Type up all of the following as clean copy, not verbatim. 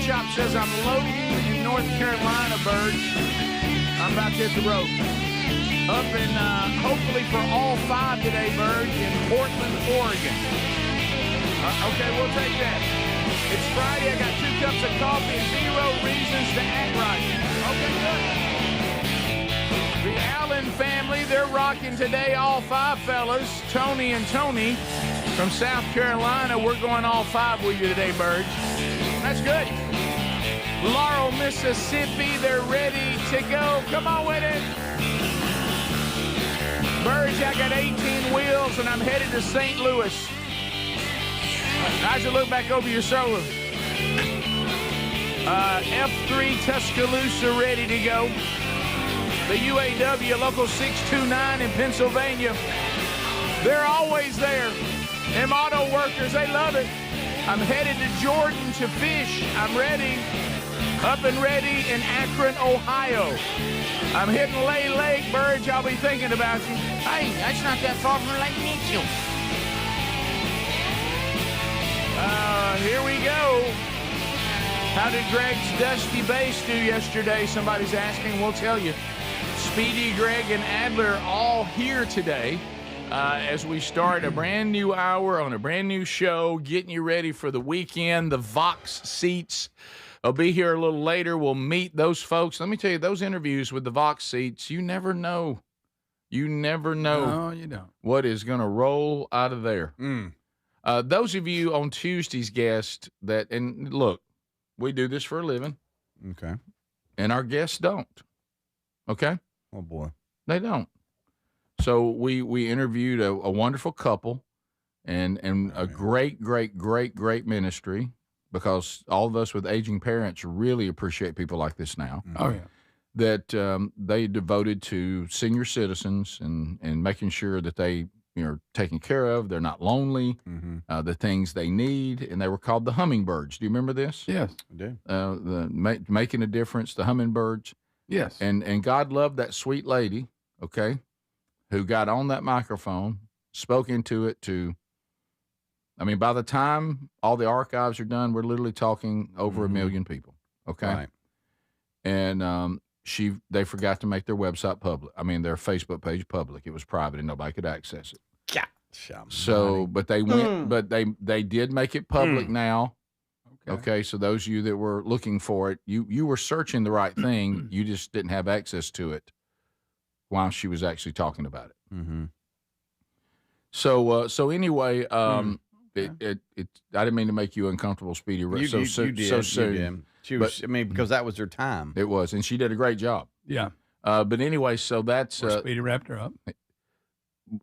Chop says, I'm loading in North Carolina, Birds. I'm about to hit the road. Up in, hopefully for all 5 today, Birds, in Portland, Oregon. Okay, we'll take that. It's Friday. I got 2 cups of coffee and 0 reasons to act right. Okay, good. The Allen family, they're rocking today, all 5 fellas. Tony and Tony from South Carolina. We're going all 5 with you today, Birds. That's good. Laurel, Mississippi, they're ready to go. Come on with it. Birds, I got 18 wheels, and I'm headed to St. Louis. How's it look back over your shoulder? F3 Tuscaloosa ready to go. The UAW Local 629 in Pennsylvania. They're always there. Them auto workers, they love it. I'm headed to Jordan to fish. I'm ready. Up and ready in Akron, Ohio. I'm hitting Lay Lake, Burge. I'll be thinking about you. Hey, that's not that far from Lake Mitchell. Here we go. How did Greg's Dusty Bass do yesterday? Somebody's asking. We'll tell you. Speedy, Greg, and Adler all here today as we start a brand new hour on a brand new show, getting you ready for the weekend. The Vox seats will be here a little later. We'll meet those folks. Let me tell you, those interviews with the Vox seats, you never know. You never know. No, you don't. What is going to roll out of there. Those of you on Tuesday's guest that, and look, we do this for a living. Okay. And our guests don't. Okay? Oh, boy. They don't. So we interviewed a wonderful couple and a great ministry, because all of us with aging parents really appreciate people like this now. Oh, yeah. That they devoted to senior citizens and making sure that they are taken care of, they're not lonely, the things they need, and they were called the Hummingbirds. Do you remember this? Yes, I do. Making a difference, the Hummingbirds. Yes. And God loved that sweet lady, okay, who got on that microphone, spoke into it by the time all the archives are done, we're literally talking over 1 million people, okay? Right. And they forgot to make their website public. Their Facebook page public. It was private and nobody could access it. So, but they went, but they did make it public now. Okay. So those of you that were looking for it, you were searching the right thing. You just didn't have access to it while she was actually talking about it. Mm-hmm. So anyway, I didn't mean to make you uncomfortable, Speedy. You did. So soon. You did. She was, because that was her time. It was, and she did a great job. Yeah. But anyway, so that's Speedy wrapped her up.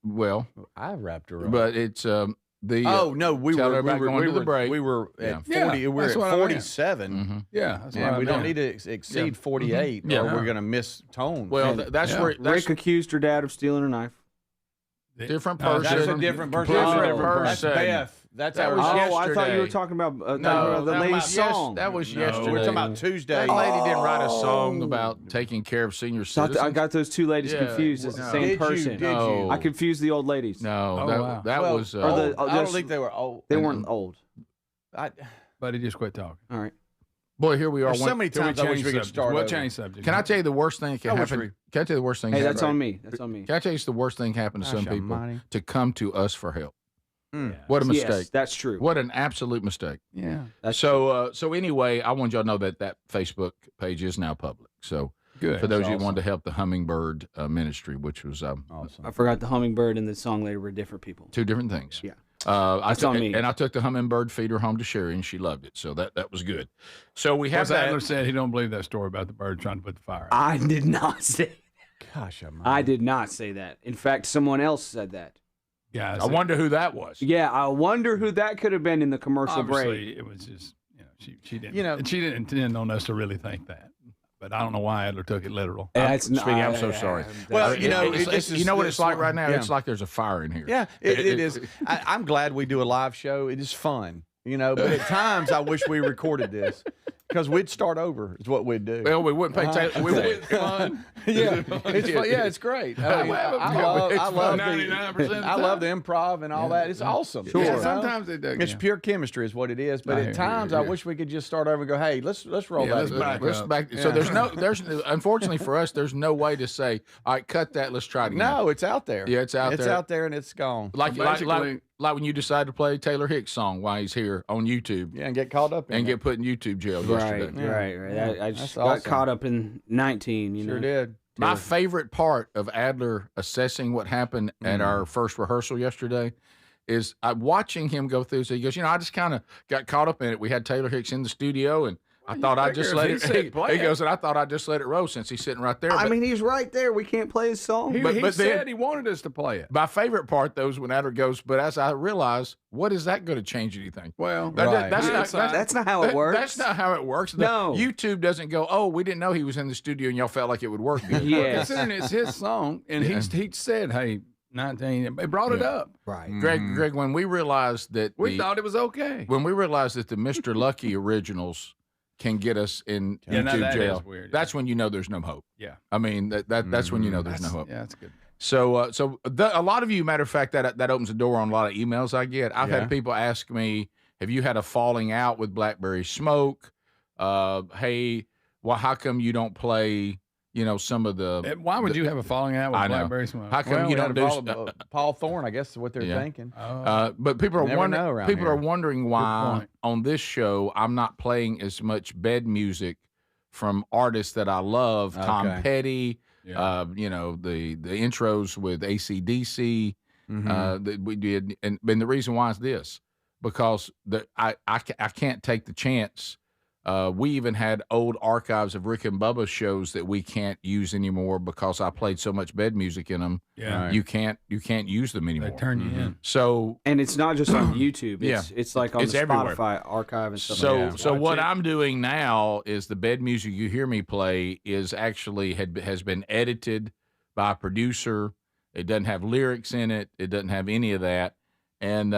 Well, I wrapped her up. but it's the. Oh no, we were going to the break. We were at 40. Yeah, we were at 47. Mm-hmm. Yeah, we don't need to exceed 48, or we're going to miss tone. Well, that's where Rick accused her dad of stealing a knife. Different person. That's a different person. That's Beth. That was yesterday. I thought you were talking about the lady's song. That was yesterday. We're talking about Tuesday. That lady didn't write a song about taking care of senior citizens. I got those two ladies confused. It's the same person. Did you? I confused the old ladies. No, that was. I don't think they were old. They weren't old. But he just quit talking. All right. Boy, here we are. So many times I wish we could start. We'll change subject. Can I tell you the worst thing that can happen? Can I tell you the worst thing? Hey, that's on me. That's on me. Can I tell you the worst thing happened to some people? To come to us for help. What a mistake. Yes, that's true. What an absolute mistake. Yeah. So anyway, I want y'all to know that Facebook page is now public. So good. For those of you who wanted to help the Hummingbird Ministry, which was awesome. I forgot the Hummingbird and the song lady were different people. Two different things. Yeah. That's on me. And I took the Hummingbird feeder home to Sherry, and she loved it. So that was good. So we have that. Adler said he don't believe that story about the bird trying to put the fire out. I did not say that. Gosh, I did not say that. In fact, someone else said that. Yeah, I wonder who that was. Yeah, I wonder who that could have been in the commercial break. It was just, she didn't. She didn't intend on us to really think that. But I don't know why Adler took it literal. I'm so sorry. Well, you know what it's like right now? Yeah. It's like there's a fire in here. Yeah, it is. I'm glad we do a live show. It is fun, but at times I wish we recorded this. because we'd start over. Is what we'd do. Well, we wouldn't pay Taylor. We wouldn't fun. Yeah, it's fun. Yeah, it's great. I love the improv and all that. It's awesome. Sure. You know? Sometimes it does. It's pure chemistry, is what it is. But at times, I wish we could just start over and go, "Hey, let's roll back." Let's back. So there's unfortunately for us, there's no way to say, "All right, cut that. Let's try it again." No, it's out there. Yeah, it's out there. It's out there, and it's gone. Like when you decide to play Taylor Hicks' song while he's here on YouTube. Yeah, and get caught up in and get put in YouTube jail yesterday. Right. I just got caught up in 19. You know? Sure did. My favorite part of Adler assessing what happened at our first rehearsal yesterday is watching him go through. So he goes, I just kind of got caught up in it. We had Taylor Hicks in the studio, and I thought I'd just let it. He goes, and I thought I'd just let it roll since he's sitting right there. I mean, he's right there. We can't play his song. He said he wanted us to play it. My favorite part, though, is when Adler goes, but as I realize, what is that going to change anything? Well, that's not how it works. That's not how it works. No. YouTube doesn't go, oh, we didn't know he was in the studio, and y'all felt like it would work. Yes. Considering it's his song, and he said, hey, 19, they brought it up. Right. Greg, when we realized that we thought it was okay. When we realized that the Mr. Lucky originals can get us in YouTube jail. Weird, that's when you know there's no hope. Yeah. I mean, that's when you know there's no hope. Yeah, that's good. So a lot of you, matter of fact, that opens the door on a lot of emails I get. I've had people ask me, have you had a falling out with Blackberry Smoke? Hey, well, how come you don't play, some of the... Why would you have a falling out with Blackberry Smoke? How come you don't do... Paul Thorne, I guess is what they're thinking. But people are wondering why on this show I'm not playing as much bed music from artists that I love. Okay. Tom Petty, the intros with AC/DC that we did. And the reason why is this, because I can't take the chance. We even had old archives of Rick and Bubba shows that we can't use anymore because I played so much bed music in them. Yeah, right. You can't use them anymore. They turn you in. So, and it's not just on YouTube. It's like on the everywhere. Spotify archive and stuff. Like that. So what I'm doing now is the bed music you hear me play is actually has been edited by a producer. It doesn't have lyrics in it. It doesn't have any of that. And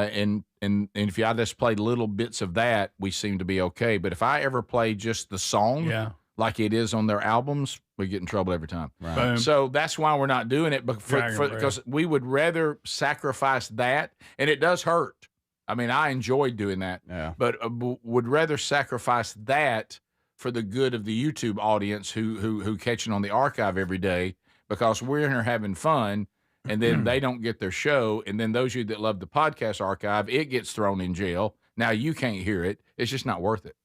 if I just play little bits of that, we seem to be okay. But if I ever play just the song, like it is on their albums, we get in trouble every time. Right. So that's why we're not doing it, because we would rather sacrifice that, and it does hurt. I mean, I enjoyed doing that, but would rather sacrifice that for the good of the YouTube audience who catching on the archive every day, because we're in here having fun. And then they don't get their show. And then those of you that love the podcast archive, it gets thrown in jail. Now you can't hear it. It's just not worth it.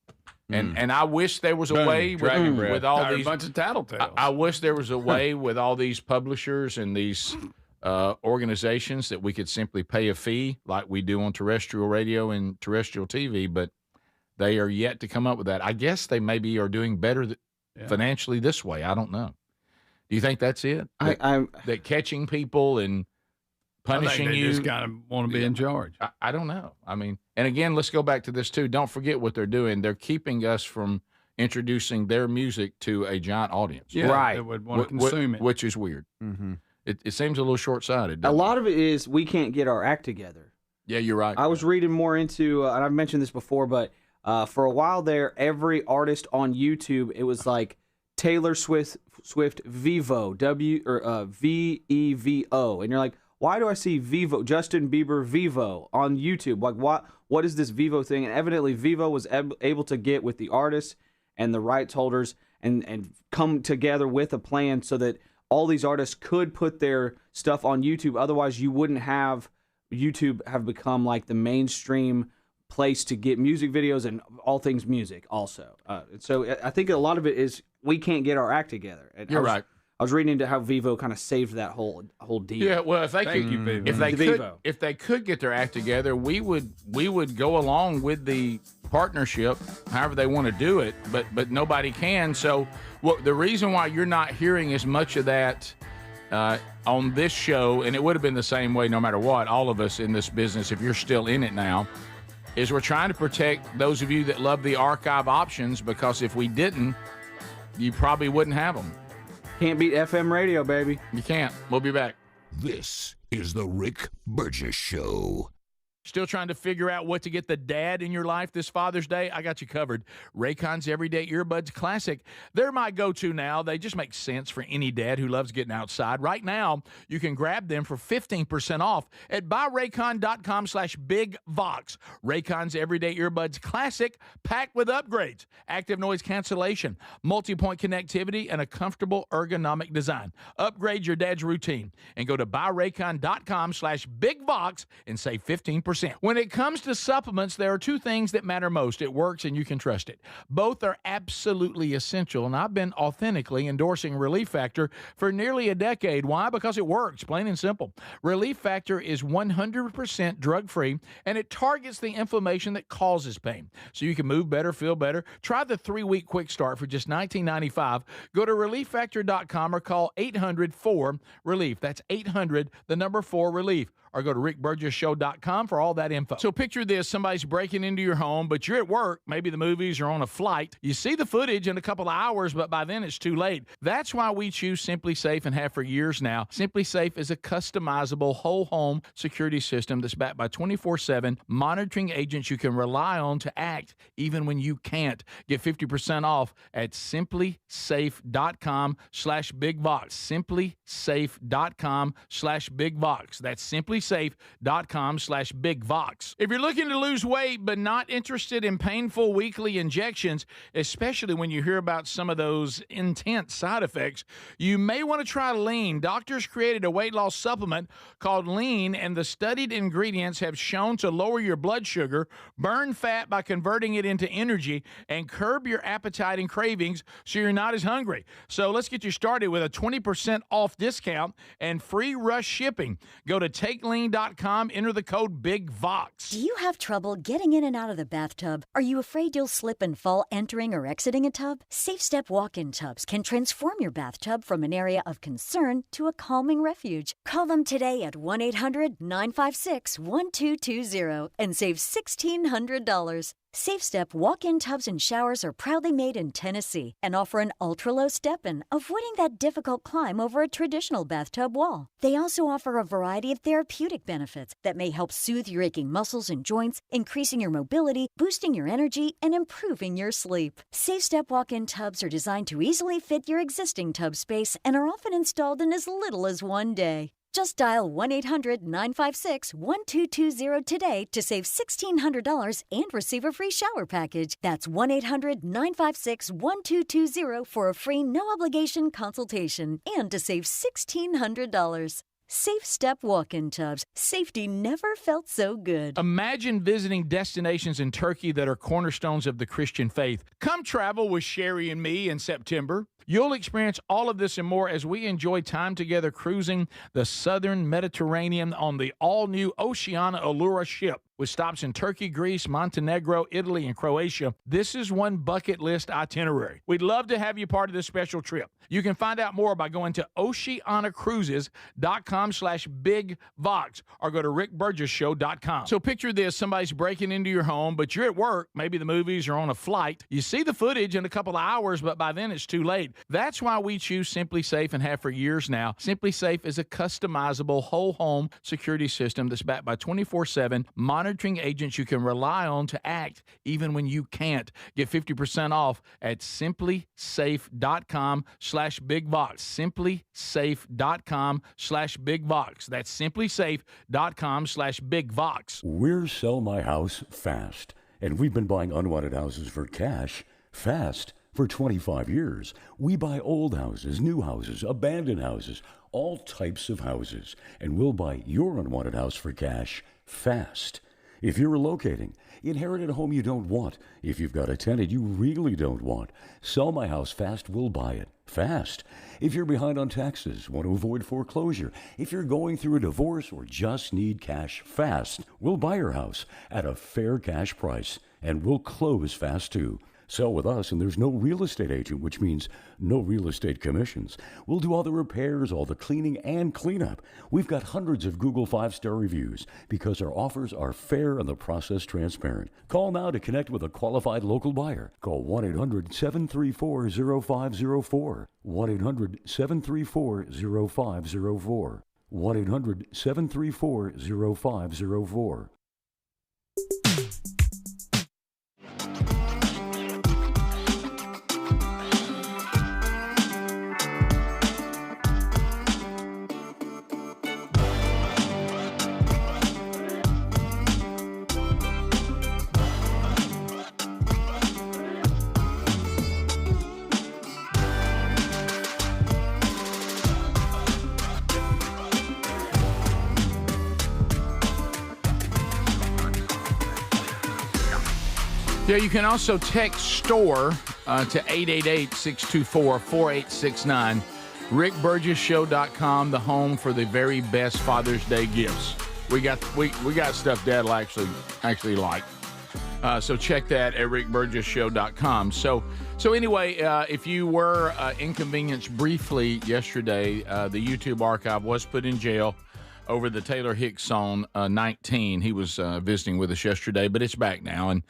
And I wish there was a way with all these bunch of tattletales. I wish there was a way with all these publishers and these organizations that we could simply pay a fee like we do on terrestrial radio and terrestrial TV. But they are yet to come up with that. I guess they maybe are doing better financially this way. I don't know. Do you think that's it? That catching people and punishing you just kind of want to be in charge. I don't know. I mean, and again, let's go back to this too. Don't forget what they're doing. They're keeping us from introducing their music to a giant audience. Yeah, right. They would want to consume it, which is weird. Mm-hmm. It seems a little short-sighted. A lot of it is we can't get our act together. Yeah, you're right. I was reading more into, and I've mentioned this before, but for a while there, every artist on YouTube, it was like Taylor Swift Vevo, Vevo, and you're like, why do I see Vevo, Justin Bieber Vevo on YouTube? Like, what is this Vevo thing? And evidently, Vevo was able to get with the artists and the rights holders and come together with a plan so that all these artists could put their stuff on YouTube. Otherwise, you wouldn't have YouTube have become like the mainstream place to get music videos and all things music also. So I think a lot of it is we can't get our act together. And you're right. I was reading into how Vevo kind of saved that whole deal. Yeah, well, if they could get their act together, we would go along with the partnership, however they want to do it. But nobody can. So, the reason why you're not hearing as much of that on this show, and it would have been the same way no matter what, all of us in this business, if you're still in it now, is we're trying to protect those of you that love the archive options, because if we didn't, you probably wouldn't have them. Can't beat FM radio, baby. You can't. We'll be back. This is the Rick Burgess Show. Still trying to figure out what to get the dad in your life this Father's Day? I got you covered. Raycon's Everyday Earbuds Classic. They're my go-to now. They just make sense for any dad who loves getting outside. Right now, you can grab them for 15% off at buyraycon.com/bigvox. Raycon's Everyday Earbuds Classic, packed with upgrades, active noise cancellation, multi-point connectivity, and a comfortable ergonomic design. Upgrade your dad's routine and go to buyraycon.com/bigvox and save 15%. When it comes to supplements, there are two things that matter most. It works and you can trust it. Both are absolutely essential, and I've been authentically endorsing Relief Factor for nearly a decade. Why? Because it works, plain and simple. Relief Factor is 100% drug-free, and it targets the inflammation that causes pain, so you can move better, feel better. Try the 3-week quick start for just $19.95. Go to relieffactor.com or call 800-4-RELIEF. That's 800-4-RELIEF. Or go to rickburgessshow.com for all that info. So picture this, somebody's breaking into your home, but you're at work, maybe the movies, or on a flight. You see the footage in a couple of hours, but by then it's too late. That's why we choose Simply Safe and have for years now. Simply Safe is a customizable whole home security system that's backed by 24/7 monitoring agents you can rely on to act even when you can't. Get 50% off at simplysafe.com/bigvox. simplysafe.com/bigvox. That's simplysafe.com/bigvox. If you're looking to lose weight but not interested in painful weekly injections, especially when you hear about some of those intense side effects, you may want to try Lean. Doctors created a weight loss supplement called Lean, and the studied ingredients have shown to lower your blood sugar, burn fat by converting it into energy, and curb your appetite and cravings so you're not as hungry. So let's get you started with a 20% off discount and free rush shipping. Go to TakeLean.com, enter the code BIGVOX. Do you have trouble getting in and out of the bathtub? Are you afraid you'll slip and fall entering or exiting a tub? SafeStep walk-in tubs can transform your bathtub from an area of concern to a calming refuge. Call them today at 1-800-956-1220 and save $1,600. SafeStep walk-in tubs and showers are proudly made in Tennessee and offer an ultra-low step-in, avoiding that difficult climb over a traditional bathtub wall. They also offer a variety of therapeutic benefits that may help soothe your aching muscles and joints, increasing your mobility, boosting your energy, and improving your sleep. SafeStep walk-in tubs are designed to easily fit your existing tub space and are often installed in as little as one day. Just dial 1-800-956-1220 today to save $1,600 and receive a free shower package. That's 1-800-956-1220 for a free no-obligation consultation and to save $1,600. SafeStep walk-in tubs. Safety never felt so good. Imagine visiting destinations in Turkey that are cornerstones of the Christian faith. Come travel with Sherry and me in September. You'll experience all of this and more as we enjoy time together cruising the southern Mediterranean on the all-new Oceana Allura ship. With stops in Turkey, Greece, Montenegro, Italy, and Croatia, this is one bucket list itinerary. We'd love to have you part of this special trip. You can find out more by going to oceanacruises.com/bigvox or go to rickburgessshow.com. So picture this, somebody's breaking into your home, but you're at work, maybe the movies, or on a flight. You see the footage in a couple of hours, but by then it's too late. That's why we choose Simply Safe and have for years now. Simply Safe is a customizable whole home security system that's backed by 24/7 monitoring agents you can rely on to act even when you can't. Get 50% off at simplysafe.com/bigvox. simplysafe.com/bigvox. That's simplysafe.com/bigvox. We're Sell My House Fast, and we've been buying unwanted houses for cash fast for 25 years. We buy old houses, new houses, abandoned houses, all types of houses, and we'll buy your unwanted house for cash fast. If you're relocating, inherited a home you don't want, if you've got a tenant you really don't want, Sell My House Fast will buy it fast. If you're behind on taxes, want to avoid foreclosure, if you're going through a divorce or just need cash fast, we'll buy your house at a fair cash price, and we'll close fast too. Sell with us, and there's no real estate agent, which means no real estate commissions. We'll do all the repairs, all the cleaning, and cleanup. We've got hundreds of Google 5-star reviews because our offers are fair and the process transparent. Call now to connect with a qualified local buyer. Call 1-800-734-0504. 1-800-734-0504. 1-800-734-0504. Yeah, you can also text STORE to 888-624-4869. RickBurgessShow.com, the home for the very best Father's Day gifts. We got stuff Dad will actually like. So check that at RickBurgessShow.com. So anyway, if you were inconvenienced briefly yesterday, the YouTube archive was put in jail over the Taylor Hicks song 19. He was visiting with us yesterday, but it's back now, and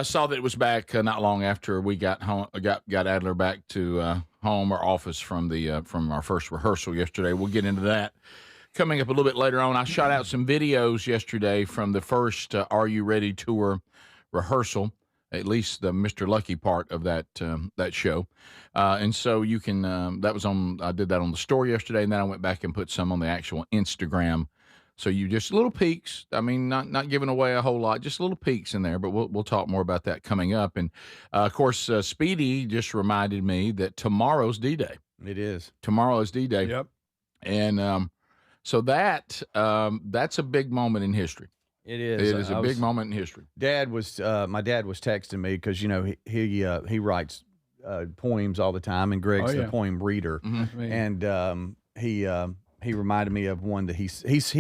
saw that it was back not long after we got Adler back to home or office from our first rehearsal yesterday. We'll get into that coming up a little bit later on. I shot out some videos yesterday from the first Are You Ready tour rehearsal, at least the Mr. Lucky part of that show. And so you can, I did that on the store yesterday, and then I went back and put some on the actual Instagram. So you just little peeks. I mean, not giving away a whole lot, just little peeks in there, but we'll talk more about that coming up. And of course, Speedy just reminded me that tomorrow's D-Day. It is. Tomorrow is D-Day. Yep. And so that's a big moment in history. It is. It is a big moment in history. My dad was texting me because he writes poems all the time, and Greg's the poem reader, and he reminded me of one that he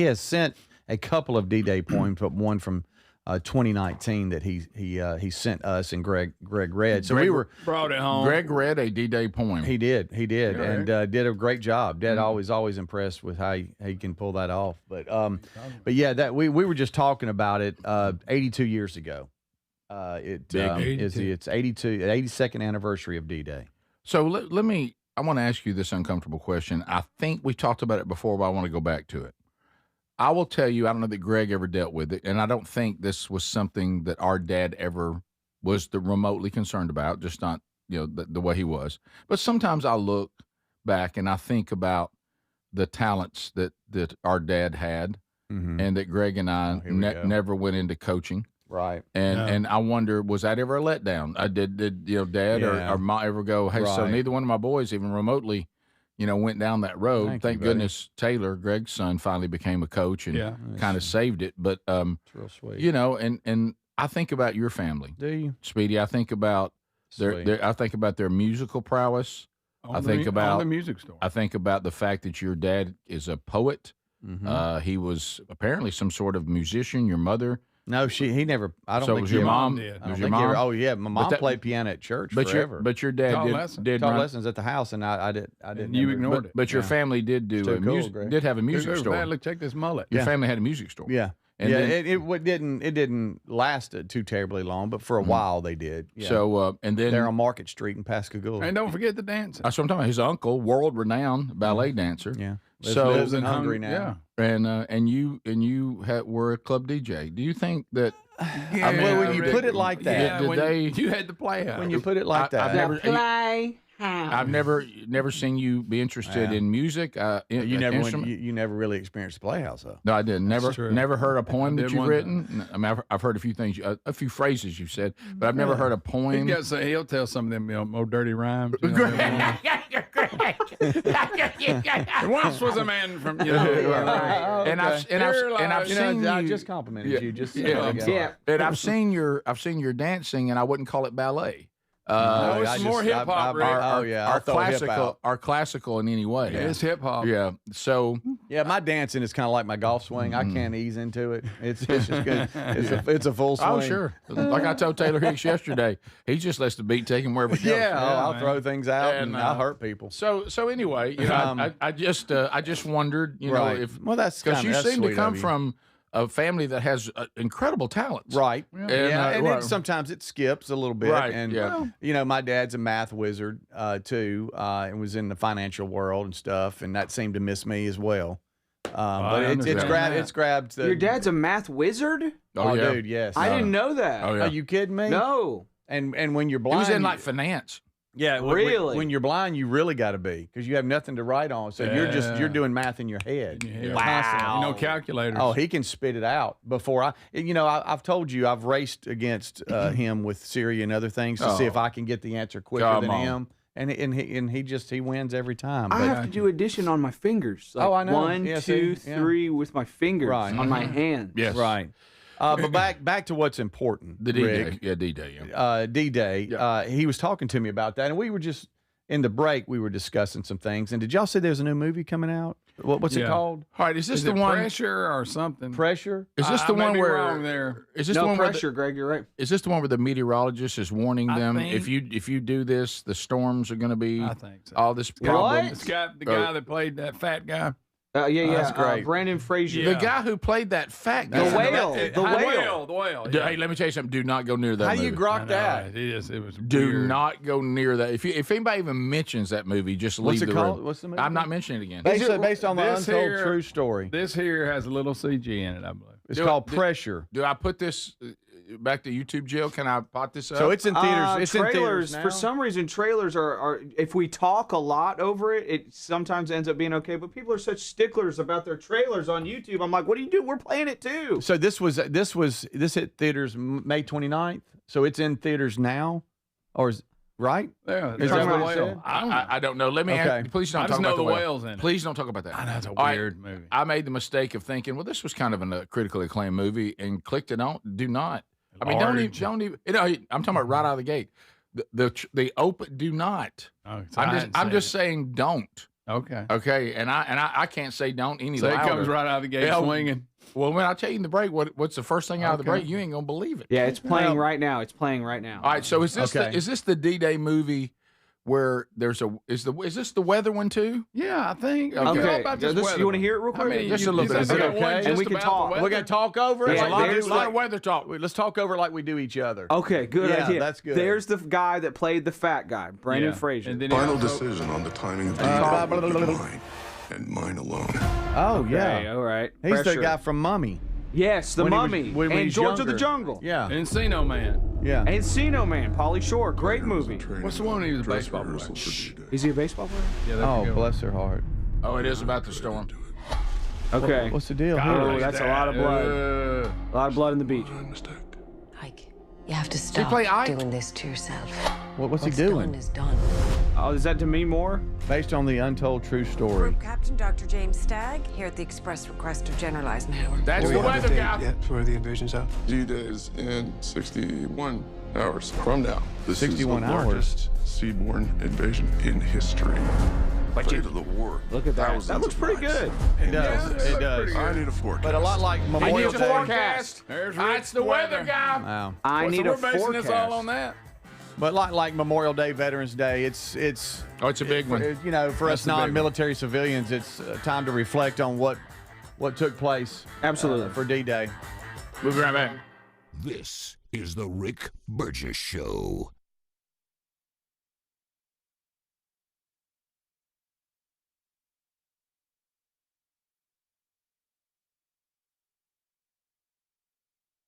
has sent a couple of D-Day poems, but one from 2019 that he sent us, and Greg read. So we brought it home. Greg read a D-Day poem. He did, Yeah, and did a great job. Dad always impressed with how he can pull that off. But yeah, that we were just talking about it 82 years ago. It's 82nd anniversary of D-Day. So I want to ask you this uncomfortable question. I think we talked about it before, but I want to go back to it. I will tell you, I don't know that Greg ever dealt with it, and I don't think this was something that our dad ever was remotely concerned about, just not, the way he was. But sometimes I look back and I think about the talents that our dad had, and that Greg and I never went into coaching. Right. And I wonder, was that ever a letdown? Did Dad or Ma ever go, hey, so neither one of my boys even remotely, went down that road. Thank goodness Taylor, Greg's son, finally became a coach and kind of saved it. But it's real sweet. And I think about your family. Do you, Speedy? I think about their musical prowess. On the music store. I think about the fact that your dad is a poet. He was apparently some sort of musician. Your mother. No, he never. I don't think. So was your mom? Did. Was your mom? Oh yeah, my mom played piano at church forever. But your dad did taught lessons at the house, and I didn't. You ignored it. But your family did did have a music store. Look, check this mullet. Your family had a music store. Yeah. And it didn't last too terribly long, but for a while they did. Yeah. So and then they're on Market Street in Pascagoula. And don't forget the dancing. That's what I'm talking about. His uncle, world-renowned ballet dancer. Yeah. Lives in Hungary now. Yeah. And you were a club DJ. Do you think that? Well, when you put it like that, you had the playhouse. When you put it like that, I've never seen you be interested in music. You never really experienced the Playhouse, though. No, I didn't. Never heard a poem that you've written. I mean, I've heard a few things, a few phrases you've said, but I've never heard a poem. He'll tell some of them more dirty rhymes. Once was a man from and I've seen you. I just complimented you. Just and I've seen your dancing, and I wouldn't call it ballet. It's more hip hop. Our classical in any way. Yeah, it's hip hop. Yeah. So my dancing is kind of like my golf swing. I can't ease into it. It's just good. It's a full swing. Oh sure. Like I told Taylor Hicks yesterday, he just lets the beat take him wherever it goes. I'll throw things out and I'll hurt people. So anyway, I just wondered, if that's because you seem to come from a family that has incredible talents. Right. And sometimes it skips a little bit. Right. And, my dad's a math wizard, too, and was in the financial world and stuff, and that seemed to miss me as well. But it's grabbed. Your dad's a math wizard? Oh, dude, yes. I didn't know that. Oh, yeah. Are you kidding me? No. And when you're blind. He was in, finance. Yeah, really. When you're blind, you really got to be because you have nothing to write on. So you're doing math in your head. Wow. No calculators. Oh, he can spit it out before I've told you I've raced against him with Siri and other things to see if I can get the answer quicker than him. And he wins every time. I have to do addition on my fingers. I know. 1, 2, 3 with my fingers on my hand. Yes. Right. But back to what's important. The D-Day. Rick. Yeah, D-Day. Yeah. D-Day. Yeah. He was talking to me about that, and we were just in the break. We were discussing some things. And did y'all say there's a new movie coming out? What's it called? All right, is this Is the it one? Pressure or something? Pressure. Is this the I may one be where? wrong there. Is this No the one pressure, Greg. You're right. Is this the one where the meteorologist is warning I them think- if you do this, the storms are going to be I think so. all this problem? The guy that played that fat guy. Yeah. That's great. Brandon Fraser. The guy who played that fat guy. The whale. The whale. The whale. Hey, let me tell you something. Do not go near that. How movie. you grok that? It was Do weird. not go near that. If anybody even mentions that movie, just What's leave it the called? room. What's the movie? I'm not mentioning it again. Based on the this untold here- true story. This here has a little CG in it, I believe. It's called Pressure. Do I put this back to YouTube jail? Can I pot this up? So it's in theaters. It's in trailers. theaters now. For some reason, trailers are if we talk a lot over it, it sometimes ends up being okay. But people are such sticklers about their trailers on YouTube. I'm like, what do you do? We're playing it too. So this hit theaters May 29th. So it's in theaters now, or right? Yeah, Is that's that what the it said? whale. I don't know. I don't know. Let me Okay. ask, please don't I talk just know about the whale. whales in it. Please don't talk about that. I know, it's a All right, weird movie. I made the mistake of thinking, well, this was kind of a critically acclaimed movie, and clicked it on. Do not. I mean, don't even. You know, I'm talking about right out of the gate. The open. Do not. Oh, so I hadn't I'm seen just it. saying don't. Okay. Okay, and I can't say don't any So it louder. comes right out of the gate Yeah. swinging. Well, when I tell you in the break, what's the first thing out of the Okay. break? You ain't gonna believe it. Yeah, it's playing Well- right now. It's playing right now. All right. So is this Okay. is this the D-Day movie where there's is this the weather one too? Yeah, I think. Okay. You know about this weather you want to one. hear it real quick? I mean, Just a little bit. Is it Okay. one And just we can about talk. the We're weather? gonna talk over it. Yeah, like we there's do, a lot of like, weather talk. let's talk over it like we do each other. Okay, good Yeah, idea. that's good. There's the guy that played the fat guy, Brandon Yeah. Fraser. And then Final he also- decision on the timing of the mine, and mine alone. Oh Okay, yeah, all right. he's Pressure. the guy from Mummy. Yes, the When he was- Mummy when he and was George of the younger. Jungle. Yeah, Encino Man. yeah. And Encino Man, Pauly Shore, great movie. What's the one he was a baseball player? Is he a baseball player? Yeah, that's a Oh, good one. bless her heart. Oh, it is about the storm. Okay. What's the deal Oh, here? that's a lot of blood. A lot of blood in the beach. Mistake. Ike, you have to stop play Ike? doing this to yourself. What's he What's doing? done is done. Oh, is that Demi Moore? Based on the untold true story. Group Captain Dr. James Stagg, here at the express request of General Eisenhower. That's the weather guy. Yet for the invasion's out. D-Day is in 61 hours from now. This 61 is the hours. largest seaborne invasion in history. Fate of the war. Look at that. Thousands That looks of pretty lives. good. It does. It does. I need a forecast. But a lot like I need Memorial a Day. forecast. There's That's the weather guy. Wow. I So need we're a basing forecast. this all on that. But like Memorial Day, Veterans Day, it's Oh, it's a big one. you know, for That's us the big one. non-military civilians, it's time to reflect on what took place. Absolutely. For D-Day. We'll be right back. This is the Rick Burgess Show.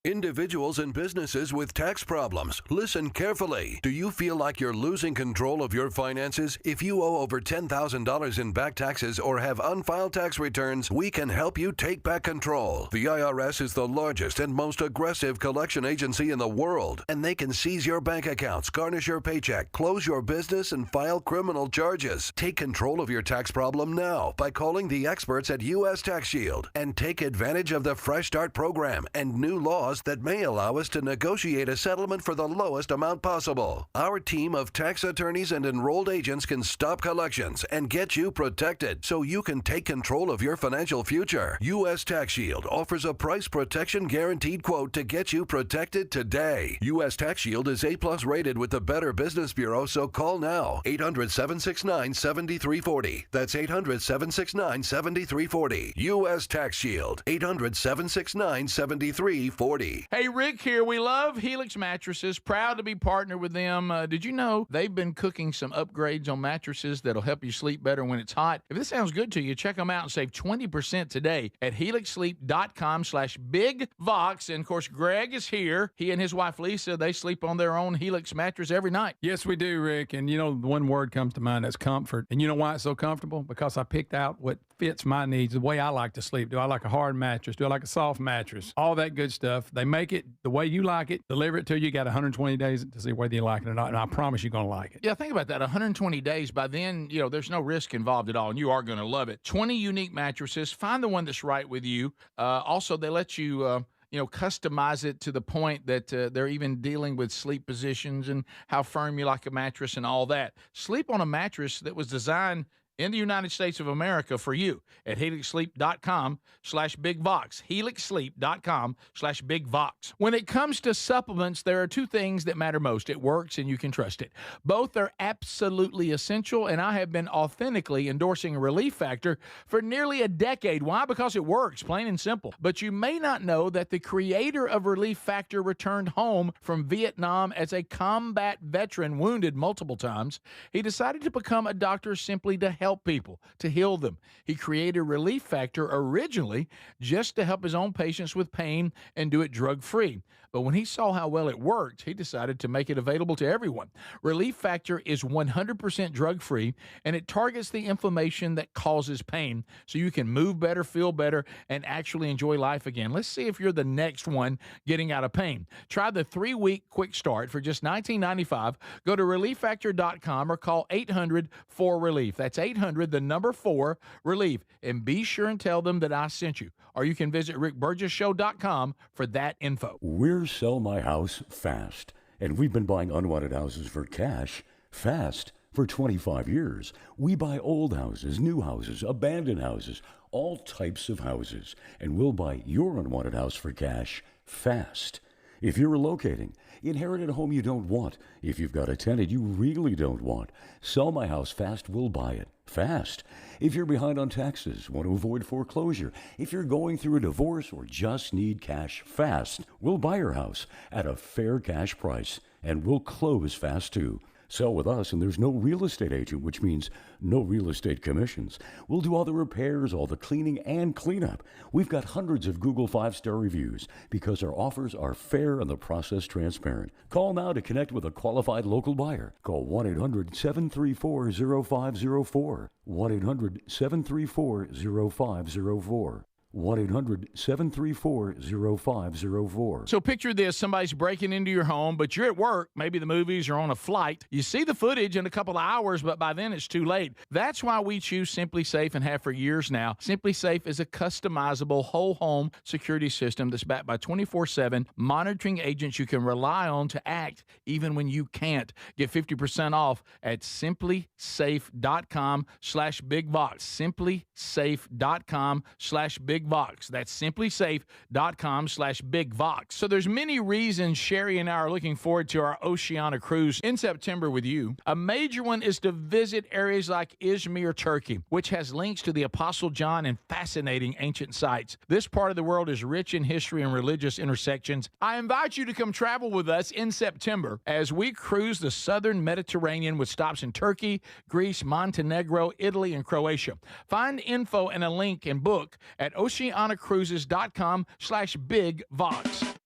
Individuals and businesses with tax problems, listen carefully. Do you feel like you're losing control of your finances? If you owe over $10,000 in back taxes or have unfiled tax returns, we can help you take back control. The IRS is the largest and most aggressive collection agency in the world, and they can seize your bank accounts, garnish your paycheck, close your business, and file criminal charges. Take control of your tax problem now by calling the experts at U.S. Tax Shield and take advantage of the Fresh Start program and new laws that may allow us to negotiate a settlement for the lowest amount possible. Our team of tax attorneys and enrolled agents can stop collections and get you protected so you can take control of your financial future. U.S. Tax Shield offers a price protection guaranteed quote to get you protected today. U.S. Tax Shield is A+ rated with the Better Business Bureau, so call now. 800-769-7340. That's 800-769-7340. U.S. Tax Shield. 800-769-7340. Hey, Rick here. We love Helix Mattresses. Proud to be partnered with them. Did you know they've been cooking some upgrades on mattresses that'll help you sleep better when it's hot? If this sounds good to you, check them out and save 20% today at helixsleep.com/bigvox. And, of course, Greg is here. He and his wife, Lisa, they sleep on their own Helix mattress every night. Yes, we do, Rick. And, you know, the one word comes to mind, that's comfort. And you know why it's so comfortable? Because I picked out what fits my needs, the way I like to sleep. Do I like a hard mattress? Do I like a soft mattress? All that good stuff. They make it the way you like it, deliver it to you. You got 120 days to see whether you like it or not, and I promise you're going to like it. Yeah, think about that. 120 days. By then, you know, there's no risk involved at all, and you are going to love it. 20 unique mattresses. Find the one that's right with you. Also, they let you customize it to the point that they're even dealing with sleep positions and how firm you like a mattress and all that. Sleep on a mattress that was designed in the United States of America for you at helixsleep.com/bigvox. helixsleep.com/bigvox. When it comes to supplements, there are two things that matter most. It works and you can trust it. Both are absolutely essential, and I have been authentically endorsing Relief Factor for nearly a decade. Why? Because it works, plain and simple. But you may not know that the creator of Relief Factor returned home from Vietnam as a combat veteran, wounded multiple times. He decided to become a doctor simply to help people, to heal them. He created Relief Factor originally just to help his own patients with pain and do it drug-free. But when he saw how well it worked, he decided to make it available to everyone. Relief Factor is 100% drug-free, and it targets the inflammation that causes pain so you can move better, feel better, and actually enjoy life again. Let's see if you're the next one getting out of pain. Try the 3-week quick start for just $19.95. Go to relieffactor.com or call 800-4RELIEF. That's 800-4RELIEF. And be sure and tell them that I sent you. Or you can visit rickburgessshow.com for that info. We're Sell My House Fast, and we've been buying unwanted houses for cash fast for 25 years. We buy old houses, new houses, abandoned houses, all types of houses, and we'll buy your unwanted house for cash fast. If you're relocating, inherited a home you don't want, if you've got a tenant you really don't want, Sell My House Fast will buy it fast. If you're behind on taxes, want to avoid foreclosure, if you're going through a divorce or just need cash fast, we'll buy your house at a fair cash price, and we'll close fast too. Sell with us, and there's no real estate agent, which means no real estate commissions. We'll do all the repairs, all the cleaning, and cleanup. We've got hundreds of Google 5-star reviews because our offers are fair and the process transparent. Call now to connect with a qualified local buyer. Call 1-800-734-0504. 1-800-734-0504. 1-800-734-0504. So picture this, somebody's breaking into your home, but you're at work, maybe the movies or on a flight. You see the footage in a couple of hours, but by then it's too late. That's why we choose Simply Safe and have for years now. Simply Safe is a customizable whole home security system that's backed by 24/7 monitoring agents you can rely on to act even when you can't. Get 50% off at simplysafe.com/bigvox. simplysafe.com/bigvox. That's simplysafe.com/bigvox. So there's many reasons Sherry and I are looking forward to our Oceania cruise in September with you. A major one is to visit areas like Izmir, Turkey, which has links to the Apostle John and fascinating ancient sites. This part of the world is rich in history and religious intersections. I invite you to come travel with us in September as we cruise the southern Mediterranean with stops in Turkey, Greece, Montenegro, Italy, and Croatia. Find info and a link and book at oceanacruises.com/bigvox.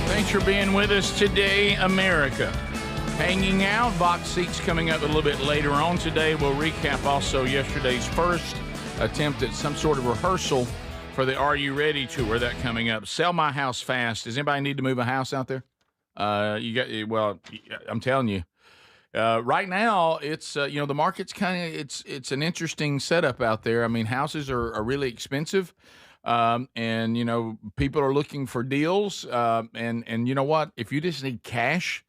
Thanks for being with us today, America. Hanging out, box seats coming up a little bit later on today. We'll recap also yesterday's first attempt at some sort of rehearsal for the Are You Ready tour. That coming up. Sell My House Fast. Does anybody need to move a house out there? Well, I'm telling you. Right now, it's the market's kind of it's an interesting setup out there. I mean, houses are really expensive. And people are looking for deals. And you know what? If you just need cash,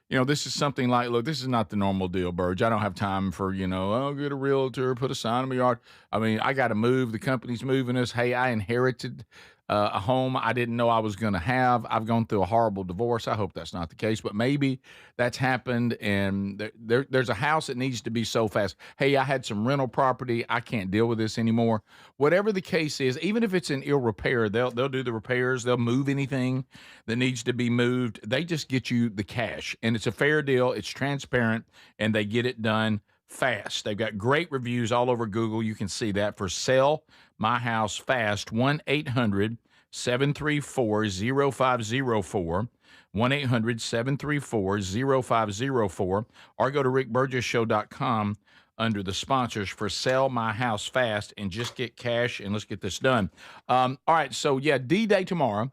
this is something like, look, this is not the normal deal, Burge. I don't have time for, I'll get a realtor, put a sign in my yard. I mean, I got to move. The company's moving us. Hey, I inherited a home I didn't know I was going to have. I've gone through a horrible divorce. I hope that's not the case, but maybe that's happened, and there's a house that needs to be sold fast. Hey, I had some rental property. I can't deal with this anymore. Whatever the case is, even if it's in ill repair, they'll do the repairs. They'll move anything that needs to be moved. They just get you the cash, and it's a fair deal. It's transparent, and they get it done fast. They've got great reviews all over Google. You can see that for Sell My House Fast. 1-800-734-0504. 1-800-734-0504. Or go to rickburgessshow.com under the sponsors for Sell My House Fast and just get cash and let's get this done. All right, so yeah, D-Day tomorrow.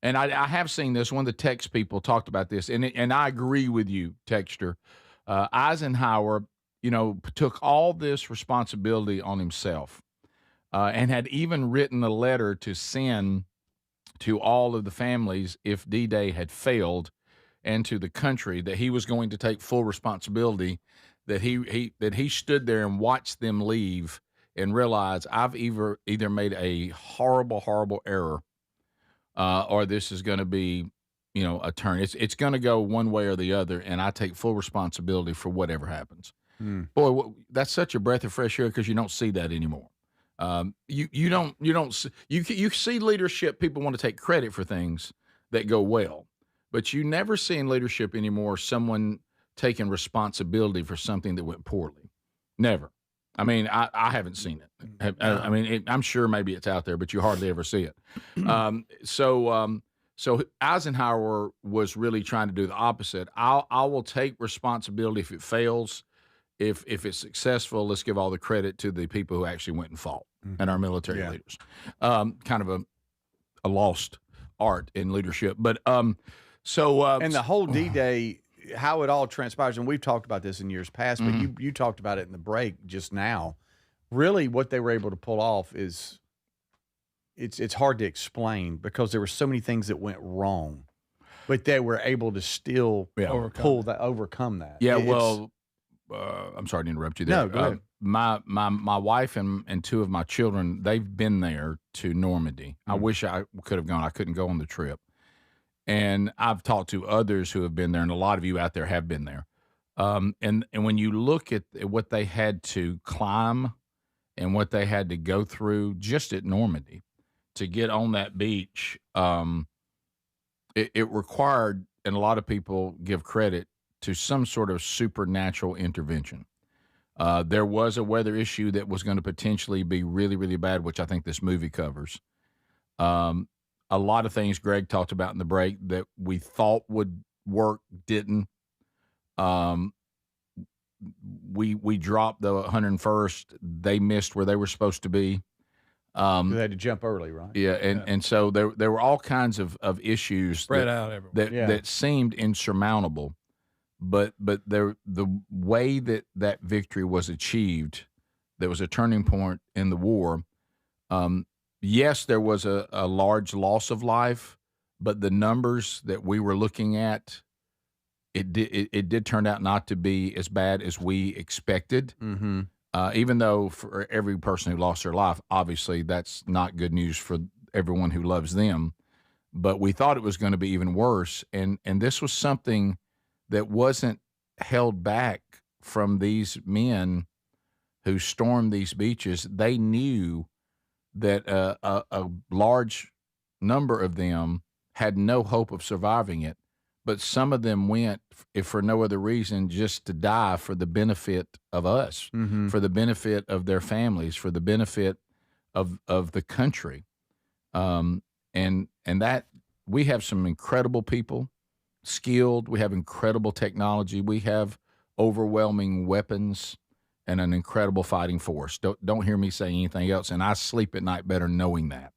And I have seen this. One of the text people talked about this, and I agree with you, Texter. Eisenhower, took all this responsibility on himself and had even written a letter to send to all of the families if D-Day had failed and to the country that he was going to take full responsibility, that he stood there and watched them leave and realized I've either made a horrible, horrible error or this is going to be, a turn. It's going to go one way or the other, and I take full responsibility for whatever happens. Boy, that's such a breath of fresh air because you don't see that anymore. You see leadership. People want to take credit for things that go well, but you never see in leadership anymore someone taking responsibility for something that went poorly. Never. I mean, I haven't seen it. I mean, I'm sure maybe it's out there, but you hardly ever see it. So Eisenhower was really trying to do the opposite. I will take responsibility if it fails. If it's successful, let's give all the credit to the people who actually went and fought and our military leaders. Kind of a lost art in leadership. But and the whole D-Day, how it all transpires, and we've talked about this in years past, but you talked about it in the break just now. Really, what they were able to pull off is it's hard to explain because there were so many things that went wrong, but they were able to still overcome that. Yeah, I'm sorry to interrupt you there. No, go ahead. My wife and two of my children, they've been there to Normandy. I wish I could have gone. I couldn't go on the trip. And I've talked to others who have been there, and a lot of you out there have been there. And when you look at what they had to climb and what they had to go through just at Normandy to get on that beach, it required, and a lot of people give credit to some sort of supernatural intervention. There was a weather issue that was going to potentially be really, really bad, which I think this movie covers. A lot of things Greg talked about in the break that we thought would work didn't. We dropped the 101st. They missed where they were supposed to be. They had to jump early, right? Yeah, and so there were all kinds of issues spread out everywhere that seemed insurmountable. But the way that victory was achieved, there was a turning point in the war. Yes, there was a large loss of life, but the numbers that we were looking at, it did turn out not to be as bad as we expected. Even though for every person who lost their life, obviously that's not good news for everyone who loves them. But we thought it was going to be even worse, and this was something that wasn't held back from these men who stormed these beaches. They knew that a large number of them had no hope of surviving it, but some of them went, if for no other reason, just to die for the benefit of us, for the benefit of their families, for the benefit of the country. And that we have some incredible people, skilled. We have incredible technology. We have overwhelming weapons and an incredible fighting force. Don't hear me say anything else, and I sleep at night better knowing that.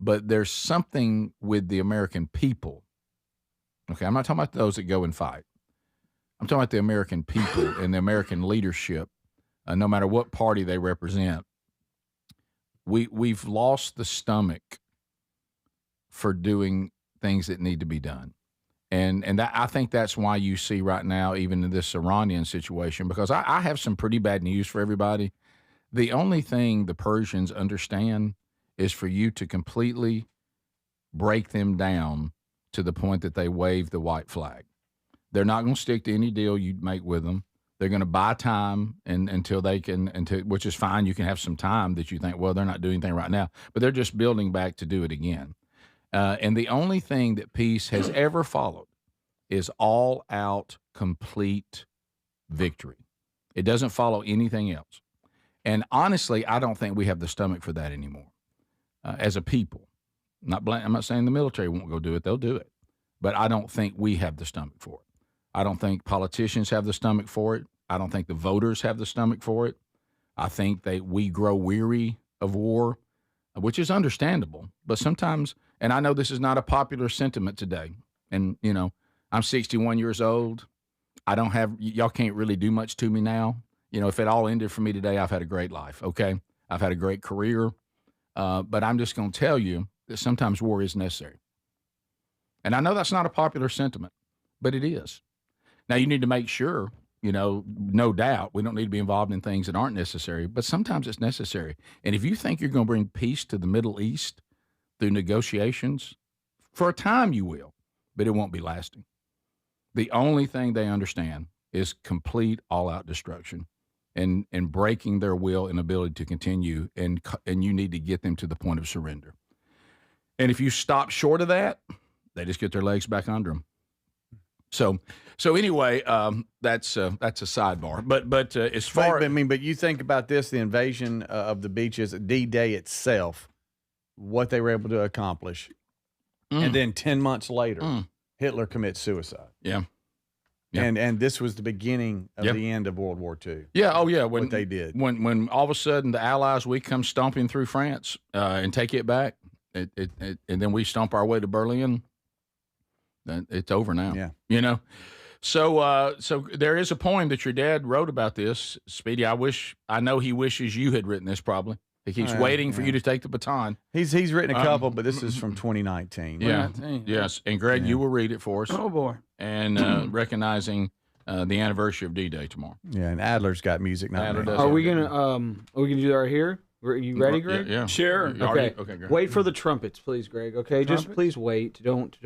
But there's something with the American people. Okay, I'm not talking about those that go and fight. I'm talking about the American people and the American leadership, no matter what party they represent. We've lost the stomach for doing things that need to be done. And that, I think that's why you see right now, even in this Iranian situation, because I have some pretty bad news for everybody. The only thing the Persians understand is for you to completely break them down to the point that they wave the white flag. They're not going to stick to any deal you make with them. They're going to buy time until they can, which is fine. You can have some time that you think, well, they're not doing anything right now, but they're just building back to do it again. And the only thing that peace has ever followed is all-out, complete victory. It doesn't follow anything else. And honestly, I don't think we have the stomach for that anymore as a people. I'm not saying the military won't go do it. They'll do it. But I don't think we have the stomach for it. I don't think politicians have the stomach for it. I don't think the voters have the stomach for it. I think we grow weary of war, which is understandable. But sometimes, and I know this is not a popular sentiment today, and, I'm 61 years old. Y'all can't really do much to me now. If it all ended for me today, I've had a great life, okay? I've had a great career. But I'm just going to tell you that sometimes war is necessary. And I know that's not a popular sentiment, but it is. Now, you need to make sure, no doubt, we don't need to be involved in things that aren't necessary, but sometimes it's necessary. And if you think you're going to bring peace to the Middle East through negotiations, for a time you will, but it won't be lasting. The only thing they understand is complete all-out destruction and breaking their will and ability to continue, and you need to get them to the point of surrender. And if you stop short of that, they just get their legs back under them. So anyway, that's a sidebar. But as far but you think about this: the invasion of the beaches, D-Day itself, what they were able to accomplish, and then 10 months later, Hitler commits suicide. Yeah. And this was the beginning of the end of World War II. Yeah. Oh yeah. What they did when all of a sudden the Allies, we come stomping through France and take it back, and then we stomp our way to Berlin. It's over now. Yeah. So there is a poem that your dad wrote about this, Speedy. I know he wishes you had written this. Probably he keeps waiting for you to take the baton. He's written a couple, but this is from 2019. Yeah. Yes. And Greg, you will read it for us. Oh boy. And recognizing the anniversary of D-Day tomorrow. Yeah, and Adler's got music now. Are we gonna do that right here? Are you ready, Greg? Yeah. Sure. Okay. Greg. Wait for the trumpets, please, Greg. Okay, just please wait. Don't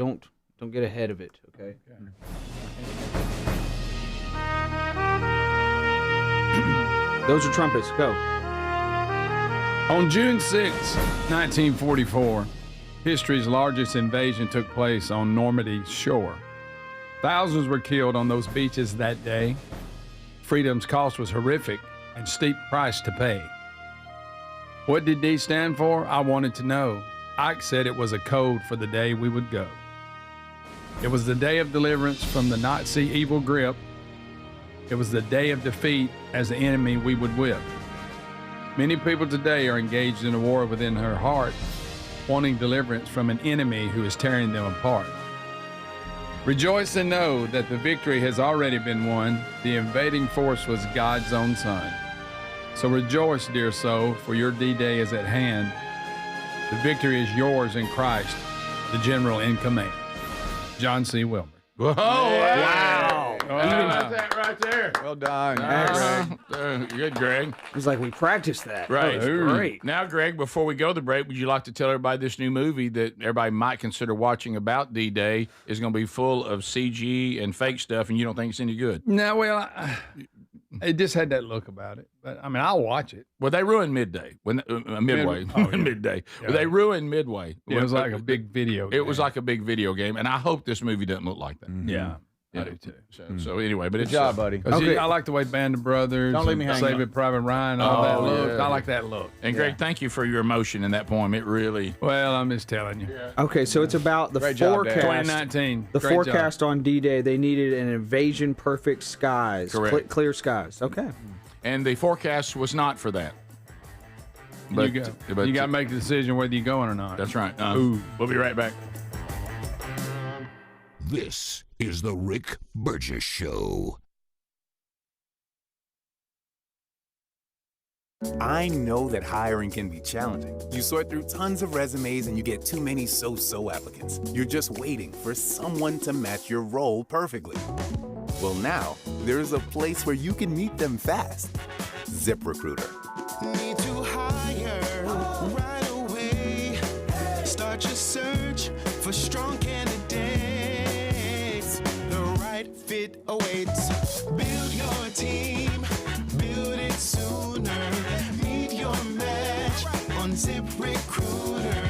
get ahead of it. Okay. Those are trumpets. Go. On June 6, 1944, history's largest invasion took place on Normandy's shore. Thousands were killed on those beaches that day. Freedom's cost was horrific and steep price to pay. What did D stand for? I wanted to know. Ike said it was a code for the day we would go. It was the day of deliverance from the Nazi evil grip. It was the day of defeat as the enemy we would whip. Many people today are engaged in a war within her heart, wanting deliverance from an enemy who is tearing them apart. Rejoice and know that the victory has already been won. The invading force was God's own son. So rejoice, dear soul, for your D-Day is at hand. The victory is yours in Christ, the general in command. John C. Wilmer. Whoa! Wow! That right there. Well done. Good, Greg. It's like we practiced that. Right. That was great. Now, Greg, before we go to the break, would you like to tell everybody this new movie that everybody might consider watching about D-Day is going to be full of CG and fake stuff, and you don't think it's any good? No, well, it just had that look about it. But I mean, I'll watch it. Well, they ruined Midway. Midway. Midday. Yeah. Well, they ruined Midway. It was like a big video game. It was like a big video game, and I hope this movie doesn't look like that. Mm-hmm. Yeah. I do too. So anyway, but Good job, buddy. Okay. I like the way Band of Brothers, Don't leave me hanging. Saving Private Ryan, all that look. Yeah. I like that look. And Greg, thank you for your emotion in that poem. It really. Well, I'm just telling you. Okay, so it's about the Great job, forecast. Dad. 2019. The Great forecast job. on D-Day, they needed an invasion perfect skies. Correct. Clear skies. Okay. And the forecast was not for that. But, you got to make the decision whether you're going or not. That's right. Ooh. We'll be right back. This is the Rick Burgess Show. I know that hiring can be challenging. You sort through tons of resumes and you get too many so-so applicants. You're just waiting for someone to match your role perfectly. Well, now, there's a place where you can meet them fast. ZipRecruiter. Need to hire right away. Start your search for strong candidates. The right fit awaits. Build your team. Build it sooner. Meet your match on ZipRecruiter.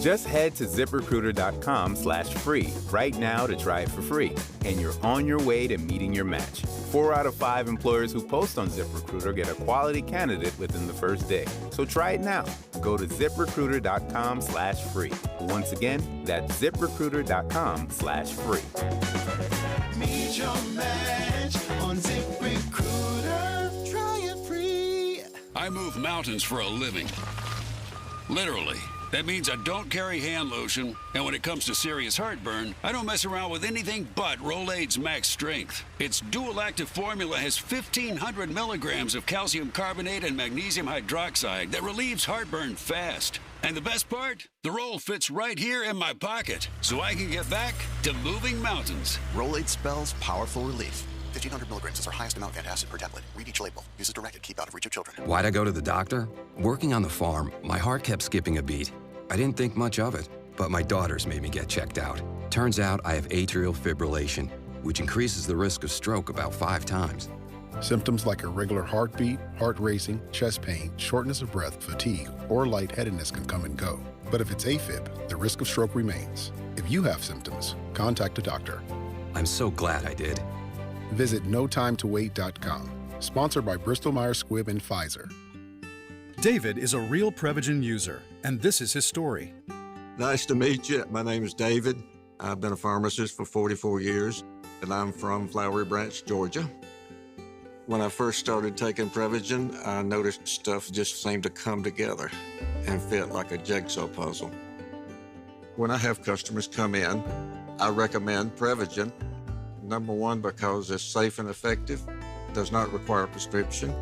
Just head to ZipRecruiter.com/free right now to try it for free. And you're on your way to meeting your match. 4 out of 5 employers who post on ZipRecruiter get a quality candidate within the first day. So try it now. Go to ZipRecruiter.com/free. Once again, that's ZipRecruiter.com/free. Meet your match on ZipRecruiter. I move mountains for a living. Literally. That means I don't carry hand lotion, and when it comes to serious heartburn, I don't mess around with anything but Rolaids Max Strength. Its dual-active formula has 1,500 milligrams of calcium carbonate and magnesium hydroxide that relieves heartburn fast. And the best part? The roll fits right here in my pocket, so I can get back to moving mountains. Rolaids spells powerful relief. 1,500 milligrams is our highest amount of antacid per tablet. Read each label. Use as directed. Keep out of reach of children. Why'd I go to the doctor? Working on the farm, my heart kept skipping a beat. I didn't think much of it, but my daughters made me get checked out. Turns out I have atrial fibrillation, which increases the risk of stroke about 5 times. Symptoms like irregular heartbeat, heart racing, chest pain, shortness of breath, fatigue, or lightheadedness can come and go. But if it's AFib, the risk of stroke remains. If you have symptoms, contact a doctor. I'm so glad I did. Visit notimetowait.com. Sponsored by Bristol-Myers Squibb and Pfizer. David is a real Prevagen user, and this is his story. Nice to meet you. My name is David. I've been a pharmacist for 44 years, and I'm from Flowery Branch, Georgia. When I first started taking Prevagen, I noticed stuff just seemed to come together and fit like a jigsaw puzzle. When I have customers come in, I recommend Prevagen. Number one, because it's safe and effective, does not require a prescription,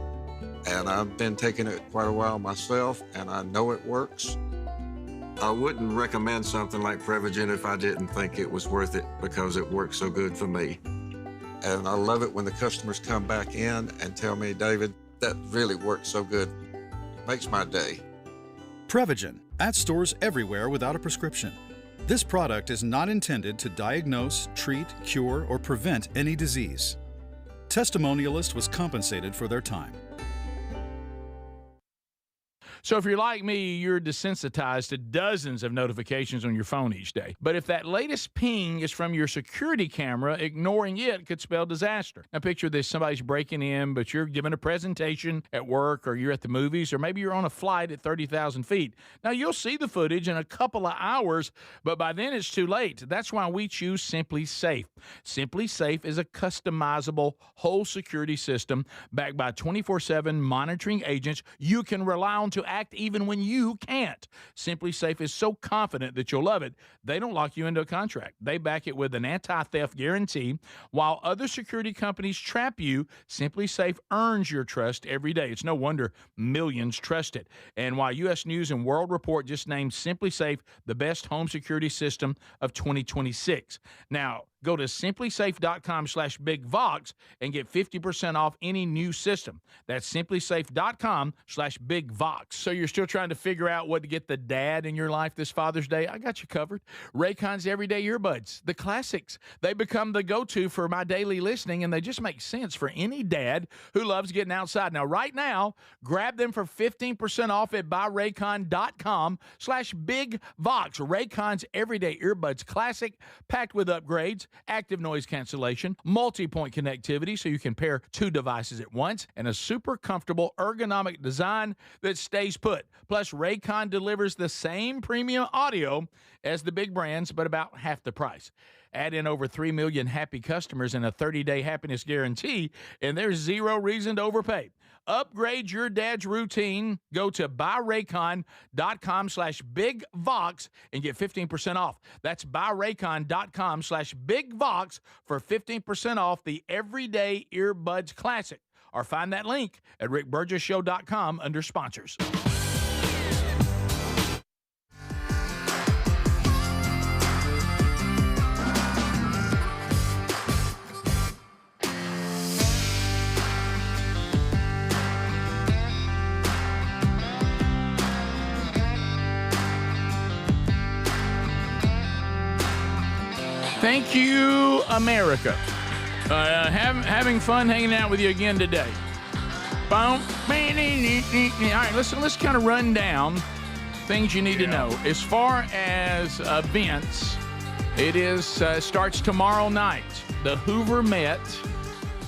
and I've been taking it quite a while myself, and I know it works. I wouldn't recommend something like Prevagen if I didn't think it was worth it because it works so good for me. And I love it when the customers come back in and tell me, David, that really works so good. Makes my day. Prevagen, at stores everywhere without a prescription. This product is not intended to diagnose, treat, cure, or prevent any disease. Testimonialist was compensated for their time. So if you're like me, you're desensitized to dozens of notifications on your phone each day. But if that latest ping is from your security camera, ignoring it could spell disaster. Now picture this, somebody's breaking in, but you're giving a presentation at work, or you're at the movies, or maybe you're on a flight at 30,000 feet. Now you'll see the footage in a couple of hours, but by then it's too late. That's why we choose Simply Safe. Simply Safe is a customizable whole security system backed by 24/7 monitoring agents you can rely on to act even when you can't. Simply Safe is so confident that you'll love it, they don't lock you into a contract. They back it with an anti-theft guarantee. While other security companies trap you, Simply Safe earns your trust every day. It's no wonder millions trust it. And while U.S. News and World Report just named Simply Safe the best home security system of 2026. Now, go to simplysafe.com/bigvox and get 50% off any new system. That's simplysafe.com/bigvox. So you're still trying to figure out what to get the dad in your life this Father's Day? I got you covered. Raycon's Everyday Earbuds, the classics. They become the go-to for my daily listening, and they just make sense for any dad who loves getting outside. Now, right now, grab them for 15% off at buyraycon.com/bigvox. Raycon's Everyday Earbuds Classic, packed with upgrades, active noise cancellation, multi-point connectivity so you can pair 2 devices at once, and a super comfortable ergonomic design that stays put. Plus, Raycon delivers the same premium audio as the big brands, but about half the price. Add in over 3 million happy customers and a 30-day happiness guarantee, and there's zero reason to overpay. Upgrade your dad's routine. Go to buyraycon.com/bigvox and get 15% off. That's buyraycon.com/bigvox for 15% off the Everyday Earbuds Classic. Or find that link at rickburgessshow.com under sponsors. Thank you, America. Having fun hanging out with you again today. All right, let's kind of run down things you need to know. As far as events, it is starts tomorrow night. The Hoover Met,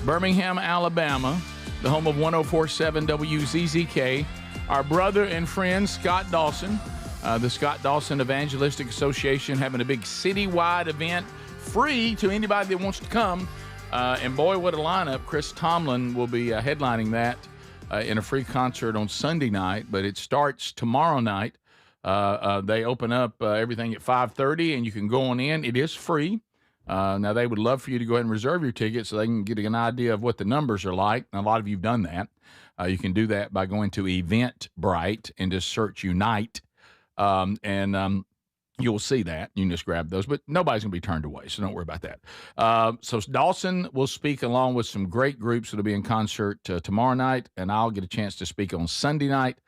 Birmingham, Alabama, the home of 104.7 WZZK. Our brother and friend, Scott Dawson, the Scott Dawson Evangelistic Association, having a big citywide event, free to anybody that wants to come. And boy, what a lineup. Chris Tomlin will be headlining that. in a free concert on Sunday night, but it starts tomorrow night. They open up everything at 5:30, and you can go on in. It is free. Now, they would love for you to go ahead and reserve your ticket so they can get an idea of what the numbers are like. And a lot of you have done that. You can do that by going to Eventbrite and just search Unite. You'll see that. You can just grab those. But nobody's going to be turned away, so don't worry about that. So Dawson will speak along with some great groups that will be in concert tomorrow night, and I'll get a chance to speak on Sunday night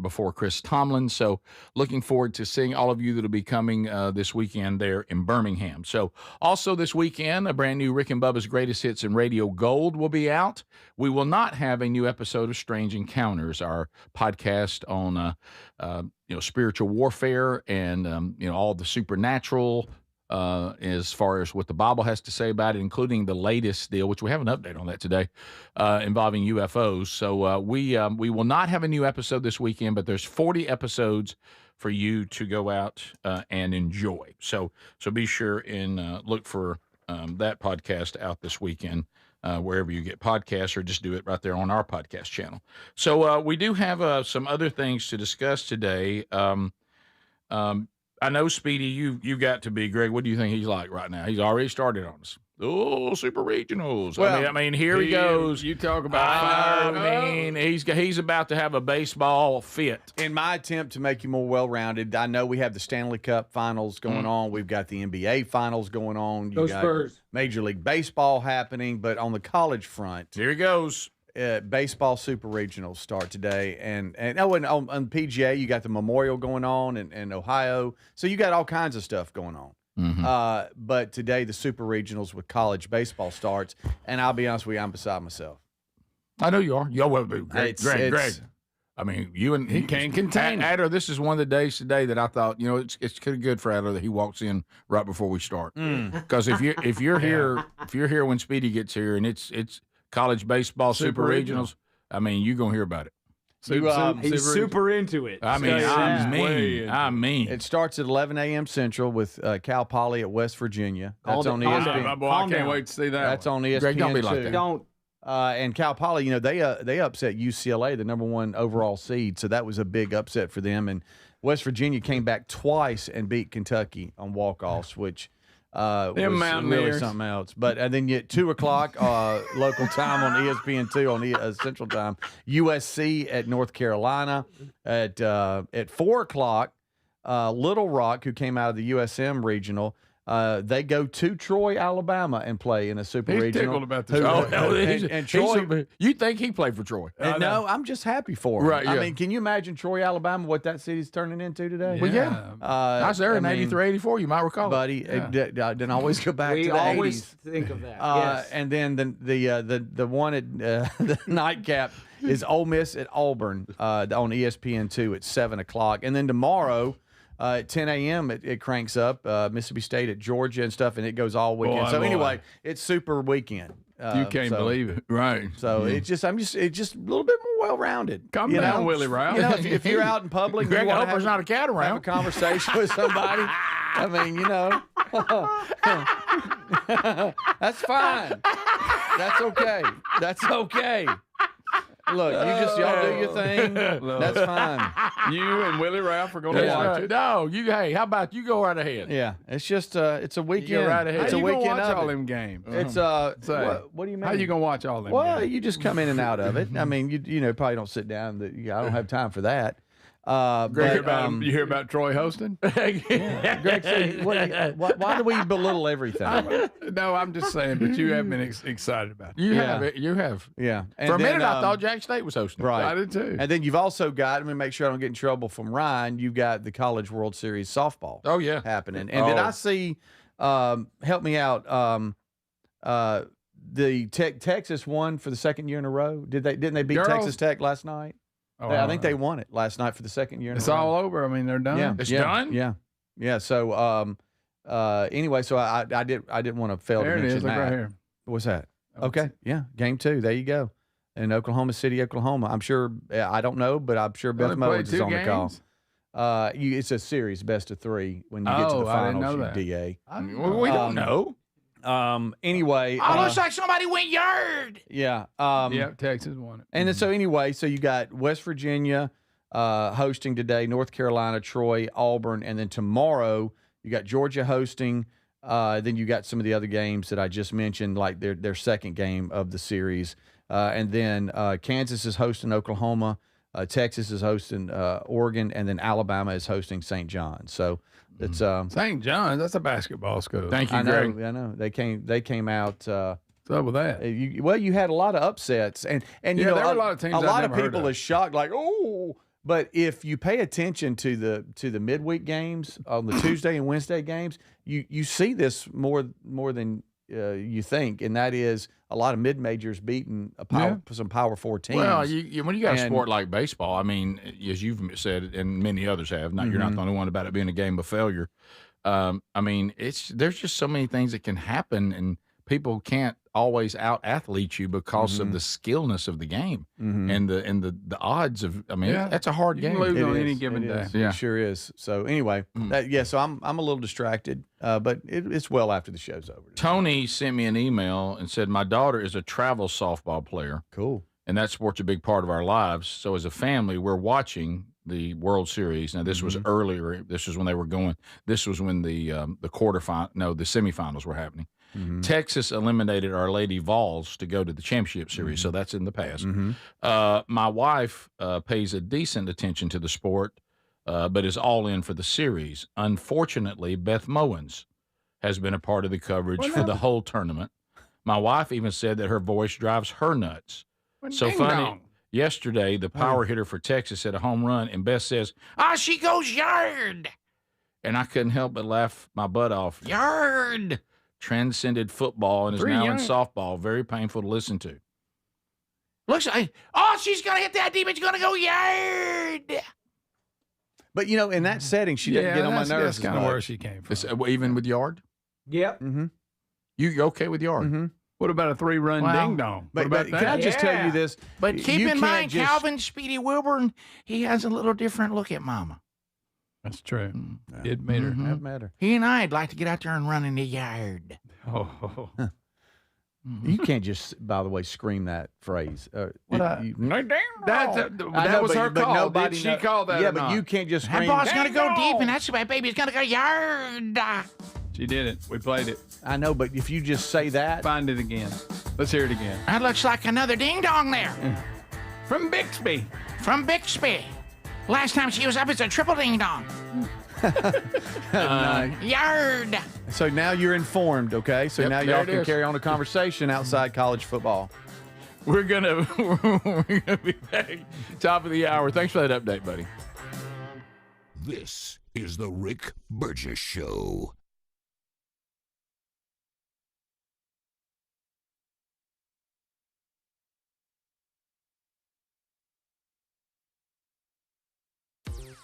before Chris Tomlin. So looking forward to seeing all of you that will be coming this weekend there in Birmingham. So also this weekend, a brand new Rick and Bubba's Greatest Hits and Radio Gold will be out. We will not have a new episode of Strange Encounters, our podcast on spiritual warfare and all the supernatural as far as what the Bible has to say about it, including the latest deal, which we have an update on that today, involving UFOs. So we will not have a new episode this weekend, but there's 40 episodes for you to go out and enjoy. So be sure and look for that podcast out this weekend, wherever you get podcasts, or just do it right there on our podcast channel. So we do have some other things to discuss today. I know, Speedy, you got to be, Greg, what do you think he's like right now? He's already started on us. Oh, super regionals. Well, I mean, here he goes. You talk about fire. I mean, he's about to have a baseball fit. In my attempt to make you more well-rounded, I know we have the Stanley Cup finals going on. We've got the NBA finals going on. Go Spurs. Major League Baseball happening. But on the college front, here he goes. Baseball super regionals start today, and on PGA you got the Memorial going on in Ohio, so you got all kinds of stuff going on. Mm-hmm. But today the super regionals with college baseball starts, and I'll be honest with you, I'm beside myself. I know you are. Greg. I mean, you and he can't contain Adler. This is one of the days today that I thought, it's kind of good for Adler that he walks in right before we start, because if you're here when Speedy gets here, and it's college baseball super regionals, I mean, you're going to hear about it. He's super into it. I mean. It starts at 11 a.m. Central with Cal Poly at West Virginia. That's on ESPN. I can't wait to see that. That's on ESPN. Greg, don't be like that. Don't. And Cal Poly, they upset UCLA, the number 1 overall seed, so that was a big upset for them. And West Virginia came back twice and beat Kentucky on walk-offs, which was really something else. But and then at 2 o'clock local time on ESPN2 on Central Time, USC at North Carolina. At 4 o'clock, Little Rock, who came out of the USM regional, they go to Troy, Alabama, and play in a super regional. He's tickled about this. And Troy, you think he played for Troy? No, I'm just happy for him. Right, yeah. I mean, can you imagine Troy, Alabama, what that city's turning into today? Well, yeah. I was there in 83, 84. You might recall, buddy. It didn't always go back to the 80s. We always think of that. Yes. And then the one at the nightcap is Ole Miss at Auburn on ESPN2 at 7 o'clock, and then tomorrow. At 10 a.m. It cranks up, Mississippi State at Georgia and stuff, and it goes all weekend. Anyway, it's super weekend. You can't believe it, right? So it's just a little bit more well-rounded. Calm down, Willie Rouse. If you're out in public, Greg, I hope there's not a cat around. Have a conversation with somebody. I mean, that's fine. That's okay. That's okay. Look, y'all do your thing. That's fine. You and Willie Ralph are going to watch it. No, how about you go right ahead? Yeah, it's just it's a weekend. You go right ahead. It's a weekend. How you watch all them games? It's what do you mean? How you gonna watch all them? Well, games? you just come in and out of it. I mean, you probably don't sit down. I don't have time for that. Greg, you hear about Troy hosting? Yeah. Greg, why do we belittle everything? No, I'm just saying, but you have been excited about it. You have. Yeah. And for a minute, I thought Jack State was hosting. Right. I did too. And then you've also got, let me make sure I don't get in trouble from Ryan, you've got the College World Series softball. Oh, yeah. Happening. And did I see, help me out, the Texas won for the second year in a row? Didn't they beat Texas Tech last night? Oh, I think they won it last night for the second year in a row. It's all over. I mean, they're done. Yeah. It's done? Yeah. So anyway, so I didn't want to fail there to mention Look that. right here. What's that? Okay. Yeah. Game 2. There you go. In Oklahoma City, Oklahoma. I'm sure, I don't know, but I'm sure Beth Mowens is on the call. It's a series, best of 3 when you get to the finals. I didn't know that. DA. We don't know. Anyway, looks like somebody went yard. Yeah. Texas won it. And then so anyway, so you got West Virginia hosting today, North Carolina, Troy, Auburn, and then tomorrow you got Georgia hosting. Then you got some of the other games that I just mentioned, like their second game of the series. And then Kansas is hosting Oklahoma, Texas is hosting Oregon, and then Alabama is hosting St. John's. So it's St. John's. That's a basketball school. Thank you, Greg. I know. They came out. What's up with that? You had a lot of upsets, and you know there were a lot of teams. A lot of never heard people are shocked, like, oh. But if you pay attention to the midweek games on the Tuesday and Wednesday games, you see this more than you think, and that is a lot of mid-majors beating some Power 4 teams. Well, when you got a sport like baseball, I mean, as you've said, and many others have, you're not the only one about it being a game of failure. I mean, there's just so many things that can happen, and people can't always out-athlete you because of the skillness of the game and the odds of. I mean, that's a hard game. You can lose on any given day. Yeah, it sure is. So anyway, so I'm a little distracted, but it's well after the show's over. Tony sent me an email and said my daughter is a travel softball player. Cool. And that sport's a big part of our lives. So as a family, we're watching the World Series. Now this was earlier. This was when they were going. This was when the semifinals were happening. Texas eliminated Our Lady Vols to go to the championship series, so that's in the past. My wife pays a decent attention to the sport, but is all in for the series. Unfortunately, Beth Mowens has been a part of the coverage for the whole tournament. My wife even said that her voice drives her nuts. So funny. Yesterday, the power hitter for Texas hit a home run, and Beth says, she goes yard. And I couldn't help but laugh my butt off. Yard! Transcended football and is now in softball. Very painful to listen to. Looks like, she's going to hit that deep. It's going to go yard. But, in that setting, she doesn't get on my nerves. That's kind of where she came from. Even with yard? Yep. You okay with yard? What about a 3-run ding-dong? But can I just tell you this? But keep in mind, Calvin Speedy Wilburn, he has a little different look at Mama. That's true. It made her. That matter. He and I'd like to get out there and run in the yard. You can't just, by the way, scream that phrase. That was her call. Did she call that? Yeah, but you can't just scream. That ball's going to go deep, and that's my baby's going to go yard. She did it. We played it. I know, but if you just say that. Find it again. Let's hear it again. That looks like another ding-dong there. From Bixby. Last time she was up, it's a triple ding-dong. Yard. So now you're informed, okay? So now y'all can carry on a conversation outside college football. We're gonna be back top of the hour. Thanks for that update, buddy. This is the Rick Burgess Show.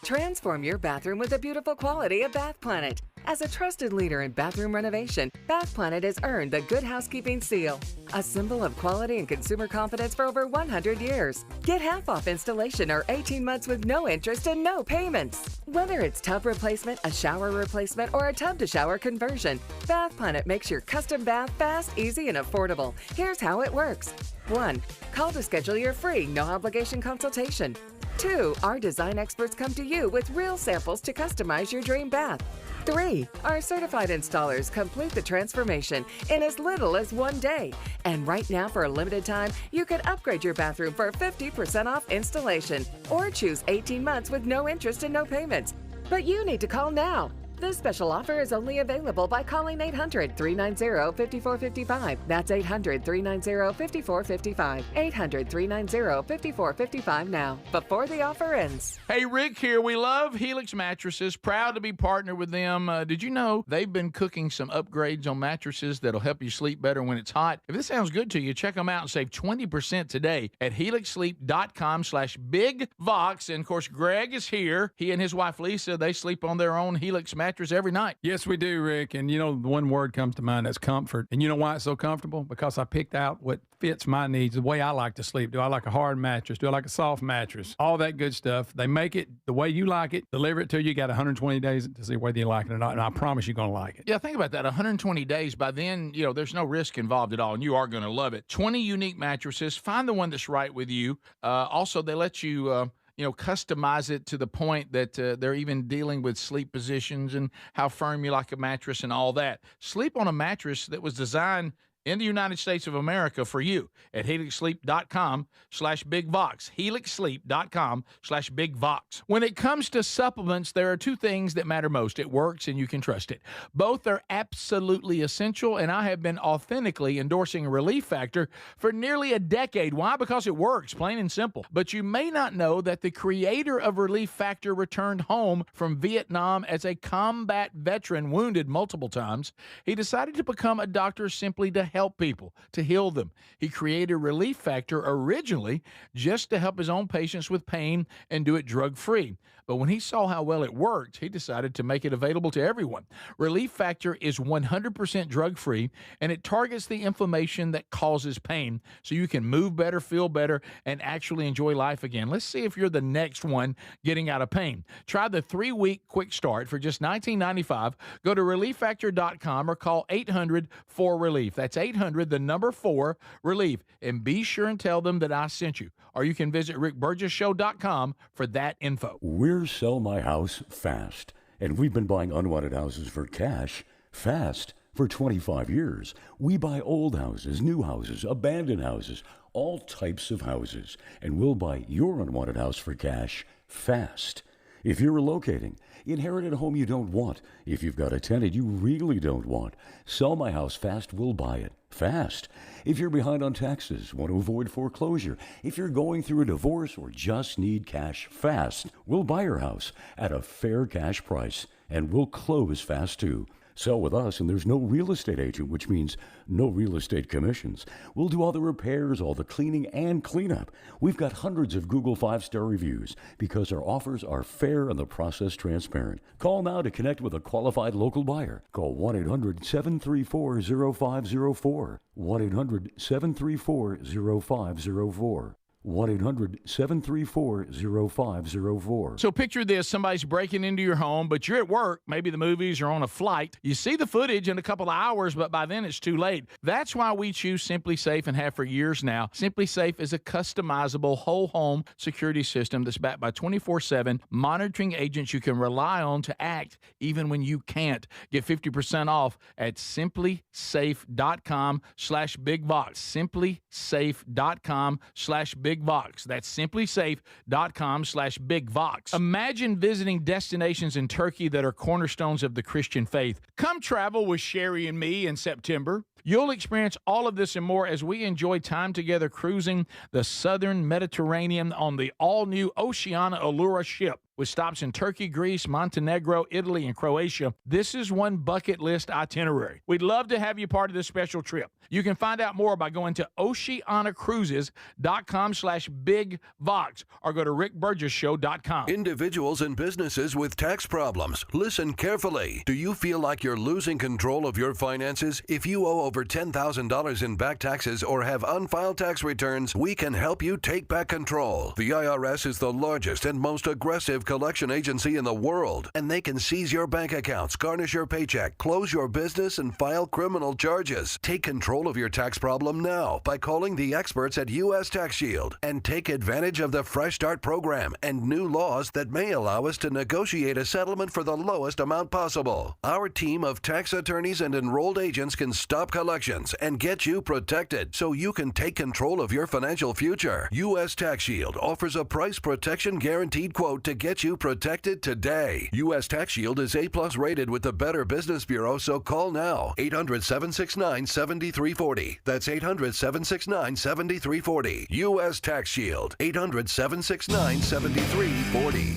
Transform your bathroom with the beautiful quality of Bath Planet. As a trusted leader in bathroom renovation, Bath Planet has earned the Good Housekeeping seal, a symbol of quality and consumer confidence for over 100 years. Get half off installation or 18 months with no interest and no payments. Whether it's tub replacement, a shower replacement, or a tub-to-shower conversion, Bath Planet makes your custom bath fast, easy, and affordable. Here's how it works. 1. Call to schedule your free, no-obligation consultation. 2. Our design experts come to you with real samples to customize your dream bath. 3. Our certified installers complete the transformation in as little as 1 day. And right now, for a limited time, you can upgrade your bathroom for 50% off installation or choose 18 months with no interest and no payments. But you need to call now. This special offer is only available by calling 800-390-5455. That's 800-390-5455. 800-390-5455 now, before the offer ends. Hey, Rick here. We love Helix Mattresses. Proud to be partnered with them. Did you know they've been cooking some upgrades on mattresses that'll help you sleep better when it's hot? If this sounds good to you, check them out and save 20% today at helixsleep.com/bigvox. And, of course, Greg is here. He and his wife, Lisa, they sleep on their own Helix mattress. mattress every night. Yes, we do, Rick. And the one word comes to mind, that's comfort. And you know why it's so comfortable? Because I picked out what fits my needs, the way I like to sleep. Do I like a hard mattress? Do I like a soft mattress? All that good stuff. They make it the way you like it, deliver it to you. You got 120 days to see whether you like it or not, and I promise you're going to like it. Yeah, think about that. 120 days. By then, there's no risk involved at all, and you are going to love it. 20 unique mattresses. Find the one that's right with you. Also, they let you customize it to the point that they're even dealing with sleep positions and how firm you like a mattress and all that. Sleep on a mattress that was designed in the United States of America for you at helixsleep.com/bigvox. helixsleep.com/bigvox. When it comes to supplements, there are two things that matter most. It works and you can trust it. Both are absolutely essential, and I have been authentically endorsing Relief Factor for nearly a decade. Why? Because it works, plain and simple. But you may not know that the creator of Relief Factor returned home from Vietnam as a combat veteran, wounded multiple times. He decided to become a doctor simply to help people, to heal them. He created Relief Factor originally just to help his own patients with pain and do it drug-free. But when he saw how well it worked, he decided to make it available to everyone. Relief Factor is 100% drug-free, and it targets the inflammation that causes pain so you can move better, feel better, and actually enjoy life again. Let's see if you're the next one getting out of pain. Try the 3-week quick start for just $19.95. Go to ReliefFactor.com or call 800-4RELIEF. That's 800-4-RELIEF. And be sure and tell them that I sent you. Or you can visit RickBurgessShow.com for that info. We're Sell My House Fast, and we've been buying unwanted houses for cash fast for 25 years. We buy old houses, new houses, abandoned houses, all types of houses, and we'll buy your unwanted house for cash fast. If you're relocating, inherit a home you don't want, if you've got a tenant you really don't want, Sell My House Fast will buy it fast. If you're behind on taxes, want to avoid foreclosure, if you're going through a divorce or just need cash fast, we'll buy your house at a fair cash price, and we'll close fast too. Sell with us, and there's no real estate agent, which means no real estate commissions. We'll do all the repairs, all the cleaning, and cleanup. We've got hundreds of Google 5-star reviews because our offers are fair and the process transparent. Call now to connect with a qualified local buyer. Call 1-800-734-0504. 1-800-734-0504. 1-800-734-0504. So picture this, somebody's breaking into your home, but you're at work, maybe the movies or on a flight. You see the footage in a couple of hours, but by then it's too late. That's why we choose Simply Safe and have for years now. Simply Safe is a customizable whole home security system that's backed by 24/7 monitoring agents you can rely on to act even when you can't. Get 50% off at simplysafe.com/bigvox. simplysafe.com/bigvox. That's simplysafe.com/bigvox. Imagine visiting destinations in Turkey that are cornerstones of the Christian faith. Come travel with Sherry and me in September. You'll experience all of this and more as we enjoy time together cruising the southern Mediterranean on the all-new Oceana Allura ship. With stops in Turkey, Greece, Montenegro, Italy, and Croatia, this is one bucket list itinerary. We'd love to have you part of this special trip. You can find out more by going to oceanacruises.com/bigvox or go to rickburgesshow.com. Individuals and businesses with tax problems, listen carefully. Do you feel like you're losing control of your finances? If you owe over $10,000 in back taxes or have unfiled tax returns, we can help you take back control. The IRS is the largest and most aggressive collection agency in the world, and they can seize your bank accounts, garnish your paycheck, close your business, and file criminal charges. Take control of your tax problem now by calling the experts at U.S. Tax Shield and take advantage of the Fresh Start program and new laws that may allow us to negotiate a settlement for the lowest amount possible. Our team of tax attorneys and enrolled agents can stop collections and get you protected so you can take control of your financial future. U.S. Tax Shield offers a price protection guaranteed quote to get you protected today. U.S. Tax Shield is A+ rated with the Better Business Bureau, so call now. 800-769-7340. That's 800-769-7340. U.S. Tax Shield. 800-769-7340.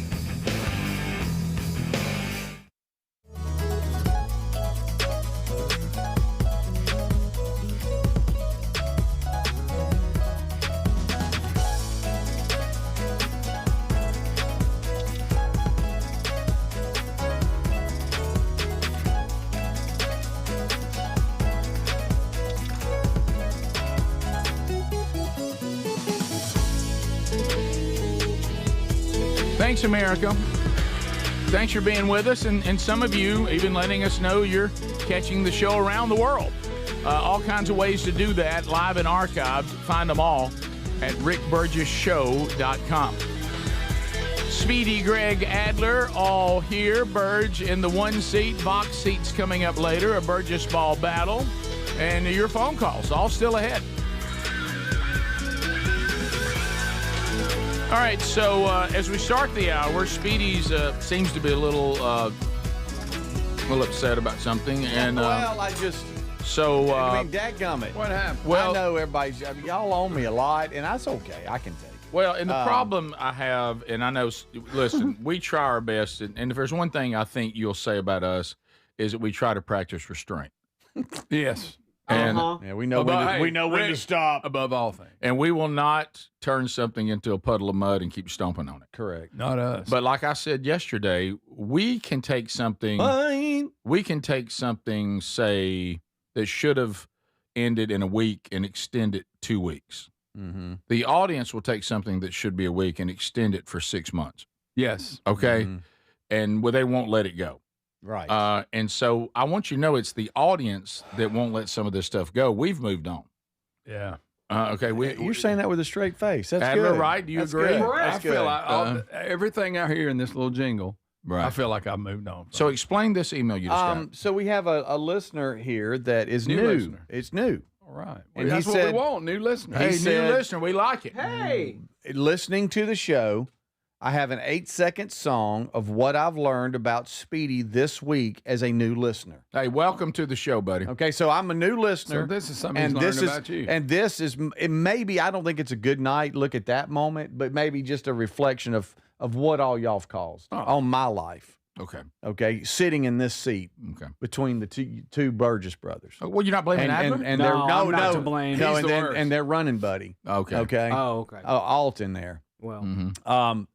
Thanks, America. Thanks for being with us, and some of you even letting us know you're catching the show around the world. All kinds of ways to do that, live and archived. Find them all at rickburgessshow.com. Speedy, Greg, Adler, all here. Burge in the one seat. Box seats coming up later. A Burgess Ball battle. And your phone calls, all still ahead. All right, so as we start the hour, Speedy's seems to be a little upset about something. And well, I just... So, I mean, dadgummit. What happened? Well, I know everybody's... I mean, y'all owe me a lot, and that's okay. I can take it. Well, and the problem I have, and I know, listen, we try our best, and if there's one thing I think you'll say about us is that we try to practice restraint. Yes. And yeah, we know when to stop. Above all things. And we will not turn something into a puddle of mud and keep stomping on it. Correct. Not us. But like I said yesterday, we can take something, say, that should have ended in a week and extend it 2 weeks. Mm-hmm. The audience will take something that should be a week and extend it for 6 months. Yes. Okay? Mm-hmm. And they won't let it go. Right. And so I want you to know it's the audience that won't let some of this stuff go. We've moved on. Yeah. Okay. You're saying that with a straight face. That's Adler, good. right? Do you That's agree? Good. I feel like everything I hear in this little jingle, right. I feel like I've moved on. So explain this email you just got. So we have a listener here that is new. Listener. It's new. All right. And that's he what said, we want, new listener. Hey, said, new listener, we like it. Hey. Listening to the show, I have an 8-second song of what I've learned about Speedy this week as a new listener. Hey, welcome to the show, buddy. Okay, so I'm a new listener. So this is something he's learned about you. And this is, it maybe, I don't think it's a good night, look at that moment, but maybe just a reflection of what all y'all have caused on my life. Okay. Okay, sitting in this seat between the two Burgess brothers. Well, you're not blaming Adler? And No, they're, I'm not to blame. No, He's the worst. and they're running buddy. Okay. Okay. Oh, okay. Alt in there. Well,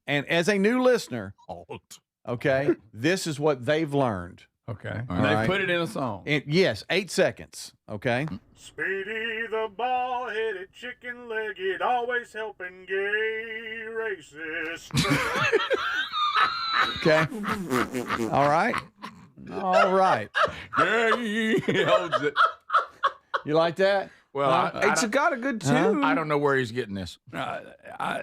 And as a new listener, Alt. okay, this is what they've learned. Okay. All And they right. put it in a song. Yes, 8 seconds. Okay. Speedy the ball-headed chicken-legged, always helping gay racists. Okay. All right. All right. He holds it. You like that? Well, it's got a good tune. I don't know where he's getting this. I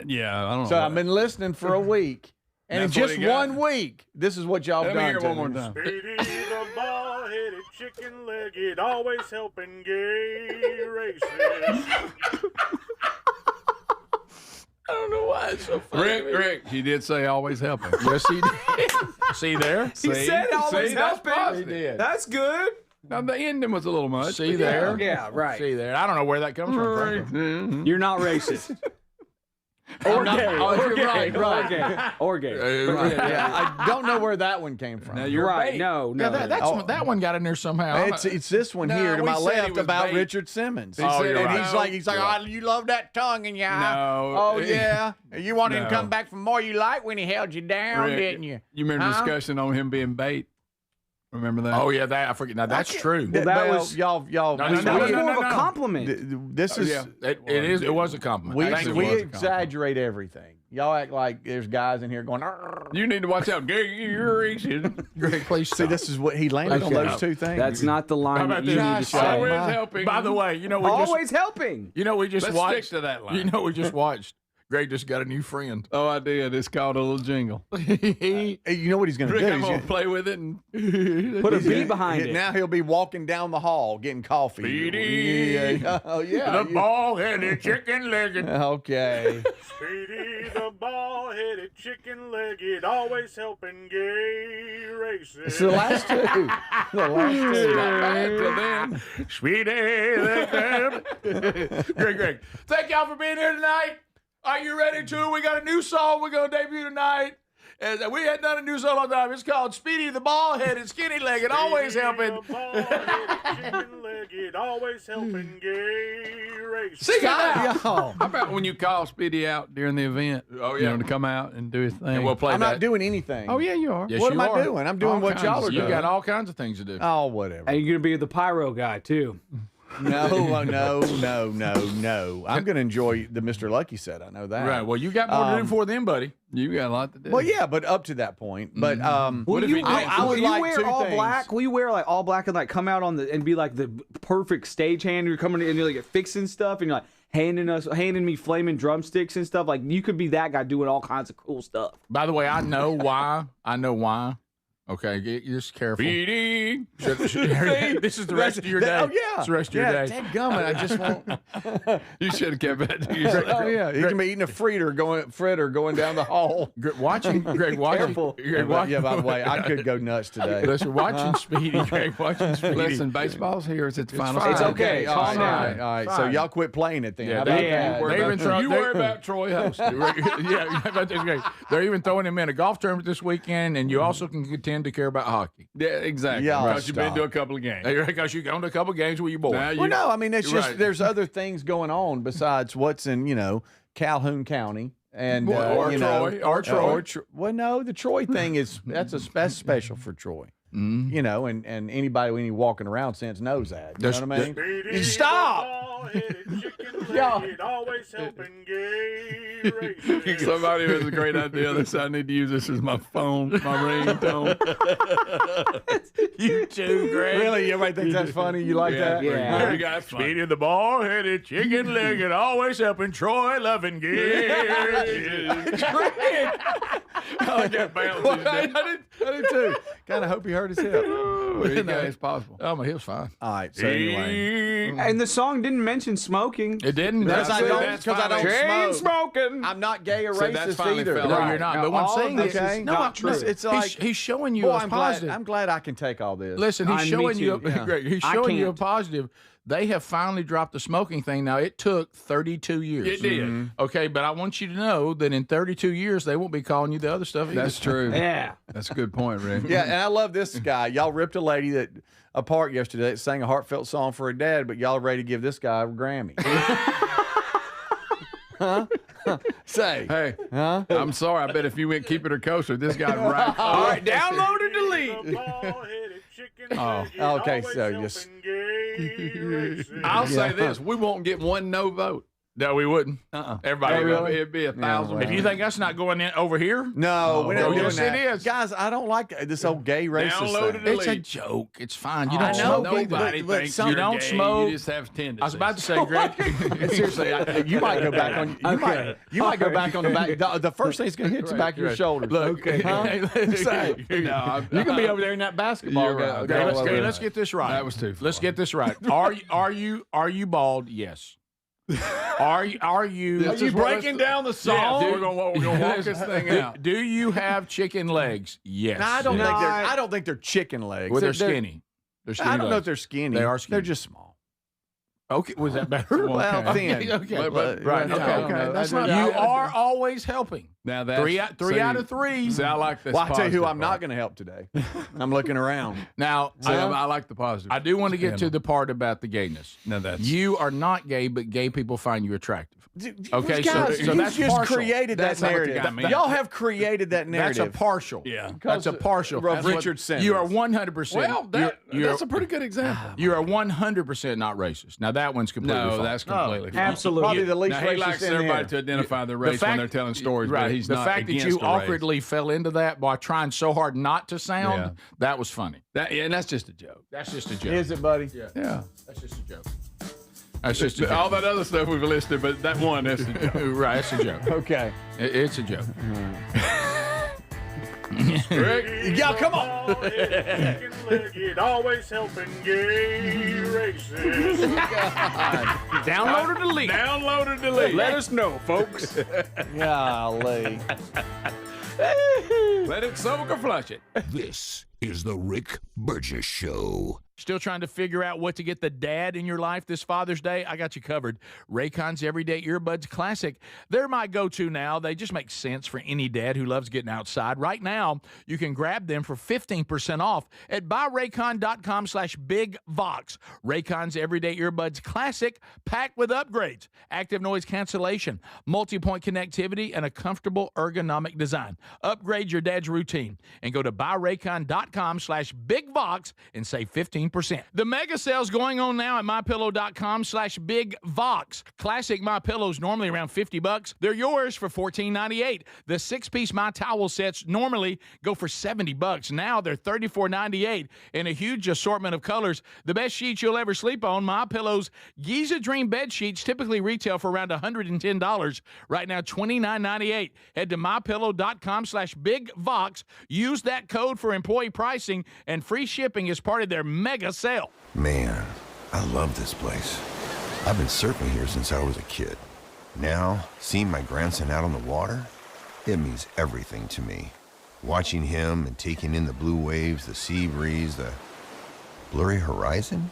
don't know. So I've been listening for a week. And in That's what just he got. 1 week, this is what y'all have Let me done hear to it one me. more time. Speedy the ball-headed chicken-legged, always helping gay racists. I don't know why it's so funny. Rick, he did say always helping. Yes, he did. See there? He said always that's helping. positive. He did. That's good. Now, the ending was a little much. See there? Yeah, right. See there. I don't know where that comes from. frankly. You're not racist. Or gay. you're right. Or gay. Yeah, I don't know where that one came from. Now, you're right. bait. No. Yeah, that one got in there somehow. It's this one No, here to we my said he left was about bait. Richard Simmons. He said- and right. he's like, oh, you love that tongue in your eye. No. Oh yeah. You wanted him to No. come back for more you like when he held you down, Rick, didn't you? You remember Huh? discussion on him being bait? Remember that? Oh, yeah, that I forget. Now, that's true. Well, that was y'all. No, that was more of a compliment. This is yeah. It was a compliment. we Thank you. we was a compliment. exaggerate everything. Y'all act like there's guys in here going. "Arr." You need to watch out. You're racist. Greg, please See, stop. this is what he landed on Okay. those two things. That's not the line How that about you this? need to say. Always helping. By the way, we just Always helping. we just Let's watched. stick to that line. You know, we just watched. Greg just got a new friend. Oh, I did. It's called a little jingle. Hey, you know what he's going to Rick, do? I'm He's going gonna- to play with it. And Put a beat behind it. Now he'll be walking down the hall getting coffee. Speedy. Yeah. Oh yeah. The ball-headed chicken-legged. Okay. Speedy the ball-headed chicken-legged, always helping gay racists. It's the last two. The last two. Not bad till then. Speedy. Greg. Thank y'all for being here tonight. Are you ready to? We got a new song we're going to debut tonight. And we hadn't done a new song all the time. It's called Speedy the Ball-Headed Skinny-Legged, always helping. The ball-headed chicken-legged, always helping gay racists. Sing it now. Y'all. How about when you call Speedy out during the event? Oh, You yeah. know, to come out and do his thing. And we'll play I'm that. not doing anything. Oh, yeah, you are. Yes, What you am are. I'm doing All what y'all kinds are of You doing. got all kinds of things to do. Oh, whatever. And you're going to be the pyro guy, too. No. I'm going to enjoy the Mr. Lucky set. I know that. Right. Well, you got more to do for them, buddy. You got a lot to do. Well, yeah, but up to that point. But Will you like wear two all things. black? Will you wear like all black and like come out on the and be like the perfect stagehand? You're coming in and you're like fixing stuff and you're like handing me flaming drumsticks and stuff. Like you could be that guy doing all kinds of cool stuff. By the way, I know why. Okay, just careful. Feeding. This is the rest of your day. Oh, yeah. It's the rest of your day. Dadgummit, I just won't. You should have kept that to yourself. Oh, yeah. You can be eating a fritter going down the hall. Greg, watching. Careful. Yeah, by the way, I could go nuts today. Listen, watching Speedy, Greg, watching Speedy. Listen, baseball's here. It's its final. It's okay. All Calm down. right. So y'all quit playing it then. Yeah, How about that? You worry about Troy Hostin. Yeah, they're even throwing him in a golf tournament this weekend, and you also can contend to care about hockey. Yeah, exactly. Yeah, because you've been to a couple of games. Because you've gone to a couple of games with your boy. Now Well, no, I mean, it's just Right. there's other things going on besides what's in, Calhoun County. And Or Troy. Well, no, the Troy thing that's special for Troy. Mm-hmm. And anybody with any walking around sense knows that. You know what I mean? Speedy Stop! Chicken-legged, always helping gay races. Somebody has a great idea. I need to use this as my phone, my ringtone. You too, Greg. Really? Everybody thinks that's funny? You like that? Yeah. You got Speedy the ball-headed, chicken-legged, always helping Troy, loving gay. I got bounces. I did too. Kind of hope he hurt his hip. It's possible. Oh, my hip's fine. All right. So anyway. And the song didn't mention smoking. It didn't. Because I don't Chain smoke. smoking. I'm not gay or So that's racist finally either. fell No, out. you're not. Now, But what I'm all saying of is, this is not true. It's like he's showing you Boy, a positive. I'm glad I can take all this. Listen, he's Me showing you. too. Yeah. Greg, he's I showing you a can't. positive. They have finally dropped the smoking thing. Now it took 32 years. It did. Okay, but I want you to know that in 32 years they won't be calling you the other stuff. Either. That's true. Yeah. That's a good point, Rick. Yeah, and I love this guy. Y'all ripped a lady that apart yesterday that sang a heartfelt song for her dad, but y'all ready to give this guy a Grammy. Huh? Say. Hey, huh? I'm sorry. I bet if you went keep it or coaster, this guy'd rack. All right, download or delete. Okay, so just. I'll say this: we won't get one no vote. No, we wouldn't. Everybody. It'd be 1,000. well. If you think that's not going in over here, No, we're not doing yes, that. it is. Guys, I don't like this old gay racist Download thing. it. it's a Delete. joke. It's fine. You I don't know, smoke. Nobody but thinks some- you you're don't gay. smoke. You just have tendencies. I was about to say, Greg. Seriously, you might go back on. You might go back on the back. The first thing that's going to hit the back of your shoulder. Look, Huh? Say. No, You can be over there in that basketball. You're right. game. Okay, let's get this right. That was too far. Let's get this right. Are you bald? Yes. Are you breaking down the song? Yeah, we're gonna walk this thing out. Do you have chicken legs? Yes. No, I don't think they're chicken legs. Well, they're skinny. They're skinny. I don't know legs. if they're skinny. They are skinny. They're just small. Okay, was that better? Well, thin. Okay, But- right. yeah, Okay. that's not. You are always helping. Now that's Three out of three. See, I like this. Well, I tell you who I'm positive not part. going to help today. I'm looking around. Now, See, I like the positive. I do want to get to the part about the gayness. No, that's You are not gay, but gay people find you attractive. Okay, Guys, so you that's just partial. created That's that not what the narrative. guy means. Y'all have created that That's narrative. a partial. Yeah. That's a partial. Of That's what- Richard Simmons. You are 100%. Well, that's a pretty good example. You are 100% not racist. Now that one's completely No, false. that's completely false. Absolutely. Probably the least Now, he racist likes in everybody there. to identify the race fact- when they're telling stories, right. but he's the not fact that against you the race. awkwardly fell into that by trying so hard not to sound, Yeah. that was funny. And that's just a joke. That's just a joke. Is it, buddy? Yeah. That's just a joke. That's just a joke. All that other stuff we've listed, but that one, that's a joke. Right, it's a joke. Okay. It's a joke. Yeah, come on. Chicken-legged, always helping gay races. Download or delete. Download or delete. Let us know, folks. Golly. Let it soak or flush it. This is the Rick Burgess Show. Still trying to figure out what to get the dad in your life this Father's Day? I got you covered. Raycon's Everyday Earbuds Classic. They're my go-to now. They just make sense for any dad who loves getting outside. Right now, you can grab them for 15% off at buyraycon.com/bigvox. Raycon's Everyday Earbuds Classic, packed with upgrades, active noise cancellation, multi-point connectivity, and a comfortable ergonomic design. Upgrade your dad's edge routine. And go to buyraycon.com/bigvox and save 15%. The mega sale's going on now at mypillow.com/bigvox. Classic My Pillows normally around $50. They're yours for $14.98. The 6-piece My Towel sets normally go for $70. Now they're $34.98 in a huge assortment of colors. The best sheets you'll ever sleep on. My Pillow's Giza Dream bed sheets typically retail for around $110. Right now, $29.98. Head to mypillow.com/bigvox. Use that code for employee pricing, and free shipping as part of their mega sale. Man, I love this place. I've been surfing here since I was a kid. Now, seeing my grandson out on the water, it means everything to me. Watching him and taking in the blue waves, the sea breeze, the blurry horizon.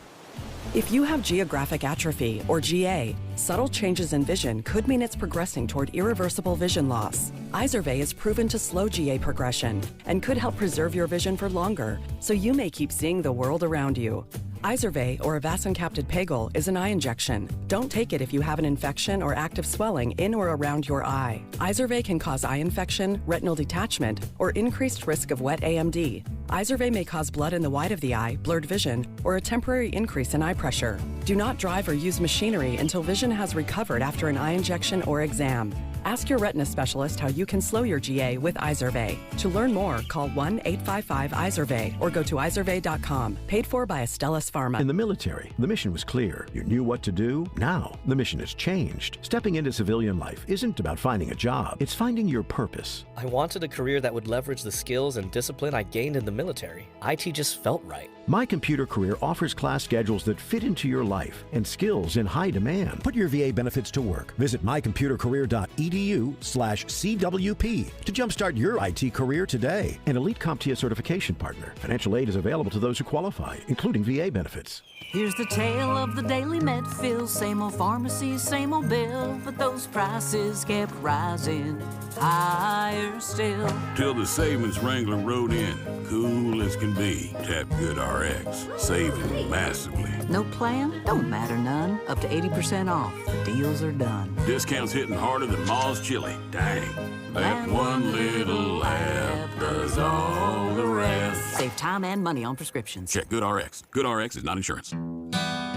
If you have geographic atrophy, or GA, subtle changes in vision could mean it's progressing toward irreversible vision loss. Izervay is proven to slow GA progression and could help preserve your vision for longer, so you may keep seeing the world around you. Izervay, or avacincaptad pegol, is an eye injection. Don't take it if you have an infection or active swelling in or around your eye. Izervay can cause eye infection, retinal detachment, or increased risk of wet AMD. Izervay may cause blood in the white of the eye, blurred vision, or a temporary increase in eye pressure. Do not drive or use machinery until vision has recovered after an eye injection or exam. Ask your retina specialist how you can slow your GA with Izervay. To learn more, call 1-855-IZERVAY or go to izervay.com. Paid for by Astellas Pharma. In the military, the mission was clear. You knew what to do. Now, the mission has changed. Stepping into civilian life isn't about finding a job. It's finding your purpose. I wanted a career that would leverage the skills and discipline I gained in the military. IT just felt right. My Computer Career offers class schedules that fit into your life and skills in high demand. Put your VA benefits to work. Visit mycomputercareer.edu/CWP to jumpstart your IT career today. An Elite CompTIA certification partner. Financial aid is available to those who qualify, including VA benefits. Here's the tale of the daily med fill. Same old pharmacy, same old bill, but those prices kept rising higher still. Till the savings wrangler rode in, cool as can be. Tap Good RX, saving massively. No plan? Don't matter none. Up to 80% off. The deals are done. Discounts hitting harder than Ma's chili. Dang. That one little app does all the rest. Save time and money on prescriptions. Check Good RX. Good RX is not insurance.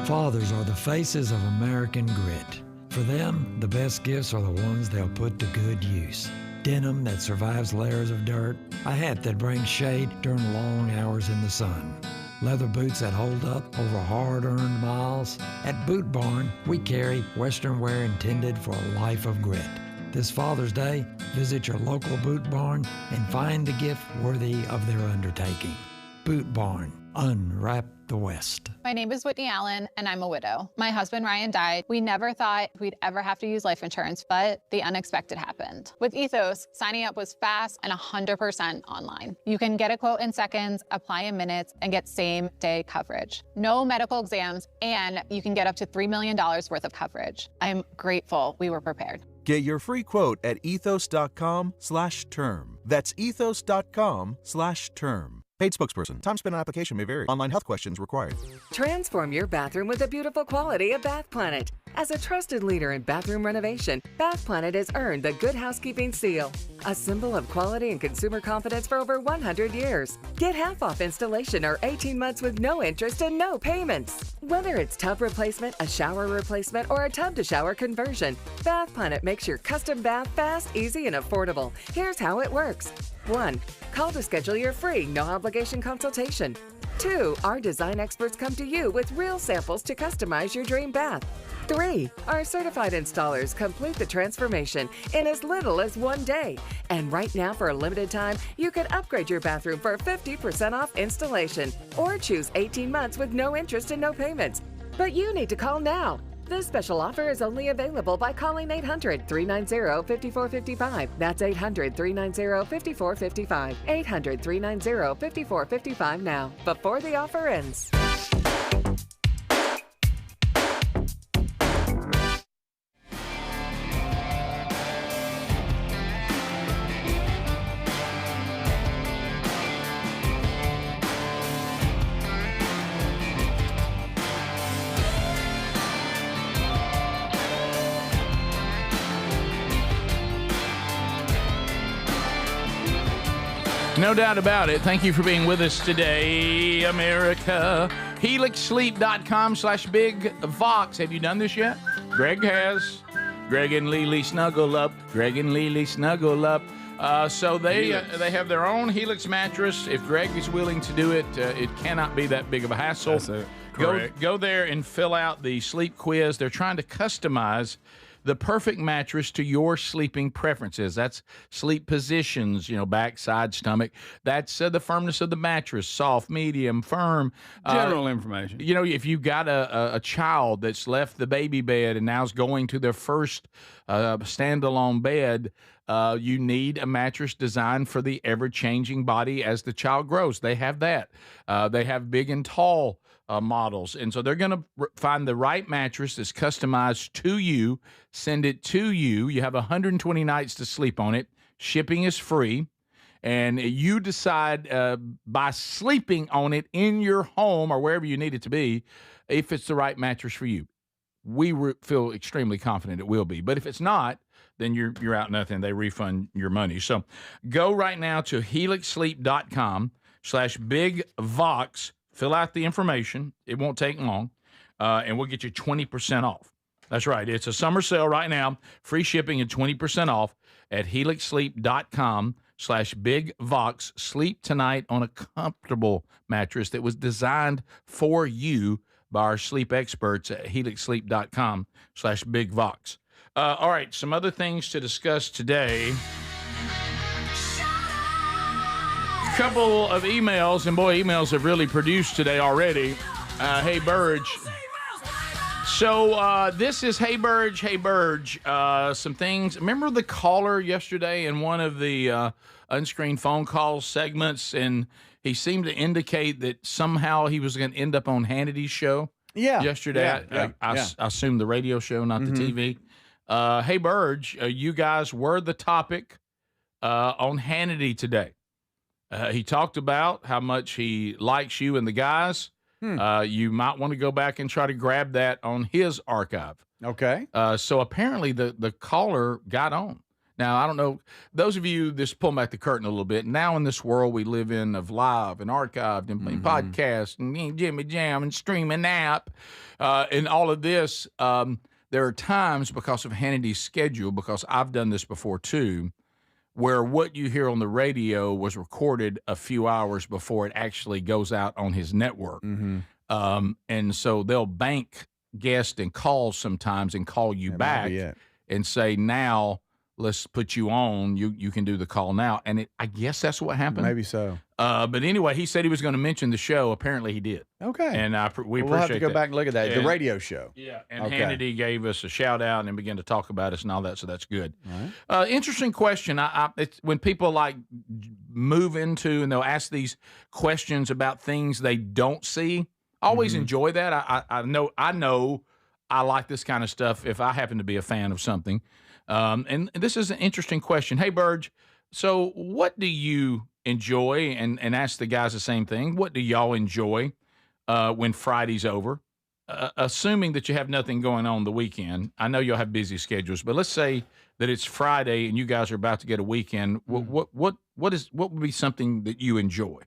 Fathers are the faces of American grit. For them, the best gifts are the ones they'll put to good use. Denim that survives layers of dirt, a hat that brings shade during long hours in the sun, leather boots that hold up over hard-earned miles. At Boot Barn, we carry Western wear intended for a life of grit. This Father's Day, visit your local Boot Barn and find the gift worthy of their undertaking. Boot Barn, unwrap the West. My name is Whitney Allen, and I'm a widow. My husband, Ryan, died. We never thought we'd ever have to use life insurance, but the unexpected happened. With Ethos, signing up was fast and 100% online. You can get a quote in seconds, apply in minutes, and get same-day coverage. No medical exams, and you can get up to $3 million worth of coverage. I'm grateful we were prepared. Get your free quote at ethos.com/term. That's ethos.com/term. Paid spokesperson. Time spent on application may vary. Online health questions required. Transform your bathroom with the beautiful quality of Bath Planet. As a trusted leader in bathroom renovation, Bath Planet has earned the Good Housekeeping seal, a symbol of quality and consumer confidence for over 100 years. Get half off installation or 18 months with no interest and no payments. Whether it's tub replacement, a shower replacement, or a tub-to-shower conversion, Bath Planet makes your custom bath fast, easy, and affordable. Here's how it works. 1. Call to schedule your free, no-obligation consultation. 2. Our design experts come to you with real samples to customize your dream bath. 3. Our certified installers complete the transformation in as little as 1 day. And right now, for a limited time, you can upgrade your bathroom for 50% off installation or choose 18 months with no interest and no payments. But you need to call now. This special offer is only available by calling 800-390-5455. That's 800-390-5455. 800-390-5455 now, before the offer ends. No doubt about it. Thank you for being with us today, America. HelixSleep.com/Big Vox. Have you done this yet? Greg has. Greg and Lily snuggle up. Greg and Lily snuggle up. So they have their own Helix mattress. If Greg is willing to do it, it cannot be that big of a hassle. That's it. Correct. Go there and fill out the sleep quiz. They're trying to customize the perfect mattress to your sleeping preferences. That's sleep positions, back, side, stomach. That's the firmness of the mattress, soft, medium, firm. General information. If you've got a child that's left the baby bed and now's going to their first standalone bed, you need a mattress designed for the ever-changing body as the child grows. They have that. They have big and tall models. And so they're going to find the right mattress that's customized to you, send it to you. You have 120 nights to sleep on it. Shipping is free. And you decide by sleeping on it in your home or wherever you need it to be, if it's the right mattress for you. We feel extremely confident it will be. But if it's not, then you're out nothing. They refund your money. So go right now to HelixSleep.com/Big Vox. Fill out the information. It won't take long, and we'll get you 20% off. That's right. It's a summer sale right now. Free shipping and 20% off at HelixSleep.com/Big Vox. Sleep tonight on a comfortable mattress that was designed for you by our sleep experts at HelixSleep.com/Big Vox. All right, some other things to discuss today. Couple of emails, and boy, emails have really produced today already. Hey, Burge. So this is Hey, Burge. Some things. Remember the caller yesterday in one of the unscreened phone call segments, and he seemed to indicate that somehow he was going to end up on Hannity's show? Yeah. Yesterday. I assume the radio show, not the TV. Hey, Burge, you guys were the topic on Hannity today. He talked about how much he likes you and the guys. You might want to go back and try to grab that on his archive. Okay. So apparently the caller got on. Now, I don't know. Those of you, just pull back the curtain a little bit. Now in this world we live in of live and archived and podcast and Jimmy Jam and streaming app and all of this, there are times because of Hannity's schedule, because I've done this before too, where what you hear on the radio was recorded a few hours before it actually goes out on his network. And so they'll bank guests and calls sometimes and call you back and say, now let's put you on. You can do the call now. And I guess that's what happened. Maybe so. But anyway, he said he was going to mention the show. Apparently he did. Okay. And we we'll have to appreciate go that. back and look at that. The radio show. Yeah. And Hannity gave us a shout out and began to talk about us and all that. So that's good. Right. Interesting question. It's when people move into and they'll ask these questions about things they don't see. I always enjoy that. I know I like this kind of stuff if I happen to be a fan of something. And this is an interesting question. Hey, Burge, so what do you enjoy? And ask the guys the same thing. What do y'all enjoy when Friday's over? Assuming that you have nothing going on the weekend. I know y'all have busy schedules, but let's say that it's Friday and you guys are about to get a weekend. What would be something that you enjoy?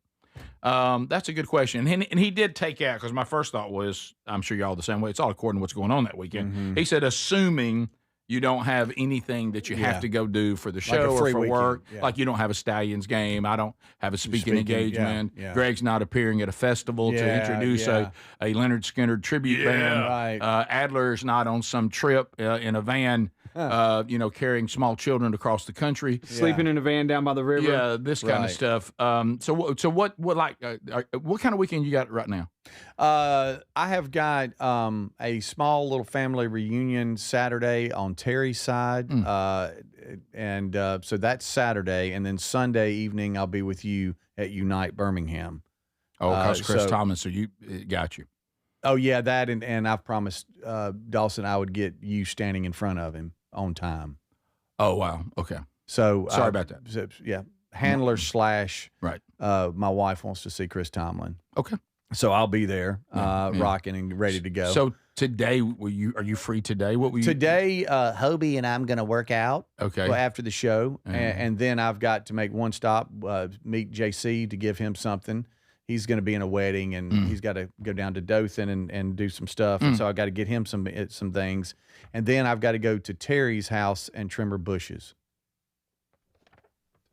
That's a good question. And he did take out, because my first thought was, I'm sure y'all the same way, it's all according to what's going on that weekend. He said, assuming you don't have anything that you have to go do for the show or for work. Like you don't have a Stallions game. I don't have a speaking engagement. Greg's not appearing at a festival to introduce a Leonard Skinner tribute band. Right. Adler's not on some trip in a van, carrying small children across the country. Sleeping in a van down by the river. Yeah, this kind of stuff. So what kind of weekend you got right now? I have got a small little family reunion Saturday on Terry's side, and so that's Saturday, and then Sunday evening I'll be with you at Unite Birmingham. Oh, because Chris Thomas, so you got you. Oh yeah, that and I've promised Dawson I would get you standing in front of him on time. Oh wow, okay. So sorry about that. So, handler / right. My wife wants to see Chris Tomlin. Okay. So I'll be there, rocking and ready to go. So today, are you free today? What were you today? Hobie and I'm going to work out. Okay. After the show, and then I've got to make one stop, meet JC to give him something. He's going to be in a wedding, and he's got to go down to Dothan and do some stuff. And so I got to get him some things, and then I've got to go to Terry's house and trim her bushes.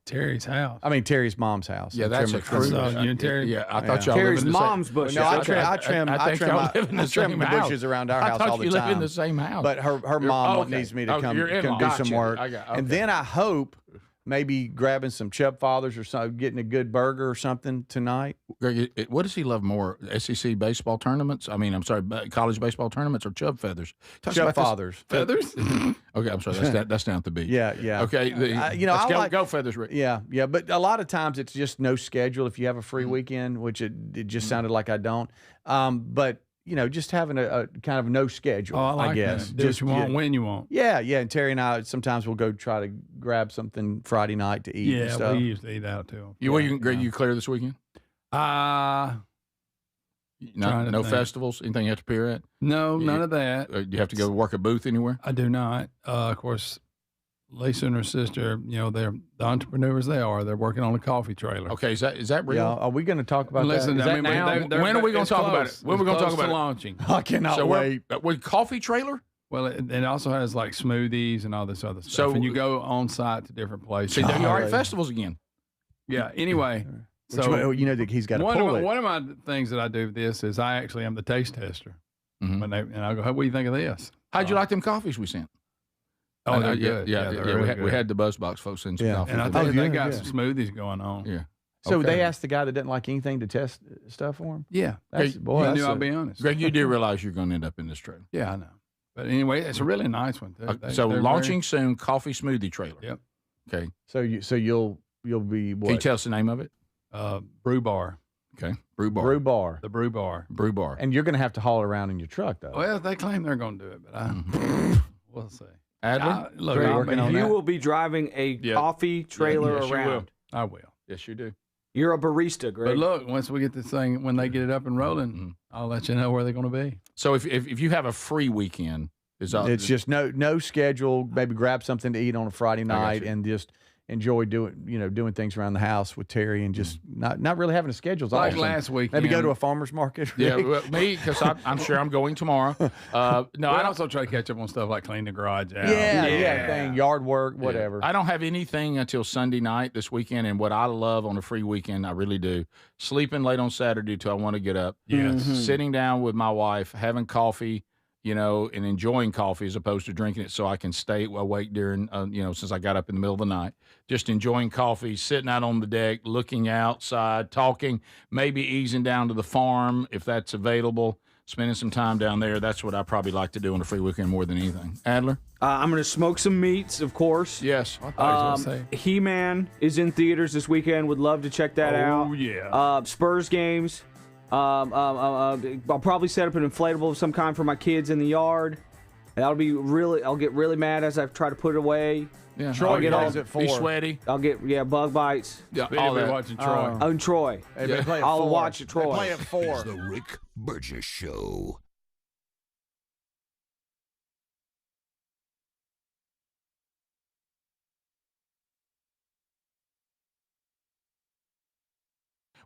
Terry's house. I mean Terry's mom's house. Yeah, that's a cruise. Terry. Yeah, I thought y'all Terry's live in the mom's same, bushes. No, I trim the bushes around our house all the time. You live in the same house. But her mom needs me to come do some work. And then I hope maybe grabbing some Chubb Fathers or something, getting a good burger or something tonight. Greg, what does he love more? SEC baseball tournaments? I mean, I'm sorry, college baseball tournaments or Chubb Feathers? Chubb Fathers. Feathers? Okay, I'm sorry. That's down at the beach. Yeah. Okay, go Feathers, Rick. Yeah. But a lot of times it's just no schedule if you have a free weekend, which it just sounded like I don't. But just having a kind of no schedule, I guess. That. Do what you want when you want. Yeah. And Terry and I sometimes we'll go try to grab something Friday night to eat. and stuff. We usually eat out too. Greg, you clear this weekend? No festivals? Anything you have to appear at? No, none of that. Do you have to go work a booth anywhere? I do not. Of course, Lisa and her sister, they're the entrepreneurs they are. They're working on a coffee trailer. Okay, is that real? Yeah, are we going to talk about Listen, that? When are we going to talk about it? When are we going to talk about it? Launching. I cannot wait. With coffee trailer? Well, it also has like smoothies and all this other stuff. And you go on site to different places. So you are at festivals again. Yeah. Anyway, so that he's got to pull it. One of my things that I do with this is I actually am the taste tester. And I go, what do you think of this? How'd you like them coffees we sent? Oh, they're good. Yeah, really we had the BuzzBox folks send some coffee. And I think they got some smoothies going on. Yeah. So they asked the guy that doesn't like anything to test stuff for him? Yeah. I'll be honest. Greg, you do realize you're going to end up in this trailer. Yeah, I know. But anyway, it's a really nice one. So launching soon, coffee smoothie trailer. Yep. Okay. So you'll be what? Can you tell us the name of it? Brew Bar. Okay. Brew Bar. Brew Bar. The Brew Bar. Brew Bar. And you're going to have to haul it around in your truck, though. Well, they claim they're going to do it, but we'll see. Adler? You will be driving a coffee trailer around. I will. Yes, you do. You're a barista, Greg. But look, once we get this thing, when they get it up and rolling, I'll let you know where they're going to be. So if you have a free weekend, it's just no schedule. Maybe grab something to eat on a Friday night and just enjoy doing things around the house with Terry and just not really having a schedule. Like last week, maybe go to a farmer's market. Yeah, me because I'm sure I'm going tomorrow. I also try to catch up on stuff like clean the garage out. Yeah, yard work, whatever. I don't have anything until Sunday night this weekend, and what I love on a free weekend, I really do, sleeping late on Saturday till I want to get up. Yes, sitting down with my wife, having coffee. And enjoying coffee as opposed to drinking it so I can stay awake during, since I got up in the middle of the night. Just enjoying coffee, sitting out on the deck, looking outside, talking, maybe easing down to the farm if that's available, spending some time down there. That's what I probably like to do on a free weekend more than anything. Adler? I'm going to smoke some meats, of course. Yes. He-Man is in theaters this weekend. Would love to check that out. Oh, yeah. Spurs games. I'll probably set up an inflatable of some kind for my kids in the yard. I'll get really mad as I try to put it away. Yeah, Troy plays at 4. Be sweaty. I'll get bug bites. Yeah, all that. Watching Troy. Troy. Hey, I'll watch Troy. They play at 4. It's the Rick Burgess Show.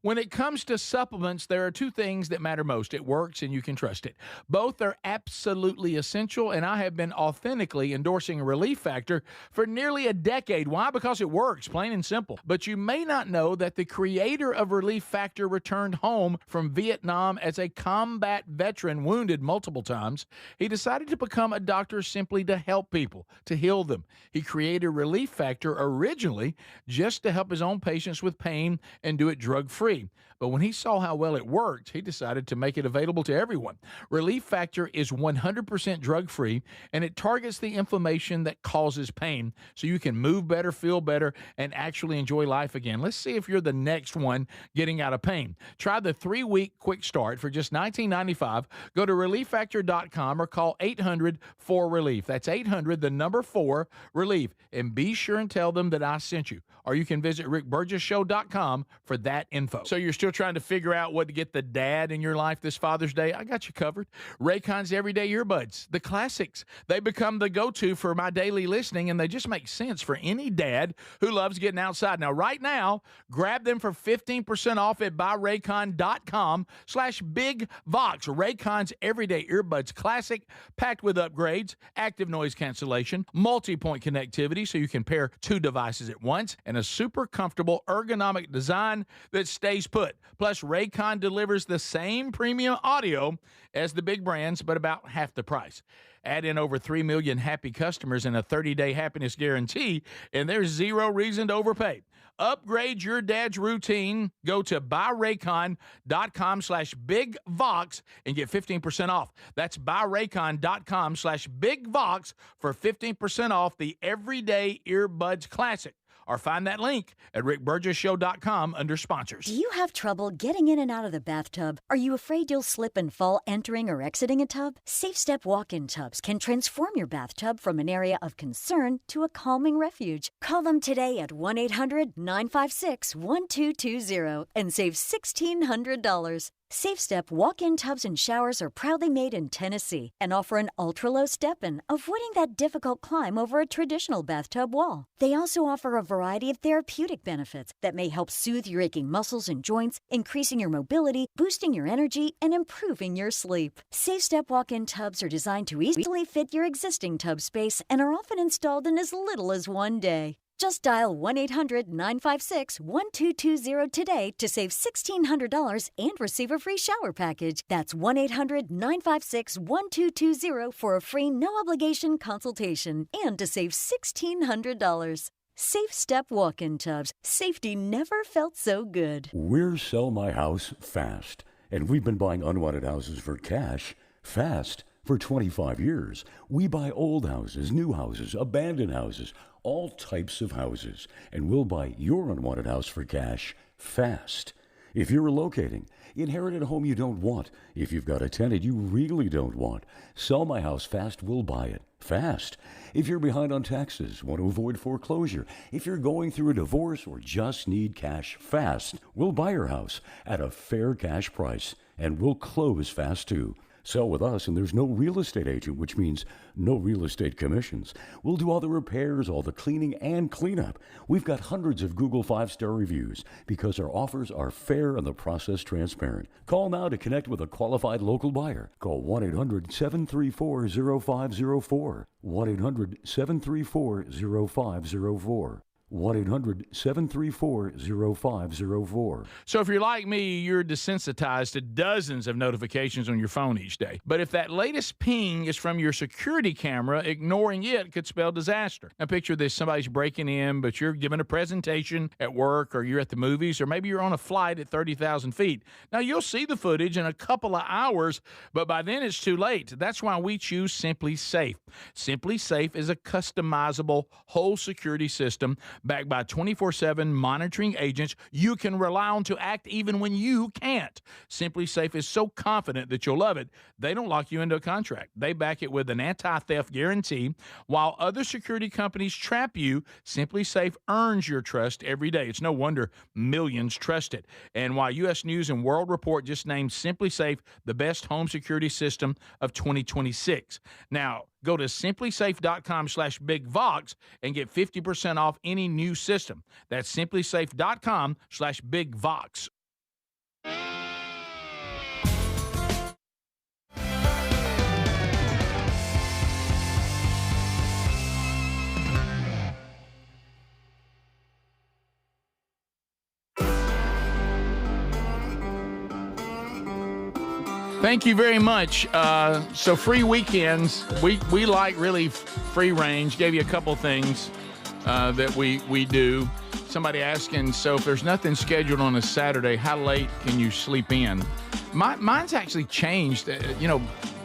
When it comes to supplements, there are two things that matter most. It works and you can trust it. Both are absolutely essential, and I have been authentically endorsing Relief Factor for nearly a decade. Why? Because it works, plain and simple. But you may not know that the creator of Relief Factor returned home from Vietnam as a combat veteran, wounded multiple times. He decided to become a doctor simply to help people, to heal them. He created Relief Factor originally just to help his own patients with pain and do it drug-free. But when he saw how well it worked, he decided to make it available to everyone. Relief Factor is 100% drug-free, and it targets the inflammation that causes pain so you can move better, feel better, and actually enjoy life again. Let's see if you're the next one getting out of pain. Try the 3-week quick start for just $19.95. Go to ReliefFactor.com or call 800-4RELIEF. That's 800-4-RELIEF. And be sure and tell them that I sent you. Or you can visit RickBurgessShow.com for that info. info. So you're still trying to figure out what to get the dad in your life this Father's Day? I got you covered. Raycon's Everyday Earbuds, the classics. They become the go-to for my daily listening, and they just make sense for any dad who loves getting outside. Now, right now, grab them for 15% off at buyraycon.com/bigvox. Raycon's Everyday Earbuds Classic, packed with upgrades, active noise cancellation, multi-point connectivity so you can pair two devices at once, and a super comfortable ergonomic design that stays put. Plus, Raycon delivers the same premium audio as the big brands, but about half the price. Add in over 3 million happy customers and a 30-day happiness guarantee, and there's zero reason to overpay. Upgrade your dad's routine. Go to buyraycon.com/bigvox and get 15% off. That's buyraycon.com/bigvox for 15% off the Everyday Earbuds Classic. Or find that link at rickburgessshow.com under sponsors. Do you have trouble getting in and out of the bathtub? Are you afraid you'll slip and fall entering or exiting a tub? SafeStep walk-in tubs can transform your bathtub from an area of concern to a calming refuge. Call them today at 1-800-956-1220 and save $1,600. SafeStep walk-in tubs and showers are proudly made in Tennessee and offer an ultra-low step-in, avoiding that difficult climb over a traditional bathtub wall. They also offer a variety of therapeutic benefits that may help soothe your aching muscles and joints, increasing your mobility, boosting your energy, and improving your sleep. SafeStep walk-in tubs are designed to easily fit your existing tub space and are often installed in as little as one day. Just dial 1-800-956-1220 today to save $1,600 and receive a free shower package. That's 1-800-956-1220 for a free no-obligation consultation and to save $1,600. SafeStep walk-in tubs. Safety never felt so good. We're Sell My House Fast, and we've been buying unwanted houses for cash fast for 25 years. We buy old houses, new houses, abandoned houses, all types of houses, and we'll buy your unwanted house for cash fast. If you're relocating, inherited a home you don't want, if you've got a tenant you really don't want, Sell My House Fast will buy it fast. If you're behind on taxes, want to avoid foreclosure, if you're going through a divorce or just need cash fast, we'll buy your house at a fair cash price, and we'll close fast too. Sell with us, and there's no real estate agent, which means no real estate commissions. We'll do all the repairs, all the cleaning, and cleanup. We've got hundreds of Google 5-star reviews because our offers are fair and the process transparent. Call now to connect with a qualified local buyer. Call 1-800-734-0504. 1-800-734-0504. 1-800-734-0504. So if you're like me, you're desensitized to dozens of notifications on your phone each day. But if that latest ping is from your security camera, ignoring it could spell disaster. Now picture this, somebody's breaking in, but you're giving a presentation at work, or you're at the movies, or maybe you're on a flight at 30,000 feet. Now you'll see the footage in a couple of hours, but by then it's too late. That's why we choose Simply Safe. Simply Safe is a customizable whole security system backed by 24/7 monitoring agents you can rely on to act even when you can't. Simply Safe is so confident that you'll love it, they don't lock you into a contract. They back it with an anti-theft guarantee. While other security companies trap you, Simply Safe earns your trust every day. It's no wonder millions trust it. And while U.S. News and World Report just named Simply Safe the best home security system of 2026. Now, go to simplysafe.com/bigvox and get 50% off any new system. That's simplysafe.com/bigvox. Thank you very much. So free weekends, we like really free range. Gave you a couple things that we do. Somebody asking, so if there's nothing scheduled on a Saturday, how late can you sleep in? Mine's actually changed.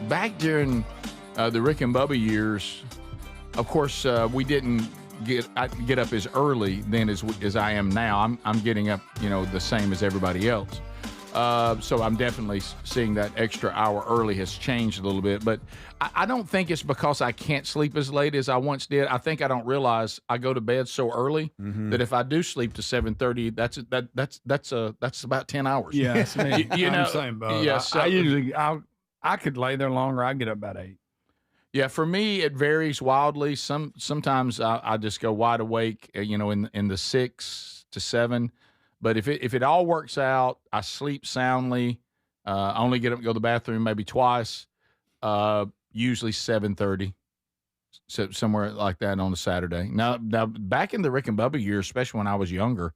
Back during the Rick and Bubba years, of course, we didn't get up as early then as I am now. I'm getting up, the same as everybody else. So I'm definitely seeing that extra hour early has changed a little bit. But I don't think it's because I can't sleep as late as I once did. I think I don't realize I go to bed so early that if I do sleep to 7:30, that's about 10 hours. Yeah, that's me. I'm same boat. Yeah, I could lay there longer. I get up about 8. Yeah, for me it varies wildly. Sometimes I just go wide awake, in the 6 to 7. But if it all works out, I sleep soundly. I only get up and go to the bathroom maybe twice. Usually 7:30, so somewhere like that on a Saturday. Now back in the Rick and Bubba years, especially when I was younger,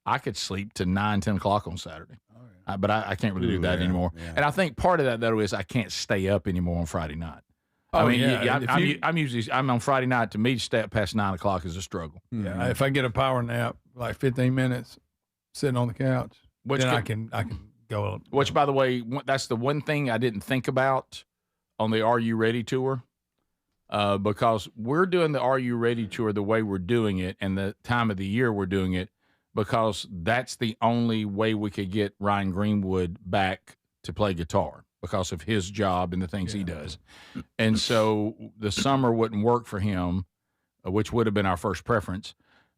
I could sleep to 9, 10 o'clock on Saturday. But I can't really do that anymore. Yeah. And I think part of that though is I can't stay up anymore on Friday night. I'm on Friday night. To me, to stay up past 9 o'clock is a struggle. Yeah, if I get a power nap, like 15 minutes, sitting on the couch, I can go. Which, by the way, that's the one thing I didn't think about on the Are You Ready tour, because we're doing the Are You Ready tour the way we're doing it and the time of the year we're doing it, because that's the only way we could get Ryan Greenwood back to play guitar because of his job and the things he does. And so the summer wouldn't work for him, which would have been our first preference.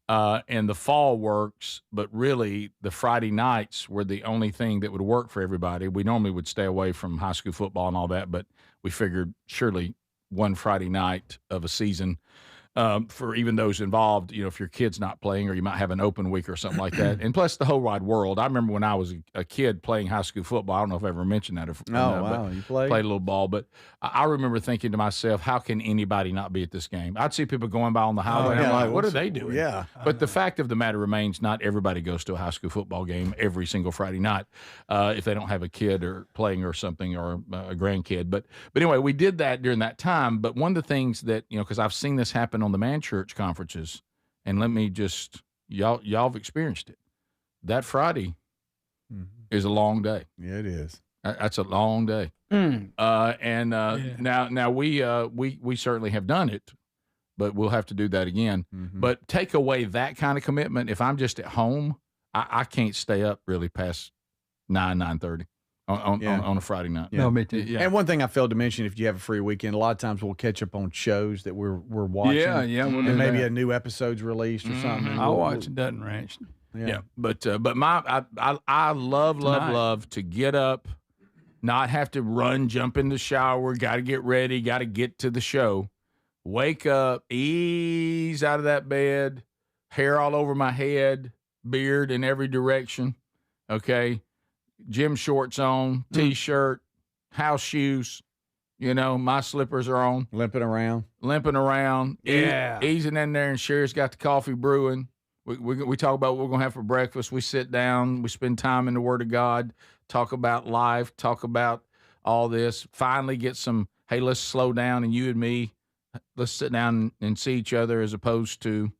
And the fall works, but really the Friday nights were the only thing that would work for everybody. We normally would stay away from high school football and all that, but we figured surely one Friday night of a season, for even those involved, if your kid's not playing or you might have an open week or something like that. And plus the whole wide world. I remember when I was a kid playing high school football. I don't know if I ever mentioned that. Wow. You played a little ball. But I remember thinking to myself, how can anybody not be at this game? I'd see people going by on the highway. I'm like, what are they doing? Yeah. But the fact of the matter remains, not everybody goes to a high school football game every single Friday night if they don't have a kid or playing or something or a grandkid. But anyway, we did that during that time. But one of the things that, because I've seen this happen on the Man Church conferences, and let me just, y'all have experienced it. That Friday is a long day. Yeah, it is. That's a long day. Now we certainly have done it, but we'll have to do that again. But take away that kind of commitment. If I'm just at home, I can't stay up really past 9:30 on a Friday night. Yeah. No, me too. Yeah. And one thing I failed to mention, if you have a free weekend, a lot of times we'll catch up on shows that we're watching. Yeah, we'll do and maybe that. a new episode's released or something. I'll watch Dutton Ranch. Yeah. But I love to get up, not have to run, jump in the shower, got to get ready, got to get to the show, wake up, ease out of that bed, hair all over my head, beard in every direction, okay, gym shorts on, T-shirt, house shoes, my slippers are on. Limping around. Yeah. Easing in there, and Sherry's got the coffee brewing. We talk about what we're going to have for breakfast. We sit down. We spend time in the Word of God, talk about life, talk about all this. Finally get some, hey, let's slow down, and you and me, let's sit down and see each other, as opposed to,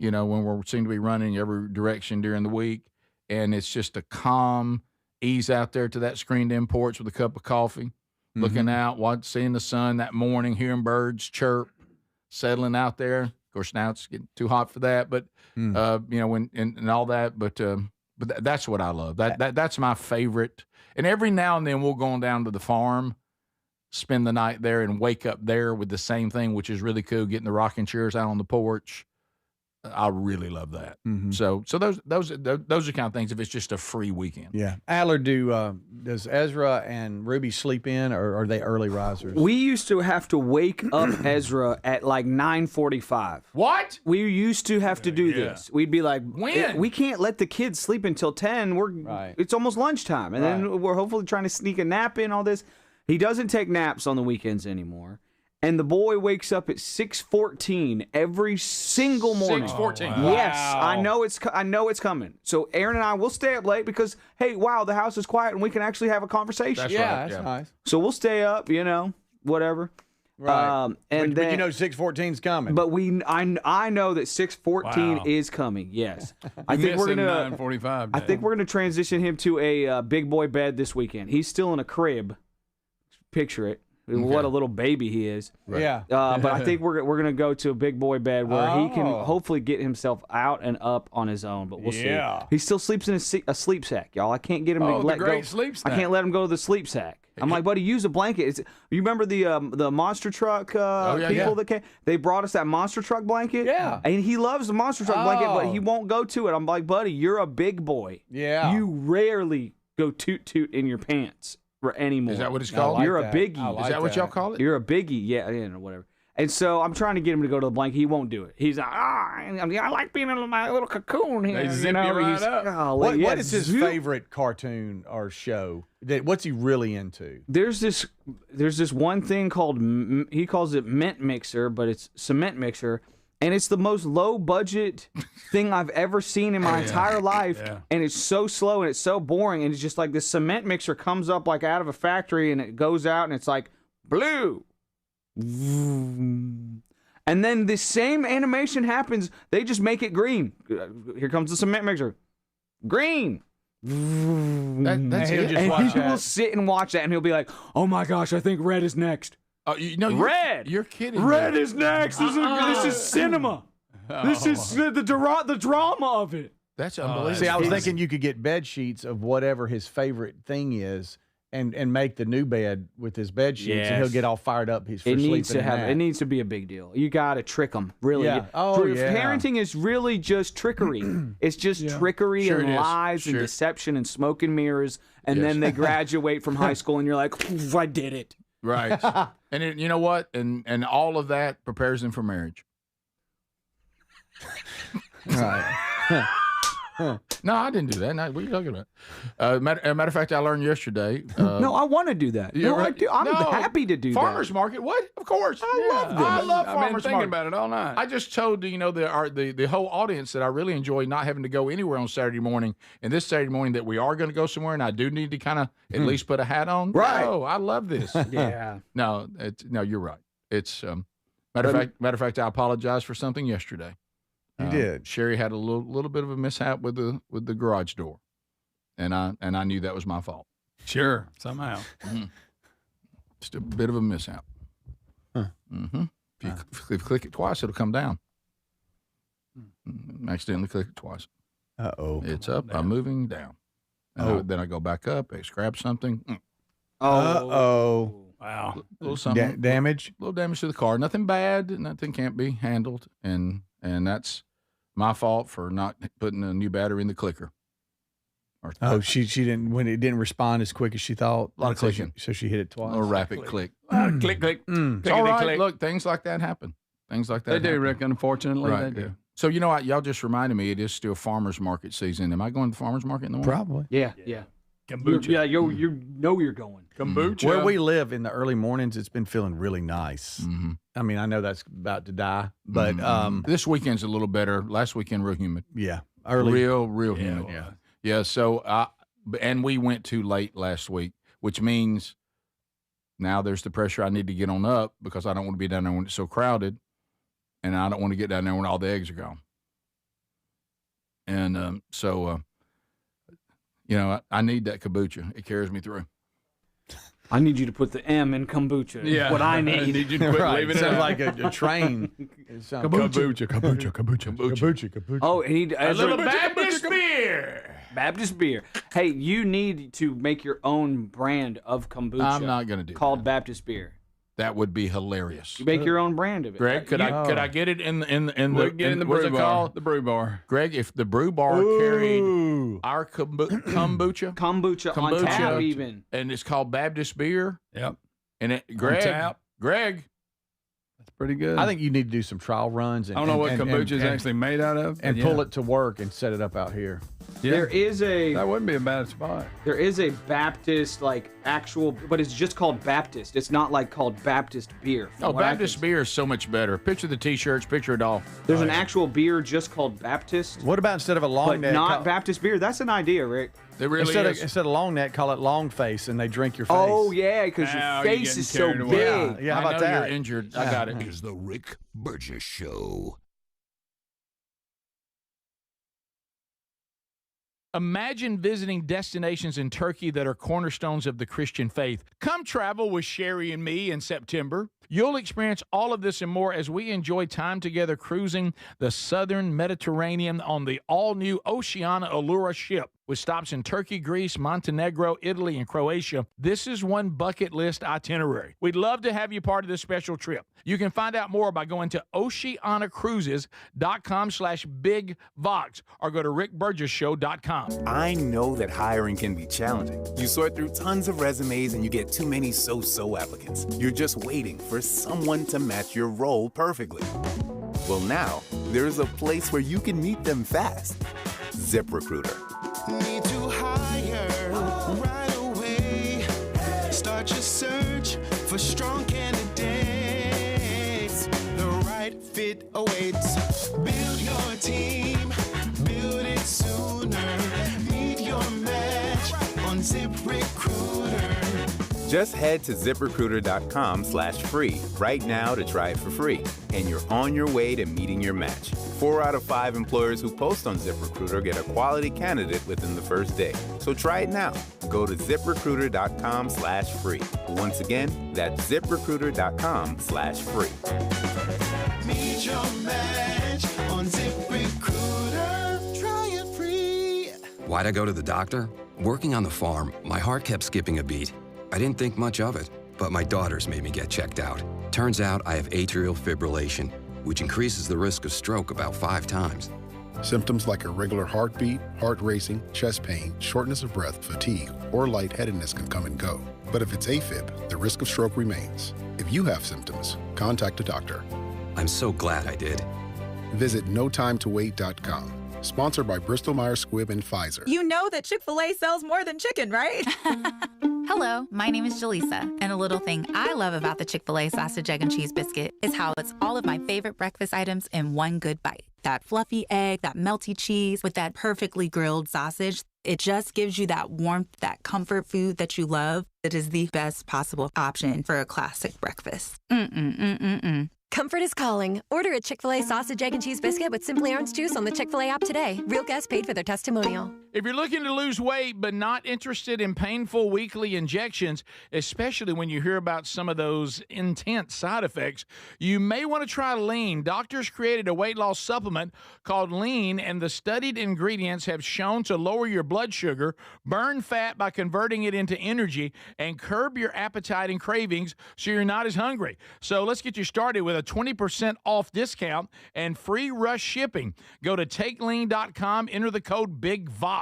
when we seem to be running every direction during the week. And it's just a calm ease out there to that screened-in porch with a cup of coffee, looking out, seeing the sun that morning, hearing birds chirp, settling out there. Of course, now it's getting too hot for that, but when and all that. But that's what I love. That's my favorite. And every now and then we'll go on down to the farm, spend the night there, and wake up there with the same thing, which is really cool. Getting the rocking chairs out on the porch. I really love that. So those are the kind of things if it's just a free weekend. Yeah. Adler, does Ezra and Ruby sleep in, or are they early risers? We used to have to wake up Ezra at like 9:45. What? We used to have to do this. We'd be like, when? We can't let the kids sleep until 10. It's almost lunchtime. And then we're hopefully trying to sneak a nap in, all this. He doesn't take naps on the weekends anymore. And the boy wakes up at 6:14 every single morning. 6:14. Wow. Yes, I know it's coming. So Aaron and I will stay up late because, hey, wow, the house is quiet and we can actually have a conversation. That's That's nice. So we'll stay up, whatever. Right. But 6:14's coming. But I know that 6:14 is coming. Yes. I think we're gonna 9:45. I think we're gonna transition him to a big boy bed this weekend. He's still in a crib. Picture it. What a little baby he is. Right. Yeah. But I think we're gonna go to a big boy bed where he can hopefully get himself out and up on his own. But we'll see. He still sleeps in a sleep sack, y'all. I can't get him to let go. Sleep I can't let him go to the sleep sack. I'm like, buddy, use a blanket. You remember the monster truck people that came? They brought us that monster truck blanket. Yeah. And he loves the monster truck blanket, but he won't go to it. I'm like, buddy, you're a big boy. Yeah. You rarely go toot in your pants anymore. Is that what it's called? You're a biggie. Is that what y'all call it? You're a biggie. Yeah, whatever. And so I'm trying to get him to go to the blanket. He won't do it. He's like, I like being in my little cocoon here. They zip you right up. What is his favorite cartoon or show? What's he really into? There's this one thing called, he calls it mint mixer, but it's cement mixer. And it's the most low budget thing I've ever seen in my entire life. Yeah. And it's so slow and it's so boring. And it's just like this cement mixer comes up like out of a factory and it goes out and it's like blue. And then the same animation happens. They just make it green. Here comes the cement mixer. Green. That's it. And he will sit and watch that and he'll be like, oh my gosh, I think red is next. Red. You're kidding. Red is next. This is cinema. This is the drama of it. That's unbelievable. See, I was thinking you could get bed sheets of whatever his favorite thing is, and make the new bed with his bed sheets, and he'll get all fired up. It needs to be a big deal. You got to trick them, really. Yeah. Parenting is really just trickery. It's just trickery and lies and deception and smoke and mirrors, and then they graduate from high school, and you're like, I did it. Right. And you know what? And all of that prepares them for marriage. Right. No, I didn't do that. No, what are you talking about? Matter of fact, I learned yesterday. No, I want to do that. Yeah, I do. I'm happy to do farmers that. market. What? Of course. I love this. I love farmers I've been thinking market. about it all night. I just told the whole audience that I really enjoy not having to go anywhere on Saturday morning. And this Saturday morning that we are going to go somewhere, and I do need to kind of at least put a hat on. Right. Oh, I love this. Yeah. No, you're right. It's matter of fact, I apologized for something yesterday. You did. Sherry had a little bit of a mishap with the garage door, and I knew that was my fault. Sure, somehow. Just a bit of a mishap. Huh. Mm-hmm. If you click it twice, it'll come down. Accidentally click it twice. Uh-oh. It's up. I'm moving down. And then I go back up. I scrap something. Uh-oh. Wow. Little something. Damage? Little damage to the car. Nothing bad. Nothing can't be handled. And that's my fault for not putting a new battery in the clicker. She didn't, when it didn't respond as quick as she thought. A lot of clicking. So she hit it twice. Or rapid click. Click, click. It's all right. Look, things like that happen. They do, Rick. Unfortunately, right. They do. So you know what? Y'all just reminded me. It is still farmers market season. Am I going to the farmers market in the morning? Probably. Yeah. Kombucha. You know you're going. Kombucha. Where we live in the early mornings, it's been feeling really nice. Mm-hmm. I mean, I know that's about to die, but this weekend's a little better. Last weekend, real humid. Yeah, early, real humid. Yeah. So, and we went too late last week, which means now there's the pressure I need to get on up because I don't want to be down there when it's so crowded, and I don't want to get down there when all the eggs are gone. And I need that kombucha. It carries me through. I need you to put the M in kombucha. Yeah. What I need. I need you to quit leaving it sounds out. like a train. Kombucha. Oh, and A little Baptist beer. Baptist beer. Hey, you need to make your own brand of kombucha. I'm not going to do called that. Baptist beer. That would be hilarious. You make your own brand of it. Greg, could I get it in We'll get in the what's brew it bar. called? The brew bar. Greg, if the brew bar carried our kombucha on tap even, and it's called Baptist beer. Yep. And On Greg, tap. That's pretty good. I think you need to do some trial runs. And, I don't know what and, kombucha is and, actually made out of. and pull it to work and set it up out here. Yeah. That wouldn't be a bad spot. There is a Baptist actual, but it's just called Baptist. It's not called Baptist beer. Oh, Baptist beer is so much better. Picture the T-shirts, picture it all. There's an actual beer just called Baptist. What about instead of a long but neck? not Baptist beer? That's an idea, Rick. It really is. Instead of long neck, call it long face, and they drink your face. Oh yeah, because your face is so big. Yeah, how about I know that? You're injured. I got it. Is the Rick Burgess Show. Imagine visiting destinations in Turkey that are cornerstones of the Christian faith. Come travel with Sherry and me in September. You'll experience all of this and more as we enjoy time together cruising the southern Mediterranean on the all-new Oceania Allura ship. With stops in Turkey, Greece, Montenegro, Italy, and Croatia, this is one bucket list itinerary. We'd love to have you part of this special trip. You can find out more by going to oceanacruises.com/bigvox or go to rickburgessshow.com. I know that hiring can be challenging. You sort through tons of resumes and you get too many so-so applicants. You're just waiting for someone to match your role perfectly. Well, now, there's a place where you can meet them fast. ZipRecruiter. Need to hire right away. Start your search for strong candidates. The right fit awaits. Build your team, build it sooner. Meet your match on ZipRecruiter. Just head to ZipRecruiter.com/free right now to try it for free. And you're on your way to meeting your match. 4 out of 5 employers who post on ZipRecruiter get a quality candidate within the first day. So try it now. Go to ZipRecruiter.com/free. Once again, that's ZipRecruiter.com/free. Meet your match on ZipRecruiter. Try it free. Why'd I go to the doctor? Working on the farm, my heart kept skipping a beat. I didn't think much of it, but my daughters made me get checked out. Turns out I have atrial fibrillation, which increases the risk of stroke about 5 times. Symptoms like irregular heartbeat, heart racing, chest pain, shortness of breath, fatigue, or lightheadedness can come and go. But if it's AFib, the risk of stroke remains. If you have symptoms, contact a doctor. I'm so glad I did. Visit notimetowait.com. Sponsored by Bristol-Myers Squibb and Pfizer. You know that Chick-fil-A sells more than chicken, right? Hello, my name is Jaleesa, and a little thing I love about the Chick-fil-A sausage, egg, and cheese biscuit is how it's all of my favorite breakfast items in one good bite. That fluffy egg, that melty cheese with that perfectly grilled sausage. It just gives you that warmth, that comfort food that you love. It is the best possible option for a classic breakfast. Comfort is calling. Order a Chick-fil-A sausage, egg, and cheese biscuit with Simply Orange Juice on the Chick-fil-A app today. Real guests paid for their testimonial. If you're looking to lose weight but not interested in painful weekly injections, especially when you hear about some of those intense side effects, you may want to try Lean. Doctors created a weight loss supplement called Lean, and the studied ingredients have shown to lower your blood sugar, burn fat by converting it into energy, and curb your appetite and cravings so you're not as hungry. So let's get you started with a 20% off discount and free rush shipping. Go to takelean.com, enter the code BIGVOX.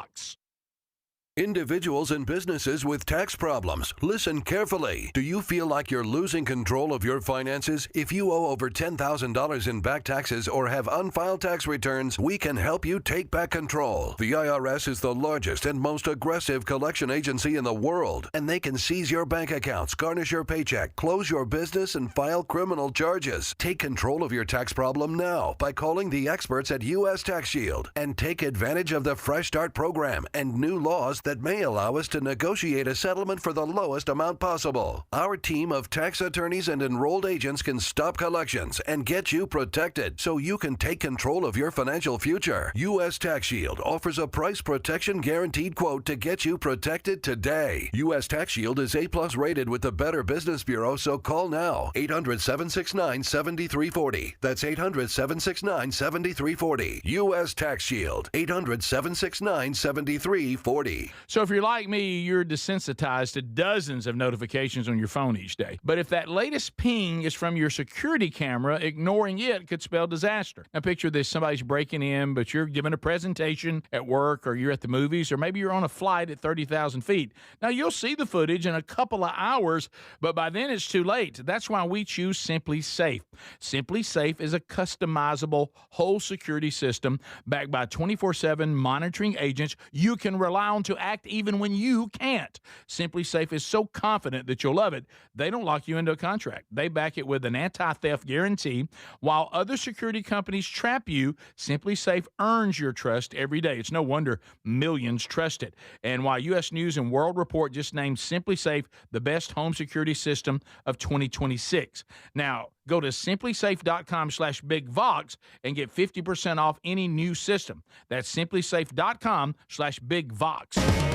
Individuals and businesses with tax problems, listen carefully. Do you feel like you're losing control of your finances? If you owe over $10,000 in back taxes or have unfiled tax returns, we can help you take back control. The IRS is the largest and most aggressive collection agency in the world, and they can seize your bank accounts, garnish your paycheck, close your business, and file criminal charges. Take control of your tax problem now by calling the experts at U.S. Tax Shield and take advantage of the Fresh Start program and new laws that may allow us to negotiate a settlement for the lowest amount possible. Our team of tax attorneys and enrolled agents can stop collections and get you protected so you can take control of your financial future. U.S. Tax Shield offers a price protection guaranteed quote to get you protected today. U.S. Tax Shield is A+ rated with the Better Business Bureau, so call now. 800-769-7340. That's 800-769-7340. U.S. Tax Shield. 800-769-7340. So if you're like me, you're desensitized to dozens of notifications on your phone each day. But if that latest ping is from your security camera, ignoring it could spell disaster. Now picture this, somebody's breaking in, but you're giving a presentation at work, or you're at the movies, or maybe you're on a flight at 30,000 feet. Now you'll see the footage in a couple of hours, but by then it's too late. That's why we choose Simply Safe. Simply Safe is a customizable whole security system backed by 24/7 monitoring agents you can rely on to act even when you can't. Simply Safe is so confident that you'll love it, they don't lock you into a contract. They back it with an anti-theft guarantee. While other security companies trap you, Simply Safe earns your trust every day. It's no wonder millions trust it. And while U.S. News and World Report just named Simply Safe the best home security system of 2026. Now, Go to simplysafe.com/bigvox and get 50% off any new system. That's simplysafe.com/bigvox.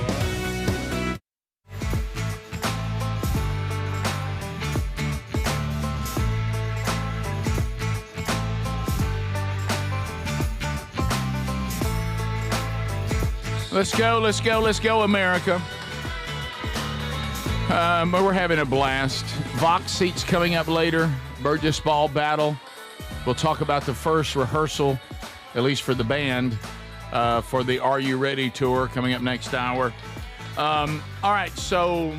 Let's go, America. We're having a blast. Vox seats coming up later. Burgess Ball battle. We'll talk about the first rehearsal, at least for the band, for the Are You Ready tour coming up next hour. All right, so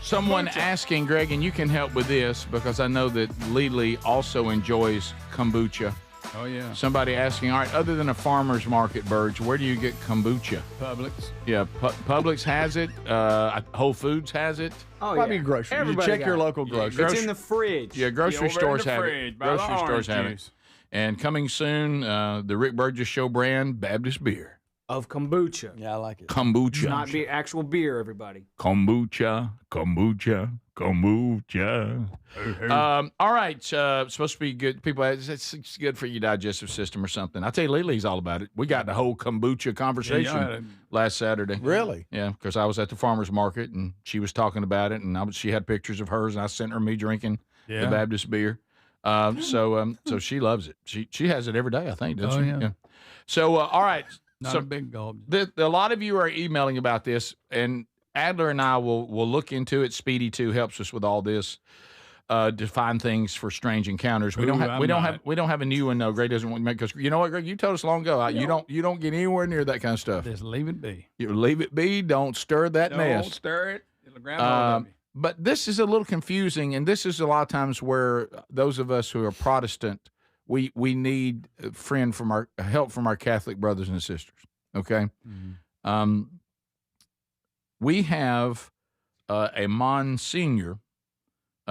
someone asking, Greg, and you can help with this because I know that Lily also enjoys kombucha. Oh, yeah. Somebody asking, all right, other than a farmer's market, Burge, where do you get kombucha? Publix. Yeah, Publix has it. Whole Foods has it. Oh, Probably yeah. grocery. Everybody You check your got it. local grocery. It's in the fridge. Yeah, grocery over in stores the have fridge it. by the Grocery stores orange have it. juice. And coming soon, the Rick Burgess Show brand, Baptist beer. Of kombucha. Yeah, I like it. Kombucha. Not beer, actual beer, everybody. Kombucha. All right, supposed to be good. People, it's good for your digestive system or something. I tell you, Lily's all about it. We got the whole kombucha conversation last Saturday. Really? Yeah, because I was at the farmer's market and she was talking about it, and she had pictures of hers, and I sent her me drinking the Baptist beer. So she loves it. She has it every day, I think, doesn't she? Yeah. So all right. Not a big gulp. A lot of you are emailing about this, and Adler and I will look into it. Speedy too helps us with all this to find things for strange encounters. We don't have a new one though. Greg doesn't want to make, because you know what, Greg, you told us long ago you don't get anywhere near that kind of stuff. Just leave it be. You leave it be. Don't stir that mess. Don't stir it. It'll grab hold of you. But this is a little confusing, and this is a lot of times where those of us who are Protestant, we need help from our Catholic brothers and sisters. Okay, we have a Monsignor,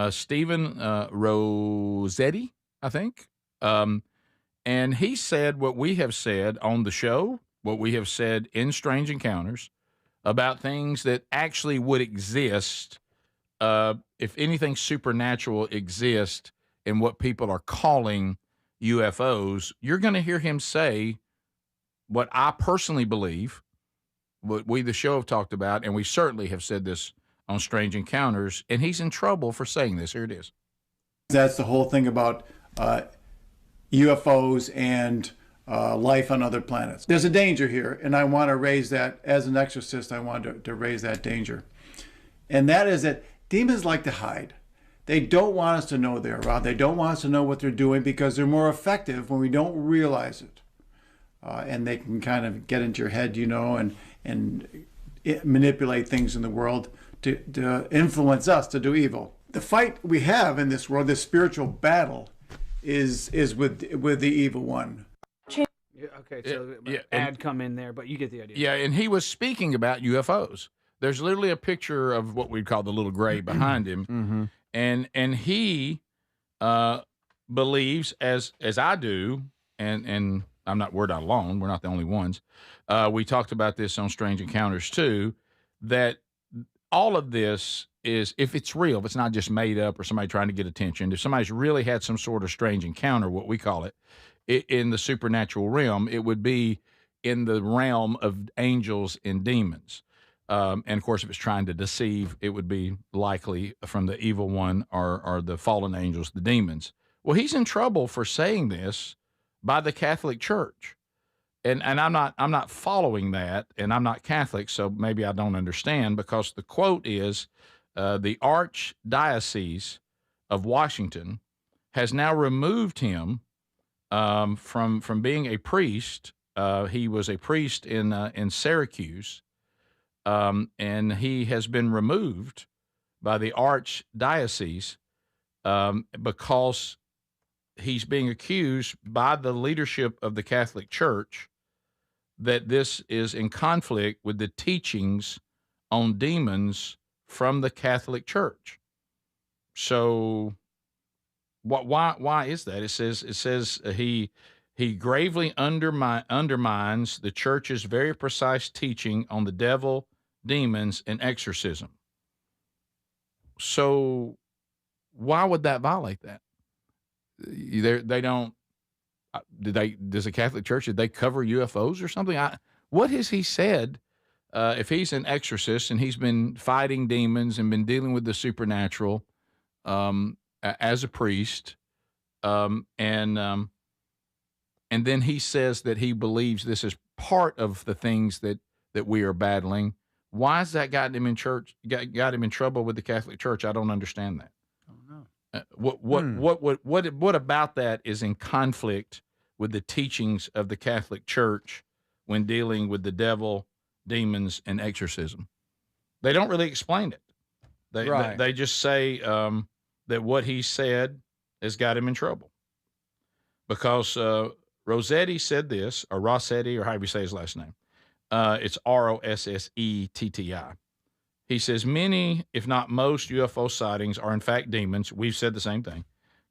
Stephen Rossetti, I think, and he said what we have said on the show, what we have said in Strange Encounters about things that actually would exist if anything supernatural exists in what people are calling UFOs. You're going to hear him say what I personally believe, what we, the show, have talked about, and we certainly have said this on Strange Encounters, and he's in trouble for saying this. Here it is. That's the whole thing about UFOs and life on other planets. There's a danger here, and I want to raise that. As an exorcist, I want to raise that danger. And that is that demons like to hide. They don't want us to know they're around. They don't want us to know what they're doing because they're more effective when we don't realize it. And they can kind of get into your head, and manipulate things in the world to influence us to do evil. The fight we have in this world, this spiritual battle, is with the evil one. Okay, so ad come in there, but you get the idea. Yeah, and he was speaking about UFOs. There's literally a picture of what we'd call the little gray behind him, and he believes, as I do, and we're not alone. We're not the only ones. We talked about this on Strange Encounters too, that all of this is, if it's real, if it's not just made up or somebody trying to get attention, if somebody's really had some sort of strange encounter, what we call it, in the supernatural realm, it would be in the realm of angels and demons. And of course, if it's trying to deceive, it would be likely from the evil one or the fallen angels, the demons. Well, he's in trouble for saying this by the Catholic Church. And I'm not following that, and I'm not Catholic, so maybe I don't understand, because the quote is, the Archdiocese of Washington has now removed him from being a priest. He was a priest in Syracuse, and he has been removed by the Archdiocese because he's being accused by the leadership of the Catholic Church that this is in conflict with the teachings on demons from the Catholic Church. So why is that? It says he gravely undermines the church's very precise teaching on the devil, demons, and exorcism. So why would that violate that? they don't. Does the Catholic Church, did they cover UFOs or something? What has he said? If he's an exorcist and he's been fighting demons and been dealing with the supernatural as a priest, and then he says that he believes this is part of the things that we are battling. Why has that gotten him in church? Got him in trouble with the Catholic Church? I don't understand that. What about that is in conflict with the teachings of the Catholic Church when dealing with the devil, demons, and exorcism? They don't really explain it. They just say that what he said has got him in trouble because Rossetti said this, or Rossetti, or however you say his last name. It's Rossetti. He says, many, if not most, UFO sightings are in fact demons. We've said the same thing.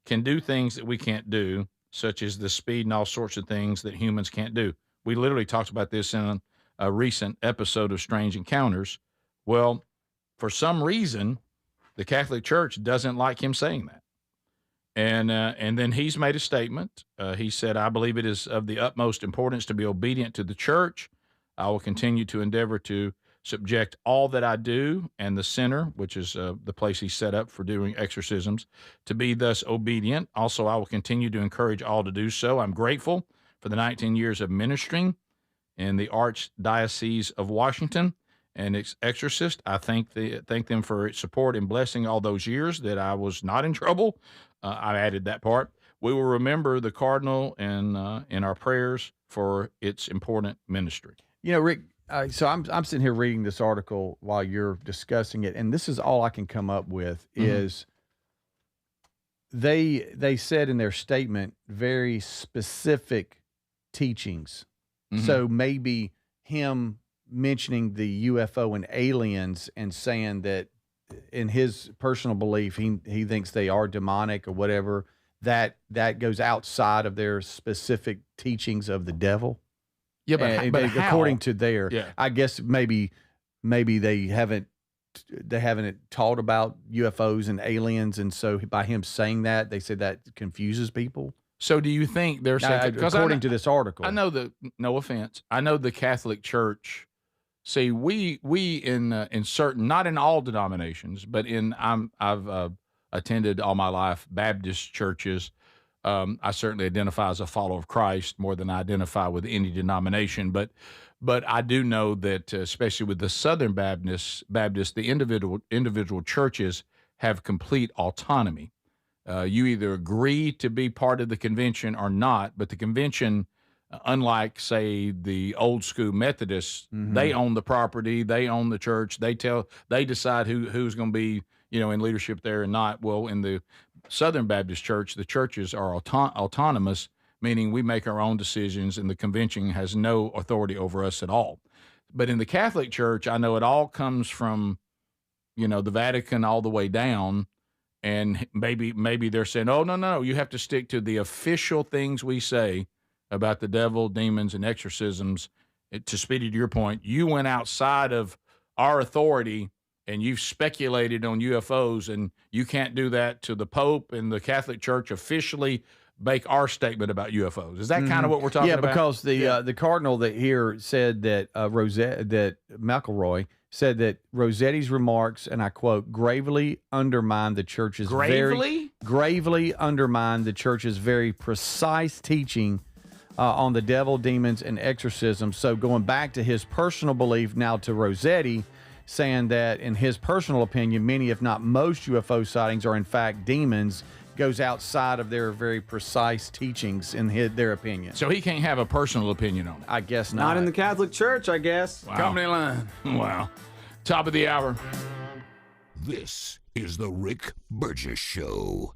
Can do things that we can't do, such as the speed and all sorts of things that humans can't do. We literally talked about this in a recent episode of Strange Encounters. Well, for some reason, the Catholic Church doesn't like him saying that. And then he's made a statement. He said, I believe it is of the utmost importance to be obedient to the church. I will continue to endeavor to subject all that I do and the center, which is the place he set up for doing exorcisms, to be thus obedient. Also, I will continue to encourage all to do so. I'm grateful for the 19 years of ministering in the Archdiocese of Washington and its exorcist. I thank them for its support and blessing all those years that I was not in trouble. I added that part. We will remember the cardinal in our prayers for its important ministry. You know, Rick, so I'm sitting here reading this article while you're discussing it, and this is all I can come up with is they said in their statement very specific teachings. So maybe him mentioning the UFO and aliens and saying that in his personal belief he thinks they are demonic or whatever, that goes outside of their specific teachings of the devil. Yeah, but according to their, Yeah. I guess maybe they haven't taught about UFOs and aliens, and so by him saying that, they said that confuses people. So do you think they're saying, according to this article, I know no offense, I know the Catholic Church. See, we in certain, not in all denominations, but I've attended all my life Baptist churches. I certainly identify as a follower of Christ more than I identify with any denomination, but I do know that especially with the Southern Baptists, the individual churches have complete autonomy. You either agree to be part of the convention or not, but the convention, unlike say the old school Methodists, they own the property, they own the church, they decide who's going to be in leadership there and not. Well, in the Southern Baptist Church, the churches are autonomous, meaning we make our own decisions and the convention has no authority over us at all. But in the Catholic Church, I know it all comes from, the Vatican all the way down. And maybe they're saying, oh, no, you have to stick to the official things we say about the devil, demons, and exorcisms. To Speedy, to your point, you went outside of our authority and you've speculated on UFOs, and you can't do that to the Pope and the Catholic Church officially make our statement about UFOs. Is that kind of what we're talking about? Yeah, because the cardinal that here said that that McElroy said that Rossetti's remarks, and I quote, gravely undermine the church's gravely undermine the church's very precise teaching on the devil, demons, and exorcism. So going back to his personal belief now to Rossetti, saying that in his personal opinion, many, if not most, UFO sightings are in fact demons, goes outside of their very precise teachings in their opinion. So he can't have a personal opinion on it. I guess not. Not in the Catholic Church, I guess. Wow. Company line. Wow. Top of the hour. This is the Rick Burgess Show.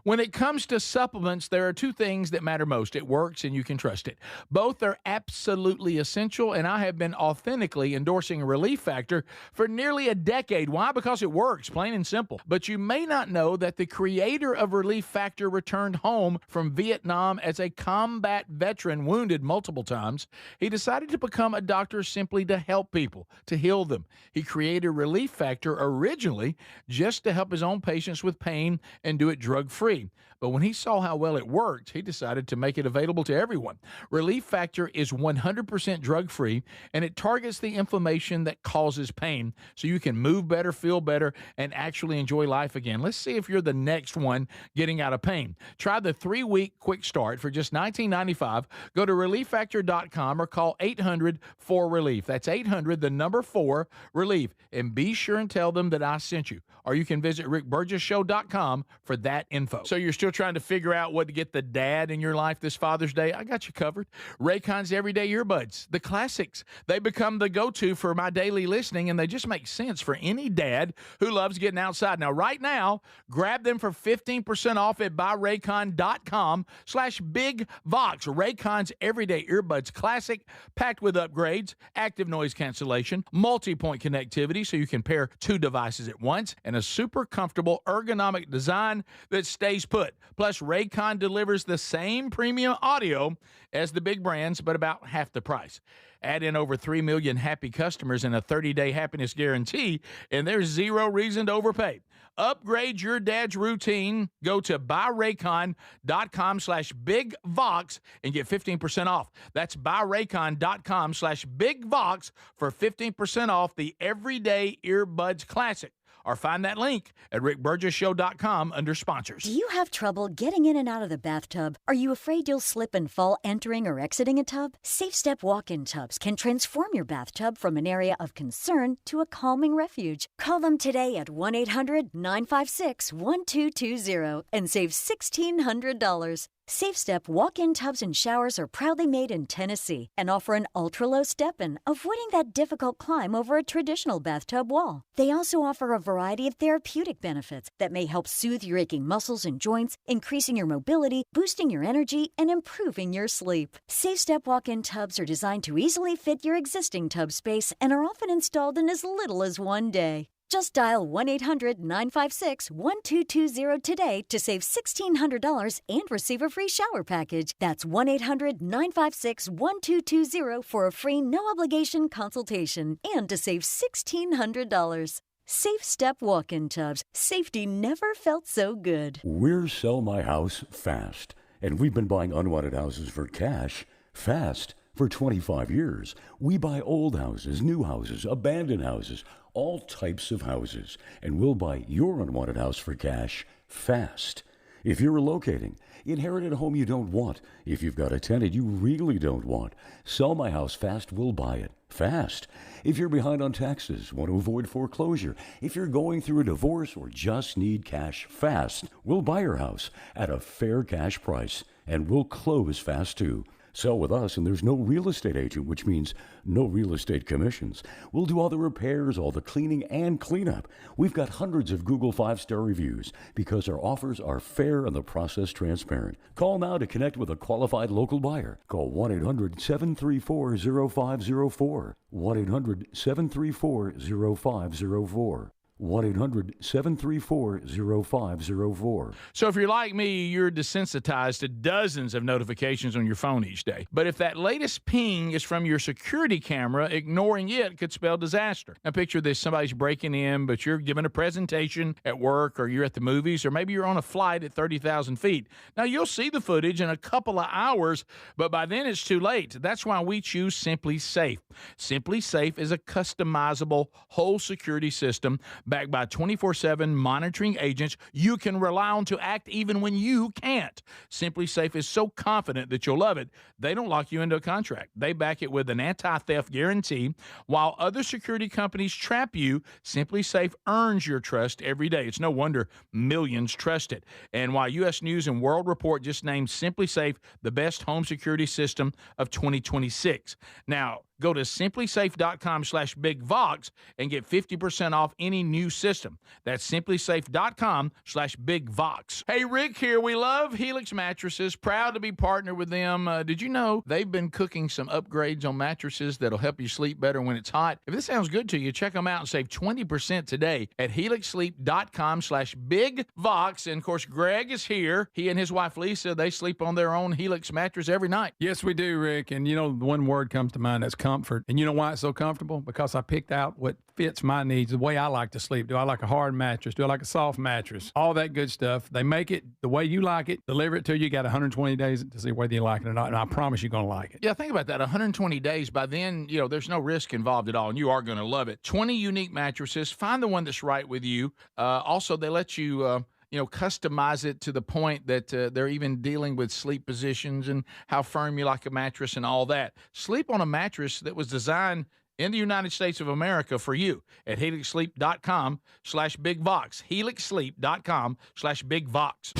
When it comes to supplements, there are two things that matter most. It works and you can trust it. Both are absolutely essential, and I have been authentically endorsing Relief Factor for nearly a decade. Why? Because it works, plain and simple. But you may not know that the creator of Relief Factor returned home from Vietnam as a combat veteran, wounded multiple times. He decided to become a doctor simply to help people, to heal them. He created Relief Factor originally just to help his own patients with pain and do it drug-free. But when he saw how well it worked, he decided to make it available to everyone. Relief Factor is 100% drug-free, and it targets the inflammation that causes pain so you can move better, feel better, and actually enjoy life again. Let's see if you're the next one getting out of pain. Try the 3-week quick start for just $19.95. Go to ReliefFactor.com or call 800-4RELIEF. That's 800, the number 4, RELIEF. And be sure and tell them that I sent you. Or you can visit RickBurgessShow.com for that info. So you're still trying to figure out what to get the dad in your life this Father's Day? I got you covered. Raycon's Everyday Earbuds, the classics. They become the go-to for my daily listening, and they just make sense for any dad who loves getting outside. Now, right now, grab them for 15% off at buyraycon.com/BigVox. Raycon's Everyday Earbuds Classic, packed with upgrades, active noise cancellation, multi-point connectivity so you can pair 2 devices at once, and a super comfortable ergonomic design that stays put. Plus, Raycon delivers the same premium audio as the big brands, but about half the price. Add in over 3 million happy customers and a 30-day happiness guarantee, and there's zero reason to overpay. Upgrade your dad's routine. Go to buyraycon.com/BigVox and get 15% off. That's buyraycon.com/BigVox for 15% off the Everyday Earbuds Classic. Or find that link at rickburgessshow.com under sponsors. Do you have trouble getting in and out of the bathtub? Are you afraid you'll slip and fall entering or exiting a tub? Safe Step walk-in tubs can transform your bathtub from an area of concern to a calming refuge. Call them today at 1-800-956-1220 and save $1,600. Safe Step walk-in tubs and showers are proudly made in Tennessee and offer an ultra-low step-in, avoiding that difficult climb over a traditional bathtub wall. They also offer a variety of therapeutic benefits that may help soothe your aching muscles and joints, increasing your mobility, boosting your energy, and improving your sleep. Safe Step walk-in tubs are designed to easily fit your existing tub space and are often installed in as little as 1 day. Just dial 1-800-956-1220 today to save $1,600 and receive a free shower package. That's 1-800-956-1220 for a free no-obligation consultation and to save $1,600. Safe Step walk-in tubs. Safety never felt so good. We're Sell My House Fast, and we've been buying unwanted houses for cash fast for 25 years. We buy old houses, new houses, abandoned houses, all types of houses, and we'll buy your unwanted house for cash fast. If you're relocating, inherited a home you don't want, if you've got a tenant you really don't want, Sell My House Fast will buy it fast. If you're behind on taxes, want to avoid foreclosure, if you're going through a divorce or just need cash fast, we'll buy your house at a fair cash price, and we'll close fast too. Sell with us, and there's no real estate agent, which means no real estate commissions. We'll do all the repairs, all the cleaning, and cleanup. We've got hundreds of Google 5-star reviews because our offers are fair and the process transparent. Call now to connect with a qualified local buyer. Call 1-800-734-0504. 1-800-734-0504. 1-800-734-0504. So if you're like me, you're desensitized to dozens of notifications on your phone each day. But if that latest ping is from your security camera, ignoring it could spell disaster. Now picture this, somebody's breaking in, but you're giving a presentation at work, or you're at the movies, or maybe you're on a flight at 30,000 feet. Now you'll see the footage in a couple of hours, but by then it's too late. That's why we choose Simply Safe. Simply Safe is a customizable whole security system backed by 24/7 monitoring agents you can rely on to act even when you can't. Simply Safe is so confident that you'll love it, they don't lock you into a contract. They back it with an anti-theft guarantee. While other security companies trap you, Simply Safe earns your trust every day. It's no wonder millions trust it. And while U.S. News and World Report just named Simply Safe the best home security system of 2026. Now, Go to simplysafe.com/BigVox and get 50% off any new system. That's simplysafe.com/BigVox. Hey, Rick here. We love Helix Mattresses. Proud to be partnered with them. Did you know they've been cooking some upgrades on mattresses that'll help you sleep better when it's hot? If this sounds good to you, check them out and save 20% today at helixsleep.com/BigVox. And, of course, Greg is here. He and his wife, Lisa, they sleep on their own Helix mattress every night. Yes, we do, Rick. And, the one word comes to mind, that's comfort. And you know why it's so comfortable? Because I picked out what fits my needs, the way I like to sleep. Do I like a hard mattress? Do I like a soft mattress? All that good stuff. They make it the way you like it, deliver it to you. You got 120 days to see whether you like it or not, and I promise you're going to like it. Yeah, think about that. 120 days. By then, there's no risk involved at all, and you are going to love it. 20 unique mattresses. Find the one that's right with you. Also, they let you... customize it to the point that they're even dealing with sleep positions and how firm you like a mattress and all that. Sleep on a mattress that was designed in the United States of America for you at helixsleep.com/BigVox. helixsleep.com/BigVox.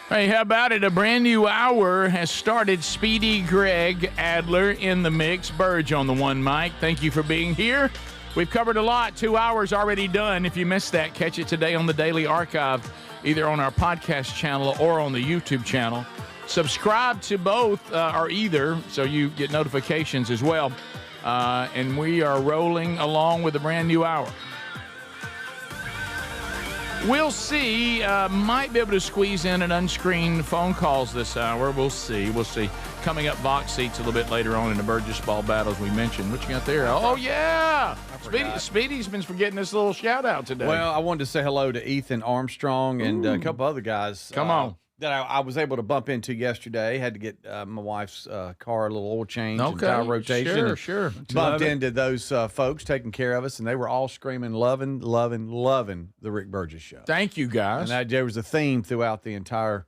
Hey, how about it? A brand new hour has started. Speedy, Greg, Adler in the mix. Burge on the one mic. Thank you for being here. We've covered a lot. 2 hours already done. If you missed that, catch it today on the Daily Archive, either on our podcast channel or on the YouTube channel. Subscribe to both or either so you get notifications as well. And we are rolling along with a brand new hour. We'll see. Might be able to squeeze in an unscreened phone calls this hour. We'll see. We'll see. Coming up, Vox seats a little bit later on in the Burgess Ball battles we mentioned. What you got there? Oh, yeah. Speedy's been forgetting this little shout-out today. Well, I wanted to say hello to Ethan Armstrong and a couple other guys. Come on. That I was able to bump into yesterday. Had to get my wife's car a little oil change and tire rotation. Sure. Bumped into those folks taking care of us, and they were all screaming, loving the Rick Burgess Show. Thank you, guys. And there was a theme throughout the entire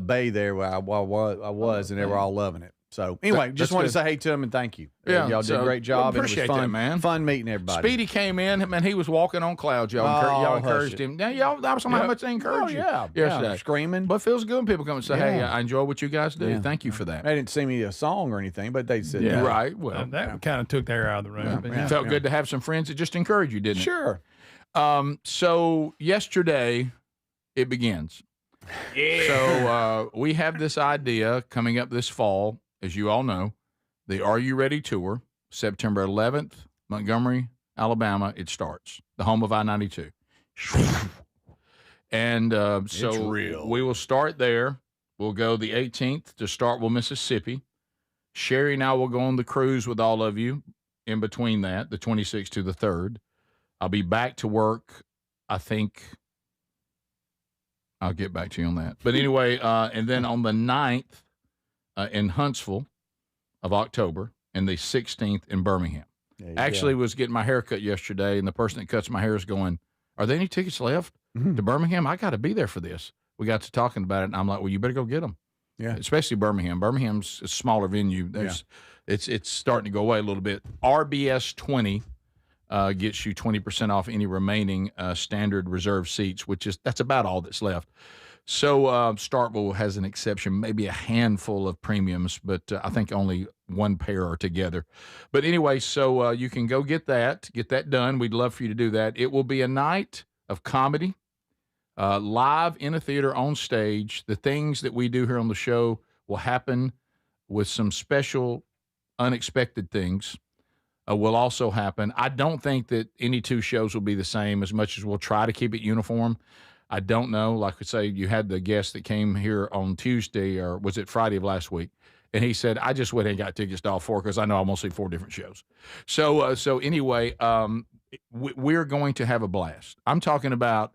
bay there where I was, and they were all loving it. So anyway, just wanted to say hey to them and thank you. Yeah, y'all did a great job. Appreciate and it was fun, that, man. Fun meeting everybody. Speedy came in, man. He was walking on clouds. Y'all encouraged him. Now, that was how much they encouraged you. Yesterday. Screaming. But it feels good when people come and say, "Hey, I enjoy what you guys do. Thank you for that." They didn't sing me a song or anything, but they said, right. Well, that kind of took the air out of the room. It felt good to have some friends that just encourage you, didn't it? Sure. So yesterday, it begins. Yeah. So we have this idea coming up this fall, as you all know. The Are You Ready Tour, September 11th, Montgomery, Alabama, it starts. The home of I-92. And so we will start there. We'll go the 18th to Starkville, Mississippi. Sherry and I will go on the cruise with all of you in between that, the 26th to the 3rd. I'll be back to work, I think. I'll get back to you on that. But anyway, and then on the 9th in Huntsville of October, and the 16th in Birmingham. Actually was getting my hair cut yesterday, and the person that cuts my hair is going, are there any tickets left to Birmingham? I got to be there for this. We got to talking about it, and I'm like, well, you better go get them. Yeah. Especially Birmingham. Birmingham's a smaller venue. It's starting to go away a little bit. RBS 20 gets you 20% off any remaining standard reserve seats, that's about all that's left. So Starkville has an exception, maybe a handful of premiums, but I think only one pair are together. But anyway, so you can go get that done. We'd love for you to do that. It will be a night of comedy, live in a theater on stage. The things that we do here on the show will happen with some special, unexpected things. Will also happen. I don't think that any two shows will be the same as much as we'll try to keep it uniform. I don't know. Like I say, you had the guest that came here on Tuesday, or was it Friday of last week? And he said, I just went and got tickets to all four because I know I'm going to see 4 different shows. So anyway, we're going to have a blast. I'm talking about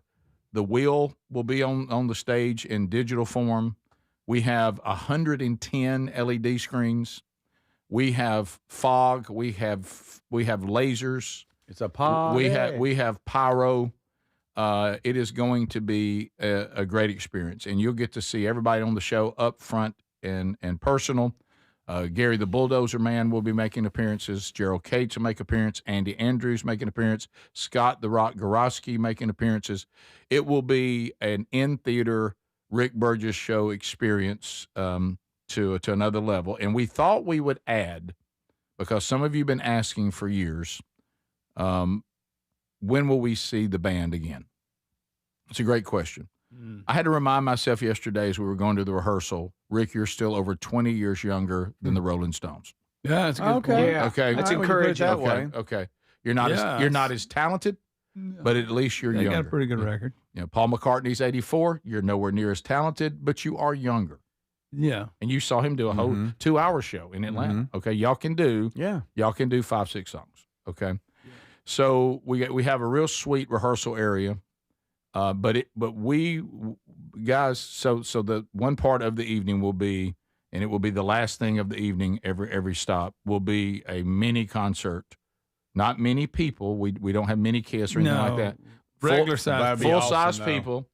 the wheel will be on the stage in digital form. We have 110 LED screens. We have fog. We have lasers. It's a pod. We have pyro. It is going to be a great experience, and you'll get to see everybody on the show up front and personal. Gary the Bulldozer Man will be making appearances. Gerald Cates will make appearance. Andy Andrews making an appearance. Scott the Rock Gorosky making appearances. It will be an in-theater Rick Burgess show experience to another level. And we thought we would add, because some of you have been asking for years, when will we see the band again? It's a great question. I had to remind myself yesterday as we were going to the rehearsal, Rick, you're still over 20 years younger than the Rolling Stones. Yeah, that's a good Okay. point. Yeah. Okay. That's encouraging. that Okay. way. Okay. You're not as talented, but at least you're They younger. got a pretty good record. You know, Paul McCartney's 84. You're nowhere near as talented, but you are younger. Yeah. And you saw him do a whole 2-hour show in Atlanta. Okay. Y'all can do 5-6 songs. Okay. So we have a real sweet rehearsal area. But we guys, so the one part of the evening will be, and it will be the last thing of the evening, every stop will be a mini concert. Not many people. We don't have mini Kiss or anything like that. Regular size, full size people.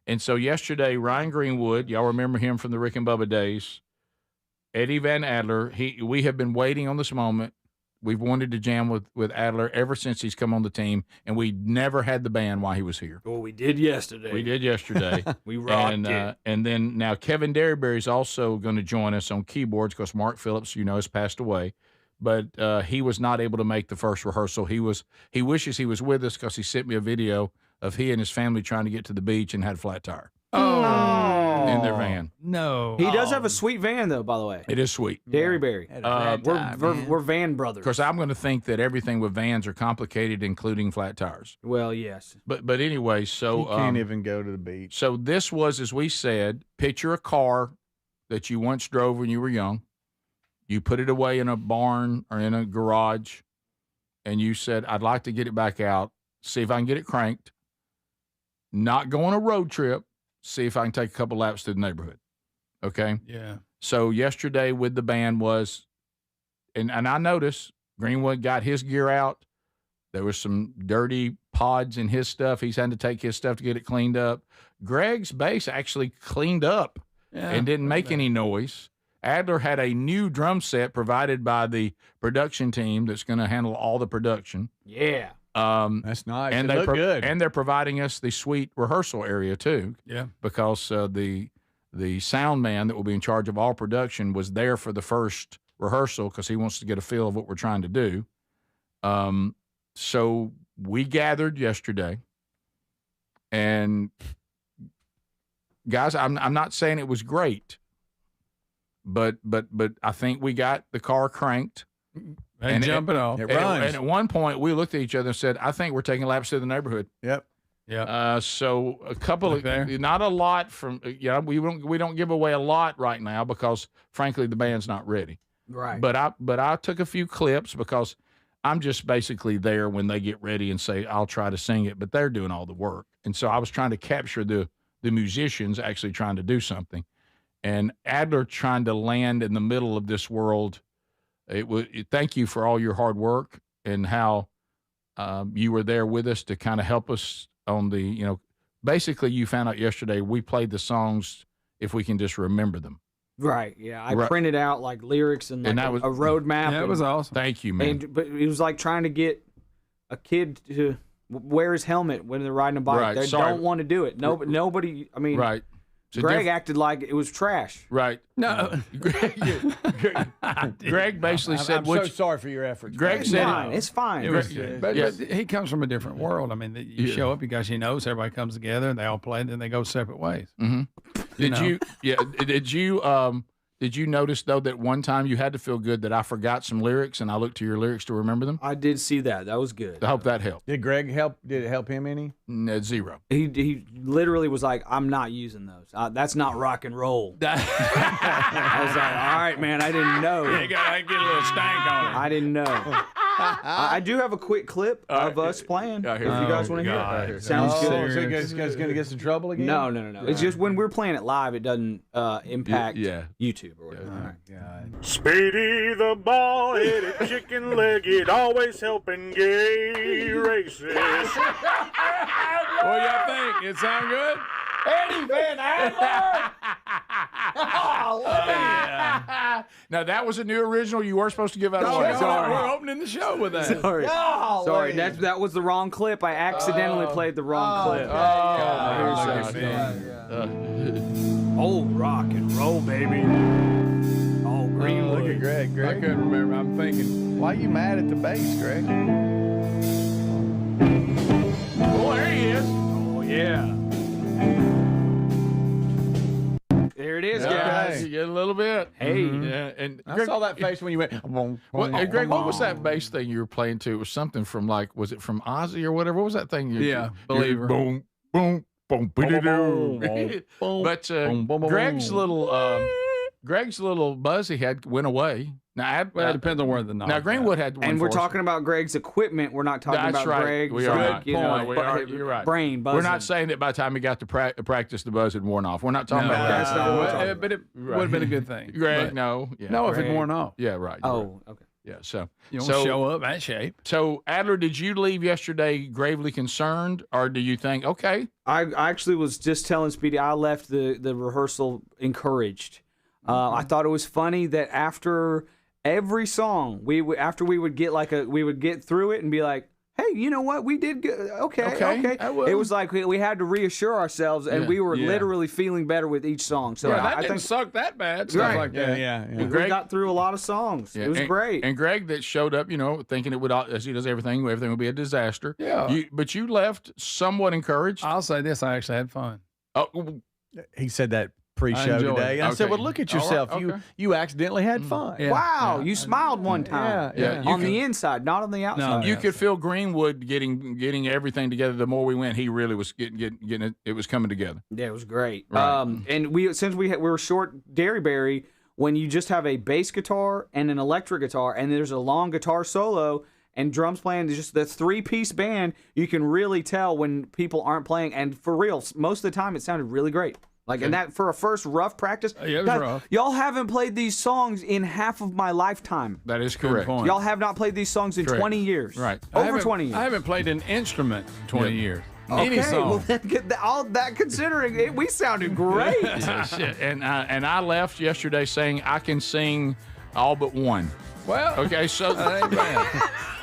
And so yesterday, Ryan Greenwood, y'all remember him from the Rick and Bubba days. Eddie Van Adler. We have been waiting on this moment. We've wanted to jam with Adler ever since he's come on the team, and we never had the band while he was here. Well, we did yesterday. We rocked it. And then now Kevin Derryberry is also going to join us on keyboards because Mark Phillips, has passed away. But he was not able to make the first rehearsal. He wishes he was with us because he sent me a video of he and his family trying to get to the beach and had a flat tire in their van. No. He does have a sweet van, though, by the way. It is sweet. Derryberry. We're van brothers. Because I'm going to think that everything with vans are complicated, including flat tires. Well, yes. But anyway, so You can't even go to the beach. So this was, as we said, picture a car that you once drove when you were young. You put it away in a barn or in a garage, and you said, I'd like to get it back out, see if I can get it cranked, not go on a road trip, see if I can take a couple laps through the neighborhood. Okay? Yeah. So yesterday with the band was, and I noticed Greenwood got his gear out. There was some dirty pods in his stuff. He's had to take his stuff to get it cleaned up. Greg's bass actually cleaned up and didn't make any noise. Adler had a new drum set provided by the production team that's going to handle all the production. Yeah. That's nice. And It looked good. And they're providing us the suite rehearsal area too. Yeah. Because the sound man that will be in charge of all production was there for the first rehearsal because he wants to get a feel of what we're trying to do. So we gathered yesterday, and guys, I'm not saying it was great, but I think we got the car cranked. And jumping off. It runs. And at one point, we looked at each other and said, I think we're taking laps through the neighborhood. Yep. Yeah. So a couple of, there. not a lot from, we don't give away a lot right now because, frankly, the band's not ready. Right. But I took a few clips because I'm just basically there when they get ready and say, I'll try to sing it, but they're doing all the work. And so I was trying to capture the musicians actually trying to do something. And Adler trying to land in the middle of this world. Thank you for all your hard work and how you were there with us to kind of help us on the, basically you found out yesterday we played the songs if we can just remember them. Right, yeah. I printed out like lyrics and, that was a road map. Yeah, it was awesome. Thank you, man. But it was like trying to get a kid to wear his helmet when they're iding a bike. Right, They sorry. don't want to do it. Nobody, I mean, Right. Greg acted like it was trash. Right. No. Greg basically said, I'm so sorry for your efforts. Greg It's said, fine. It's fine. It was Greg- good. But he comes from a different world. I mean, you show up because he knows everybody comes together and they all play, and then they go separate ways. Mm-hmm. Did you notice though that one time you had to feel good that I forgot some lyrics and I looked to your lyrics to remember them? I did see that. That was good. I hope that helped. Did Greg help? Did it help him any? No, zero. He literally was like, I'm not using those. That's not rock and roll. I was like, all right, man, I didn't know. You got to get a little stank on it. I didn't know. I do have a quick clip of us playing. If you guys want to hear it. Sounds good. So you guys going to get some trouble again? No. It's just when we're playing it live, it doesn't impact YouTube or whatever. Oh, God. Speedy the ball-headed chicken-legged, always helping gay races. What do y'all think? It sound good? Eddie Van Adler! Now, that was a new original you were supposed to give out away. We're opening the show with that. Sorry. That was the wrong clip. I accidentally played the wrong clip. Old rock and roll, baby. Oh, Greenwood. Look at Greg. I couldn't remember. I'm thinking, why are you mad at the bass, Greg? Oh, there he is. oh, yeah. There it is, guys. You get a little bit. Hey. Yeah, and I saw that face when you went. Greg, what was that bass thing you were playing to? It was something from was it from Ozzy or whatever? What was that thing? Believer. Boom, boom, boom, boom. But Greg's little buzz he had went away. Now, it depends on where the Now, Greenwood had one. And we're talking about Greg's equipment. We're not talking about Greg's. We are. You're right. Brain buzzing. We're not saying that by the time he got to practice, the buzz had worn off. We're not talking about that. That's not what we're talking about. But it would have been a good thing. Greg, no. Yeah. No, if it worn off. Yeah, right. Oh, okay. Yeah, so you don't show up that shape. So, Adler, did you leave yesterday gravely concerned, or do you think, okay? I actually was just telling Speedy I left the rehearsal encouraged. I thought it was funny that after every song, we would get through it and be like, hey, you know what? We did good. Okay. It was like we had to reassure ourselves, and we were literally feeling better with each song. So I didn't suck that bad. Stuff like that. Yeah. Greg got through a lot of songs. It was great. And Greg that showed up, thinking it would, as he does everything would be a disaster. Yeah. But you left somewhat encouraged. I'll say this: I actually had fun. Oh, he said that pre-show today. And I said, well, look at yourself. Right, You accidentally had fun. Yeah. Wow, you smiled one time. Yeah. On the inside, not on the outside. No, you could feel Greenwood getting everything together. The more we went, he really was getting it. It was coming together. Yeah, it was great. Right. And since we were short Derryberry, when you just have a bass guitar and an electric guitar, and there's a long guitar solo and drums playing, just the three-piece band, you can really tell when people aren't playing. And for real, most of the time, it sounded really great. And that for a first rough practice, it was rough. Y'all haven't played these songs in half of my lifetime. That is correct. Y'all have not played these songs in 20 years. Right. Over 20 years. I haven't played an instrument in 20 years. Any song. Well, then all that considering, we sounded great. Shit. And I left yesterday saying I can sing all but one. Well, okay, so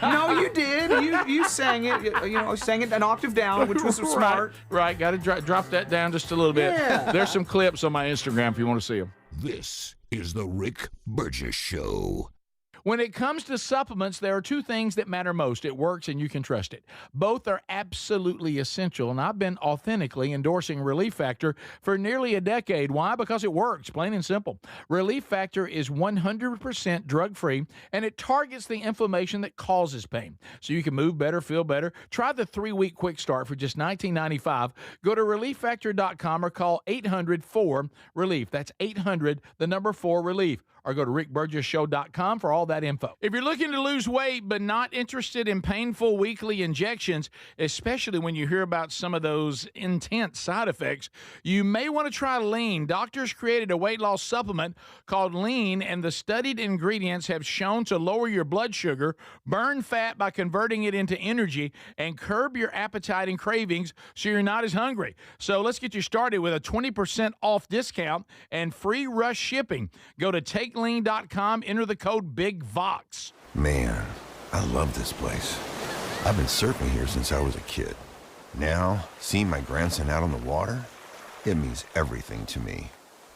no, you did. You sang it. Sang it an octave down, which was smart. Right. Got to drop that down just a little bit. Yeah. There's some clips on my Instagram if you want to see them. This is the Rick Burgess Show. When it comes to supplements, there are two things that matter most. It works and you can trust it. Both are absolutely essential, and I've been authentically endorsing Relief Factor for nearly a decade. Why? Because it works, plain and simple. Relief Factor is 100% drug-free, and it targets the inflammation that causes pain. So you can move better, feel better. Try the 3-week quick start for just $19.95. Go to ReliefFactor.com or call 800-4-RELIEF. That's 800-4-RELIEF. Or go to rickburgessshow.com for all that info. If you're looking to lose weight but not interested in painful weekly injections, especially when you hear about some of those intense side effects, you may want to try Lean. Doctors created a weight loss supplement called Lean, and the studied ingredients have shown to lower your blood sugar, burn fat by converting it into energy, and curb your appetite and cravings so you're not as hungry. So let's get you started with a 20% off discount and free rush shipping. Go to TakeLean.com, enter the code BIGVOX. Man, I love this place. I've been surfing here since I was a kid. Now, seeing my grandson out on the water, it means everything to me.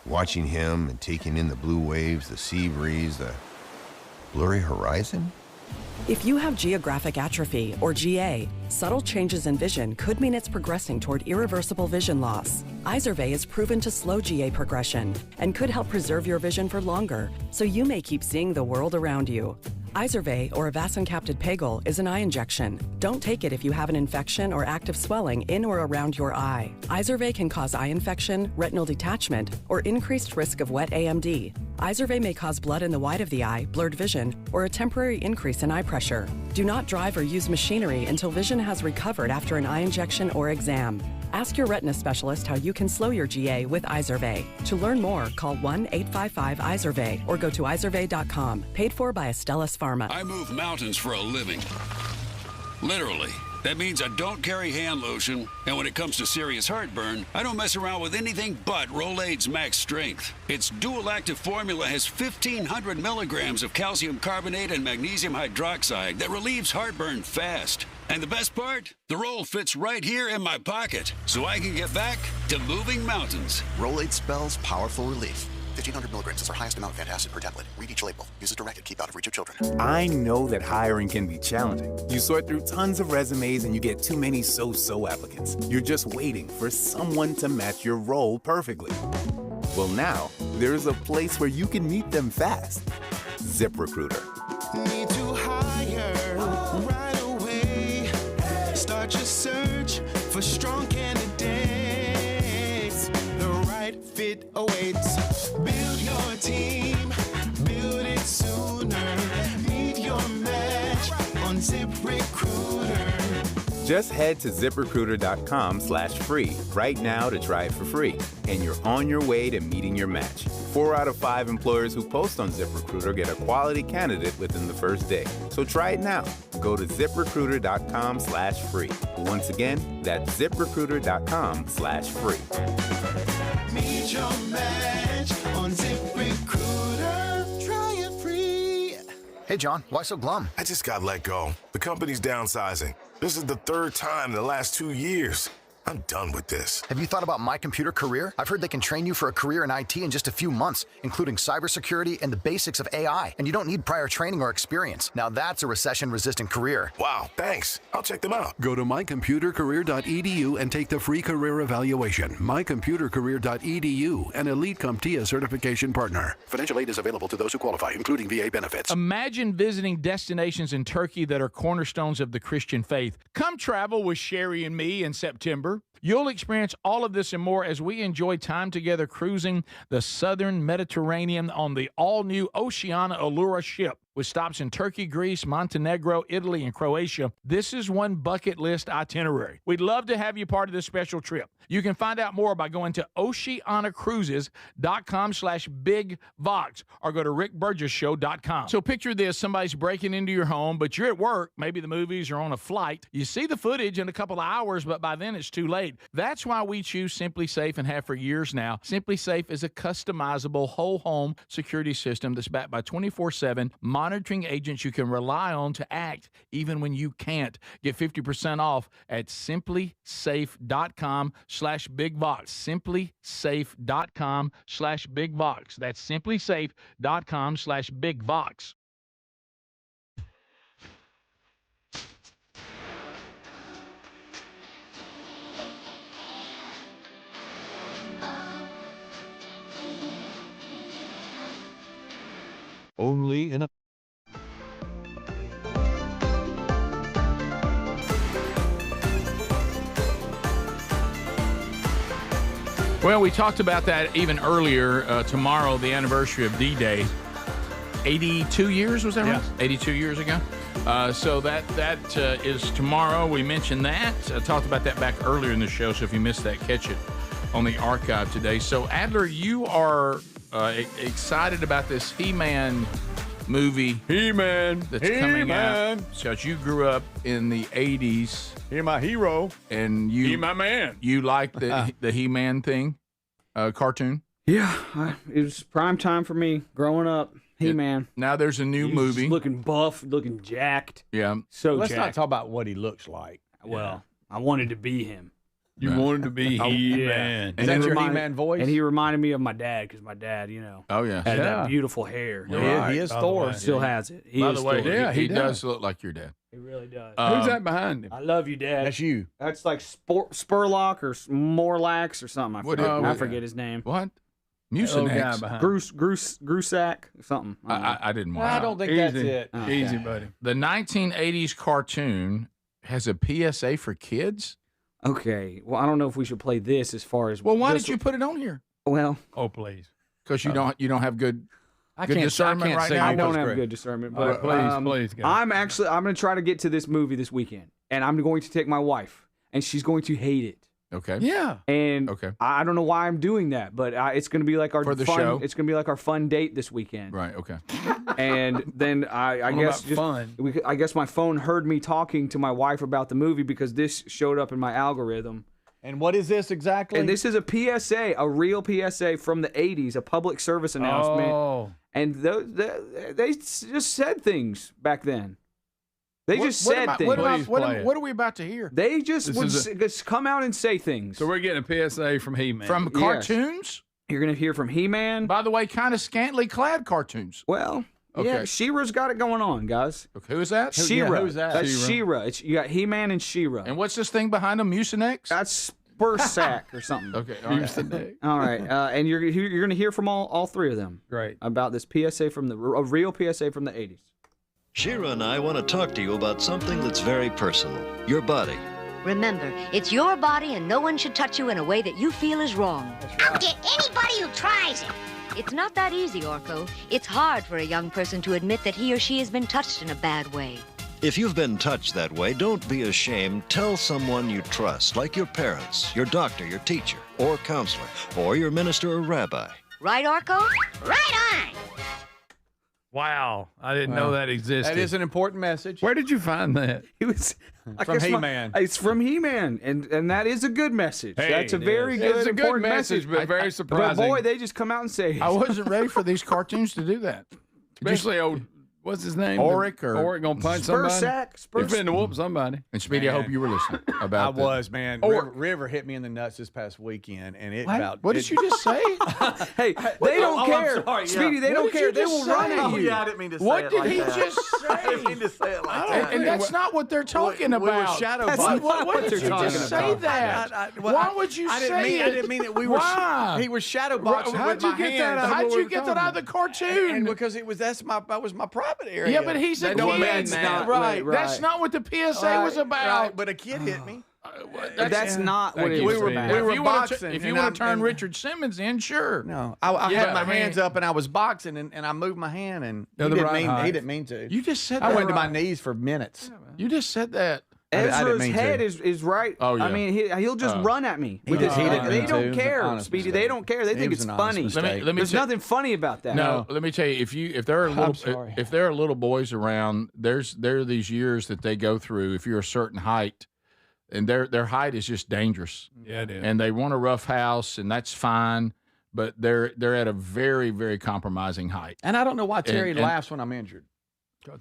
Watching him and taking in the blue waves, the sea breeze, the blurry horizon. If you have geographic atrophy, or GA, subtle changes in vision could mean it's progressing toward irreversible vision loss. Izervay is proven to slow GA progression and could help preserve your vision for longer, so you may keep seeing the world around you. Izervay, or avacincaptad pegol, is an eye injection. Don't take it if you have an infection or active swelling in or around your eye. Izervay can cause eye infection, retinal detachment, or increased risk of wet AMD. Izervay may cause blood in the white of the eye, blurred vision, or a temporary increase in eye pressure. Do not drive or use machinery until vision has recovered after an eye injection or exam. Ask your retina specialist how you can slow your GA with Izervay. To learn more, call 1-855-IZERVAY or go to izervay.com. Paid for by Astellas Pharma. I move mountains for a living. Literally. That means I don't carry hand lotion, and when it comes to serious heartburn, I don't mess around with anything but Rolaids Max Strength. Its dual-active formula has 1,500 milligrams of calcium carbonate and magnesium hydroxide that relieves heartburn fast. And the best part? The roll fits right here in my pocket, so I can get back to moving mountains. Rolaids spells powerful relief. 1,500 milligrams is our highest amount of antacid per tablet. Read each label. Use as directed. Keep out of reach of children. I know that hiring can be challenging. You sort through tons of resumes and you get too many so-so applicants. You're just waiting for someone to match your role perfectly. Well, now, there's a place where you can meet them fast. ZipRecruiter. Need to hire right away. Start your search for strong candidates. The right fit awaits. Build your team. Build it sooner. Meet your match on ZipRecruiter. Just head to ziprecruiter.com/free right now to try it for free. And you're on your way to meeting your match. 4 out of 5 employers who post on ZipRecruiter get a quality candidate within the first day. So try it now. Go to ziprecruiter.com/free. Once again, that's ziprecruiter.com/free. Meet your match on ZipRecruiter. Try it free. Hey, John, why so glum? I just got let go. The company's downsizing. This is the third time in the last 2 years. I'm done with this. Have you thought about My Computer Career? I've heard they can train you for a career in IT in just a few months, including cybersecurity and the basics of AI. And you don't need prior training or experience. Now that's a recession-resistant career. Wow, thanks. I'll check them out. Go to mycomputercareer.edu and take the free career evaluation. mycomputercareer.edu, an Elite CompTIA certification partner. Financial aid is available to those who qualify, including VA benefits. Imagine visiting destinations in Turkey that are cornerstones of the Christian faith. Come travel with Sherry and me in September. You'll experience all of this and more as we enjoy time together cruising the southern Mediterranean on the all-new Oceana Allura ship. With stops in Turkey, Greece, Montenegro, Italy, and Croatia, this is one bucket list itinerary. We'd love to have you part of this special trip. You can find out more by going to oceanacruises.com/bigvox or go to rickburgesshow.com. So picture this, somebody's breaking into your home, but you're at work, maybe the movies are on a flight. You see the footage in a couple of hours, but by then it's too late. That's why we choose Simply Safe and have for years now. Simply Safe is a customizable whole home security system that's backed by 24/7 monitoring agents you can rely on to act even when you can't. Get 50% off at simplysafe.com/bigvox. simplysafe.com/bigvox. That's simplysafe.com/bigvox. Only in a Well, we talked about that even earlier. Tomorrow, the anniversary of D-Day. 82 years, was that right? 82 years ago. So that is tomorrow. We mentioned that. I talked about that back earlier in the show, so if you missed that, catch it on the archive today. So, Adler, you are excited about this He-Man movie. He-Man. That's coming out. Because you grew up in the 80s. You're my hero. And you, He my man. You like the He-Man thing, cartoon? Yeah, it was prime time for me growing up. He-Man. Now there's a new He's movie. Looking buff, looking jacked. Yeah. So Let's not jacked. talk about what he looks like. Well, I wanted to be him. You wanted to be He-Man. Is that your He-Man voice? And he reminded me of my dad, because my dad, Oh, yeah. had that beautiful hair. He is Thor. Still has it. He By is the way, Thor. he does look like your dad. He really does. Who's that behind him? I love you, Dad. That's you. That's like Spurlock or Morlax or something. I forget his name. What? Mucinex. Grusac, something. I didn't watch. I don't think that's it. Okay. Easy, buddy. The 1980s cartoon has a PSA for kids. Okay. Well, I don't know if we should play this as far as. Well, why did you put it on here? Well, Oh, please. Because you don't have good can't- discernment I can't right say now. I don't have great. good discernment, All but right, please, guys. I'm going to try to get to this movie this weekend, and I'm going to take my wife, and she's going to hate it. Okay. Yeah. And Okay. I don't know why I'm doing that, but it's going to be like our For the fun, show? It's going to be like our fun date this weekend. Right. Okay. And then I What guess about just, fun? I guess my phone heard me talking to my wife about the movie because this showed up in my algorithm. And what is this exactly? And this is a PSA, a real PSA from the 80s, a public service announcement. Oh. And they just said things back then. They just What said am I- things. What, Please play what, it. what are we about to hear? They just This would is just come out and say things. So we're getting a PSA from He-Man. From Yes. cartoons? You're going to hear from He-Man. By the way, kind of scantily clad cartoons. Well, yeah, Okay. She-Ra's got it going on, guys. Okay, who is that? She-Ra. who's that? That's She-Ra. She-Ra. You got He-Man and She-Ra. And what's this thing behind them? Mucinex? That's Bursac or something. Okay. All right. All right, and you're going to hear from all three of them. Great. About this PSA from a real PSA from the 80s. Shira and I want to talk to you about something that's very personal. Your body. Remember, it's your body and no one should touch you in a way that you feel is wrong. I'll get anybody who tries it. It's not that easy, Orko. It's hard for a young person to admit that he or she has been touched in a bad way. If you've been touched that way, don't be ashamed. Tell someone you trust, like your parents, your doctor, your teacher, or counselor, or your minister or rabbi. Right, Orko? Right on. Wow. I didn't know that existed. That is an important message. Where did you find that? It was I From guess He-Man. It's from He-Man, and that is a good message. Hey, That's a it very is. good, It's a good important message, but very But surprising. boy, they just come out and say, I wasn't ready for these cartoons to do that. Especially old, what's his name? Auric or- Auric gonna punch somebody? Spursack. He's finna whoop somebody. And Speedy, I hope you were listening I about that. was, man. River hit me in the nuts this past weekend, and it about. What did you just say? hey, they don't care. sorry, yeah. Speedy, they What don't did care. you They just will run say? at Oh, you. yeah, I didn't mean to say What it did like he that. just say? I didn't mean to say it like that. And that's not what they're talking we were about. shadow That's boxing. not what did they're you talking just say about. that? Why would you say it? I didn't mean that we were. Why? He was shadow boxing How'd with you my get that hands. out? How'd you get that out of the cartoon? And because that was my private area. Yeah, but he's a That don't kid. mean that. Right. Right. That's not what the PSA was about. Right, but a kid hit me. That's not what it you, is. Speedy. about. We were If you wanna boxing, if you and want to turn and- Richard Simmons in, sure. No, I Yeah, had my I mean- hands up and I was boxing and I moved my hand and They're he the didn't right mean height. he didn't mean to. You just said that. I went to my right. knees for minutes. You just said that. I didn't Ezra's mean head to. is right. Oh, yeah. I mean, he'll just run at me with his He head. didn't They mean don't to. care, Honest Speedy. mistake. They don't care. They It think was it's an honest funny. mistake. Let me There's tell- nothing funny about that. No, let me tell you, if there are sorry. if there are little boys around, there are these years that they go through. If you're a certain height, and their height is just dangerous. Yeah, it is. And they want a rough house, and that's fine. But they're at a very, very compromising height. And I don't know why Terry And- laughs when I'm injured.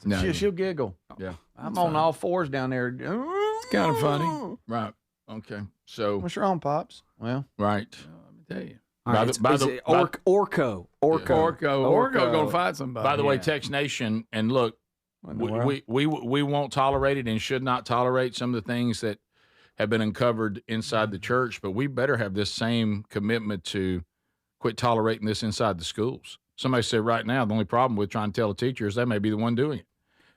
No. She'll giggle. Yeah, I'm on all fours down there. It's kind of funny. right. Okay, so What's wrong, Pops? Well, right. Let me tell you. All right, Orko. Orko gonna fight somebody. By the way, Tex Nation, and look, we won't tolerate it and should not tolerate some of the things that have been uncovered inside the church, but we better have this same commitment to quit tolerating this inside the schools. Somebody said right now the only problem with trying to tell a teacher is they may be the one doing it.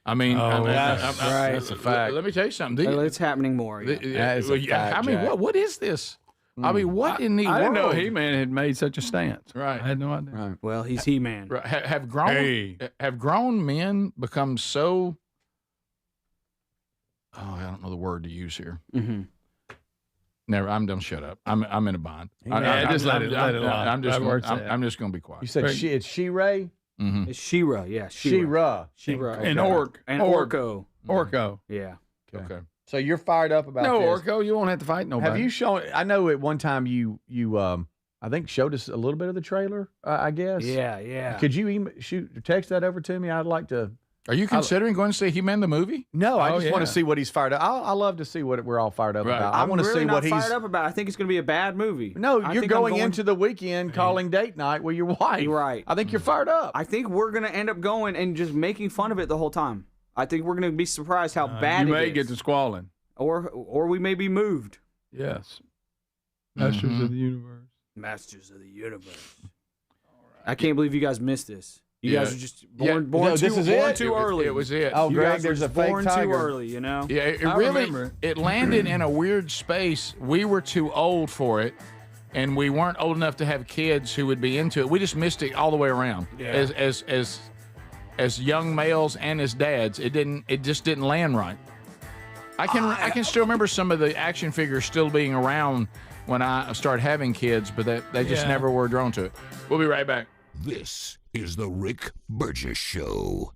I mean, that's right. That's a fact. Let me tell you something. It's happening more. Yeah. That is a fact, I mean, Jack. what is this? I mean, what in the I world? didn't know He-Man had made such a stance. Right. I had no idea. Right. Well, he's He-Man. Right. Have grown men become so? Oh, I don't know the word to use here. Mm-hmm. Never. I'm done. Shut up. I'm in a bind. Just let it lie. I'm just. That works out. I'm just going to be quiet. You said it's She-Ray? Mm-hmm. It's She-Ra. Yeah, She-Ra. She-Ra. And Okay. And Orko. Orko. Orko. Yeah. Okay. So you're fired up about No, this. Orko, you won't have to fight nobody. Have you shown? I know at one time you I think showed us a little bit of the trailer. I guess. Yeah. Could you text that over to me? I'd like to. Are you considering going to see He-Man the movie? No, I just want yeah. to see what he's fired up. I love to see what we're all fired up Right. about. I I'm want to really see not what he's fired up about. I think it's going to be a bad movie. No, I you're think I'm going into the weekend calling date night with your wife. Right. I think you're fired up. I think we're going to end up going and just making fun of it the whole time. I think we're going to be surprised how bad you it may is. get to squalling. Or we may be moved. Yes. Masters of the universe. Masters of the universe. I can't believe you guys missed this. You guys are just born too early. It was it. Oh, You Greg, guys there's were a fake born tiger. too early, you know? Yeah, it I really remember it landed in a weird space. We were too old for it, and we weren't old enough to have kids who would be into it. We just missed it all the way around. Yeah. As young males and as dads, it just didn't land right. I can still remember some of the action figures still being around when I started having kids, but they just never were drawn to it. We'll be right back. This is the Rick Burgess Show.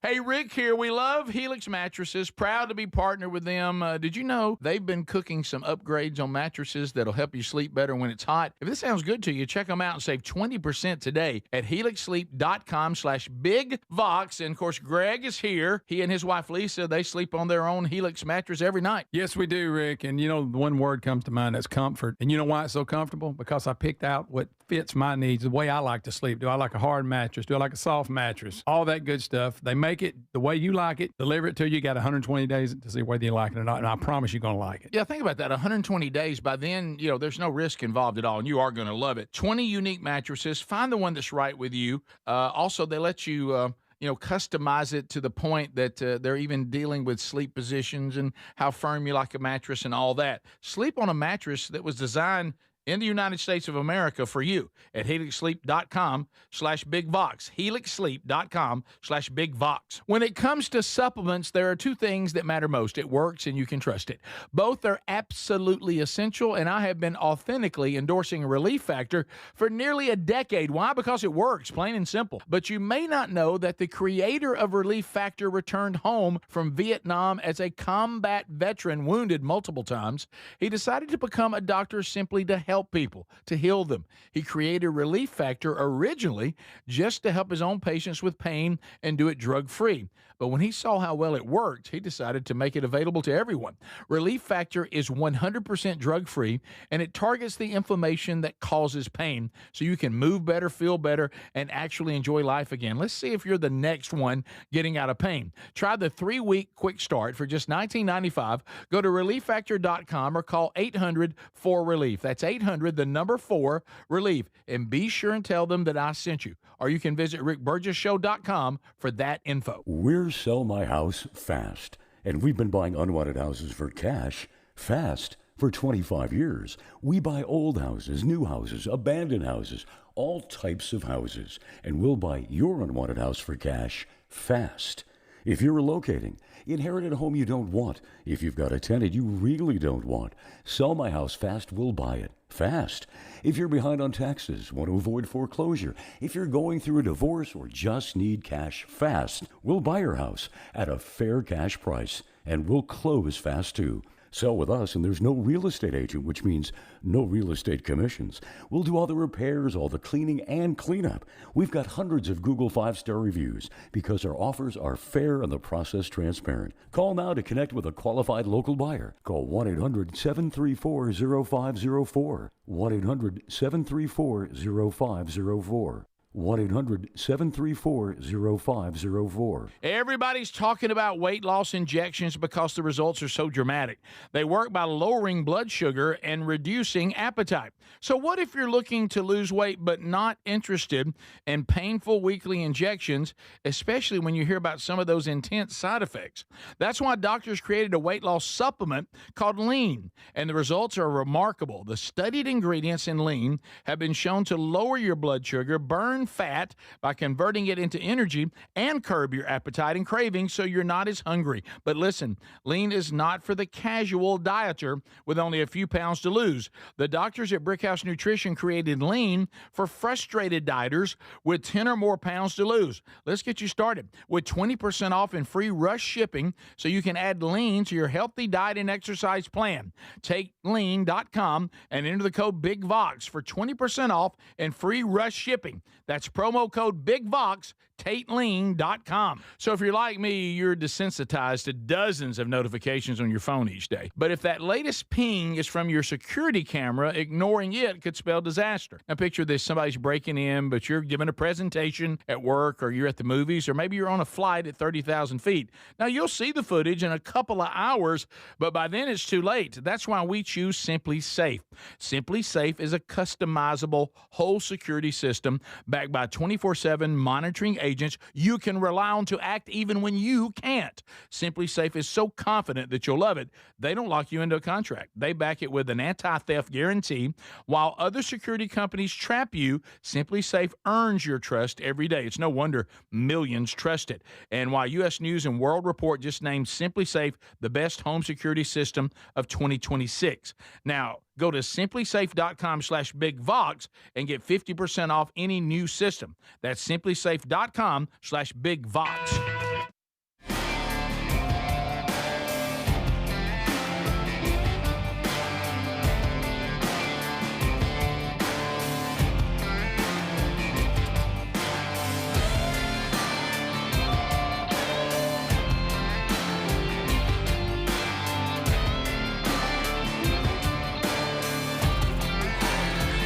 Hey, Rick here. We love Helix Mattresses. Proud to be partnered with them. Did you know they've been cooking some upgrades on mattresses that'll help you sleep better when it's hot? If this sounds good to you, check them out and save 20% today at helixsleep.com/bigvox. And, of course, Greg is here. He and his wife, Lisa, they sleep on their own Helix mattress every night. Yes, we do, Rick. And, the one word comes to mind, that's comfort. And you know why it's so comfortable? Because I picked out what fits my needs, the way I like to sleep. Do I like a hard mattress? Do I like a soft mattress? All that good stuff. They make it the way you like it, deliver it to you. You got 120 days to see whether you like it or not, and I promise you're going to like it. Yeah, think about that. 120 days. By then, there's no risk involved at all, and you are going to love it. 20 unique mattresses. Find the one that's right with you. Also, they let you customize it to the point that they're even dealing with sleep positions and how firm you like a mattress and all that. Sleep on a mattress that was designed in the United States of America for you at helixsleep.com/bigvox. helixsleep.com/bigvox. When it comes to supplements, there are two things that matter most. It works and you can trust it. Both are absolutely essential, and I have been authentically endorsing Relief Factor for nearly a decade. Why? Because it works, plain and simple. But you may not know that the creator of Relief Factor returned home from Vietnam as a combat veteran, wounded multiple times. He decided to become a doctor simply to help people, to heal them. He created Relief Factor originally just to help his own patients with pain and do it drug-free. But when he saw how well it worked, he decided to make it available to everyone. Relief Factor is 100% drug-free, and it targets the inflammation that causes pain so you can move better, feel better, and actually enjoy life again. Let's see if you're the next one getting out of pain. Try the 3-week quick start for just $19.95. Go to ReliefFactor.com or call 800-4RELIEF. That's 800-4-RELIEF. And be sure and tell them that I sent you. Or you can visit RickBurgessShow.com for that info. We're Sell My House Fast, and we've been buying unwanted houses for cash fast for 25 years. We buy old houses, new houses, abandoned houses, all types of houses, and we'll buy your unwanted house for cash fast. If you're relocating, inherited a home you don't want, if you've got a tenant you really don't want, Sell My House Fast will buy it fast. If you're behind on taxes, want to avoid foreclosure, if you're going through a divorce or just need cash fast, we'll buy your house at a fair cash price, and we'll close fast too. Sell with us, and there's no real estate agent, which means no real estate commissions. We'll do all the repairs, all the cleaning, and cleanup. We've got hundreds of Google 5-star reviews because our offers are fair and the process transparent. Call now to connect with a qualified local buyer. Call 1-800-734-0504. 1-800-734-0504. 1-800-734-0504. Everybody's talking about weight loss injections because the results are so dramatic. They work by lowering blood sugar and reducing appetite. So what if you're looking to lose weight but not interested in painful weekly injections, especially when you hear about some of those intense side effects? That's why doctors created a weight loss supplement called Lean, and the results are remarkable. The studied ingredients in Lean have been shown to lower your blood sugar, burn fat by converting it into energy, and curb your appetite and cravings so you're not as hungry. But listen, Lean is not for the casual dieter with only a few pounds to lose. The doctors at Brickhouse Nutrition created Lean for frustrated dieters with 10 or more pounds to lose. Let's get you started with 20% off and free rush shipping so you can add Lean to your healthy diet and exercise plan. Take lean.com and enter the code BIGVOX for 20% off and free rush shipping. That's promo code BIGVOX. KateLean.com. So if you're like me, you're desensitized to dozens of notifications on your phone each day. But if that latest ping is from your security camera, ignoring it could spell disaster. Now picture this, somebody's breaking in, but you're giving a presentation at work, or you're at the movies, or maybe you're on a flight at 30,000 feet. Now you'll see the footage in a couple of hours, but by then it's too late. That's why we choose Simply Safe. Simply Safe is a customizable whole security system backed by 24/7 monitoring agents you can rely on to act even when you can't. Simply Safe is so confident that you'll love it, they don't lock you into a contract. They back it with an anti-theft guarantee. While other security companies trap you, Simply Safe earns your trust every day. It's no wonder millions trust it. And while U.S. News and World Report just named Simply Safe the best home security system of 2026. Now, go to simplysafe.com/BigVox and get 50% off any new system. That's simplysafe.com/BigVox.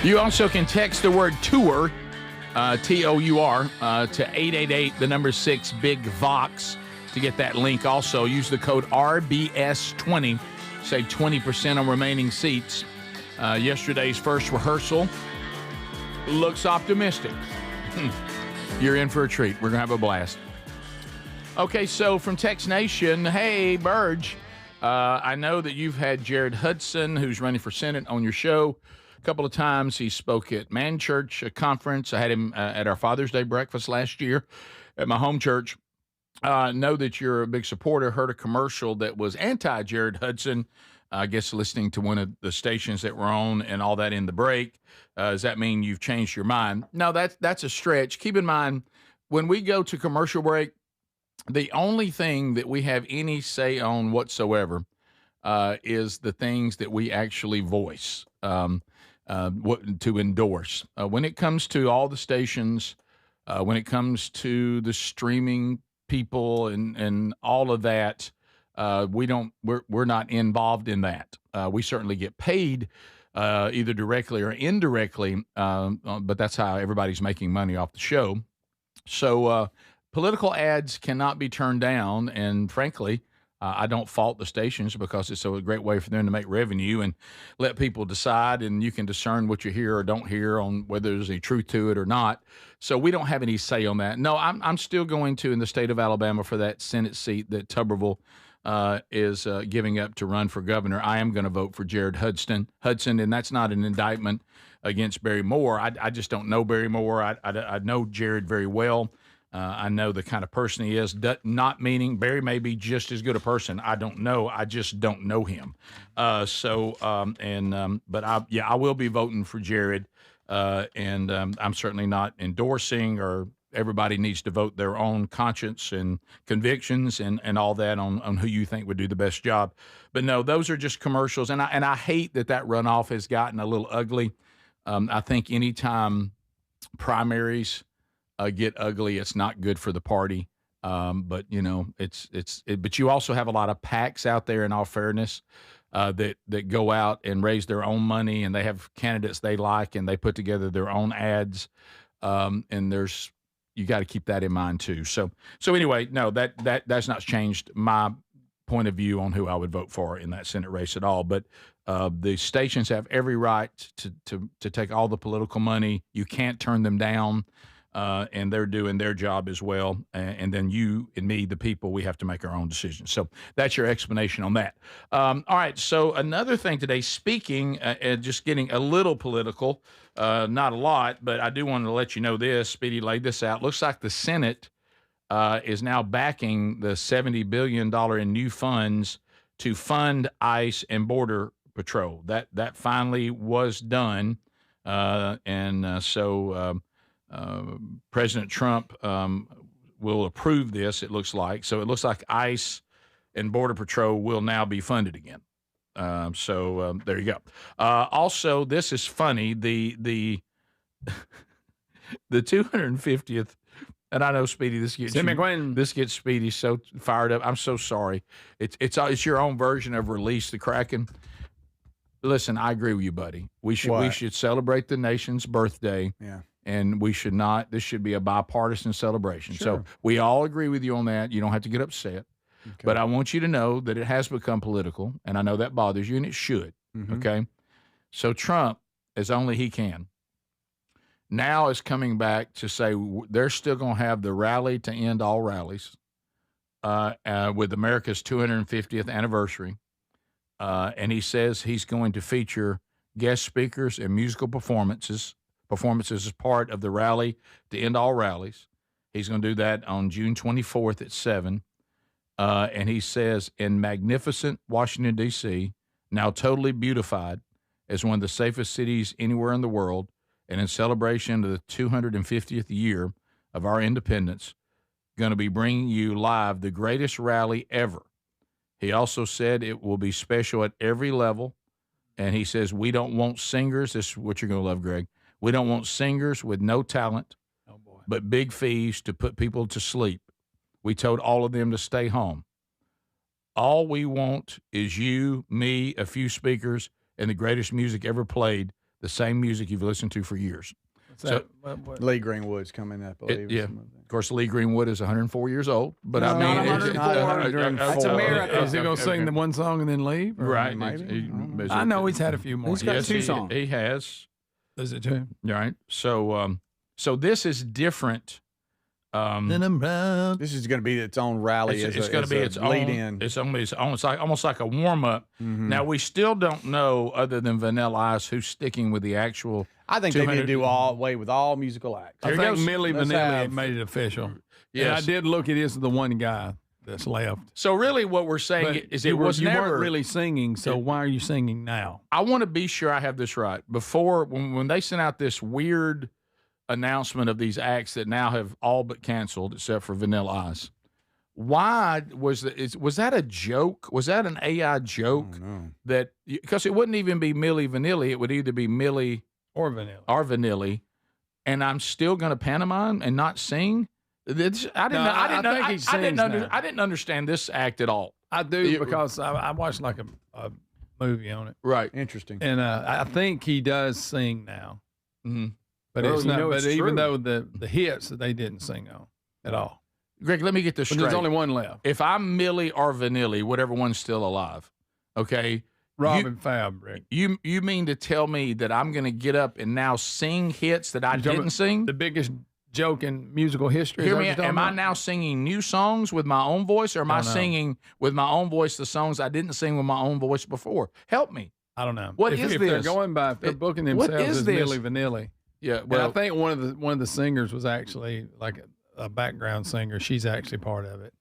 You also can text the word tour, T-O-U-R, to 888, the number 6, Big Vox, to get that link. Also, use the code RBS20, save 20% on remaining seats. Yesterday's first rehearsal looks optimistic. You're in for a treat. We're going to have a blast. Okay, so from Tex Nation, hey, Burge, I know that you've had Jared Hudson, who's running for Senate, on your show a couple of times. He spoke at Man Church conference. I had him at our Father's Day breakfast last year at my home church. Know that you're a big supporter. Heard a commercial that was anti-Jared Hudson, I guess listening to one of the stations that we're on and all that in the break. Does that mean you've changed your mind? No, that's a stretch. Keep in mind, when we go to commercial break, the only thing that we have any say on whatsoever is the things that we actually voice. What to endorse. When it comes to all the stations, when it comes to the streaming people and all of that, we're not involved in that. We certainly get paid either directly or indirectly, but that's how everybody's making money off the show. So political ads cannot be turned down, and frankly, I don't fault the stations because it's a great way for them to make revenue and let people decide, and you can discern what you hear or don't hear on whether there's any truth to it or not. So we don't have any say on that. No, I'm still going to, in the state of Alabama, for that Senate seat that Tuberville is giving up to run for governor. I am going to vote for Jared Hudson, and that's not an indictment against Barry Moore. I just don't know Barry Moore. I know Jared very well. I know the kind of person he is, not meaning Barry may be just as good a person. I don't know. I just don't know him. But I will be voting for Jared. And I'm certainly not endorsing, or everybody needs to vote their own conscience and convictions and all that on who you think would do the best job. But no, those are just commercials. And I hate that runoff has gotten a little ugly. I think anytime primaries get ugly, it's not good for the party. But you know, but you also have a lot of PACs out there, in all fairness, that go out and raise their own money, and they have candidates they like, and they put together their own ads. And you got to keep that in mind too. So anyway, no, that's not changed my point of view on who I would vote for in that Senate race at all. But the stations have every right to take all the political money. You can't turn them down. And they're doing their job as well. And then you and me, the people, we have to make our own decisions. So that's your explanation on that. All right. So another thing today, speaking, just getting a little political, not a lot, but I do want to let you know this. Speedy laid this out. Looks like the Senate is now backing the $70 billion in new funds to fund ICE and Border Patrol. That finally was done. President Trump will approve this, it looks like. So it looks like ICE and Border Patrol will now be funded again. There you go. Also, this is funny. The 250th And I know, Speedy, this gets Speedy so fired up. I'm so sorry. It's your own version of Release the Kraken. Listen, I agree with you, buddy. We should celebrate the nation's birthday. Yeah. And we should not. This should be a bipartisan celebration. Sure. So we all agree with you on that. You don't have to get upset. Okay. But I want you to know that it has become political, and I know that bothers you, and it should. Mm-hmm. Okay? So Trump, as only he can, now is coming back to say they're still going to have the rally to end all rallies with America's 250th anniversary. And he says he's going to feature guest speakers and musical performances as part of the rally to end all rallies. He's going to do that on June 24th at 7. And he says, in magnificent Washington, D.C., now totally beautified as one of the safest cities anywhere in the world, and in celebration of the 250th year of our independence, going to be bringing you live the greatest rally ever. He also said it will be special at every level, and he says we don't want singers. This is what you're going to love, Greg. We don't want singers with no talent, but big fees to put people to sleep. We told all of them to stay home. All we want is you, me, a few speakers, and the greatest music ever played, the same music you've listened to for years. Lee Greenwood's coming up, I believe. Of course, Lee Greenwood is 104 years old, but no, I mean, that's America. Is he going to sing the one song and then leave? Right. I know he's had a few more. He's got 2 songs. He has. Is it too? Right. So this is different. This is going to be its own rally. It's going to be its lead own. In. It's almost like a warm up. Mm-hmm. Now we still don't know, other than Vanilla Ice, who's sticking with the actual. I think they need to do away with all musical acts. I think Milli Vanilli made it official. Yeah, I did look at this. The one guy that's left. So really, what we're saying is you weren't really singing. So why are you singing now? I want to be sure I have this right. Before, when they sent out this weird announcement of these acts that now have all but canceled, except for Vanilla Ice. Why was that a joke? Was that an AI joke? That because it wouldn't even be Milli Vanilli, it would either be Milli or Vanilli, and I'm still going to pantomime and not sing. I didn't understand this act at all. I do because I watched like a movie on it. Right, interesting. And I think he does sing now. Mm-hmm. But it's not. But even though the hits that they didn't sing on at all. Greg, let me get this straight. There's only one left. If I'm Milli or Vanilli, whatever one's still alive, okay. Robin Fab, Rick. You mean to tell me that I'm going to get up and now sing hits that I didn't sing? The biggest joke in musical history. Hear me? Am I now singing new songs with my own voice, or am I singing with my own voice the songs I didn't sing with my own voice before? Help me. I don't know. If they're going by, if they're booking themselves as Milli Vanilli. Yeah, well, and I think one of the singers was actually like a background singer. She's actually part of it.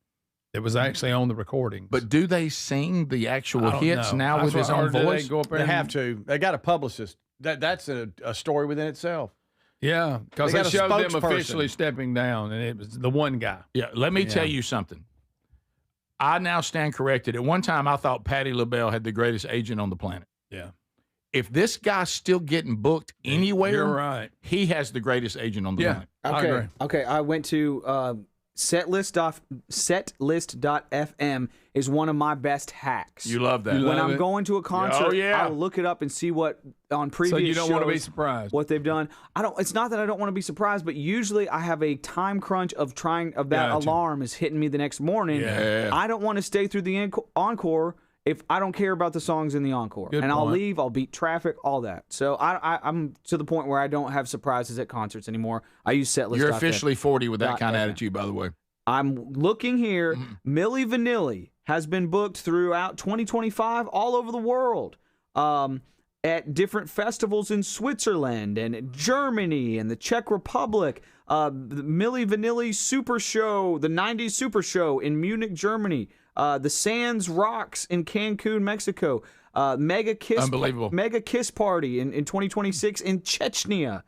It was actually on the recordings. But do they sing the actual hits now with his own voice? They go up there they have to. They got a publicist. That's a story within itself. Yeah, because they showed them officially stepping down, and it was the one guy. Yeah, let me tell you something. I now stand corrected. At one time, I thought Patti LaBelle had the greatest agent on the planet. Yeah. If this guy's still getting booked anywhere, you're right. He has the greatest agent on the planet. Okay. I agree. Okay. I went to setlist.fm is one of my best hacks. You love that. When I'm going to a concert, I look it up and see what on previous shows. So you don't want to be surprised. What they've done. It's not that I don't want to be surprised, but usually I have a time crunch of that alarm is hitting me the next morning. Yeah. I don't want to stay through the encore if I don't care about the songs in the encore. Good point. I'll leave, I'll beat traffic, all that. So I'm to the point where I don't have surprises at concerts anymore. I use setlist. You're officially 40 with that kind of attitude, by the way. I'm looking here. Milli Vanilli has been booked throughout 2025 all over the world at different festivals in Switzerland and Germany and the Czech Republic. The Milli Vanilli Super Show, the 90s Super Show in Munich, Germany. The Sands Rocks in Cancun, Mexico. Mega Kiss Party in 2026 in Chechnya.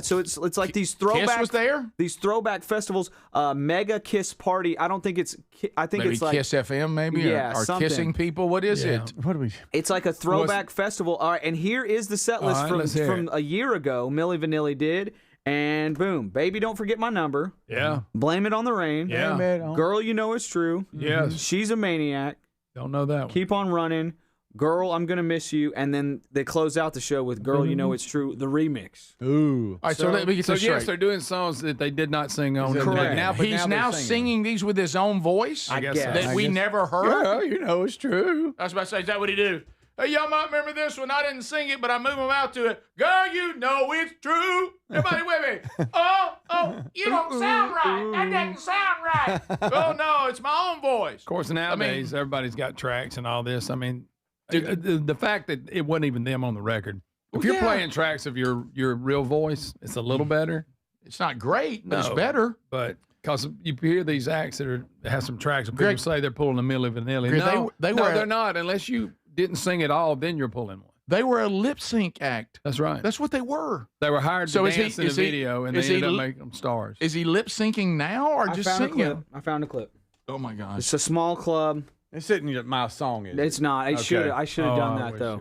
So it's like these throwback. Kiss was there? These throwback festivals. Mega Kiss Party. I don't think it's. I think maybe it's like Kiss FM, maybe. Yeah, or something. Kissing people. What is it? What do we? It's like a throwback festival. All right, and here is the set list from a year ago. Milli Vanilli did, And boom, baby, don't forget my number. Yeah. Blame it on the rain. Yeah. Girl, you know it's true. Yes. She's a maniac. Don't know that one. Keep on running. Girl, I'm going to miss you. And then they close out the show with Girl, You Know It's True, the remix. Ooh. All right, so let me get this straight. Yes, they're doing songs that they did not sing on. Correct. He's now singing these with his own voice. I guess that we never heard. Yeah, you know it's true. I was about to say, is that what he do? Hey, y'all might remember this one. I didn't sing it, but I moved him out to it. Girl, you know it's true. Everybody with me. Oh, you don't sound right. That doesn't sound right. Oh, no, it's my own voice. Of course, nowadays, everybody's got tracks and all this. I mean, the fact that it wasn't even them on the record. If you're playing tracks of your real voice, it's a little better. It's not great, but it's better. But because you hear these acts that have some tracks, and people say they're pulling a Milli Vanilli. Greg, They're not. Unless you didn't sing at all, then you're pulling one. They were a lip sync act. That's right. That's what they were. They were hired to dance in a video, and they ended up making them stars. Is he lip syncing now or just singing? I found a clip. Oh my gosh! It's a small club. It's sitting at my song. It's not. I should have done that though.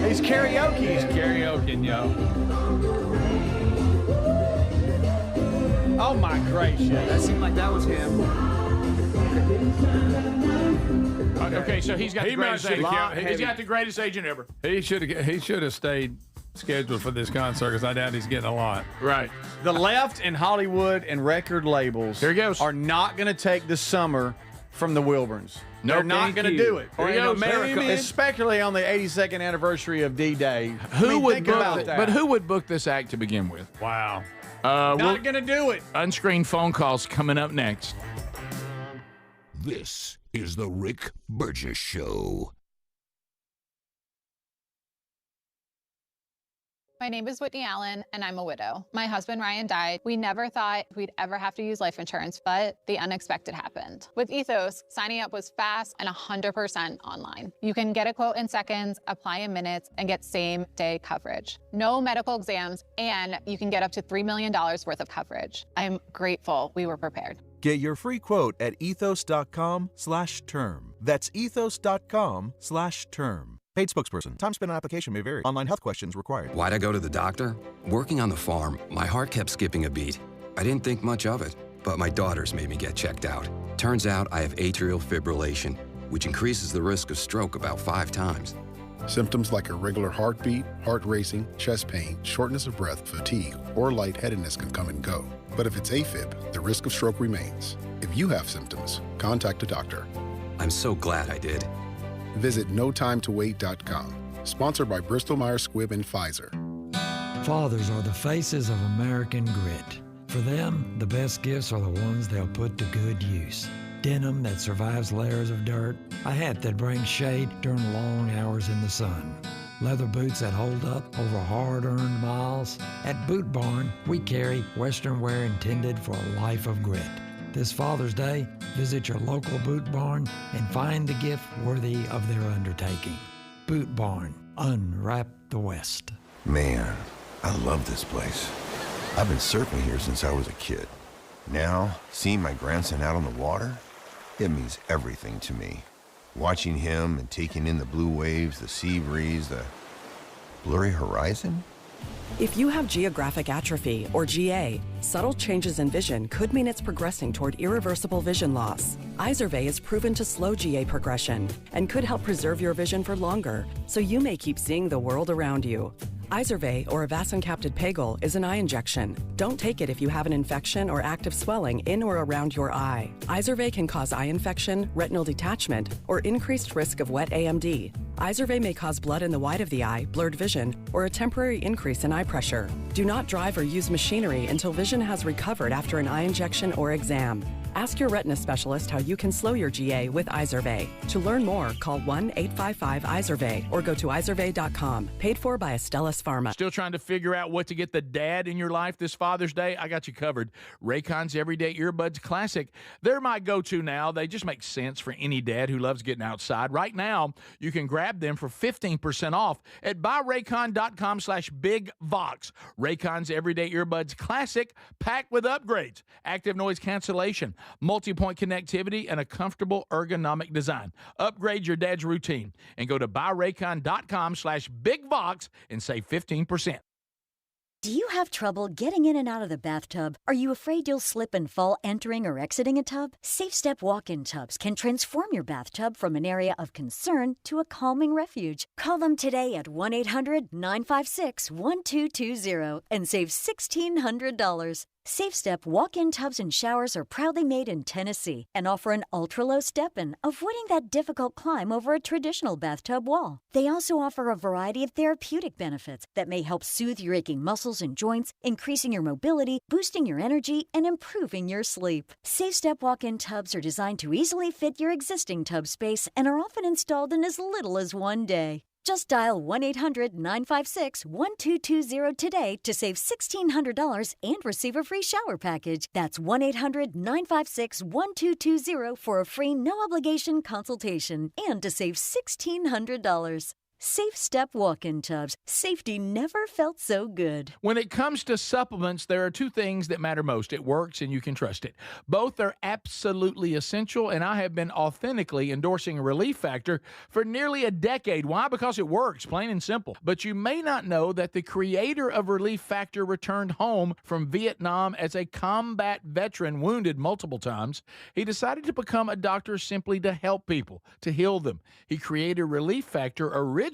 He's karaoke. He's karaokeing, yo. Oh my gracious! That seemed like that was him. Okay, so he's got the greatest agent. He's got the greatest agent ever. He should have stayed scheduled for this concert because I doubt he's getting a lot. Right. The left and Hollywood and record labels are not going to take the summer from the Wilburns. No, they're not going to do it. Here in goes, America, especially on the 82nd anniversary of D-Day. Who would book this act to begin with? Wow. Not going to do it. Unscreened phone calls coming up next. This is the Rick Burgess Show. My name is Whitney Allen, and I'm a widow. My husband, Ryan, died. We never thought we'd ever have to use life insurance, but the unexpected happened. With Ethos, signing up was fast and 100% online. You can get a quote in seconds, apply in minutes, and get same-day coverage. No medical exams, and you can get up to $3 million worth of coverage. I'm grateful we were prepared. Get your free quote at ethos.com/term. That's ethos.com/term. Paid spokesperson. Time spent on application may vary. Online health questions required. Why'd I go to the doctor? Working on the farm, my heart kept skipping a beat. I didn't think much of it, but my daughters made me get checked out. Turns out I have atrial fibrillation, which increases the risk of stroke about 5 times. Symptoms like irregular heartbeat, heart racing, chest pain, shortness of breath, fatigue, or lightheadedness can come and go. But if it's AFib, the risk of stroke remains. If you have symptoms, contact a doctor. I'm so glad I did. Visit notimetowait.com. Sponsored by Bristol-Myers Squibb and Pfizer. Fathers are the faces of American grit. For them, the best gifts are the ones they'll put to good use. Denim that survives layers of dirt, a hat that brings shade during long hours in the sun, leather boots that hold up over hard-earned miles. At Boot Barn, we carry Western wear intended for a life of grit. This Father's Day, visit your local Boot Barn and find the gift worthy of their undertaking. Boot Barn, unwrap the West. Man, I love this place. I've been surfing here since I was a kid. Now, seeing my grandson out on the water, it means everything to me. Watching him and taking in the blue waves, the sea breeze, the blurry horizon. If you have geographic atrophy, or GA, subtle changes in vision could mean it's progressing toward irreversible vision loss. Izervay is proven to slow GA progression and could help preserve your vision for longer, so you may keep seeing the world around you. Izervay, or avacincaptad pegol, is an eye injection. Don't take it if you have an infection or active swelling in or around your eye. Izervay can cause eye infection, retinal detachment, or increased risk of wet AMD. Izervay may cause blood in the white of the eye, blurred vision, or a temporary increase in eye pressure. Do not drive or use machinery until vision has recovered after an eye injection or exam. Ask your retina specialist how you can slow your GA with Izervay. To learn more, call 1-855-IZERVAY or go to izervay.com. Paid for by Astellas Pharma. Still trying to figure out what to get the dad in your life this Father's Day? I got you covered. Raycon's Everyday Earbuds Classic. They're my go-to now. They just make sense for any dad who loves getting outside. Right now, you can grab them for 15% off at buyraycon.com/bigvox. Raycon's Everyday Earbuds Classic, packed with upgrades, active noise cancellation, multi-point connectivity, and a comfortable ergonomic design. Upgrade your dad's routine and go to buyraycon.com/bigvox and save 15%. Do you have trouble getting in and out of the bathtub? Are you afraid you'll slip and fall entering or exiting a tub? SafeStep walk-in tubs can transform your bathtub from an area of concern to a calming refuge. Call them today at 1-800-956-1220 and save $1,600. SafeStep walk-in tubs and showers are proudly made in Tennessee and offer an ultra-low step-in, avoiding that difficult climb over a traditional bathtub wall. They also offer a variety of therapeutic benefits that may help soothe your aching muscles and joints, increasing your mobility, boosting your energy, and improving your sleep. SafeStep walk-in tubs are designed to easily fit your existing tub space and are often installed in as little as one day. Just dial 1-800-956-1220 today to save $1,600 and receive a free shower package. That's 1-800-956-1220 for a free no-obligation consultation and to save $1,600. SafeStep walk-in tubs. Safety never felt so good. When it comes to supplements, there are two things that matter most. It works and you can trust it. Both are absolutely essential, and I have been authentically endorsing Relief Factor for nearly a decade. Why? Because it works, plain and simple. But you may not know that the creator of Relief Factor returned home from Vietnam as a combat veteran, wounded multiple times. He decided to become a doctor simply to help people, to heal them. He created Relief Factor originally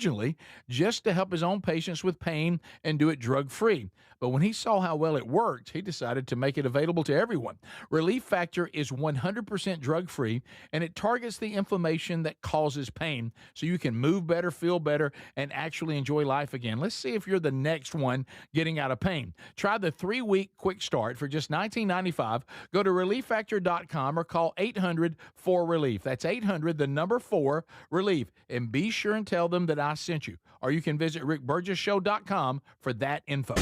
just to help his own patients with pain and do it drug-free. But when he saw how well it worked, he decided to make it available to everyone. Relief Factor is 100% drug-free, and it targets the inflammation that causes pain so you can move better, feel better, and actually enjoy life again. Let's see if you're the next one getting out of pain. Try the 3-week quick start for just $19.95. Go to ReliefFactor.com or call 800-4RELIEF. That's 800, the number 4, RELIEF. And be sure and tell them that I sent you. Or you can visit RickBurgessShow.com for that info.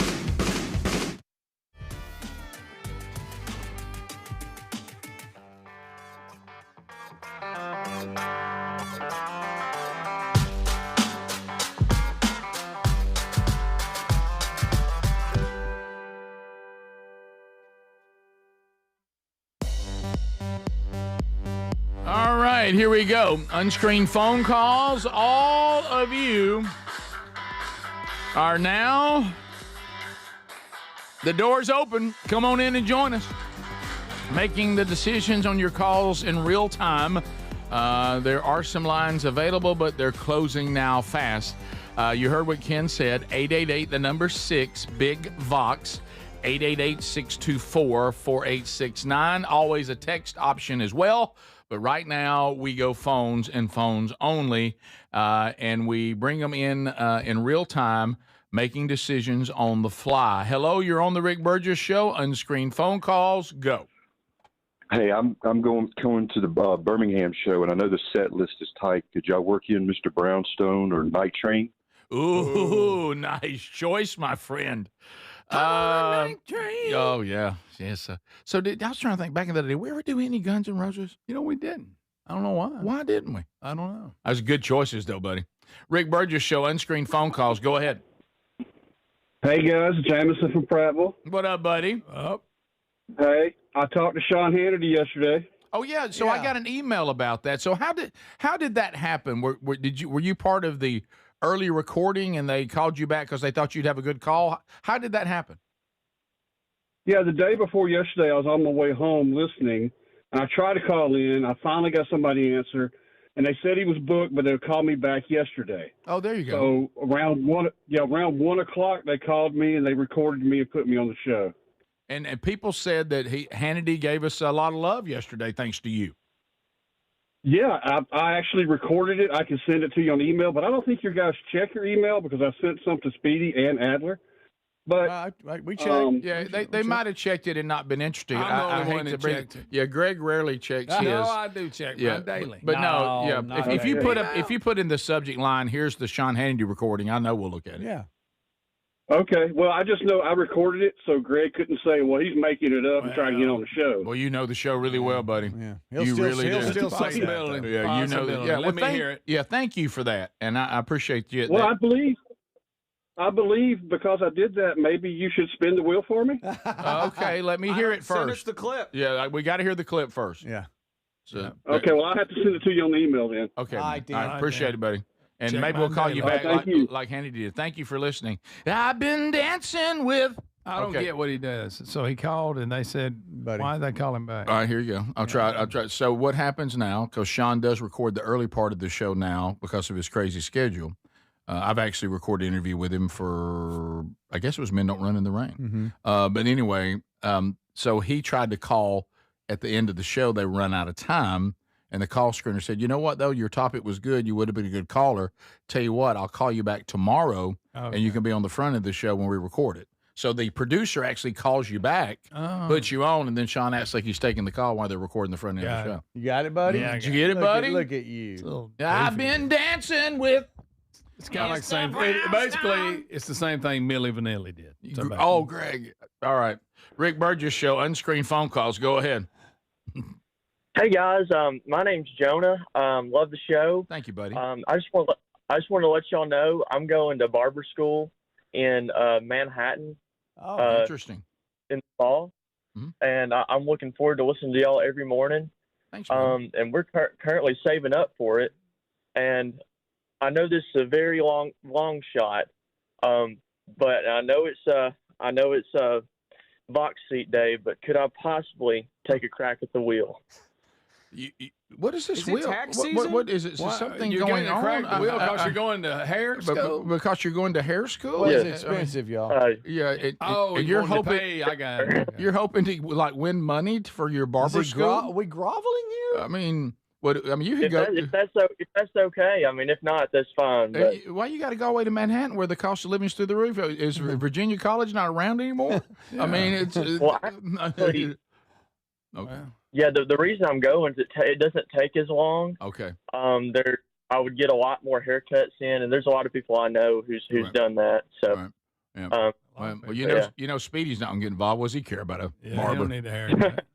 All right, here we go. Unscreened phone calls. All of you are now, the door's open. Come on in and join us. Making the decisions on your calls in real time. There are some lines available, but they're closing now fast. You heard what Ken said. 888, the number 6, Big Vox. 888-624-4869. Always a text option as well. But right now, we go phones and phones only, and we bring them in real time, making decisions on the fly. Hello, you're on the Rick Burgess Show. Unscreened phone calls, go. Hey, I'm going to the Birmingham show, and I know the set list is tight. Could y'all work in Mr. Brownstone or Night Train? Ooh, nice choice, my friend. Oh, yeah. Yes. I was trying to think back in the day, did we ever do any Guns N' Roses? You know, we didn't. I don't know why. Why didn't we? I don't know. That was good choices, though, buddy. Rick Burgess Show, unscreened phone calls. Go ahead. Hey, guys. Jamison from Prattville. What up, buddy? Up. Hey, I talked to Sean Hannity yesterday. Oh, yeah. So I got an email about that. So how did that happen? Were you part of the early recording and they called you back because they thought you'd have a good call? How did that happen? Yeah, the day before yesterday, I was on my way home listening, and I tried to call in. I finally got somebody answer, and they said he was booked, but they'll call me back yesterday. Oh, there you go. So around 1 o'clock, they called me and they recorded me and put me on the show. And people said that Hannity gave us a lot of love yesterday, thanks to you. Yeah, I actually recorded it. I can send it to you on email, but I don't think your guys check your email because I sent some to Speedy and Adler. But we checked. Yeah, they might have checked it and not been interested. I'm the only one that checked it. Yeah, Greg rarely checks his. No, I do check mine daily. But if you put in the subject line, here's the Sean Hannity recording, I know we'll look at it. Yeah. Okay, well, I just know I recorded it, so Greg couldn't say, well, he's making it up and trying to get on the show. Well, you know the show really well, buddy. Yeah, he'll still say that. Yeah, you know that. Yeah, Let me hear it. Yeah, thank you for that, and I appreciate you. Well, I believe I believe because I did that, maybe you should spin the wheel for me. Okay, let me hear it first. Send us the clip. Yeah, we got to hear the clip first. Yeah. So, Okay, well, I'll have to send it to you on the email then. Okay, All man. right, Dan. All right, appreciate it, buddy. And Check maybe my we'll call you daily. back Thank you. like Handy did. Thank you for listening. I've been dancing with. I don't Okay. get what he does. So he called and they said, why did they call him back? All right, here you go. I'll try. So what happens now, because Sean does record the early part of the show now because of his crazy schedule. I've actually recorded an interview with him for, I guess it was Men Don't Run in the Rain. But anyway, so he tried to call at the end of the show. They run out of time. And the call screener said, you know what, though? Your topic was good. You would have been a good caller. Tell you what, I'll call you back tomorrow, and you can be on the front of the show when we record it. So the producer actually calls you back, puts you on, and then Sean acts like he's taking the call while they're recording the front end of the show. You got it, buddy? Yeah, Did you get it, buddy? Look at you. I've been dancing with. It's kind of like the same thing. Basically, it's the same thing Milli Vanilli did. Oh, Greg. All right. Rick Burgess Show, unscreened phone calls. Go ahead. Hey guys, my name's Jonah. Love the show. Thank you, buddy. I just want to let y'all know I'm going to barber school in Manhattan. Oh, interesting. In the fall, and I'm looking forward to listening to y'all every morning. Thanks, man. And we're currently saving up for it. And I know this is a very long shot, but I know it's box seat day. But could I possibly take a crack at the wheel? What is this Is it wheel? tax What season? is it? Is something you're going getting on? to crack the wheel because you're going to hair school? Because you're going to hair school? Well, it's Yeah, expensive, y'all. Yeah. and you're wanting to hoping. pay, I got it. You're hoping to like win money for your barber Is it school. are we groveling here? I mean, what? I mean, you can If go. that's okay. I mean, if not, that's fine. But Why you got to go away to Manhattan where the cost of living is through the roof? Is Virginia College not around anymore? I mean, it's. Well, actually, okay. Yeah, the reason I'm going is it doesn't take as long. Okay. I would get a lot more haircuts in, and there's a lot of people I know who's done that. So, Yeah. Well, you know, Speedy's not going to get involved. What does he care about a barber? He don't need a haircut.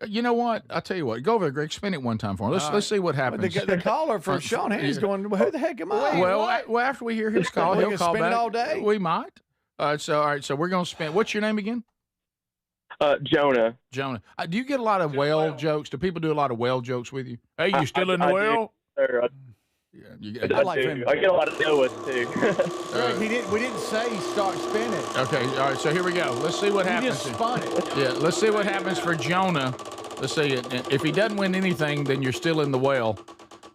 You know what? I'll tell you what. Go over there, Greg. Spin it one time for him. Let's see what happens. The caller for Sean Hayes going, who the heck am I? Well, after we hear his call, he'll call spin back. it all day? We might. All right. So we're going to spin. What's your name again? Jonah. Jonah. Do you get a lot of whale jokes? Do people do a lot of whale jokes with you? Hey, you still in the whale? Sir, Yeah, I get a lot of Noahs too. Greg, we didn't say start spinning. Okay, all right. So here we go. Let's see what happens. You just spun it. Yeah, let's see what happens for Jonah. Let's see it. If he doesn't win anything, then you're still in the whale.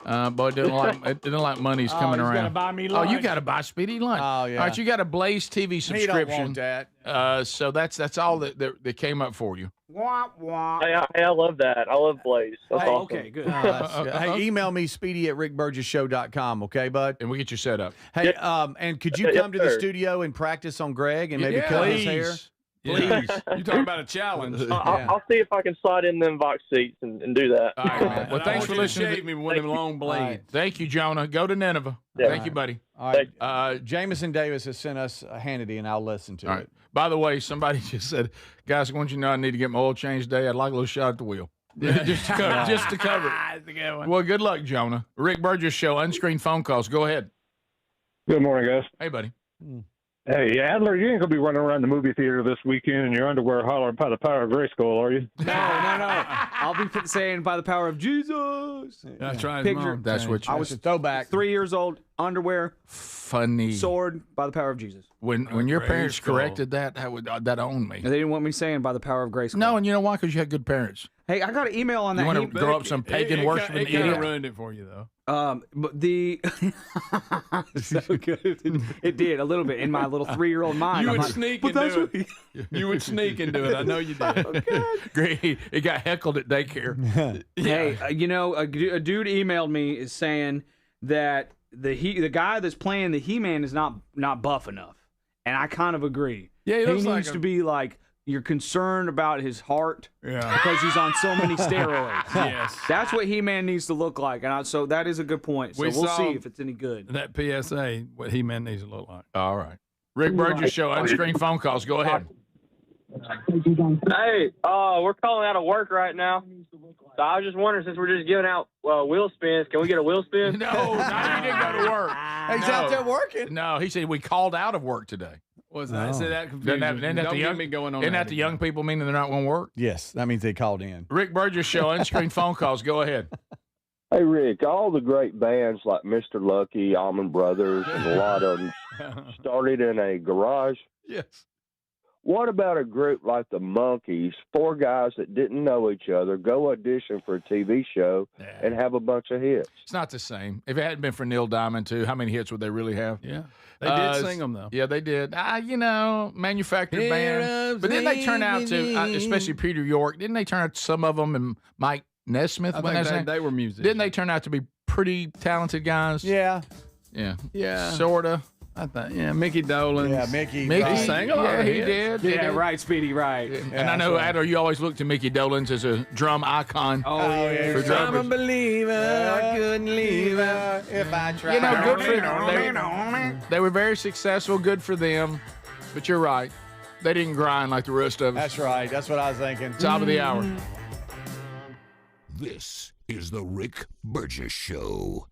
But it didn't like money's coming he's around. gonna buy me Oh, you lunch. got to buy Speedy lunch. Oh, yeah. All right, you got a Blaze TV subscription. He don't want that. So that's all that came up for you. Wah, wah. Hey, I love that. I love Blaze. That's awesome. Okay, good. Hey, email me, speedy@rickburgessshow.com, okay, bud? And we'll get you set up. Hey, and could you Yes, come to the sir. studio and practice on Greg and maybe Yeah, cut his hair? please. Please. You're talking about a challenge. I'll see if I can slide in them box seats and do that. All right, man. Well, And I thanks want for you to listening. shave me with them long blades. Thank you, Jonah. Go to Nineveh. Yeah. Thank you, buddy. All right. Jameson Davis has sent us a Hannity, and I'll listen to All it. right. By the way, somebody just said, guys, I want you to know I need to get my oil changed today. I'd like a little shot at the wheel. just to cover, just to cover it. That's a good one. Well, good luck, Jonah. Rick Burgess Show, unscreened phone calls. Go ahead. Good morning, guys. Hey, buddy. Hey, Adler, you ain't going to be running around the movie theater this weekend in your underwear hollering by the power of Grayskull, are you? No. I'll be saying by the power of Jesus. That's right. Picture. That's what you I was a throwback. 3 years old, underwear, funny. sword, by the power of Jesus. When your parents Grayskull. corrected that that owned me. And they didn't want me saying by the power of grace. No, and you know why? Because you had good parents. Hey, I got an email on that. You want to He- grow up some pagan worshiping It kind idiot. of ruined it for you, though. But the so good. It did a little bit in my little 3-year-old mind. You I'm would like, sneak but and that's do what it. You would sneak and do it. I know you did. Great. It got heckled at daycare. Hey, a dude emailed me is saying that the guy that's playing the He-Man is not buff enough, and I kind of agree. Yeah, he he looks needs like to be like. You're concerned about his heart Yeah. because he's on so many steroids. Yes. That's what He-Man needs to look like, and so that is a good point. So We we'll saw- see if it's any good. That PSA, what He-Man needs to look like. All right. Rick Burgess Show, unscreened phone calls. Go ahead. Hey, we're calling out of work right now. So I was just wondering, since we're just giving out wheel spins, can we get a wheel spin? No, he didn't go to work. He's out there working. No, he said we called out of work today. Was that? So that Isn't confusion. that Don't the get young, me going on isn't that that the young people meaning they're not going to work? Yes, that means they called in. Rick Burgess Show, unscreened phone calls. Go ahead. Hey, Rick, all the great bands like Mr. Lucky, Allman Brothers, and a lot of them started in a garage. Yes. What about a group like the Monkees, 4 guys that didn't know each other, go audition for a TV show and have a bunch of hits? It's not the same. If it hadn't been for Neil Diamond, too, how many hits would they really have? Yeah. They did sing them, though. Yeah, they did. Manufactured band. But didn't they turn out to, especially Peter York, didn't they turn out some of them, and Mike Nesmith? I think they were musicians. Didn't they turn out to be pretty talented guys? Yeah. Yeah. Yeah. Sort of. I think, Mickey Dolenz. Yeah, Mickey. Mickey sang a lot of he hits. did. Yeah, right, Speedy, right. And I know, Adler, you always look to Mickey Dolenz as a drum icon. Oh, yeah. For I'm a drummers. believer. I couldn't leave her if I tried. You know, good for them. They were very successful. Good for them. But you're right. They didn't grind like the rest of us. That's right. That's what I was thinking. Top of the hour. This is the Rick Burgess Show.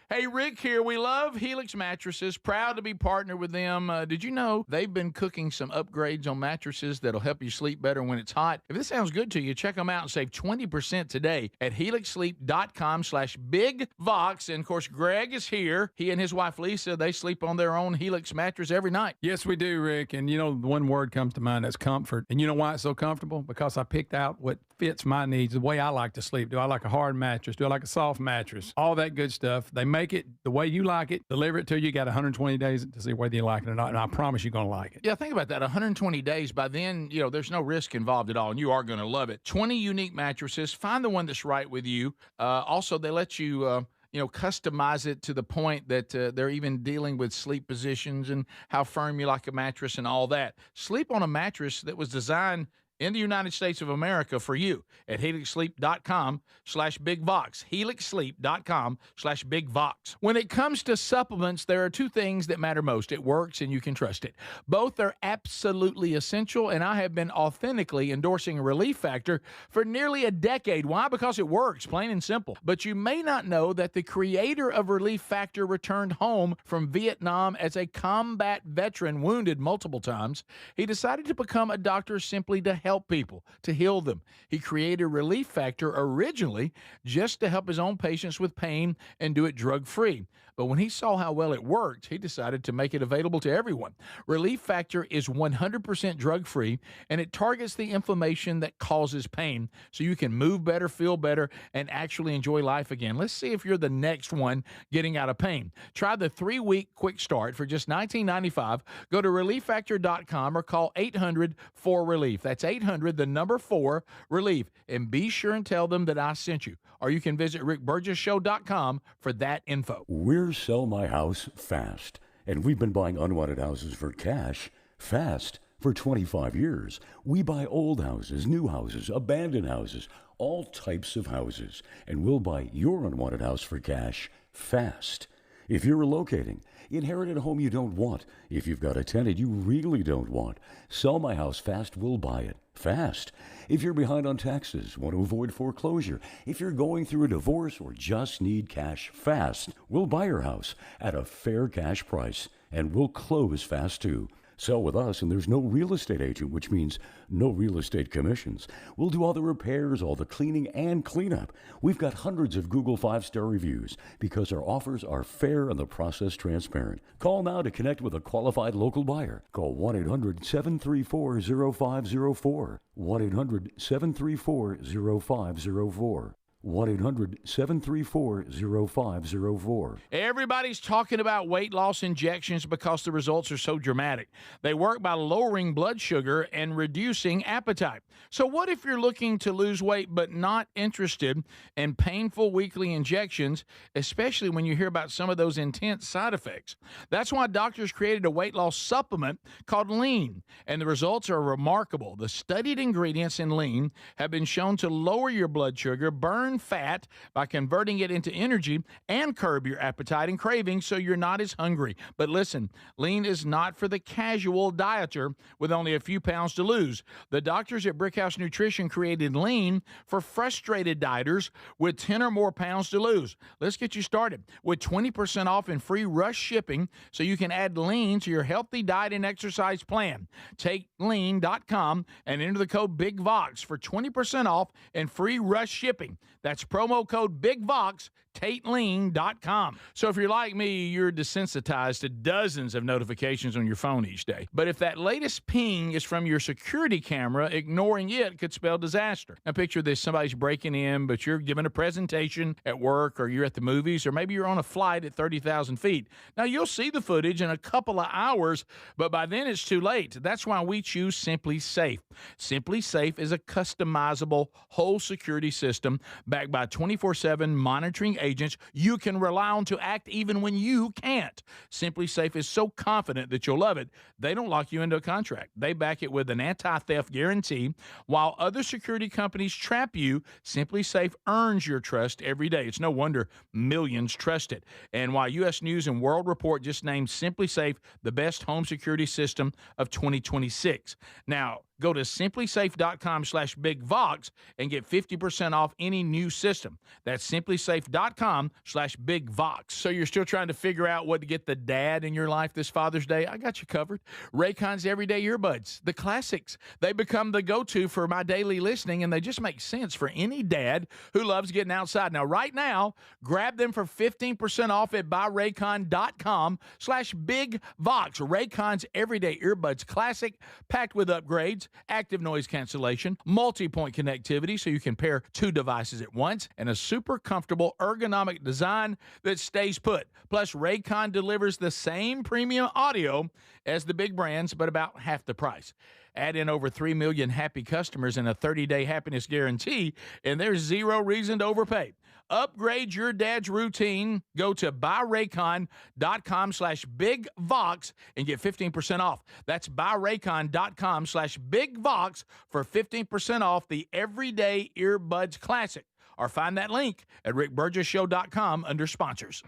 Hey, Rick here. We love Helix Mattresses. Proud to be partnered with them. Did you know they've been cooking some upgrades on mattresses that'll help you sleep better when it's hot? If this sounds good to you, check them out and save 20% today at helixsleep.com/bigvox. And, of course, Greg is here. He and his wife, Lisa, they sleep on their own Helix mattress every night. Yes, we do, Rick. And, the one word comes to mind, that's comfort. And you know why it's so comfortable? Because I picked out what fits my needs, the way I like to sleep. Do I like a hard mattress? Do I like a soft mattress? All that good stuff. They make it the way you like it, deliver it to you. You got 120 days to see whether you like it or not, and I promise you're going to like it. Yeah, think about that. 120 days. By then, there's no risk involved at all, and you are going to love it. 20 unique mattresses. Find the one that's right with you. Also, they let you customize it to the point that they're even dealing with sleep positions and how firm you like a mattress and all that. Sleep on a mattress that was designed in the United States of America for you at helixsleep.com/bigvox. helixsleep.com/bigvox. When it comes to supplements, there are 2 things that matter most. It works and you can trust it. Both are absolutely essential, and I have been authentically endorsing Relief Factor for nearly a decade. Why? Because it works, plain and simple. But you may not know that the creator of Relief Factor returned home from Vietnam as a combat veteran, wounded multiple times. He decided to become a doctor simply to help people, to heal them. He created Relief Factor originally just to help his own patients with pain and do it drug-free. But when he saw how well it worked, he decided to make it available to everyone. Relief Factor is 100% drug-free, and it targets the inflammation that causes pain so you can move better, feel better, and actually enjoy life again. Let's see if you're the next one getting out of pain. Try the 3-week quick start for just $19.95. Go to ReliefFactor.com or call 800-4RELIEF. That's 800-4-RELIEF. And be sure and tell them that I sent you. Or you can visit RickBurgessShow.com for that info. We're Sell My House Fast, and we've been buying unwanted houses for cash fast for 25 years. We buy old houses, new houses, abandoned houses, all types of houses, and we'll buy your unwanted house for cash fast. If you're relocating, inherited a home you don't want, if you've got a tenant you really don't want, Sell My House Fast will buy it fast. If you're behind on taxes, want to avoid foreclosure, if you're going through a divorce or just need cash fast, we'll buy your house at a fair cash price, and we'll close fast too. Sell with us, and there's no real estate agent, which means no real estate commissions. We'll do all the repairs, all the cleaning, and cleanup. We've got hundreds of Google 5-star reviews because our offers are fair and the process transparent. Call now to connect with a qualified local buyer. Call 1-800-734-0504. 1-800-734-0504. 1-800-734-0504. Everybody's talking about weight loss injections because the results are so dramatic. They work by lowering blood sugar and reducing appetite. So what if you're looking to lose weight but not interested in painful weekly injections, especially when you hear about some of those intense side effects? That's why doctors created a weight loss supplement called Lean, and the results are remarkable. The studied ingredients in Lean have been shown to lower your blood sugar, burn burn fat by converting it into energy and curb your appetite and cravings so you're not as hungry. But listen, lean is not for the casual dieter with only a few pounds to lose. The doctors at Brickhouse Nutrition created lean for frustrated dieters with 10 or more pounds to lose. Let's get you started with 20% off and free rush shipping so you can add lean to your healthy diet and exercise plan. Take lean.com and enter the code BIGVOX for 20% off and free rush shipping. That's promo code BIGVOX, TateLean.com. So if you're like me, you're desensitized to dozens of notifications on your phone each day. But if that latest ping is from your security camera, ignoring it could spell disaster. Now picture this, somebody's breaking in, but you're giving a presentation at work, or you're at the movies, or maybe you're on a flight at 30,000 feet. Now you'll see the footage in a couple of hours, but by then it's too late. That's why we choose Simply Safe. Simply Safe is a customizable whole security system backed by 24/7 monitoring agents you can rely on to act even when you can't. Simply Safe is so confident that you'll love it, they don't lock you into a contract. They back it with an anti-theft guarantee. While other security companies trap you, Simply Safe earns your trust every day. It's no wonder millions trust it. And while U.S. News and World Report just named Simply Safe the best home security system of 2026. Now, go to simplysafe.com/BigVox and get 50% off any new system. That's simplysafe.com/BigVox. So you're still trying to figure out what to get the dad in your life this Father's Day? I got you covered. Raycon's Everyday Earbuds, the classics. They become the go-to for my daily listening, and they just make sense for any dad who loves getting outside. Now, right now, grab them for 15% off at buyraycon.com/BigVox. Raycon's Everyday Earbuds Classic, packed with upgrades, active noise cancellation, multi-point connectivity so you can pair two devices at once, and a super comfortable ergonomic design that stays put. Plus, Raycon delivers the same premium audio as the big brands, but about half the price. Add in over 3 million happy customers and a 30-day happiness guarantee, and there's zero reason to overpay. Upgrade your dad's routine. Go to buyraycon.com/BigVox and get 15% off. That's buyraycon.com/BigVox for 15% off the Everyday Earbuds Classic. Or find that link at rickburgessshow.com under sponsors.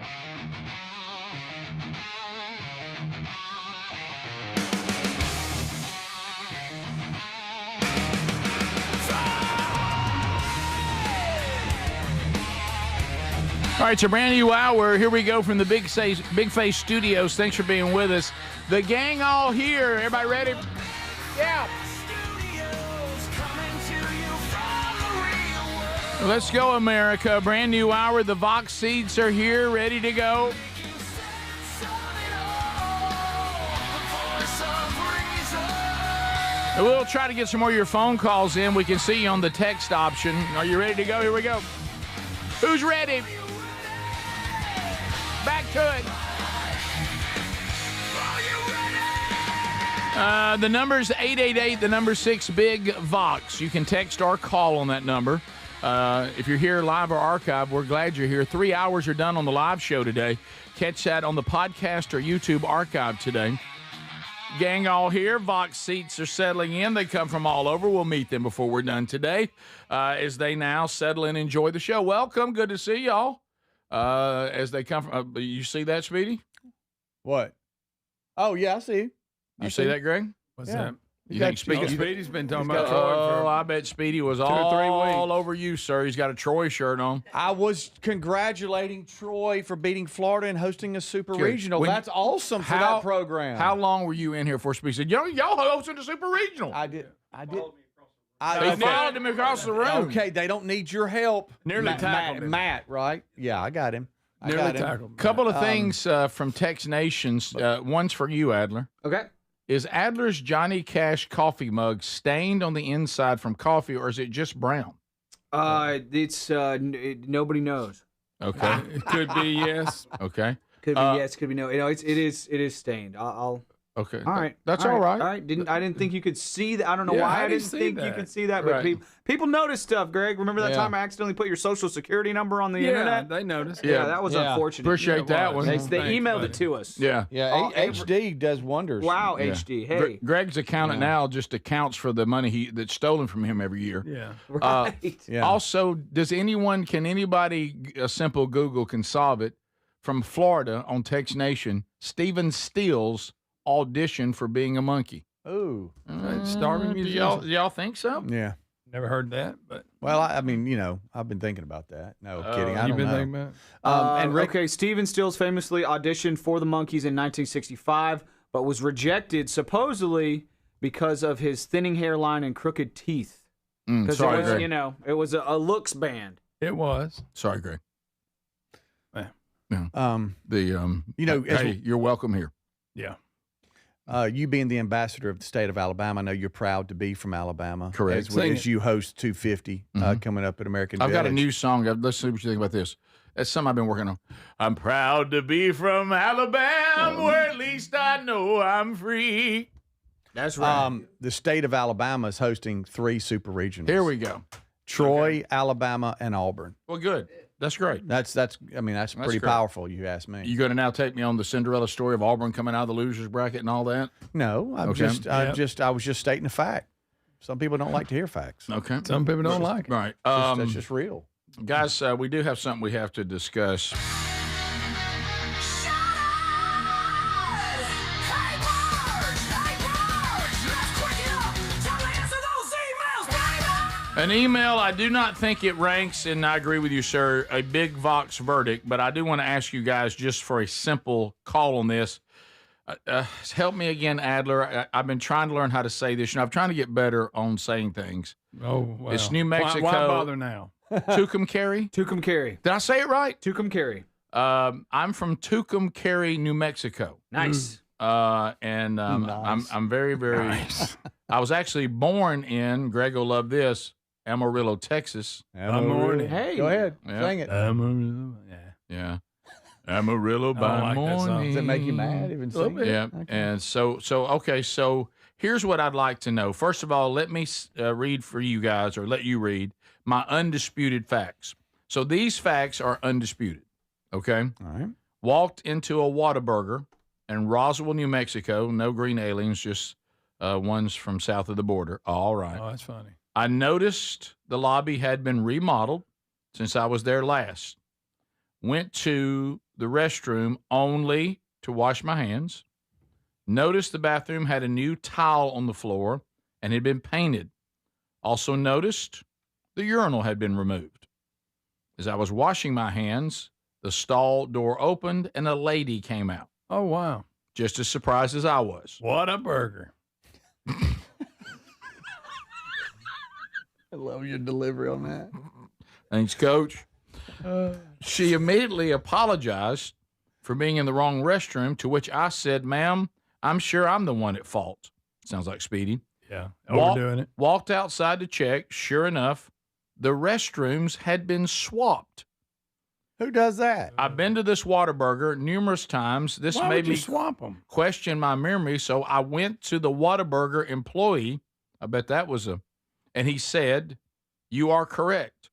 All right, it's a brand new hour. Here we go from the Big Face Studios. Thanks for being with us. The gang all here. Everybody ready? Yeah. Let's go, America. Brand new hour. The Vox seats are here, ready to go. We'll try to get some more of your phone calls in. We can see you on the text option. Are you ready to go? Here we go. Who's ready? Back to it. The number's 888, the number 6BIG-VOX. You can text or call on that number. If you're here live or archive, we're glad you're here. 3 hours are done on the live show today. Catch that on the podcast or YouTube archive today. Gang all here. Vox seats are settling in. They come from all over. We'll meet them before we're done today as they now settle in and enjoy the show. Welcome. Good to see y'all. As they come from, you see that, Speedy? What? Oh, yeah, I see. You see that, Greg? What's that? You think Speedy's been talking about Troy Oh, I bet Speedy was 2 or 3 weeks. all over you, sir. He's got a Troy shirt on. I was congratulating Troy for beating Florida and hosting a super regional. That's awesome for that program. How long were you in here for Speedy? Said, y'all hosted a super regional. I did. They followed him across the room. Okay, they don't need your help. Nearly tackled him. Matt, right? Yeah, I got him. Nearly tackled him. Couple of things from Tex Nations. One's for you, Adler. Okay. Is Adler's Johnny Cash coffee mug stained on the inside from coffee, or is it just brown? It's nobody knows. Okay. It could be yes. Okay. Could be yes. Could be no. You know, it is stained. I'll Okay. All right. That's all right. All right. I didn't think you could see that. I don't know why I didn't think you could see that, but Right. people notice stuff, Greg. Remember that time I accidentally put your social security number on the internet? they noticed. Yeah, that was unfortunate. Appreciate that one. They Thanks, emailed buddy. it to us. Yeah. Yeah, HD does wonders. Wow, Yeah. HD. Hey. Greg's accountant now just accounts for the money that's stolen from him every year. Yeah. Right. Also, can anybody, a simple Google can solve it, from Florida on Tex Nation, Stephen Stills auditioned for being a monkey. Ooh. Starving Do musician. y'all think so? Yeah. Never heard that, but Well, I mean, I've been thinking about that. No kidding. I you've don't been know. thinking about it? And Rick, okay, Stephen Stills famously auditioned for the Monkees in 1965, but was rejected supposedly because of his thinning hairline and crooked teeth. Because sorry, it was, Greg. it was a looks band. It was. Sorry, Greg. Yeah. Hey, you're welcome here. Yeah. You being the ambassador of the state of Alabama, I know you're proud to be from Alabama. Correct. As you host 250 coming up at American I've got a Village. new song. Let's see what you think about this. That's something I've been working on. I'm proud to be from Alabama, where at least I know I'm free. That's right. The state of Alabama is hosting 3 super regionals. Here we go. Troy, Alabama, and Auburn. Well, good. That's great. That's pretty great. powerful, you ask me. You going to now take me on the Cinderella story of Auburn coming out of the losers bracket and all that? No, I was just stating a fact. Some people don't like to hear facts. Okay. Some people don't like it. Right. That's just real. Guys, we do have something we have to discuss. An email, I do not think it ranks, and I agree with you, sir, a big Vox verdict, but I do want to ask you guys just for a simple call on this. Help me again, Adler. I've been trying to learn how to say this. I'm trying to get better on saying things. Oh, wow. It's New Mexico. Why bother now? Tucumcari? Tucumcari. Did I say it right? Tucumcari. I'm from Tucumcari, New Mexico. Nice. Nice. I'm very, very. Nice. I was actually born in, Greg will love this, Amarillo, Texas. Amarillo. Hey. Go ahead. Yeah. Sing it. Amarillo. Yeah. Amarillo by like that morning. song. Does it make you mad even sing it? Yeah. Okay. And so here's what I'd like to know. First of all, let me read for you guys, or let you read my undisputed facts. So these facts are undisputed. Okay. All right. Walked into a Whataburger in Roswell, New Mexico. No green aliens, just ones from south of the border. All right. Oh, that's funny. I noticed the lobby had been remodeled since I was there last. Went to the restroom only to wash my hands. Noticed the bathroom had a new tile on the floor and had been painted. Also noticed the urinal had been removed. As I was washing my hands, the stall door opened and a lady came out. Oh, wow. Just as surprised as I was. What a burger. I love your delivery on that. Thanks, Coach. She immediately apologized for being in the wrong restroom, to which I said, ma'am, I'm sure I'm the one at fault. Sounds like Speedy. Yeah, overdoing it. Walked outside to check. Sure enough, the restrooms had been swapped. Who does that? I've been to this Whataburger numerous times. This Why made would you me swap them? question my memory, so I went to the Whataburger employee. I bet that was and he said, you are correct.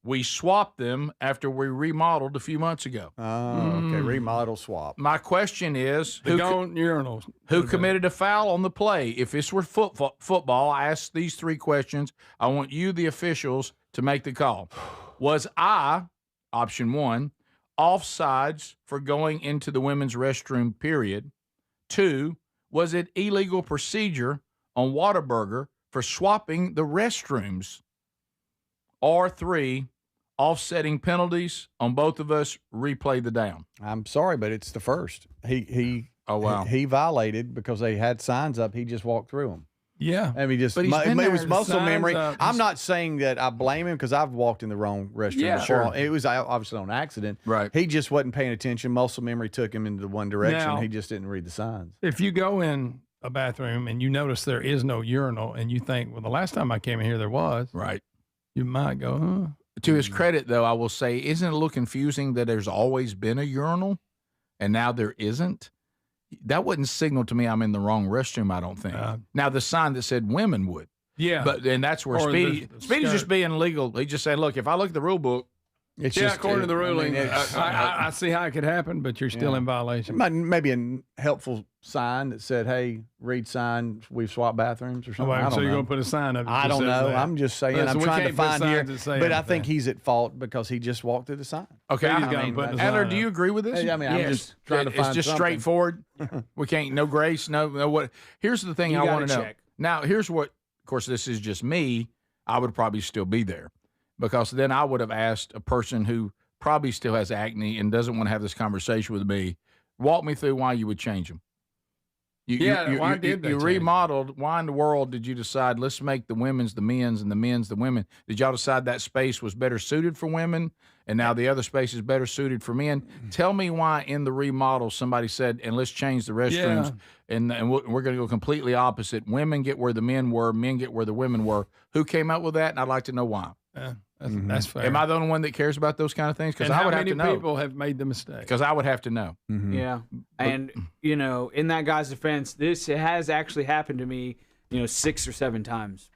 We swapped them after we remodeled a few months ago. Oh, okay. Remodel swap. My question is, The urinals. who committed a foul on the play? If this were football, I asked these 3 questions. I want you, the officials, to make the call. Was I, option 1, offsides for going into the women's restroom, period? 2, was it illegal procedure on Whataburger for swapping the restrooms? Or 3, offsetting penalties on both of us, replay the down? I'm sorry, but it's the first. Oh, wow. He violated because they had signs up. He just walked through them. Yeah. I mean, But he's been it was there, muscle the memory. signs up. I'm not saying that I blame him because I've walked in the wrong restroom Yeah. before. Sure. It was obviously on accident. Right. He just wasn't paying attention. Muscle memory took him into one direction. Now- He just didn't read the signs. If you go in a bathroom and you notice there is no urinal and you think, well, the last time I came in here there was, Right. you might go, huh? To his credit, though, I will say, isn't it a little confusing that there's always been a urinal and now there isn't? that wouldn't signal to me I'm in the wrong restroom, I don't think. Now, the sign that said women would. Yeah. And that's where Speedy's just being legal. He just said, look, if I look at the rule book, it's just, according to the ruling, I see how it could happen, but you're still in violation. Maybe a helpful sign that said, hey, read sign, we've swapped bathrooms or something. I don't so know. you're going to put a sign up? I don't know. I'm just saying. I'm trying to find here. But I think he's at fault because he just walked through the sign. Okay. Adler, do you agree with this? I mean, I'm just trying to find It's just something. straightforward. We can't, no grace, no what. Here's the thing I want to know. Now, here's what, of course, this is just me. I would probably still be there because then I would have asked a person who probably still has acne and doesn't want to have this conversation with me, walk me through why you would change them. Why did they you change remodeled? Why in the world did you decide, let's make the women's the men's and the men's the women? Did y'all decide that space was better suited for women and now the other space is better suited for men? Tell me why in the remodel somebody said, and let's change the restrooms and we're going to go completely opposite. Women get where the men were, men get where the women were. Who came up with that? And I'd like to know why. That's fair. Am I the only one that cares about those kind of things? Because I would have to know. How many people have made the mistake? Because I would have to know. Yeah. And, in that guy's defense, it has actually happened to me, 6 or 7 times.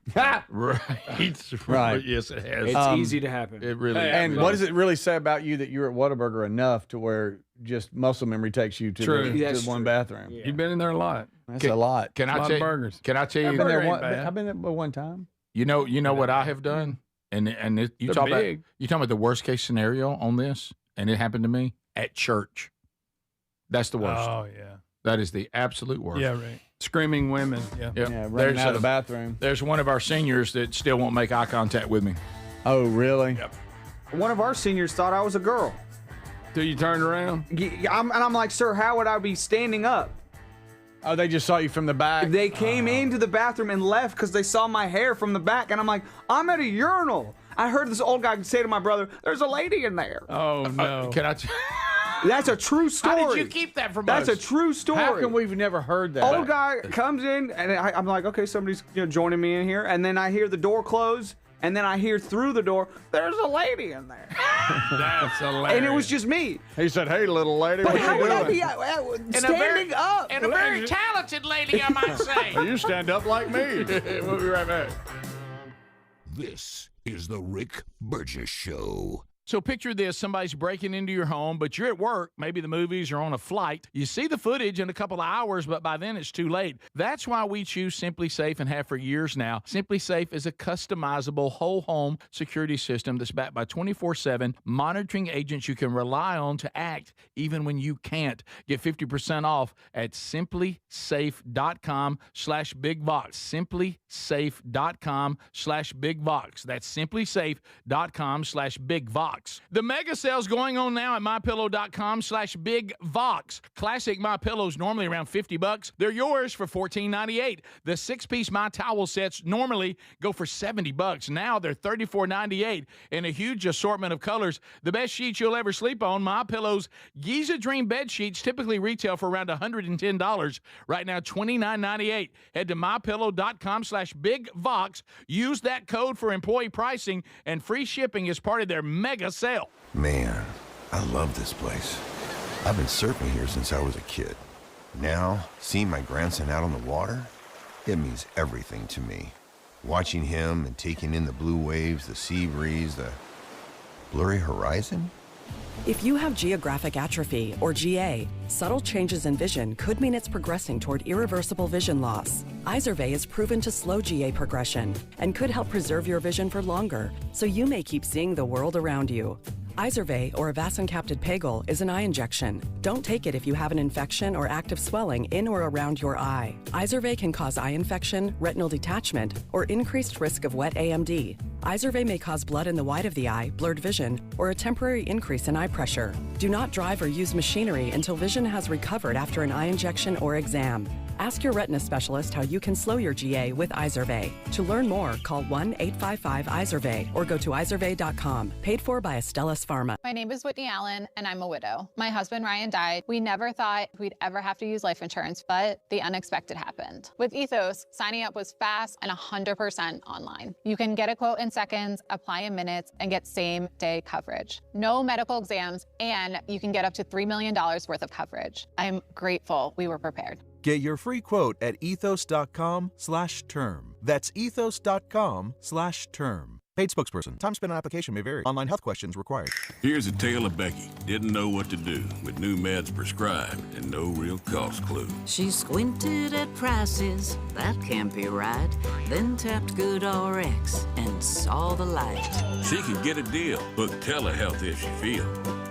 Right. Yes, it has. It's easy to happen. It really is. And what does it really say about you that you're at Whataburger enough to where just muscle memory takes you to the one bathroom? You've been in there a lot. That's a lot. Can I tell you? Burgers. Can I tell you? I've been there one time. You know what I have done? And you talk about the worst case scenario on this, and it happened to me at church. That's the worst. Oh yeah, that is the absolute worst. Yeah, right. Screaming women. Yeah, running out of the bathroom. There's one of our seniors that still won't make eye contact with me. Oh really? Yep. One of our seniors thought I was a girl. Till you turned around. I'm like, sir, how would I be standing up? Oh, they just saw you from the back? They came into the bathroom and left because they saw my hair from the back. And I'm like, I'm at a urinal. I heard this old guy say to my brother, there's a lady in there. Oh, no. Can I That's a true story. How did you keep that from us? That's a true story. How come we've never heard that? Old guy comes in, and I'm like, okay, somebody's joining me in here. And then I hear the door close. And then I hear through the door, there's a lady in there. That's hilarious. And it was just me. He said, hey, little lady, but what how you would doing? I be standing up? And a very talented lady, I might say. You stand up like me. We'll be right back. This is the Rick Burgess Show. So picture this, somebody's breaking into your home, but you're at work, maybe the movies or on a flight. You see the footage in a couple of hours, but by then it's too late. That's why we choose Simply Safe and have for years now. Simply Safe is a customizable whole home security system that's backed by 24/7 monitoring agents you can rely on to act even when you can't. Get 50% off at simplysafe.com/bigvox. simplysafe.com/bigvox. That's simplysafe.com/bigvox. The mega sale's going on now at mypillow.com/bigvox. Classic My Pillows normally around $50. They're yours for $14.98. The 6-piece My Towel sets normally go for $70. Now they're $34.98 in a huge assortment of colors. The best sheets you'll ever sleep on, My Pillow's Giza Dream bed sheets typically retail for around $110. Right now, $29.98. Head to mypillow.com/bigvox. Use that code for employee pricing and free shipping as part of their mega sale. Man, I love this place. I've been surfing here since I was a kid. Now, seeing my grandson out on the water, it means everything to me. Watching him and taking in the blue waves, the sea breeze, the blurry horizon. If you have geographic atrophy, or GA, subtle changes in vision could mean it's progressing toward irreversible vision loss. Izervay is proven to slow GA progression and could help preserve your vision for longer, so you may keep seeing the world around you. Izervay, or avacincaptad pegol, is an eye injection. Don't take it if you have an infection or active swelling in or around your eye. Izervay can cause eye infection, retinal detachment, or increased risk of wet AMD. Izervay may cause blood in the white of the eye, blurred vision, or a temporary increase in eye pressure. Do not drive or use machinery until vision has recovered after an eye injection or exam. Ask your retina specialist how you can slow your GA with Izervay. To learn more, call 1-855-IZERVAY or go to izervay.com. Paid for by Astellas Pharma. My name is Whitney Allen, and I'm a widow. My husband, Ryan, died. We never thought we'd ever have to use life insurance, but the unexpected happened. With Ethos, signing up was fast and 100% online. You can get a quote in seconds, apply in minutes, and get same-day coverage. No medical exams, and you can get up to $3 million worth of coverage. I'm grateful we were prepared. Get your free quote at ethos.com/term. That's ethos.com/term. Paid spokesperson. Time spent on application may vary. Online health questions required. Here's a tale of Becky. Didn't know what to do with new meds prescribed and no real cost clue. She squinted at prices, that can't be right. Then tapped GoodRx and saw the light. She could get a deal. Book telehealth if she feel.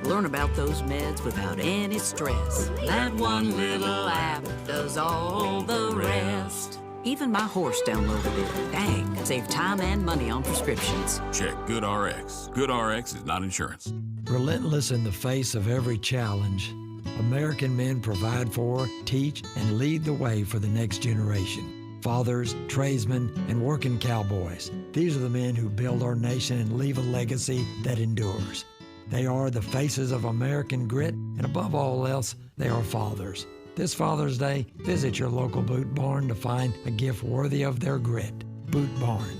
Learn about those meds without any stress. That one little app does all the rest. Even my horse downloaded it. Dang, save time and money on prescriptions. Check GoodRx. GoodRx is not insurance. Relentless in the face of every challenge, American men provide for, teach, and lead the way for the next generation. Fathers, tradesmen, and working cowboys. These are the men who build our nation and leave a legacy that endures. They are the faces of American grit, and above all else, they are fathers. This Father's Day, visit your local Boot Barn to find a gift worthy of their grit. Boot Barn.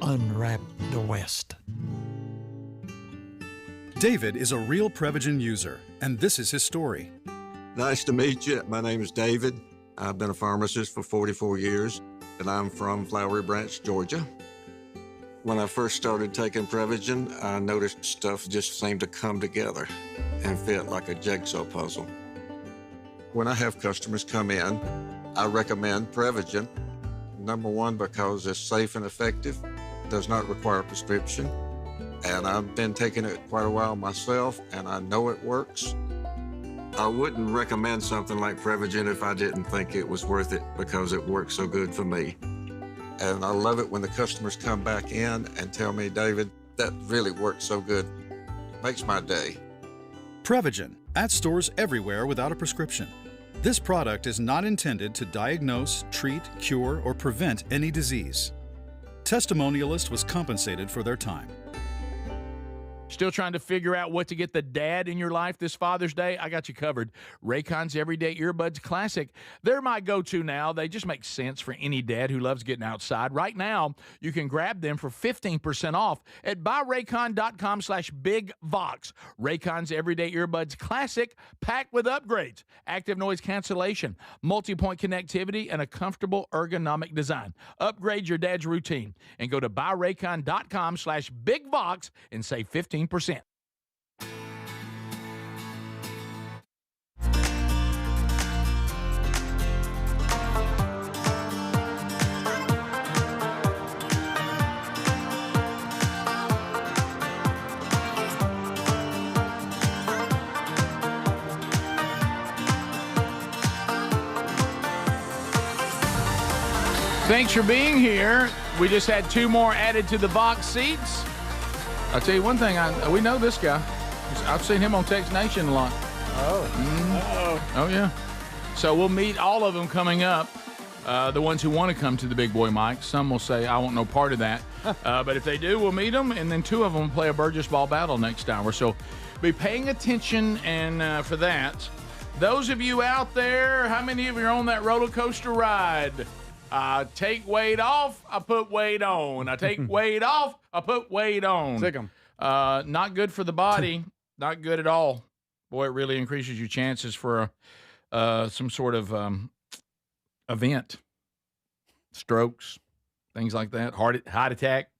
Unwrap the West. David is a real Prevagen user, and this is his story. Nice to meet you. My name is David. I've been a pharmacist for 44 years, and I'm from Flowery Branch, Georgia. When I first started taking Prevagen, I noticed stuff just seemed to come together and fit like a jigsaw puzzle. When I have customers come in, I recommend Prevagen. Number one, because it's safe and effective, does not require a prescription, and I've been taking it quite a while myself, and I know it works. I wouldn't recommend something like Prevagen if I didn't think it was worth it because it works so good for me. And I love it when the customers come back in and tell me, David, that really works so good. Makes my day. Prevagen, at stores everywhere without a prescription. This product is not intended to diagnose, treat, cure, or prevent any disease. Testimonialist was compensated for their time. Still trying to figure out what to get the dad in your life this Father's Day? I got you covered. Raycon's Everyday Earbuds Classic. They're my go-to now. They just make sense for any dad who loves getting outside. Right now, you can grab them for 15% off at buyraycon.com/bigvox. Raycon's Everyday Earbuds Classic, packed with upgrades, active noise cancellation, multi-point connectivity, and a comfortable ergonomic design. Upgrade your dad's routine and go to buyraycon.com/bigvox and save 15%. Thanks for being here. We just had 2 more added to the box seats. I'll tell you one thing, we know this guy. I've seen him on Text Nation a lot. Oh yeah. So we'll meet all of them coming up. The ones who want to come to the Big Boy Mic. Some will say, I want no part of that. But if they do, we'll meet them, and then 2 of them will play a Burgess Ball Battle next hour. So be paying attention, and for that, those of you out there, how many of you are on that roller coaster ride? I take weight off, I put weight on. I take weight off, I put weight on. Sick 'em. Not good for the body. Not good at all. Boy, it really increases your chances for some sort of event. Strokes, things like that. Heart attack.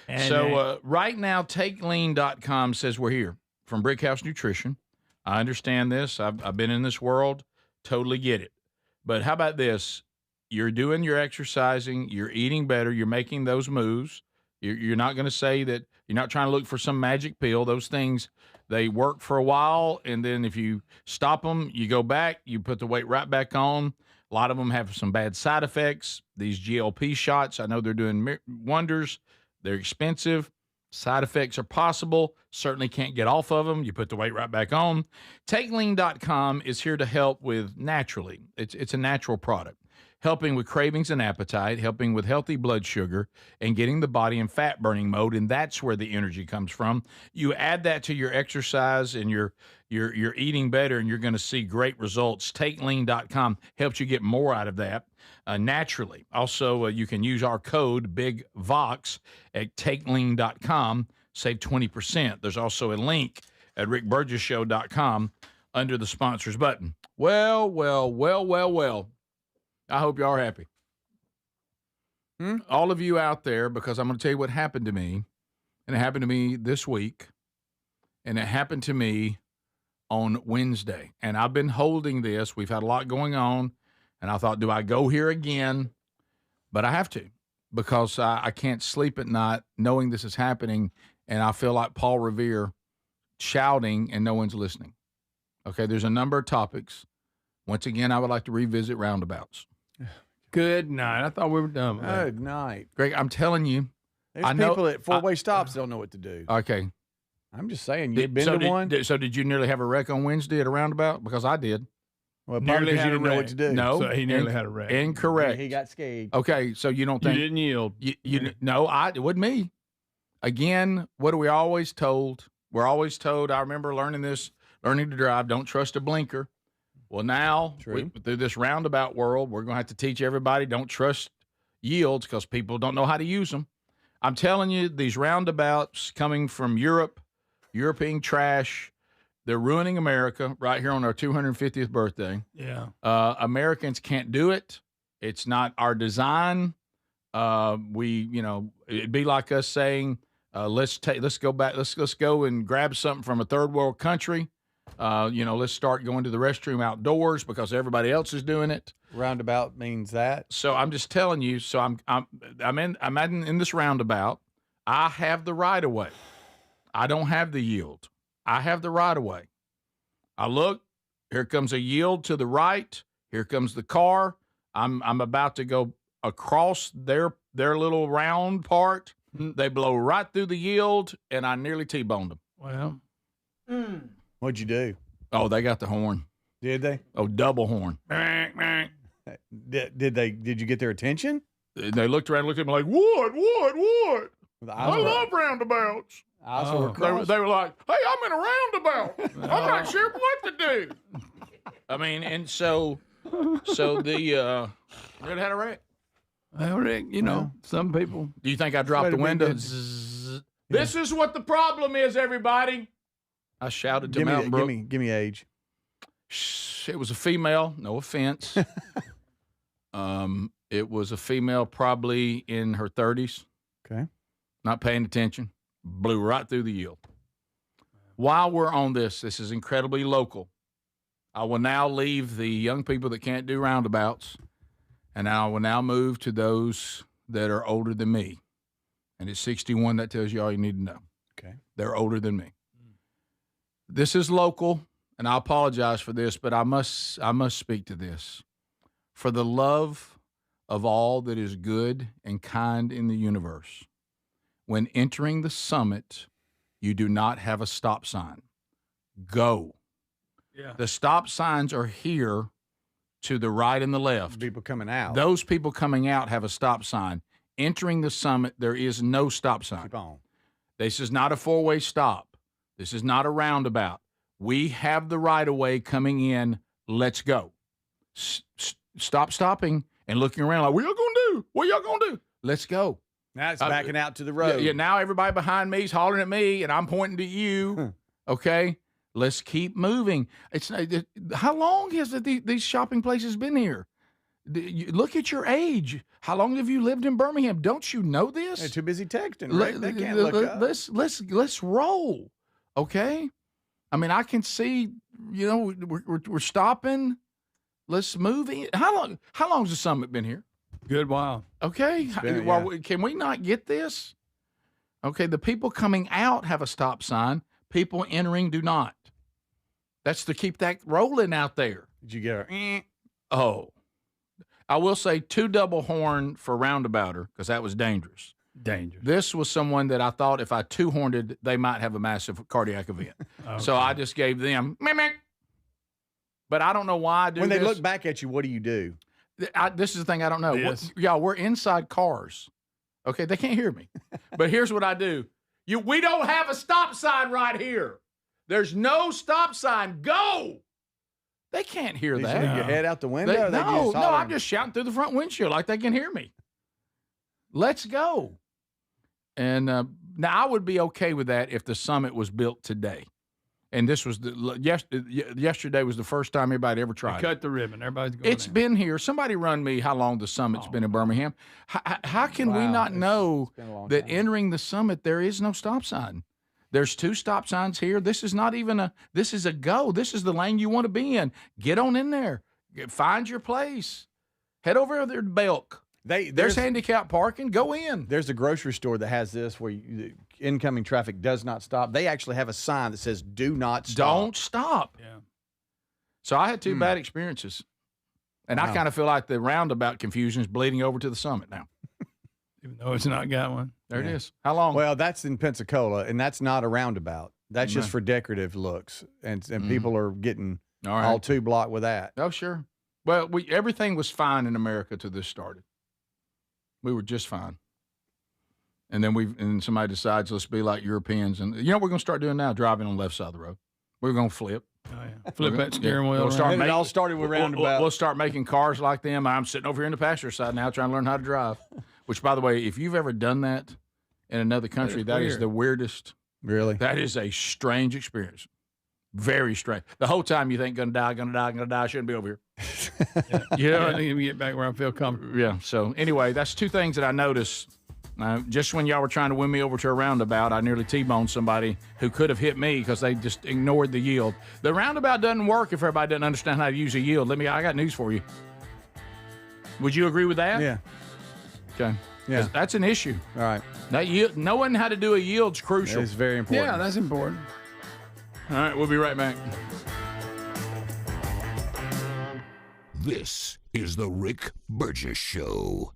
And so right now, TakeLean.com says we're here from Brickhouse Nutrition. I understand this. I've been in this world. Totally get it. But how about this? You're doing your exercising, you're eating better, you're making those moves. You're not going to say that you're not trying to look for some magic pill. Those things, they work for a while, and then if you stop them, you go back, you put the weight right back on. A lot of them have some bad side effects. These GLP shots, I know they're doing wonders. They're expensive. Side effects are possible. Certainly can't get off of them. You put the weight right back on. TakeLean.com is here to help with naturally. It's a natural product. helping with cravings and appetite, helping with healthy blood sugar, and getting the body in fat-burning mode, and that's where the energy comes from. You add that to your exercise and you're eating better, and you're going to see great results. TakeLean.com helps you get more out of that naturally. Also, you can use our code BIGVOX at TakeLean.com, save 20%. There's also a link at rickburgessshow.com under the sponsors button. Well. I hope you are happy. All of you out there, because I'm going to tell you what happened to me, and it happened to me this week, and it happened to me on Wednesday. And I've been holding this. We've had a lot going on, and I thought, do I go here again? But I have to, because I can't sleep at night knowing this is happening, and I feel like Paul Revere shouting and no one's listening. Okay, there's a number of topics. Once again, I would like to revisit roundabouts. Good night. I thought we were done with that. Good night. Greg, I'm telling you. There's people at four-way stops don't know what to do. Okay. I'm just saying, you've been to one? So did you nearly have a wreck on Wednesday at a roundabout? Because I did. Well, probably because you didn't know what to do. No. So he nearly had a wreck. Incorrect. He got scared. Okay, so you don't think. You didn't yield. No, it wasn't me. Again, what are we always told? We're always told, I remember learning to drive, don't trust a blinker. Well, now, through this roundabout world, we're going to have to teach everybody don't trust yields because people don't know how to use them. I'm telling you, these roundabouts coming from Europe, European trash, they're ruining America right here on our 250th birthday. Yeah. Americans can't do it. It's not our design. It'd be like us saying, let's go back, let's go and grab something from a third world country. Let's start going to the restroom outdoors because everybody else is doing it. Roundabout means that. So I'm just telling you. So I'm in this roundabout. I have the right of way. I don't have the yield. I have the right of way. I look. Here comes a yield to the right. Here comes the car. I'm about to go across their little round part. They blow right through the yield, and I nearly T-boned them. Well. What'd you do? Oh, they got the horn. Did they? Oh, double horn. Did you get their attention? They looked around, looked at me like, what? I love roundabouts. They were like, hey, I'm in a roundabout. I'm not sure what to do. I mean, and so the really had a wreck. Well, Rick, some people. Do you think I dropped the window? This is what the problem is, everybody. I shouted to Mountain Brook. Give me age. It was a female. No offense. It was a female, probably in her 30s. Okay. Not paying attention. Blew right through the yield. While we're on this is incredibly local. I will now leave the young people that can't do roundabouts, and I will now move to those that are older than me. And at 61, that tells you all you need to know. Okay. They're older than me. This is local, and I apologize for this, but I must speak to this. For the love of all that is good and kind in the universe, when entering the summit, you do not have a stop sign. Go. Yeah. The stop signs are here to the right and the left. People coming out. Those people coming out have a stop sign. Entering the summit, there is no stop sign. Keep on. This is not a four-way stop. This is not a roundabout. We have the right-of-way coming in. Let's go. Stop stopping and looking around like, what y'all going to do? What y'all going to do? Let's go. Now it's backing out to the road. Yeah, now everybody behind me is hollering at me, and I'm pointing to you. Okay? Let's keep moving. How long has these shopping places been here? Look at your age. How long have you lived in Birmingham? Don't you know this? They're too busy texting, right? They can't look up. Let's roll. Okay? I mean, I can see, we're stopping. Let's move in. How long has the summit been here? Good while. Okay. Can we not get this? Okay, the people coming out have a stop sign. People entering do not. That's to keep that rolling out there. Did you get her? Oh. I will say 2 double horn for roundabouter because that was dangerous. Dangerous. This was someone that I thought if I 2-horned it, they might have a massive cardiac event. Okay. So I just gave them, meh. But I don't know why I do When they this. look back at you, what do you do? This is the thing I don't know. Y'all, we're inside cars. Okay, they can't hear me. But here's what I do. We don't have a stop sign right here. There's no stop sign. Go! They can't hear that. You head out the window? No, I'm just shouting through the front windshield like they can hear me. Let's go. And now I would be okay with that if the summit was built today. And this was yesterday was the first time everybody ever tried. Cut the ribbon. Everybody's going. It's been here. Somebody run me how long the summit's been in Birmingham. How can we not know that entering the summit there is no stop sign? There's 2 stop signs here. This is not even this is a go. This is the lane you want to be in. Get on in there. Find your place. Head over there to Belk. There's handicap parking. Go in. There's a grocery store that has this where incoming traffic does not stop. They actually have a sign that says "Do not stop." Don't stop. Yeah. So I had 2 bad experiences, and I kind of feel like the roundabout confusion is bleeding over to the summit now. Even though it's not got one. There it is. How long? Well, that's in Pensacola, and that's not a roundabout. That's just for decorative looks, and people are getting all too blocked with that. Oh, sure. Well, everything was fine in America till this started. We were just fine. And then somebody decides, let's be like Europeans. And you know what we're going to start doing now? Driving on the left side of the road. We're going to flip. Oh, yeah. Flip that steering wheel. It all started with roundabout. We'll start making cars like them. I'm sitting over here in the passenger side now trying to learn how to drive. Which, by the way, if you've ever done that in another country, that is the weirdest. Really? That is a strange experience. Very strange. The whole time you think, gonna die, I shouldn't be over here. I need to get back where I feel comfortable. Yeah. So anyway, that's 2 things that I noticed. Just when y'all were trying to win me over to a roundabout, I nearly T-boned somebody who could have hit me because they just ignored the yield. The roundabout doesn't work if everybody doesn't understand how to use a yield. I got news for you. Would you agree with that? Yeah. Okay. Yeah. That's an issue. All right. That yield, knowing how to do a yield's crucial. It's very important. Yeah, that's important. All right, we'll be right back. This is the Rick Burgess Show.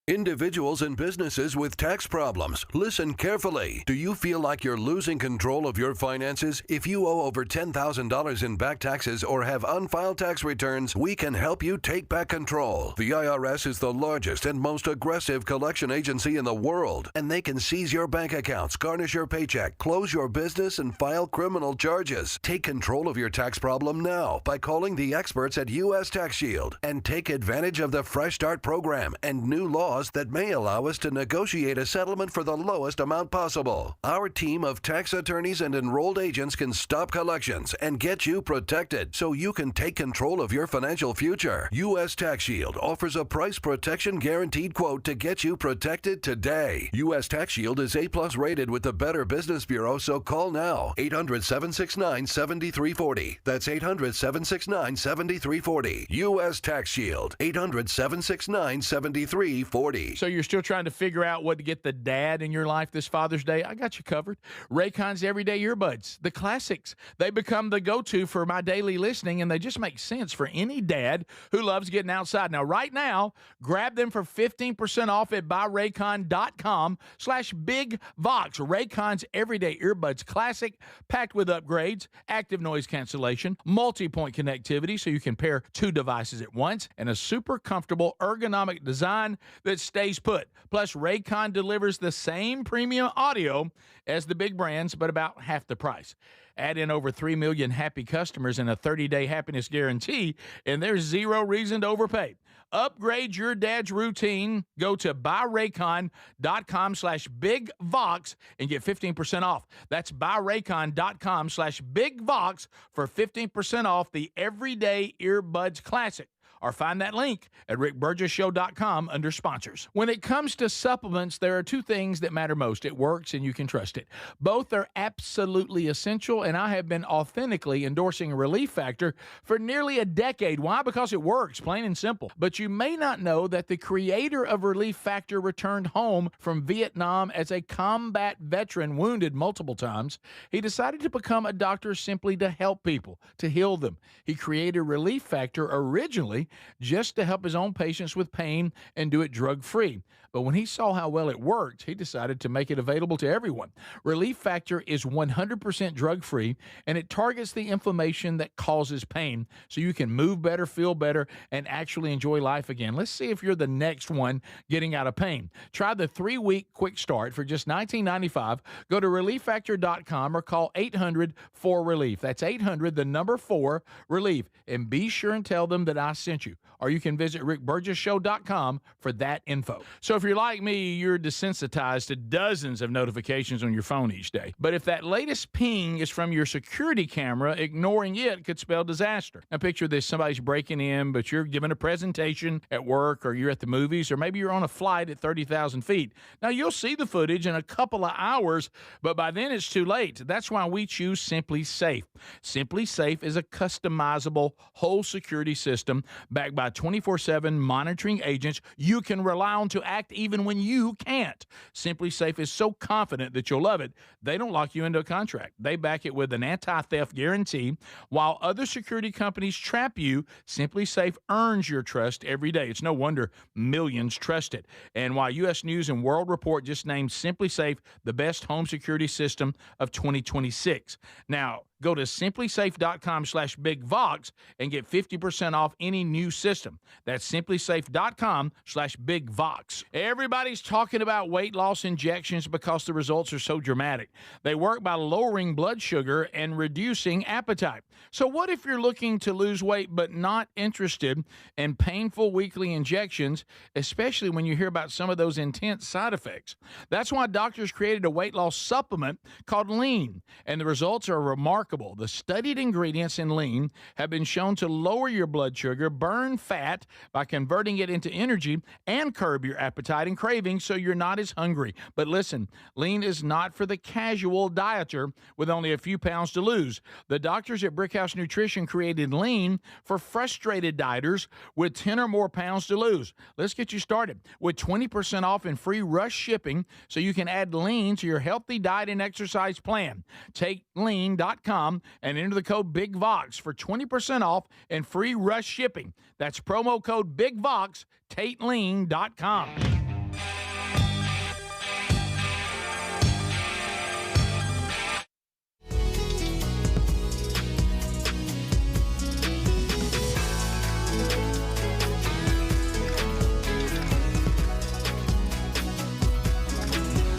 Individuals and businesses with tax problems, listen carefully. Do you feel like you're losing control of your finances? If you owe over $10,000 in back taxes or have unfiled tax returns, we can help you take back control. The IRS is the largest and most aggressive collection agency in the world, and they can seize your bank accounts, garnish your paycheck, close your business, and file criminal charges. Take control of your tax problem now by calling the experts at U.S. Tax Shield and take advantage of the Fresh Start program and new laws that may allow us to negotiate a settlement for the lowest amount possible. Our team of tax attorneys and enrolled agents can stop collections and get you protected so you can take control of your financial future. U.S. Tax Shield offers a price protection guaranteed quote to get you protected today. U.S. Tax Shield is A+ rated with the Better Business Bureau, so call now. 800-769-7340. That's 800-769-7340. U.S. Tax Shield. 800-769-7340. So you're still trying to figure out what to get the dad in your life this Father's Day? I got you covered. Raycon's Everyday Earbuds, the classics. They become the go-to for my daily listening, and they just make sense for any dad who loves getting outside. Now, right now, grab them for 15% off at buyraycon.com/bigvox. Raycon's Everyday Earbuds Classic, packed with upgrades, active noise cancellation, multi-point connectivity so you can pair 2 devices at once, and a super comfortable ergonomic design that stays put. Plus, Raycon delivers the same premium audio as the big brands, but about half the price. Add in over 3 million happy customers and a 30-day happiness guarantee, and there's zero reason to overpay. Upgrade your dad's routine. Go to buyraycon.com/bigvox and get 15% off. That's buyraycon.com/bigvox for 15% off the Everyday Earbuds Classic. Or find that link at rickburgesshow.com under sponsors. When it comes to supplements, there are 2 things that matter most. It works and you can trust it. Both are absolutely essential, and I have been authentically endorsing Relief Factor for nearly a decade. Why? Because it works, plain and simple. But you may not know that the creator of Relief Factor returned home from Vietnam as a combat veteran, wounded multiple times. He decided to become a doctor simply to help people, to heal them. He created Relief Factor originally just to help his own patients with pain and do it drug-free. But when he saw how well it worked, he decided to make it available to everyone. Relief Factor is 100% drug-free, and it targets the inflammation that causes pain so you can move better, feel better, and actually enjoy life again. Let's see if you're the next one getting out of pain. Try the 3-week quick start for just $19.95. Go to ReliefFactor.com or call 800-4RELIEF. That's 800-4RELIEF. And be sure and tell them that I sent you. Or you can visit RickBurgessShow.com for that info. So if you're like me, you're desensitized to dozens of notifications on your phone each day. But if that latest ping is from your security camera, ignoring it could spell disaster. Now picture this, somebody's breaking in, but you're giving a presentation at work, or you're at the movies, or maybe you're on a flight at 30,000 feet. Now you'll see the footage in a couple of hours, but by then it's too late. That's why we choose Simply Safe. Simply Safe is a customizable whole security system backed by 24/7 monitoring agents you can rely on to act even when you can't. Simply Safe is so confident that you'll love it, they don't lock you into a contract. They back it with an anti-theft guarantee. While other security companies trap you, Simply Safe earns your trust every day. It's no wonder millions trust it. And while U.S. News and World Report just named Simply Safe the best home security system of 2026. Now, go to simplysafe.com/BigVox and get 50% off any new system. That's simplysafe.com/BigVox. Everybody's talking about weight loss injections because the results are so dramatic. They work by lowering blood sugar and reducing appetite. So what if you're looking to lose weight but not interested in painful weekly injections, especially when you hear about some of those intense side effects? That's why doctors created a weight loss supplement called Lean, and the results are remarkable. The studied ingredients in Lean have been shown to lower your blood sugar, burn fat by converting it into energy, and curb your appetite and cravings so you're not as hungry. But listen, Lean is not for the casual dieter with only a few pounds to lose. The doctors at Brickhouse Nutrition created Lean for frustrated dieters with 10 or more pounds to lose. Let's get you started with 20% off and free rush shipping so you can add Lean to your healthy diet and exercise plan. Take lean.com and enter the code BIGVOX for 20% off and free rush shipping. That's promo code BIGVOX, TateLean.com.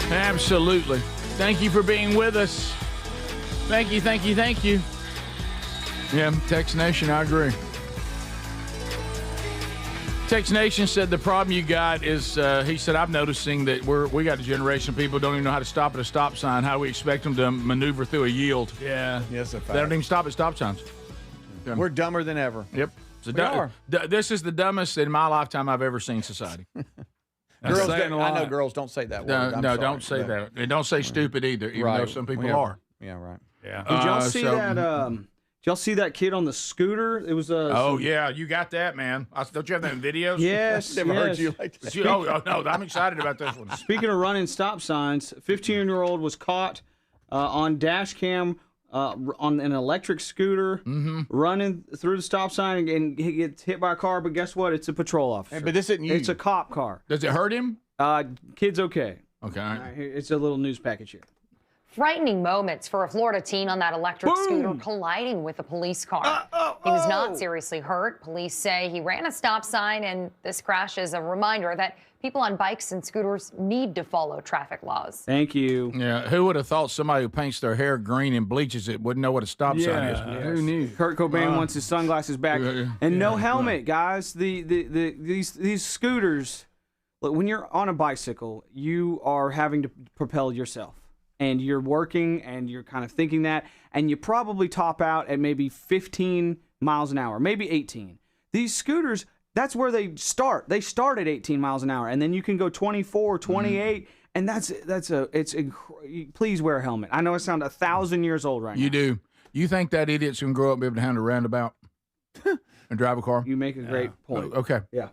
Absolutely. Thank you for being with us. Thank you, thank you, thank you. Yeah, Tex Nation, I agree. Tex Nation said the problem you got is, he said, I'm noticing that we got a generation of people who don't even know how to stop at a stop sign. How we expect them to maneuver through a yield. Yeah, yes, a fact. They don't even stop at stop signs. We're dumber than ever. Yep. This is the dumbest in my lifetime I've ever seen society. Girls, I know girls don't say that word. No, don't say that. And don't say stupid either, even though some people are. Yeah, right. Yeah. Did y'all see that? Did y'all see that kid on the scooter? It was yeah, you got that, man. Don't you have that in videos? Yes. Never heard you like that. Oh, no, I'm excited about this one. Speaking of running stop signs, 15-year-old was caught on dash cam on an electric scooter running through the stop sign, and he gets hit by a car. But guess what? It's a patrol officer. Hey, but this isn't you. It's a cop car. Does it hurt him? Kid's okay. Okay. All right, it's a little news package here. Frightening moments for a Florida teen on that electric scooter colliding with a police car. He was not seriously hurt. Police say he ran a stop sign, and this crash is a reminder that people on bikes and scooters need to follow traffic laws. Thank you. Yeah, who would have thought somebody who paints their hair green and bleaches it wouldn't know what a stop sign is? Yes. Who knew? Kurt Cobain wants his sunglasses back. And no helmet, guys. These scooters, look, when you're on a bicycle, you are having to propel yourself. And you're working and you're kind of thinking that, and you probably top out at maybe 15 miles an hour, maybe 18. These scooters, that's where they start. They start at 18 miles an hour, and then you can go 24, 28, and please wear a helmet. I know I sound 1,000 years old right now. You do. You think that idiot's going to grow up and be able to handle a roundabout and drive a car? You make a great point. Okay. Yeah.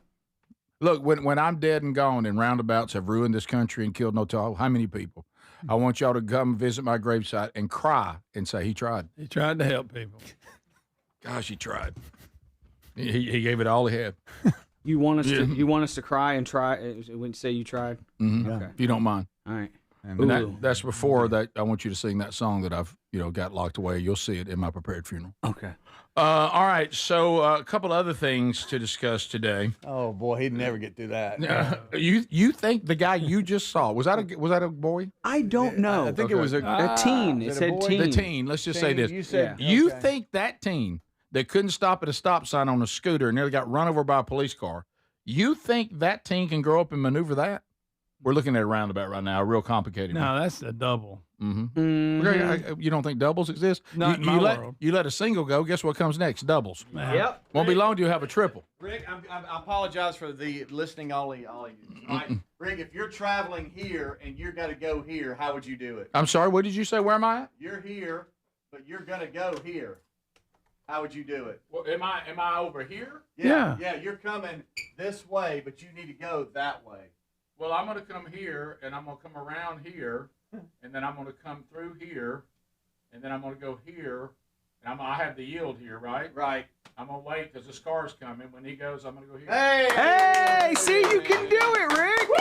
Look, when I'm dead and gone and roundabouts have ruined this country and killed how many people? I want y'all to come visit my gravesite and cry and say he tried. He tried to help people. Gosh, he tried. He gave it all he had. You want us to cry and try when you say you tried? Mm-hmm. Okay. If you don't mind. All right. And that's before that. I want you to sing that song that I've got locked away. You'll see it in my prepared funeral. Okay. All right. So a couple other things to discuss today. Oh boy, he'd never get through that. You think the guy you just saw was that a boy? I don't know. I think it was a teen. It said teen. The teen. Let's just say this. You said You think that teen that couldn't stop at a stop sign on a scooter and nearly got run over by a police car? You think that teen can grow up and maneuver that? We're looking at a roundabout right now, a real complicated one. No, that's a double. Mm-hmm. You don't think doubles exist? Not in my world. You let a single go, guess what comes next? Doubles. Yep. Won't be long till you have a triple. Rick, I apologize for the listening only. Right? Rick, if you're traveling here and you're going to go here, how would you do it? I'm sorry, what did you say? Where am I at? You're here, but you're going to go here. How would you do it? Well, am I over here? Yeah, you're coming this way, but you need to go that way. Well, I'm going to come here, and I'm going to come around here, and then I'm going to come through here, and then I'm going to go here, and I have the yield here, right? Right. I'm going to wait because this car's coming. When he goes, I'm going to go here. Hey, see, you can do it, Rick. Woo!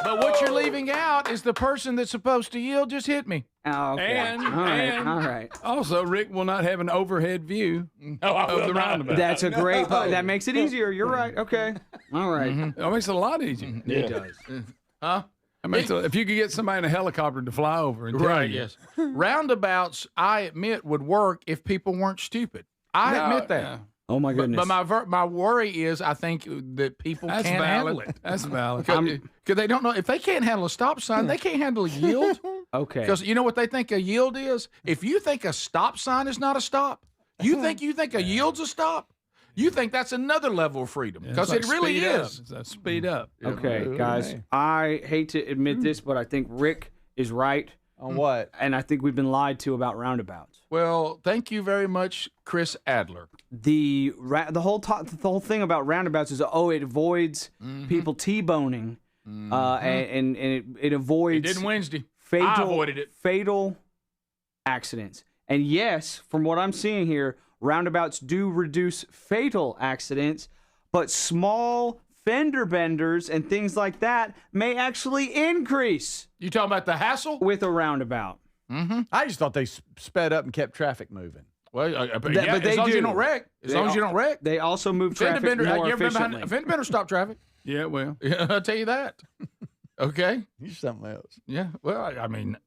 But what you're leaving out is the person that's supposed to yield just hit me. Oh, okay. All right. Also, Rick will not have an overhead view of the roundabout. That's a great part. That makes it easier. You're right. Okay. All right. That makes it a lot easier. It does. Huh? If you could get somebody in a helicopter to fly over and tell you. Yes. Roundabouts, I admit, would work if people weren't stupid. I admit that. Yeah. Oh my goodness. But my worry is, I think that people can't handle it. That's valid. Because they don't know if they can't handle a stop sign, they can't handle a yield. Okay. Because you know what they think a yield is? If you think a stop sign is not a stop, you think a yield's a stop. You think that's another level of freedom because it really is. It's a speed up. Okay, guys. I hate to admit this, but I think Rick is right. On what? And I think we've been lied to about roundabouts. Well, thank you very much, Chris Adler. The whole thing about roundabouts is it avoids people T-boning, and it avoids. It didn't Wednesday. I avoided it. Fatal accidents. And yes, from what I'm seeing here, roundabouts do reduce fatal accidents, but small fender benders and things like that may actually increase. You talking about the hassle? With a roundabout. Mm-hmm. I just thought they sped up and kept traffic moving. Well, but they as long as do. you don't wreck. As long as you don't wreck. They also move traffic more efficiently. A fender bender stop traffic. Yeah, well. Yeah, I'll tell you that. Okay. You're something else. Yeah. Well, I mean,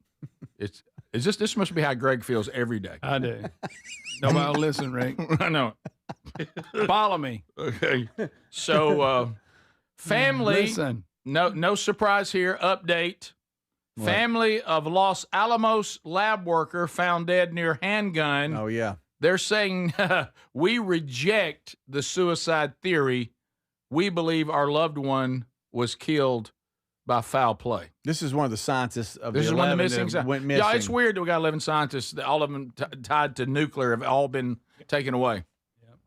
this must be how Greg feels every day. I do. Nobody will listen, Rick. I know. Follow me. Okay. So, family. Listen. No surprise here. Update. What? Family of Los Alamos lab worker found dead near handgun. Oh, yeah. They're saying, we reject the suicide theory. We believe our loved one was killed by foul play. This is one of the scientists of This the is one of the 11 missing that went scientists. missing. Yeah, it's weird that we got 11 scientists. All of them tied to nuclear have all been taken away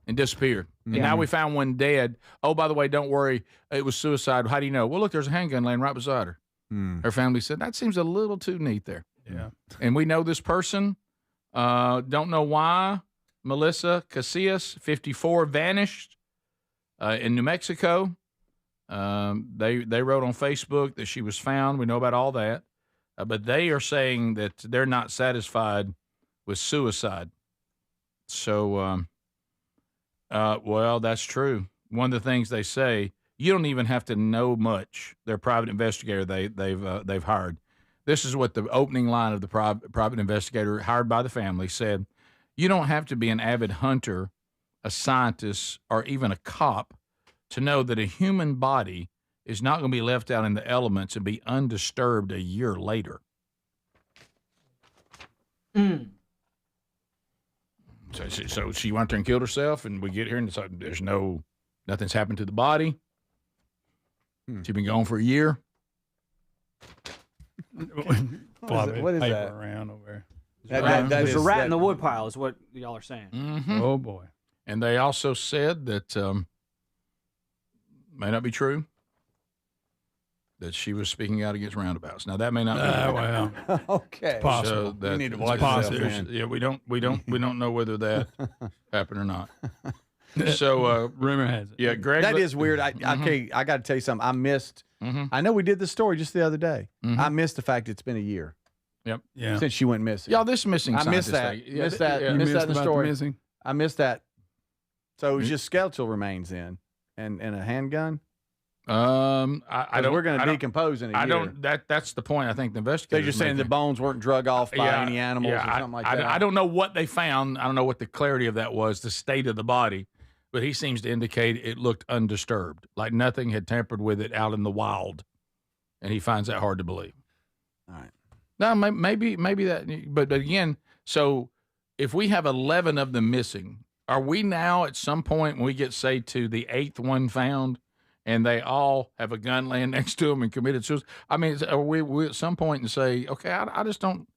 and disappeared. And now we found one dead. Oh, by the way, don't worry. It was suicide. How do you know? Well, look, there's a handgun laying right beside her. Her family said, that seems a little too neat there. Yeah. And we know this person. Don't know why. Melissa Casillas, 54, vanished in New Mexico. They wrote on Facebook that she was found. We know about all that. But they are saying that they're not satisfied with suicide. So, well, that's true. One of the things they say, you don't even have to know much. Their private investigator they've hired. This is what the opening line of the private investigator hired by the family said. You don't have to be an avid hunter, a scientist, or even a cop to know that a human body is not going to be left out in the elements and be undisturbed a year later. So she went there and killed herself, and we get here and there's nothing's happened to the body. She's been gone for a year. What is that? Around over there. There's a rat in the woodpile is what y'all are saying. Mm-hmm. Oh, boy. And they also said that may not be true, that she was speaking out against roundabouts. Now that may not be well. Okay. Possible. So that, you need to watch yourself, yeah, we don't know whether that happened or not. So rumor has it. Yeah, Greg. That is weird. I got to tell you something. I missed. I know we did this story just the other day. I missed the fact it's been a year. Yep. Yeah. Since she went missing. Y'all, this missing. I missed that. Thing. Yeah, Missed that. yeah. Missed that in the about story. missing? I missed that. So it was just skeletal remains in, and a handgun. I don't. We're going to decompose in a year. I don't. That's the point. I think the investigators. They're just saying the bones weren't drug off by any animals or something like that. I don't know what they found. I don't know what the clarity of that was. The state of the body, but he seems to indicate it looked undisturbed, like nothing had tampered with it out in the wild, and he finds that hard to believe. All right. No, maybe that. But again, so if we have 11 of them missing, are we now at some point when we get, say, to the 8th one found, and they all have a gun laying next to them and committed suicide? I mean, are we at some point and say, okay, I just don't.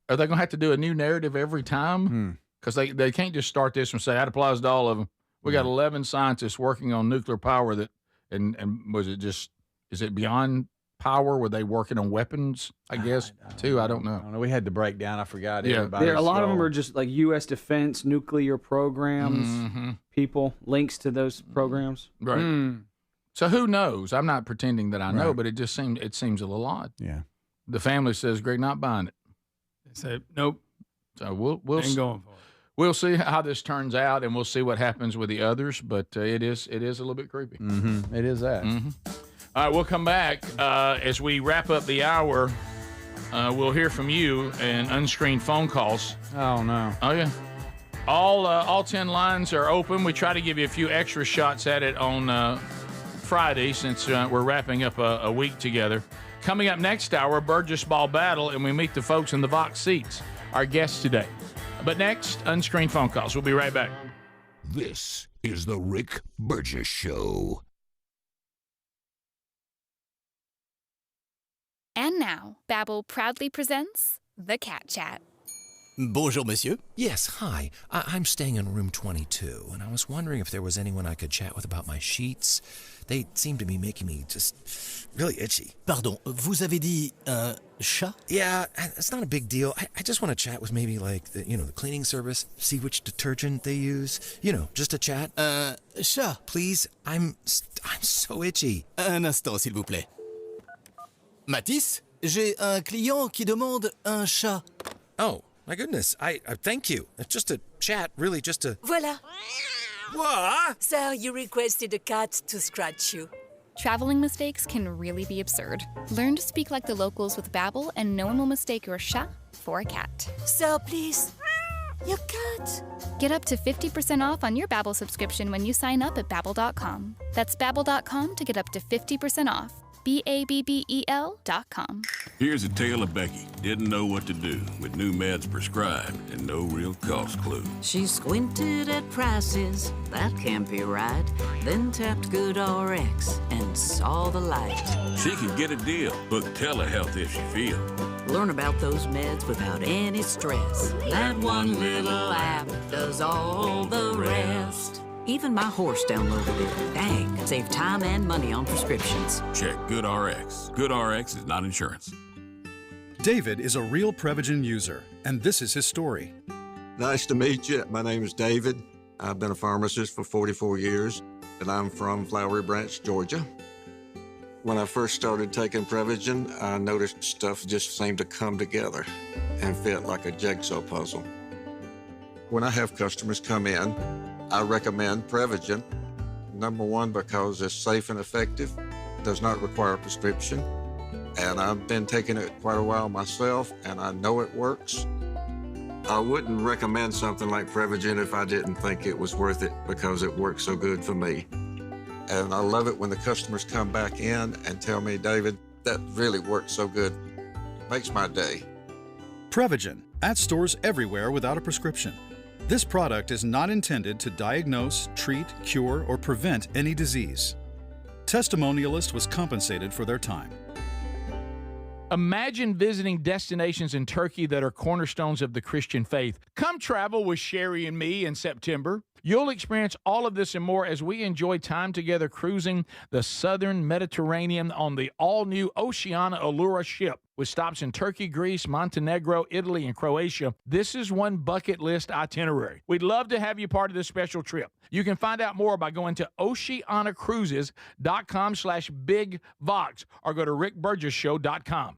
Are they going to have to do a new narrative every time? Because they can't just start this and say that applies to all of them. We got 11 scientists working on nuclear power that, and was it just, is it beyond power? Were they working on weapons, I guess, too? I don't know. We had the breakdown. I forgot. Yeah. A lot of them are just like U.S. defense, nuclear programs, people, links to those programs. Right. So who knows? I'm not pretending that I know, but it seems a little odd. Yeah. The family says, Greg, not buying it. They said, nope. So we'll Ain't going for it. We'll see how this turns out, and we'll see what happens with the others. But it is a little bit creepy. It is that. All right, we'll come back as we wrap up the hour. We'll hear from you and unscreened phone calls. Oh no! Oh yeah, all 10 lines are open. We try to give you a few extra shots at it on Friday since we're wrapping up a week together. Coming up next hour, Burgess Ball Battle, and we meet the folks in the Vox seats, our guests today. But next, unscreened phone calls. We'll be right back. This is the Rick Burgess Show. And now, Babbel proudly presents The Cat Chat. Bonjour, monsieur. Yes, hi. I'm staying in room 22, and I was wondering if there was anyone I could chat with about my sheets. They seem to be making me just really itchy. Pardon, vous avez dit un chat? Yeah, it's not a big deal. I just want to chat with maybe like the cleaning service, see which detergent they use. Just a chat. Chat. Please, I'm so itchy. Un instant, s'il vous plaît. Mathis, j'ai un client qui demande un chat. Oh, my goodness. I thank you. It's just a chat, really just a... Voilà. What? Sir, you requested a cat to scratch you. Traveling mistakes can really be absurd. Learn to speak like the locals with Babbel, and no one will mistake your chat for a cat. Sir, please. Your cat. Get up to 50% off on your Babbel subscription when you sign up at Babbel.com. That's Babbel.com to get up to 50% off. Babbel.com. Here's a tale of Becky. Didn't know what to do with new meds prescribed and no real cost clue. She squinted at prices, that can't be right. Then tapped GoodRx and saw the light. She can get a deal. Book telehealth if she feels. Learn about those meds without any stress. That one little app does all the rest. Even my horse downloaded it. Dang, save time and money on prescriptions. Check GoodRx. GoodRx is not insurance. David is a real Prevagen user, and this is his story. Nice to meet you. My name is David. I've been a pharmacist for 44 years, and I'm from Flowery Branch, Georgia. When I first started taking Prevagen, I noticed stuff just seemed to come together and fit like a jigsaw puzzle. When I have customers come in, I recommend Prevagen. Number one, because it's safe and effective, does not require a prescription. And I've been taking it quite a while myself, and I know it works. I wouldn't recommend something like Prevagen if I didn't think it was worth it because it works so good for me. And I love it when the customers come back in and tell me, David, that really worked so good. Makes my day. Prevagen, at stores everywhere without a prescription. This product is not intended to diagnose, treat, cure, or prevent any disease. Testimonialist was compensated for their time. Imagine visiting destinations in Turkey that are cornerstones of the Christian faith. Come travel with Sherry and me in September. You'll experience all of this and more as we enjoy time together cruising the southern Mediterranean on the all-new Oceania Allura ship. with stops in Turkey, Greece, Montenegro, Italy, and Croatia. This is one bucket list itinerary. We'd love to have you part of this special trip. You can find out more by going to oceanacruises.com/bigvox or go to rickburgessshow.com.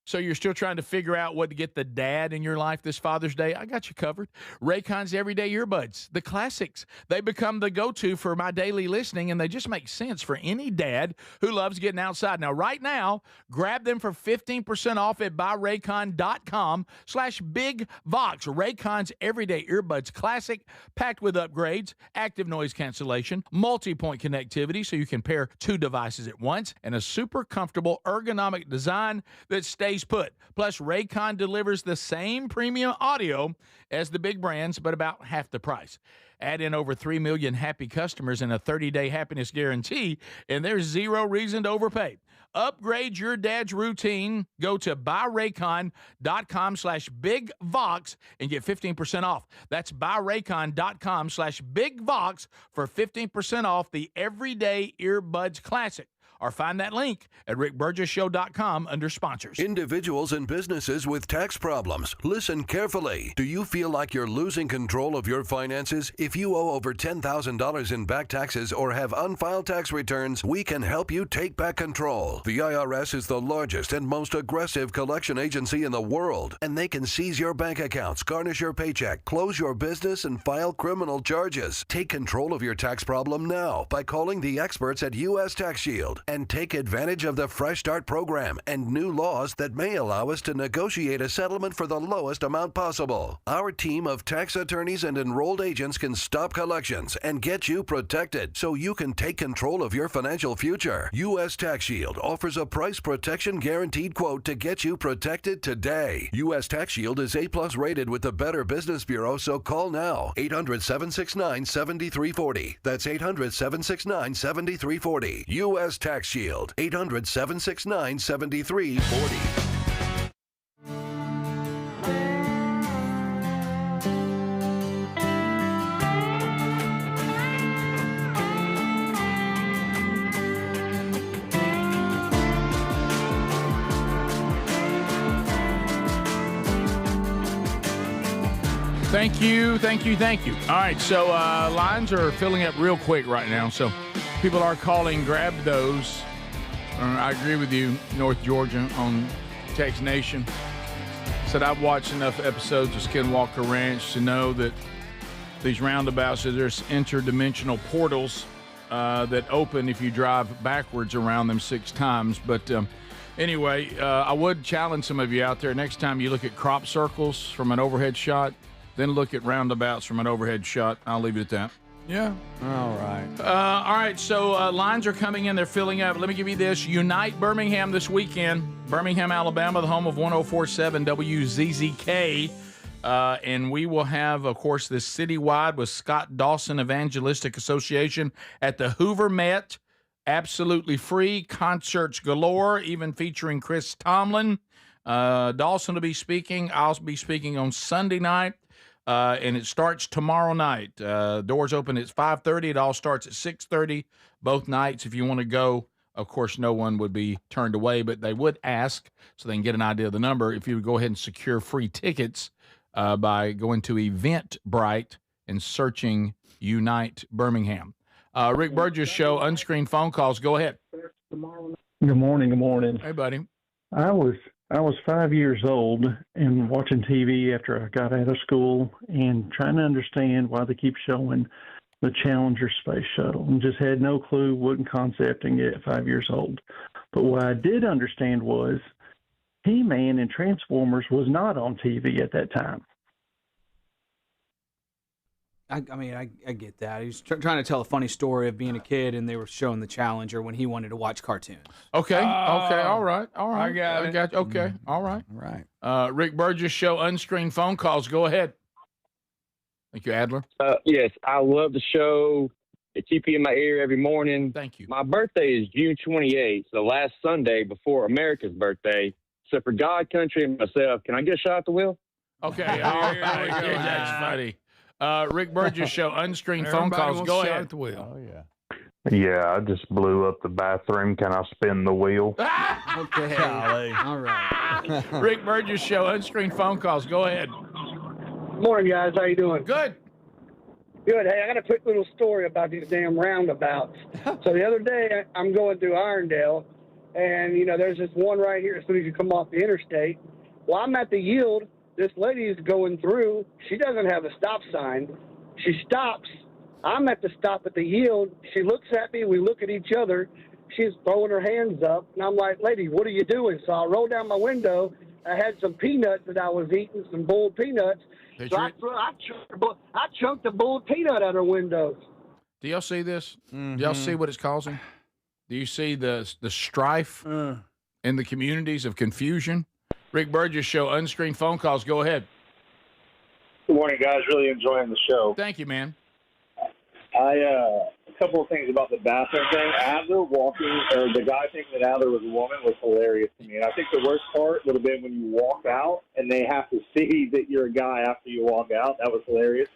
So you're still trying to figure out what to get the dad in your life this Father's Day? I got you covered. Raycon's Everyday Earbuds, the classics. They become the go-to for my daily listening, and they just make sense for any dad who loves getting outside. Now, right now, grab them for 15% off at buyraycon.com/bigvox. Raycon's Everyday Earbuds Classic, packed with upgrades, active noise cancellation, multi-point connectivity so you can pair 2 devices at once, and a super comfortable ergonomic design that stays put. Plus, Raycon delivers the same premium audio as the big brands, but about half the price. Add in over 3 million happy customers and a 30-day happiness guarantee, and there's zero reason to overpay. Upgrade your dad's routine. Go to buyraycon.com/bigvox and get 15% off. That's buyraycon.com/bigvox for 15% off the Everyday Earbuds Classic. Or find that link at rickburgessshow.com under sponsors. Individuals and businesses with tax problems, listen carefully. Do you feel like you're losing control of your finances? If you owe over $10,000 in back taxes or have unfiled tax returns, we can help you take back control. The IRS is the largest and most aggressive collection agency in the world, and they can seize your bank accounts, garnish your paycheck, close your business, and file criminal charges. Take control of your tax problem now by calling the experts at U.S. Tax Shield. And take advantage of the Fresh Start program and new laws that may allow us to negotiate a settlement for the lowest amount possible. Our team of tax attorneys and enrolled agents can stop collections and get you protected so you can take control of your financial future. U.S. Tax Shield offers a price protection guaranteed quote to get you protected today. U.S. Tax Shield is A+ rated with the Better Business Bureau, so call now. 800-769-7340. That's 800-769-7340. U.S. Tax Shield, 800-769-7340. Thank you, thank you, thank you. All right, so lines are filling up real quick right now, so people are calling. Grab those. I agree with you, North Georgia, on Tex Nation. Said I've watched enough episodes of Skinwalker Ranch to know that these roundabouts, there's interdimensional portals that open if you drive backwards around them 6 times. But anyway, I would challenge some of you out there. Next time you look at crop circles from an overhead shot, then look at roundabouts from an overhead shot. I'll leave it at that. Yeah. All right. All right, so lines are coming in. They're filling up. Let me give you this. Unite Birmingham this weekend. Birmingham, Alabama, the home of 104.7 WZZK. And we will have, of course, this citywide with Scott Dawson Evangelistic Association at the Hoover Met. Absolutely free. Concerts galore, even featuring Chris Tomlin. Dawson will be speaking. I'll be speaking on Sunday night. And it starts tomorrow night. Doors open at 5:30. It all starts at 6:30 both nights. If you want to go, of course, no one would be turned away, but they would ask so they can get an idea of the number. If you would go ahead and secure free tickets by going to Eventbrite and searching Unite Birmingham. Rick Burgess Show, unscreened phone calls. Go ahead. Good morning. Good morning. Hey, buddy. I was 5 years old and watching TV after I got out of school and trying to understand why they keep showing the Challenger space shuttle, and just had no clue, wasn't concepting it at 5 years old. But what I did understand was He-Man and Transformers was not on TV at that time. I get that. He was trying to tell a funny story of being a kid, and they were showing the Challenger when he wanted to watch cartoons. Okay, all right. I got it. Okay, all right. Right. Rick Burgess Show, unscreened phone calls. Go ahead. Thank you, Adler. Yes, I love the show. I keep you in my ear every morning. Thank you. My birthday is June 28th, the last Sunday before America's birthday. So for God, country, and myself, can I get a shot at the wheel? Okay, all right. That's funny. Rick Burgess Show, unscreened phone calls. Go ahead. Oh, yeah. Yeah, I just blew up the bathroom. Can I spin the wheel? Okay. All right. Rick Burgess Show, unscreened phone calls. Go ahead. Morning, guys. How you doing? Good. Good. Hey, I got a quick little story about these damn roundabouts. So the other day, I'm going through Irondale, and, there's this one right here as soon as you come off the interstate. Well, I'm at the yield. This lady is going through. She doesn't have a stop sign. She stops. I'm at the stop at the yield. She looks at me. We look at each other. She's throwing her hands up. And I'm like, lady, what are you doing? So I roll down my window. I had some peanuts that I was eating, some boiled peanuts. So I chunked a boiled peanut out her window. Do y'all see this? Do y'all see what it's causing? Do you see the strife in the communities of confusion? Rick Burgess Show, unscreened phone calls. Go ahead. Good morning, guys. Really enjoying the show. Thank you, man. A couple of things about the bathroom thing. Adler walking, or the guy thinking that Adler was a woman was hilarious to me. And I think the worst part would have been when you walk out and they have to see that you're a guy after you walk out. That was hilarious.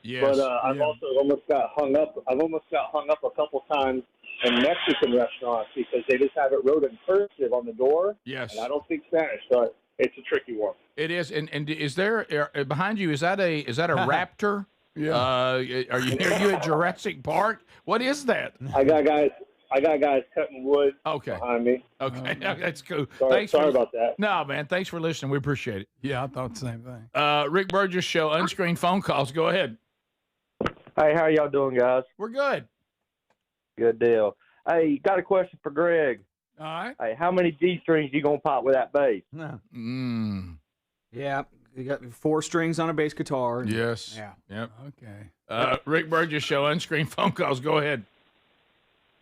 Yes. But I've also almost got hung up. I've almost got hung up a couple times in Mexican restaurants because they just have it wrote in cursive on the door. Yes. And I don't speak Spanish, so it's a tricky one. It is. And is there behind you? Is that a raptor? Yeah. Are you at Jurassic Park? What is that? I got guys cutting wood behind me. Okay, that's cool. Sorry about that. No, man. Thanks for listening. We appreciate it. Yeah, I thought the same thing. Rick Burgess Show, unscreened phone calls. Go ahead. Hey, how y'all doing, guys? We're good. Good deal. Hey, got a question for Greg. All right. Hey, how many G strings you gonna pop with that bass? No. Yeah, you got 4 strings on a bass guitar. Yes. Yeah. Yep. Okay. Rick Burgess Show, unscreened phone calls. Go ahead.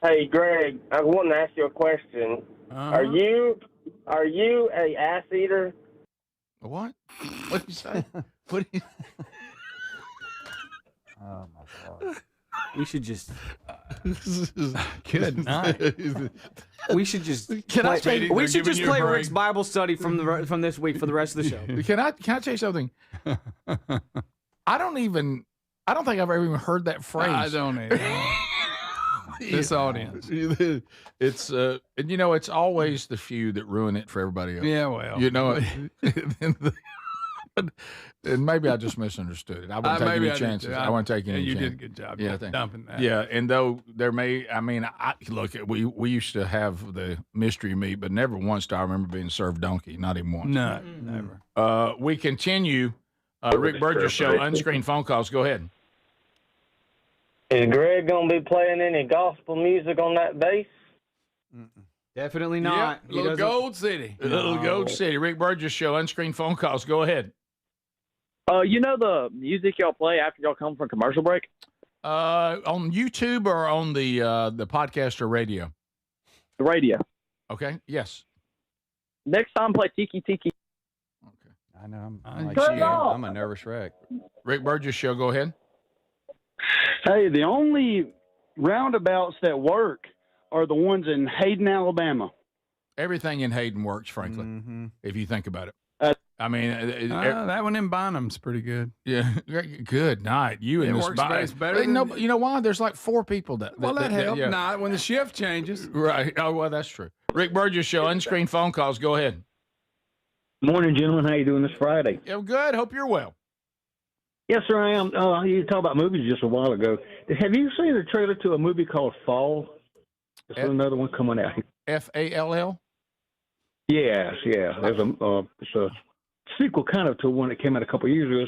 Hey, Greg, I wanted to ask you a question. Are you a ass eater? What? What did you say? What? Oh my God. We should just. Good night. We should just. We should just play Rick's Bible study from this week for the rest of the show. Can I tell you something? I don't think I've ever even heard that phrase. I don't either. This audience. It's and it's always the few that ruin it for everybody else. Yeah, well. And maybe I just misunderstood it. I won't take any chances. I won't take any chances. You did a good job. Yeah, dumping that. Yeah, and though there may, look, we used to have the mystery meat, but never once do I remember being served donkey. Not even once. No, never. We continue. Rick Burgess Show, unscreened phone calls. Go ahead. Is Greg gonna be playing any gospel music on that bass? Definitely not. Yep, Little Gold City. Little Gold City. Rick Burgess Show, unscreened phone calls. Go ahead. You know the music y'all play after y'all come from commercial break? On YouTube or on the podcast or radio? The radio. Okay. Yes. Next time, play Tiki Tiki. Okay. I know. I'm a nervous wreck. Rick Burgess Show. Go ahead. Hey, the only roundabouts that work are the ones in Hayden, Alabama. Everything in Hayden works, frankly, if you think about it. That one in Bonham's pretty good. Yeah, good night. It works better. You know why? There's like 4 people that helps. Yeah. Not when the shift changes. Right. Oh, well, that's true. Rick Burgess Show, unscreened phone calls. Go ahead. Morning, gentlemen. How you doing this Friday? Yeah, good. Hope you're well. Yes, sir, I am. You talked about movies just a while ago. Have you seen the trailer to a movie called Fall? There's another one coming out. Fall? Yes, yeah. There's it's a sequel kind of to one that came out a couple of years ago.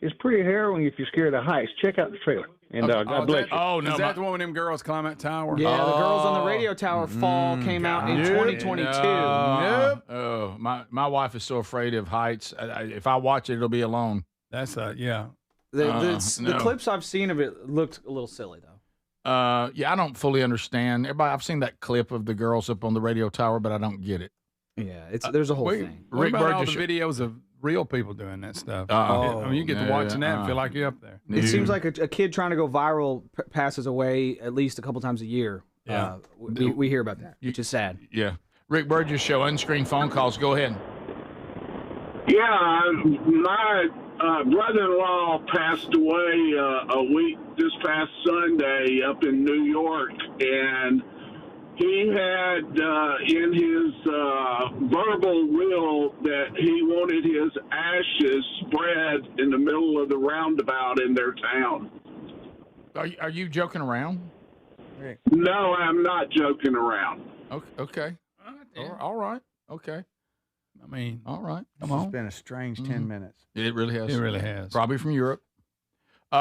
It's pretty harrowing if you're scared of heights. Check out the trailer. And God bless you. Oh, no. Is that the one with them girls climb that tower? Yeah, the girls on the radio tower Fall came out in 2022. Nope. Oh, my wife is so afraid of heights. If I watch it, it'll be alone. That's yeah. The clips I've seen of it looked a little silly though. Yeah, I don't fully understand. I've seen that clip of the girls up on the radio tower, but I don't get it. Yeah, there's a whole thing. What about all the videos of real people doing that stuff? You get to watching that and feel like you're up there. It seems like a kid trying to go viral passes away at least a couple times a year. Yeah, we hear about that, which is sad. Yeah, Rick Burgess Show, unscreened phone calls. Go ahead. Yeah, my brother-in-law passed away this past Sunday up in New York, and he had in his verbal will that he wanted his ashes spread in the middle of the roundabout in their town. Are you joking around? No, I'm not joking around. Okay. All right. Okay. I mean, all right. Come on. It's been a strange 10 minutes. It really has. It really has. Probably from Europe.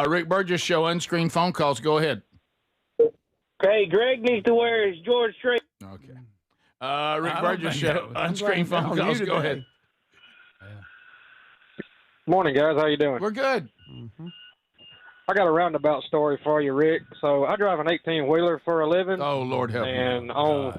Rick Burgess Show, unscreened phone calls. Go ahead. Okay, Greg needs to wear his George Strait. Okay. Rick Burgess Show, unscreened phone calls. Go ahead. Morning, guys. How you doing? We're good. I got a roundabout story for you, Rick. So I drive an 18-wheeler for a living. Oh, Lord help me. And oh,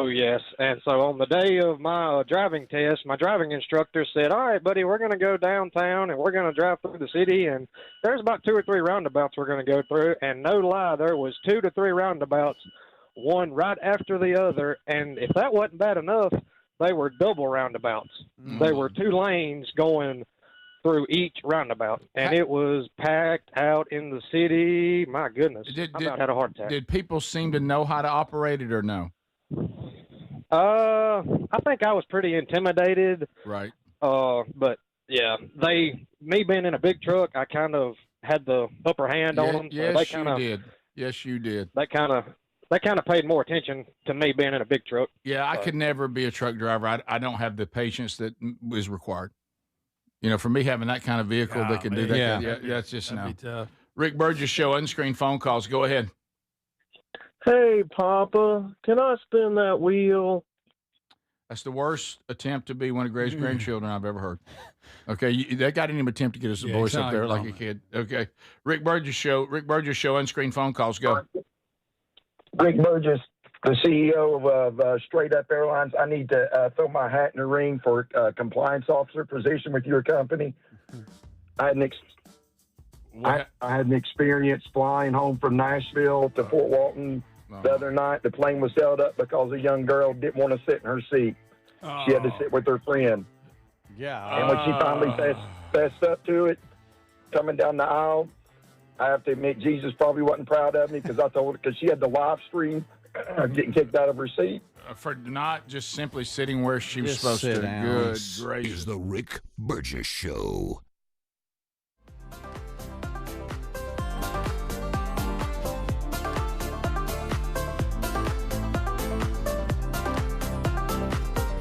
yes. And so on the day of my driving test, my driving instructor said, all right, buddy, we're going to go downtown and we're going to drive through the city. And there's about 2 or 3 roundabouts we're going to go through. And no lie, there was 2 to 3 roundabouts, one right after the other. And if that wasn't bad enough, they were double roundabouts. They were 2 lanes going through each roundabout, and it was packed out in the city. My goodness, I about had a heart attack. Did people seem to know how to operate it or no? I think I was pretty intimidated. Right. But yeah, me being in a big truck, I kind of had the upper hand on them. Yes, you did. Yes, you did. They kind of paid more attention to me being in a big truck. Yeah, I could never be a truck driver. I don't have the patience that is required. You know, for me having that kind of vehicle that can do that, that's just no. Tough. Rick Burgess Show, unscreened phone calls. Go ahead. Hey, Papa, can I spin that wheel? That's the worst attempt to be one of Greg's grandchildren I've ever heard. Okay, that guy didn't even attempt to get his voice up there like a kid. Okay, Rick Burgess Show, unscreened phone calls. Go. Rick Burgess, the CEO of Straight Up Airlines. I need to throw my hat in the ring for compliance officer position with your company. I had an experience flying home from Nashville to Fort Walton the other night. The plane was held up because a young girl didn't want to sit in her seat. She had to sit with her friend. Yeah. And when she finally fessed up to it, coming down the aisle, I have to admit Jesus probably wasn't proud of me because I told her, because she had the live stream getting kicked out of her seat. For not just simply sitting where she was supposed to. Down. Good This gracious. is the Rick Burgess Show.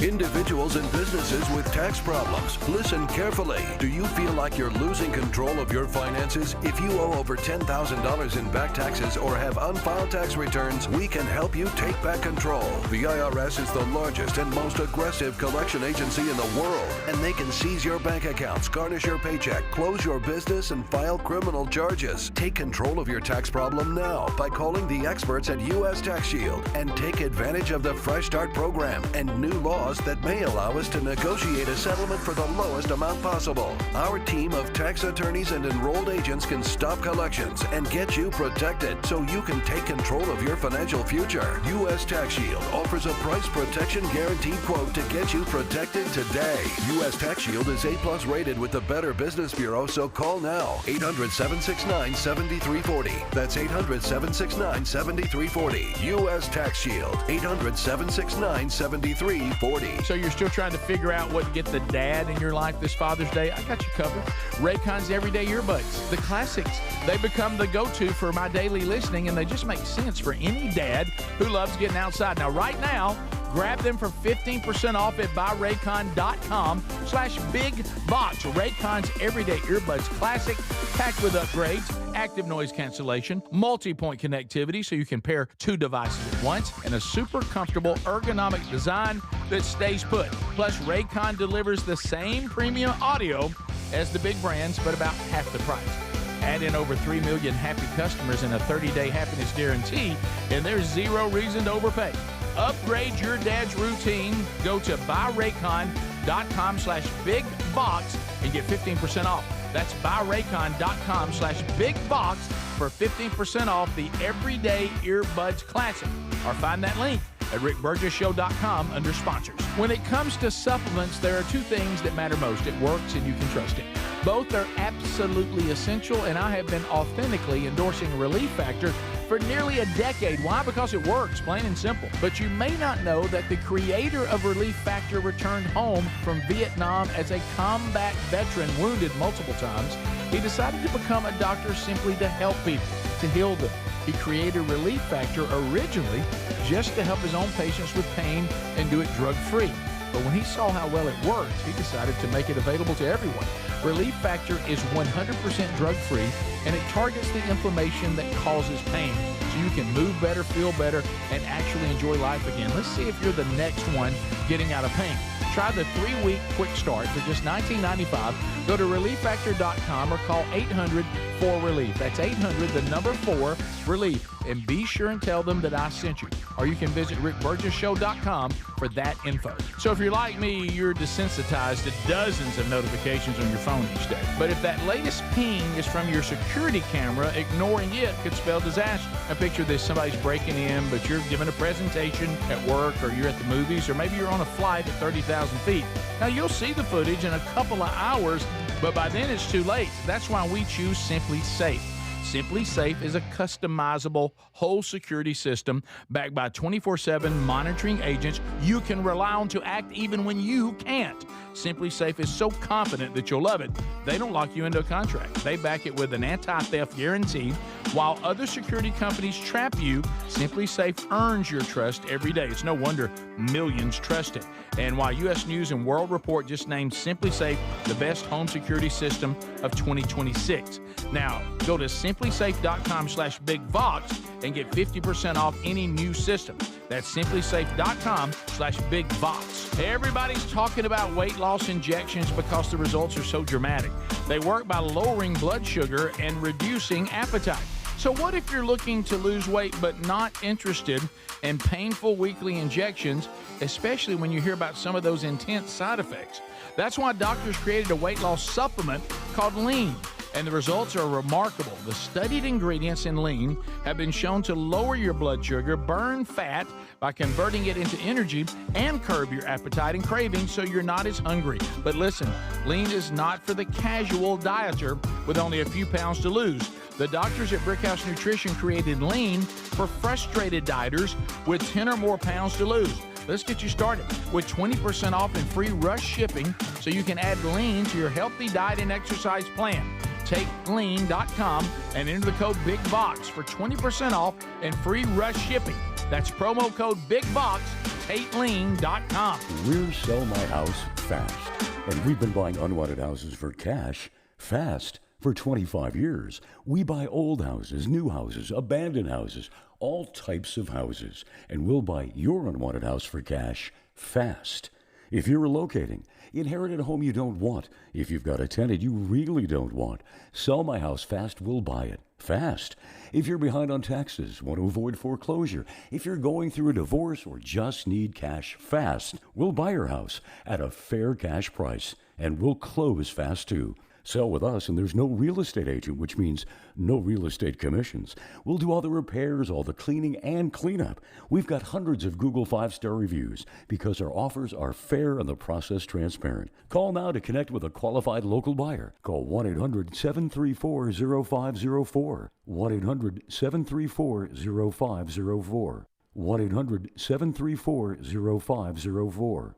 Individuals and businesses with tax problems. Listen carefully. Do you feel like you're losing control of your finances? If you owe over $10,000 in back taxes or have unfiled tax returns, we can help you take back control. The IRS is the largest and most aggressive collection agency in the world, and they can seize your bank accounts, garnish your paycheck, close your business, and file criminal charges. Take control of your tax problem now by calling the experts at U.S. Tax Shield and take advantage of the Fresh Start program and new laws that may allow us to negotiate a settlement for the lowest amount possible. Our team of tax attorneys and enrolled agents can stop collections and get you protected so you can take control of your financial future. U.S. Tax Shield offers a price protection guaranteed quote to get you protected today. U.S. Tax Shield is A+ rated with the Better Business Bureau, so call now. 800-769-7340. That's 800-769-7340. U.S. Tax Shield. 800-769-7340. So you're still trying to figure out what to get the dad in your life this Father's Day? I got you covered. Raycon's Everyday Earbuds, the classics. They become the go-to for my daily listening, and they just make sense for any dad who loves getting outside. Now, right now, grab them for 15% off at buyraycon.com/bigbox. Raycon's Everyday Earbuds Classic, packed with upgrades, active noise cancellation, multi-point connectivity so you can pair 2 devices at once, and a super comfortable ergonomic design that stays put. Plus, Raycon delivers the same premium audio as the big brands, but about half the price. Add in over 3 million happy customers and a 30-day happiness guarantee, and there's zero reason to overpay. Upgrade your dad's routine. Go to buyraycon.com/bigbox and get 15% off. That's buyraycon.com/bigbox for 15% off the Everyday Earbuds Classic. Or find that link at rickburgessshow.com under sponsors. When it comes to supplements, there are two things that matter most. It works and you can trust it. Both are absolutely essential, and I have been authentically endorsing Relief Factor for nearly a decade. Why? Because it works, plain and simple. But you may not know that the creator of Relief Factor returned home from Vietnam as a combat veteran, wounded multiple times. He decided to become a doctor simply to help people, to heal them. He created Relief Factor originally just to help his own patients with pain and do it drug-free. But when he saw how well it worked, he decided to make it available to everyone. Relief Factor is 100% drug-free, and it targets the inflammation that causes pain, so you can move better, feel better, and actually enjoy life again. Let's see if you're the next one getting out of pain. Try the 3-week quick start for just $19.95. Go to relieffactor.com or call 800-4RELIEF. That's 800-4-RELIEF. And be sure and tell them that I sent you. Or you can visit rickburgessshow.com for that info. So if you're like me, you're desensitized to dozens of notifications on your phone each day. But if that latest ping is from your security camera, ignoring it could spell disaster. Now picture this, somebody's breaking in, but you're giving a presentation at work, or you're at the movies, or maybe you're on a flight at 30,000 feet. Now you'll see the footage in a couple of hours, but by then it's too late. That's why we choose Simply Safe. Simply Safe is a customizable whole security system backed by 24/7 monitoring agents you can rely on to act even when you can't. Simply Safe is so confident that you'll love it, they don't lock you into a contract. They back it with an anti-theft guarantee. While other security companies trap you, Simply Safe earns your trust every day. It's no wonder millions trust it. And while U.S. News and World Report just named Simply Safe the best home security system of 2026. Now, go to simplysafe.com/bigvox and get 50% off any new system. That's simplysafe.com/bigvox. Everybody's talking about weight loss injections because the results are so dramatic. They work by lowering blood sugar and reducing appetite. So what if you're looking to lose weight but not interested in painful weekly injections, especially when you hear about some of those intense side effects? That's why doctors created a weight loss supplement called Lean. And the results are remarkable. The studied ingredients in Lean have been shown to lower your blood sugar, burn fat by converting it into energy, and curb your appetite and cravings so you're not as hungry. But listen, Lean is not for the casual dieter with only a few pounds to lose. The doctors at Brickhouse Nutrition created Lean for frustrated dieters with 10 or more pounds to lose. Let's get you started with 20% off and free rush shipping so you can add Lean to your healthy diet and exercise plan. Take lean.com and enter the code BIGVOX for 20% off and free rush shipping. That's promo code BIGVOX, TateLean.com. We're Sell My House Fast, and we've been buying unwanted houses for cash fast for 25 years. We buy old houses, new houses, abandoned houses, all types of houses, and we'll buy your unwanted house for cash fast. If you're relocating, inherited a home you don't want, if you've got a tenant you really don't want, Sell My House Fast will buy it fast. If you're behind on taxes, want to avoid foreclosure, if you're going through a divorce or just need cash fast, we'll buy your house at a fair cash price, and we'll close fast too. Sell with us, and there's no real estate agent, which means no real estate commissions. We'll do all the repairs, all the cleaning, and cleanup. We've got hundreds of Google 5-star reviews because our offers are fair and the process transparent. Call now to connect with a qualified local buyer. Call 1-800-734-0504. 1-800-734-0504. 1-800-734-0504.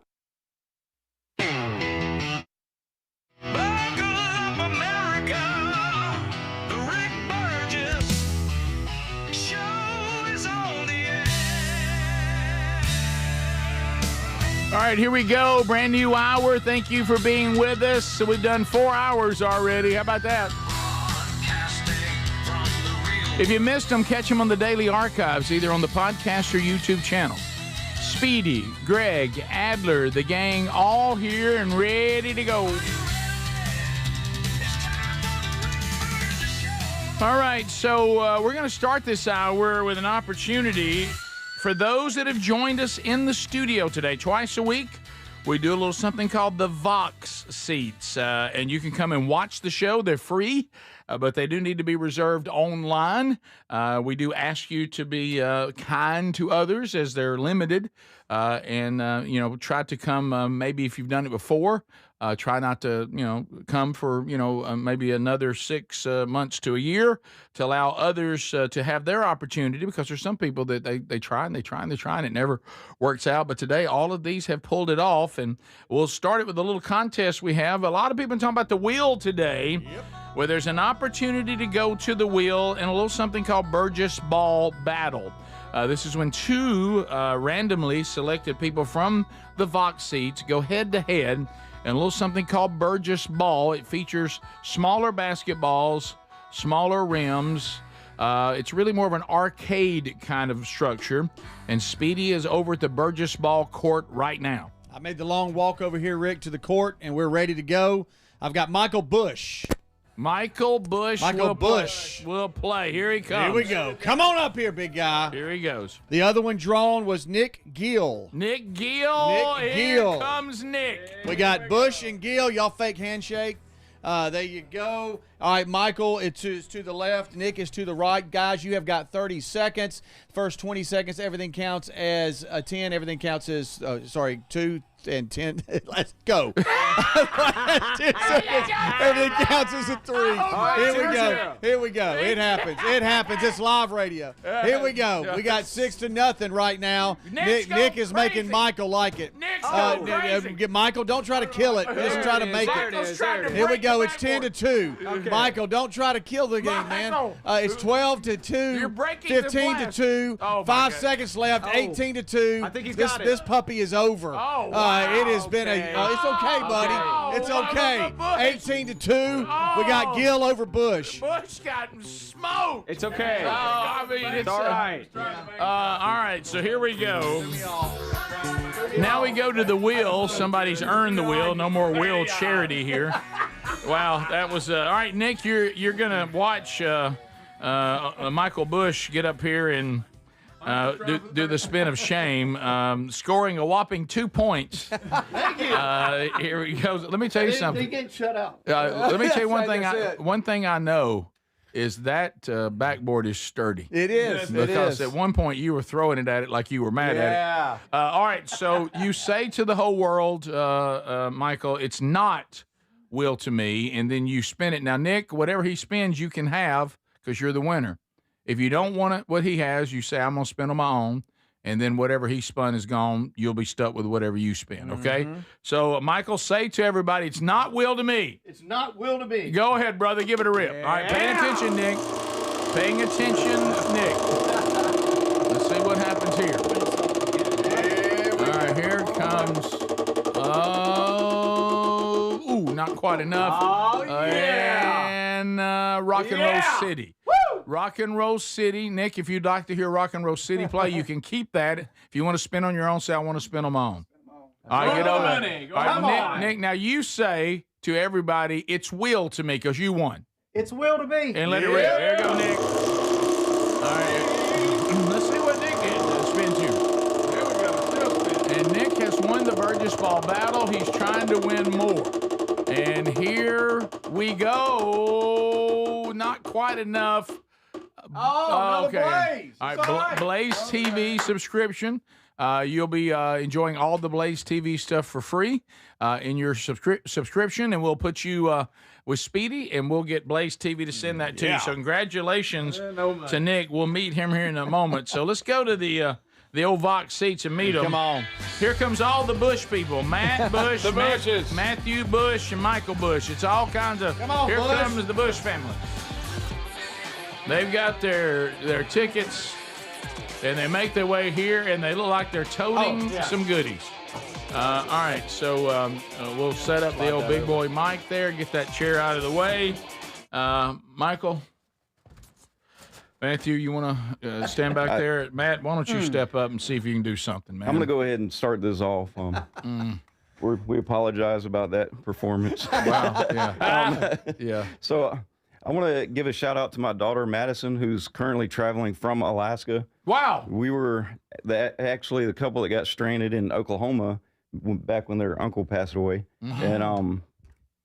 All right, here we go. Brand new hour. Thank you for being with us. So we've done 4 hours already. How about that? If you missed them, catch them on the daily archives, either on the podcast or YouTube channel. Speedy, Greg, Adler, the gang, all here and ready to go. All right, so we're going to start this hour with an opportunity for those that have joined us in the studio today. Twice a week, we do a little something called the Vox Seats, and you can come and watch the show. They're free. but they do need to be reserved online. We do ask you to be kind to others as they're limited, and try to come. Maybe if you've done it before, try not to come for maybe another 6 months to a year to allow others to have their opportunity, because there's some people that they try and it never works out. But today all of these have pulled it off, and we'll start it with a little contest we have. A lot of people are talking about the wheel today, where there's an opportunity to go to the wheel in a little something called Burgess Ball Battle. This is when two randomly selected people from the Vox seats go head-to-head in a little something called Burgess Ball. It features smaller basketballs, smaller rims. It's really more of an arcade kind of structure, and Speedy is over at the Burgess Ball court right now. I made the long walk over here, Rick, to the court, and we're ready to go. I've got Michael Bush. Michael Bush will play. Here he comes. Here we go. Come on up here, big guy. Here he goes. The other one drawn was Nick Gill. Nick Gill. Here comes Nick. We got Bush and Gill. Y'all fake handshake. There you go. All right, Michael, it is to the left. Nick is to the right. Guys, you have got 30 seconds. First 20 seconds, everything counts as a 10. Everything counts as, 2 and 10. Let's go. Last 10 seconds, everything counts as a 3. Here we go. It happens. It's live radio. Here we go. We got 6-0 right now. Nick is making Michael like it. Michael, don't try to kill it. Just try to make it. Here we go. It's 10-2. Michael, don't try to kill the game, man. It's 12-2. You're breaking 15-2. 5 seconds left. 18-2. I think he's got it. This puppy is over. It has been it's okay, buddy. It's okay. 18-2. We got Gill over Bush. Bush got smoked. It's okay. It's all right. All right, so here we go. Now we go to the wheel. Somebody's earned the wheel. No more wheel charity here. Wow, that was all right, Nick. You're gonna watch Michael Bush get up here and do the spin of shame, scoring a whopping 2 points. Thank you. Here he goes. Let me tell you something. They get shut up. Let me tell you one thing. One thing I know is that backboard is sturdy. It is. Because at one point you were throwing it at it like you were mad at it. All right, so you say to the whole world, Michael, it's not will to me, and then you spin it. Now, Nick, whatever he spins, you can have because you're the winner. If you don't want it, what he has, you say, I'm going to spin on my own, and then whatever he spun is gone. You'll be stuck with whatever you spin, okay? Mm-hmm. So, Michael, say to everybody, it's not will to me. It's not will to me. Go ahead, brother. Give it a rip. All right, paying attention, Nick. Paying attention, Nick. Let's see what happens here. All right, here comes. Not quite enough. Oh, yeah. And Rock and Roll City. Woo! Rock and Roll City. Nick, if you'd like to hear Rock and Roll City play, you can keep that. If you want to spin on your own, say, I want to spin on my own. All right, get over it. All right, Nick, now you say to everybody, it's will to me because you won. It's will to me. And let it rip. There you go, Nick. All right. Let's see what Nick spins you. There we go. Still spin. And Nick has won the Burgess Ball battle. He's trying to win more. And here we go. Not quite enough. Okay. Blaze. All right, Blaze TV subscription. You'll be enjoying all the Blaze TV stuff for free in your subscription, and we'll put you with Speedy, and we'll get Blaze TV to send that to you. So congratulations to Nick. We'll meet him here in a moment. So let's go to the old Vox seats and meet them. Come on. Here comes all the Bush people. Matt Bush, the Bushes. Matthew Bush, and Michael Bush. It's all kinds of. Come on, here Bush. comes the Bush family. They've got their tickets, and they make their way here, and they look like they're toting some goodies. All right, so we'll set up the old big boy mic there, get that chair out of the way. Michael, Matthew, you want to stand back there? Matt, why don't you step up and see if you can do something, man? I'm going to go ahead and start this off. We apologize about that performance. Wow, yeah. Yeah. So I want to give a shout out to my daughter, Madison, who's currently traveling from Alaska. Wow. We were actually the couple that got stranded in Oklahoma back when their uncle passed away. Mm-hmm. And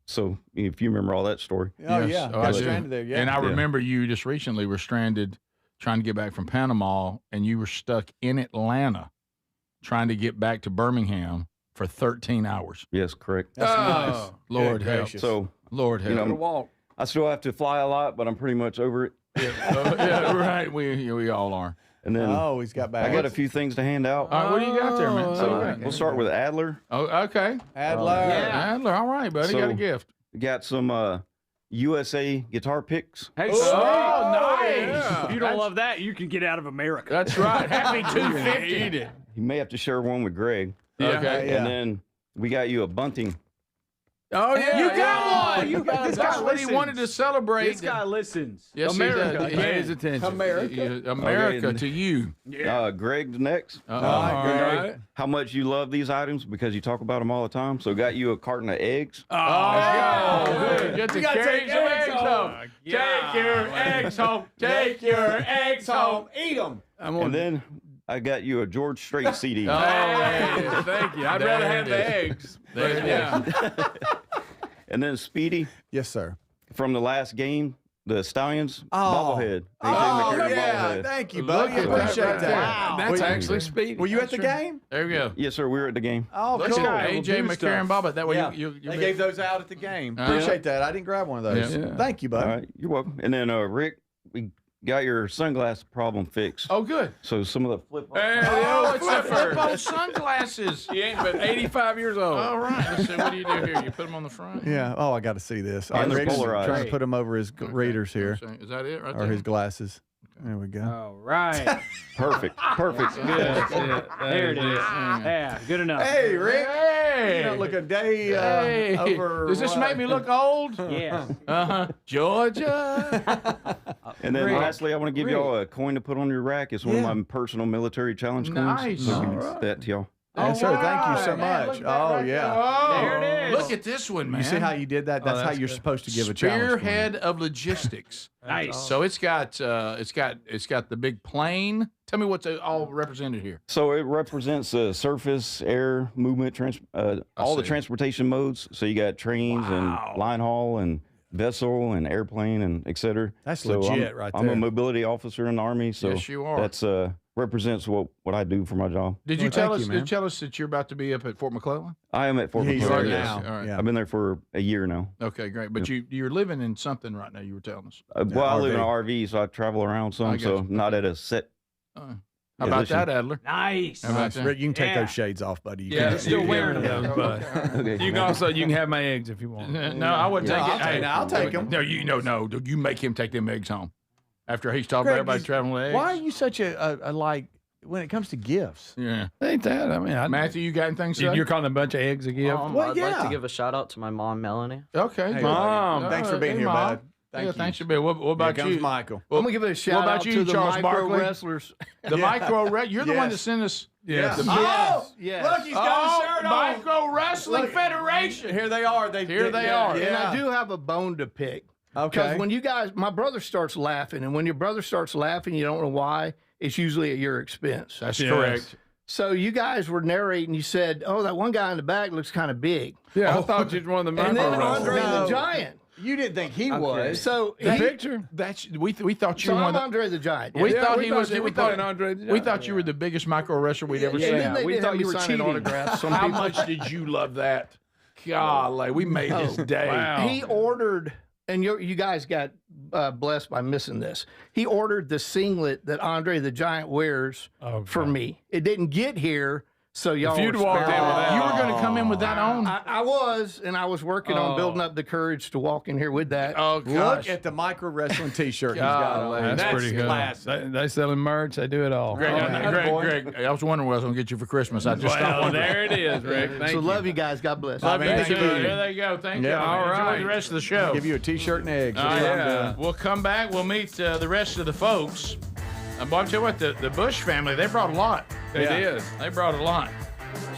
So if you remember all that story. Oh, Yes. yeah. Oh, Got I do. stranded there. Yeah. And I remember you just recently were stranded trying to get back from Panama, and you were stuck in Atlanta trying to get back to Birmingham for 13 hours. Yes, correct. Oh, Lord help. So, Lord help. walk. I still have to fly a lot, but I'm pretty much over it. Yeah, right. We all are. And then he's got back. I got a few things to hand out. All right, what do you got there, man? So we'll start with Adler. Oh, okay. Adler. Adler. All right, buddy. Got a gift. Got some USA guitar picks. Hey, nice. If you don't love that, you can get out of America. That's right. Happy 250. Eat it. You may have to share one with Greg. Yeah. Okay. And then we got you a bunting. Oh, yeah. You got one. You got. That's what he wanted to celebrate. This guy listens. Yes, America. he pays attention. America Okay, to you. Greg's next. All right. How much you love these items because you talk about them all the time. So got you a carton of eggs. Get to carry some eggs home. Take your eggs home. Take your eggs home. Eat them. And then I got you a George Strait CD. Oh, hey, thank you. I'd rather have the eggs. Yeah. And then Speedy. Yes, sir. From the last game, the Stallions yeah. bobblehead. bobblehead. Thank you, buddy. I appreciate that. Wow. That's actually Speedy. Were you at the game? There we go. Yes, sir. We were at the game. Oh, Look cool. at AJ McCarron Bobbit. That way you They gave those out at the game. Uh-huh. Appreciate that. I didn't grab one of those. Yeah. Thank you, bud. All right. You're welcome. And then, Rick, we got your sunglass problem fixed. Oh, good. So some of the flip. It's the flip-o sunglasses. He ain't but 85 years old. All right. Let's see. What do you do here? You put them on the front? Yeah. Oh, I got to see this. And they're Rick's polarized. trying to put them over his readers here, Is that it right or there? his glasses. There we go. All right. Perfect. Perfect. Good. There it is. Yeah, good enough. Hey, Rick. Hey. You don't look a day Hey. over. Does this make me look old? Yes. Georgia. And then Rick. lastly, I want to give y'all a coin to put on your rack. It's one of my personal military challenge coins. Nice. So All that to y'all. Yes, sir. Thank you so Man, much. look at that Oh, right yeah. there. There it is. Look at this one, man. You see how you did that? That's how you're supposed to give a challenge. Spearhead of logistics. Nice. So it's got the big plane. Tell me what's all represented here. So it represents surface, air, movement, all the transportation modes. So you got trains and line haul and vessel and airplane and et cetera. That's so legit right I'm there. a mobility officer in the Army. So Yes, you are. That's represents what I do for my job. Did you Well, tell thank us? you, man. Did you tell us that you're about to be up at Fort McClellan? I am at Fort He's McClellan. there Yes. now. All right. Yeah. I've been there for a year now. Okay, great. But you're living in something right now. You were telling us. Well, I live in an RV. RV, so I travel around I some, got so you. not at a set. How about that, Adler? Nice. How about Nice. that? Rick, you can take Yeah. those shades off, buddy. You Yeah, can't- still you wearing can, them. but Okay. you can also have my eggs if you want. No, I wouldn't Yeah, take it. I'll take 'em. No, you make him take them eggs home. After he's talking about Greg, everybody traveling with eggs. Why are you such a like when it comes to gifts? Yeah. Ain't that? I mean, Matthew, you got anything to say? you're calling a bunch of eggs a gift? Well, I'd like yeah. to give a shout out to my mom, Melanie. Okay. Hey, Mom, thanks for being hey, here, Mom. bud. Thank you. Thanks for being. What about Here comes you, Michael. Well, I'm gonna give it a shout what about out you, to the Charles micro Barkley? wrestlers. The you're the one that Yes. sent us. Yes. The Oh, yes. Look, he's got a shirt on. Micro Wrestling Look, Federation. Here they are. Here they are. And Yeah. I do have a bone to pick. Okay. Because when you guys, my brother starts laughing, and when your brother starts laughing, you don't know why. It's usually at your expense. That's correct. So you guys were narrating. You said, "Oh, that one guy in the back looks kind of big." Yeah, I thought you were one of the And micro then Andre wrestlers. the Giant. You didn't think he was. So The he- picture? We thought you So were I'm one of the, Andre the Giant. we Yeah, thought we he thought was. you We were thought Andre the we Giant. thought you were the biggest micro wrestler we'd ever Yeah, seen. then they We did thought have you me were signing cheating. autographs. Some How people- much did you love that? Golly, we made his day. Wow. He ordered, and you guys got blessed by missing this. He ordered the singlet that Andre the Giant wears for me. It didn't get here, so y'all. you'd were walked in spared. with that- You were going to come in with that on? I was, and I was working on building up the courage to walk in here with that. Oh, gosh. Look at the micro wrestling T-shirt he's got on. Golly, That's pretty good. classic. They selling merch. They do it all. Greg, Greg, I was wondering what I was going to get you for Christmas. I just stopped Well, wondering. there it is, Rick. Thank So you. love you guys. God bless. Love you Thank too. you. There they go. Thank you. Yeah, All all right. Enjoy right. the rest of the show. Give you a T-shirt and eggs. Oh, That's what I'm yeah. doing. We'll come back. We'll meet the rest of the folks. Boy, I'll tell you what, the Bush family, they brought a lot. They did. They brought a lot.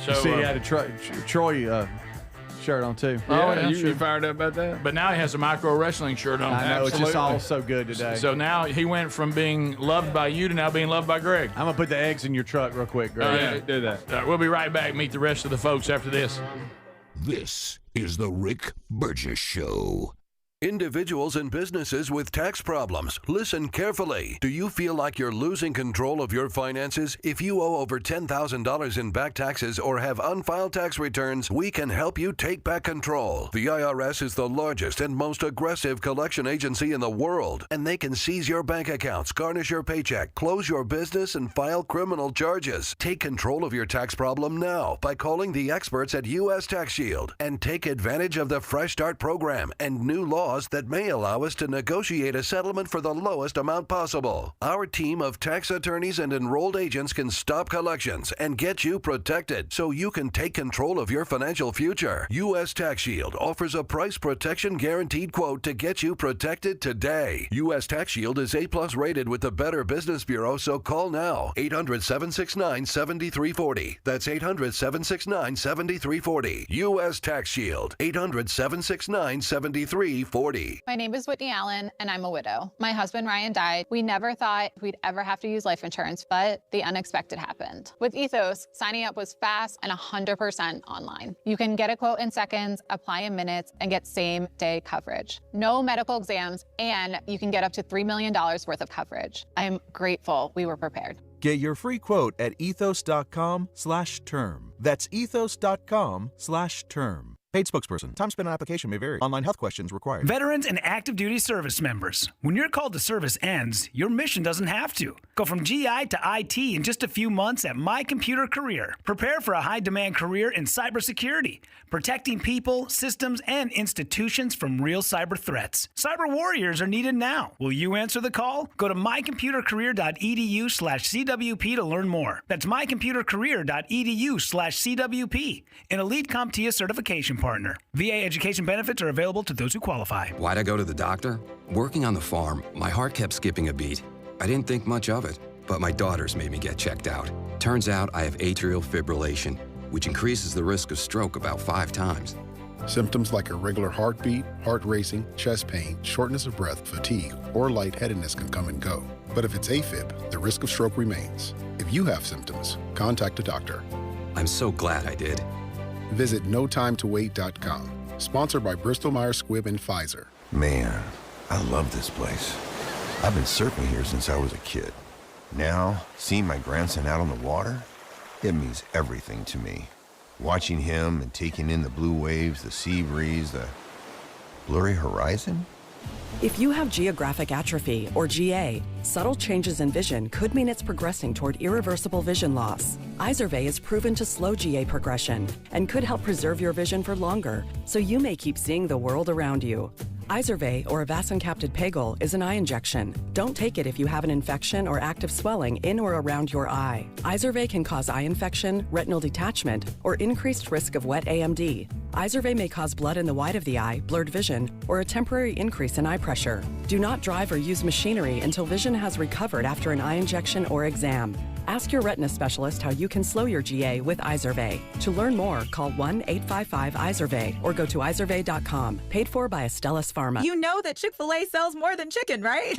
So, See, he had a Troy shirt on too. yeah, you, sure. you fired up about that? but now he has a micro wrestling shirt on. I know, it's just Absolutely. all so good today. So now he went from being loved by you to now being loved by Greg. I'm gonna put the eggs in your truck real quick, Greg. Yeah, do that. We'll be right back. Meet the rest of the folks after this. This is The Rick Burgess Show. Individuals and businesses with tax problems, listen carefully. Do you feel like you're losing control of your finances? If you owe over $10,000 in back taxes or have unfiled tax returns, we can help you take back control. The IRS is the largest and most aggressive collection agency in the world, and they can seize your bank accounts, garnish your paycheck, close your business, and file criminal charges. Take control of your tax problem now by calling the experts at U.S. Tax Shield and take advantage of the Fresh Start program and new laws that may allow us to negotiate a settlement for the lowest amount possible. Our team of tax attorneys and enrolled agents can stop collections and get you protected so you can take control of your financial future. U.S. Tax Shield offers a price protection guaranteed quote to get you protected today. U.S. Tax Shield is A+ rated with the Better Business Bureau, so call now. 800-769-7340. That's 800-769-7340. U.S. Tax Shield. 800-769-7340. My name is Whitney Allen, and I'm a widow. My husband, Ryan, died. We never thought we'd ever have to use life insurance, but the unexpected happened. With Ethos, signing up was fast and 100% online. You can get a quote in seconds, apply in minutes, and get same-day coverage. No medical exams, and you can get up to $3 million worth of coverage. I am grateful we were prepared. Get your free quote at ethos.com/term. That's ethos.com/term. Paid spokesperson. Time spent on application may vary. Online health questions required. Veterans and active duty service members. When your call to service ends, your mission doesn't have to. Go from GI to IT in just a few months at My Computer Career. Prepare for a high-demand career in cybersecurity, protecting people, systems, and institutions from real cyber threats. Cyber warriors are needed now. Will you answer the call? Go to mycomputercareer.edu/CWP to learn more. That's mycomputercareer.edu/CWP. An elite CompTIA certification partner. VA education benefits are available to those who qualify. Why'd I go to the doctor? Working on the farm, my heart kept skipping a beat. I didn't think much of it, but my daughters made me get checked out. Turns out I have atrial fibrillation, which increases the risk of stroke about 5 times. Symptoms like irregular heartbeat, heart racing, chest pain, shortness of breath, fatigue, or lightheadedness can come and go. But if it's AFib, the risk of stroke remains. If you have symptoms, contact a doctor. I'm so glad I did. Visit NoTimeToWait.com. Sponsored by Bristol-Myers Squibb and Pfizer. Man, I love this place. I've been surfing here since I was a kid. Now, seeing my grandson out on the water, it means everything to me. Watching him and taking in the blue waves, the sea breeze, the blurry horizon. If you have geographic atrophy, or GA, subtle changes in vision could mean it's progressing toward irreversible vision loss. Izervay is proven to slow GA progression and could help preserve your vision for longer, so you may keep seeing the world around you. Izervay, or avacincaptad pegol, is an eye injection. Don't take it if you have an infection or active swelling in or around your eye. Izervay can cause eye infection, retinal detachment, or increased risk of wet AMD. Izervay may cause blood in the white of the eye, blurred vision, or a temporary increase in eye pressure. Do not drive or use machinery until vision has recovered after an eye injection or exam. Ask your retina specialist how you can slow your GA with Izervay. To learn more, call 1-855-IZERVAY or go to izervay.com. Paid for by Astellas Pharma. You know that Chick-fil-A sells more than chicken, right?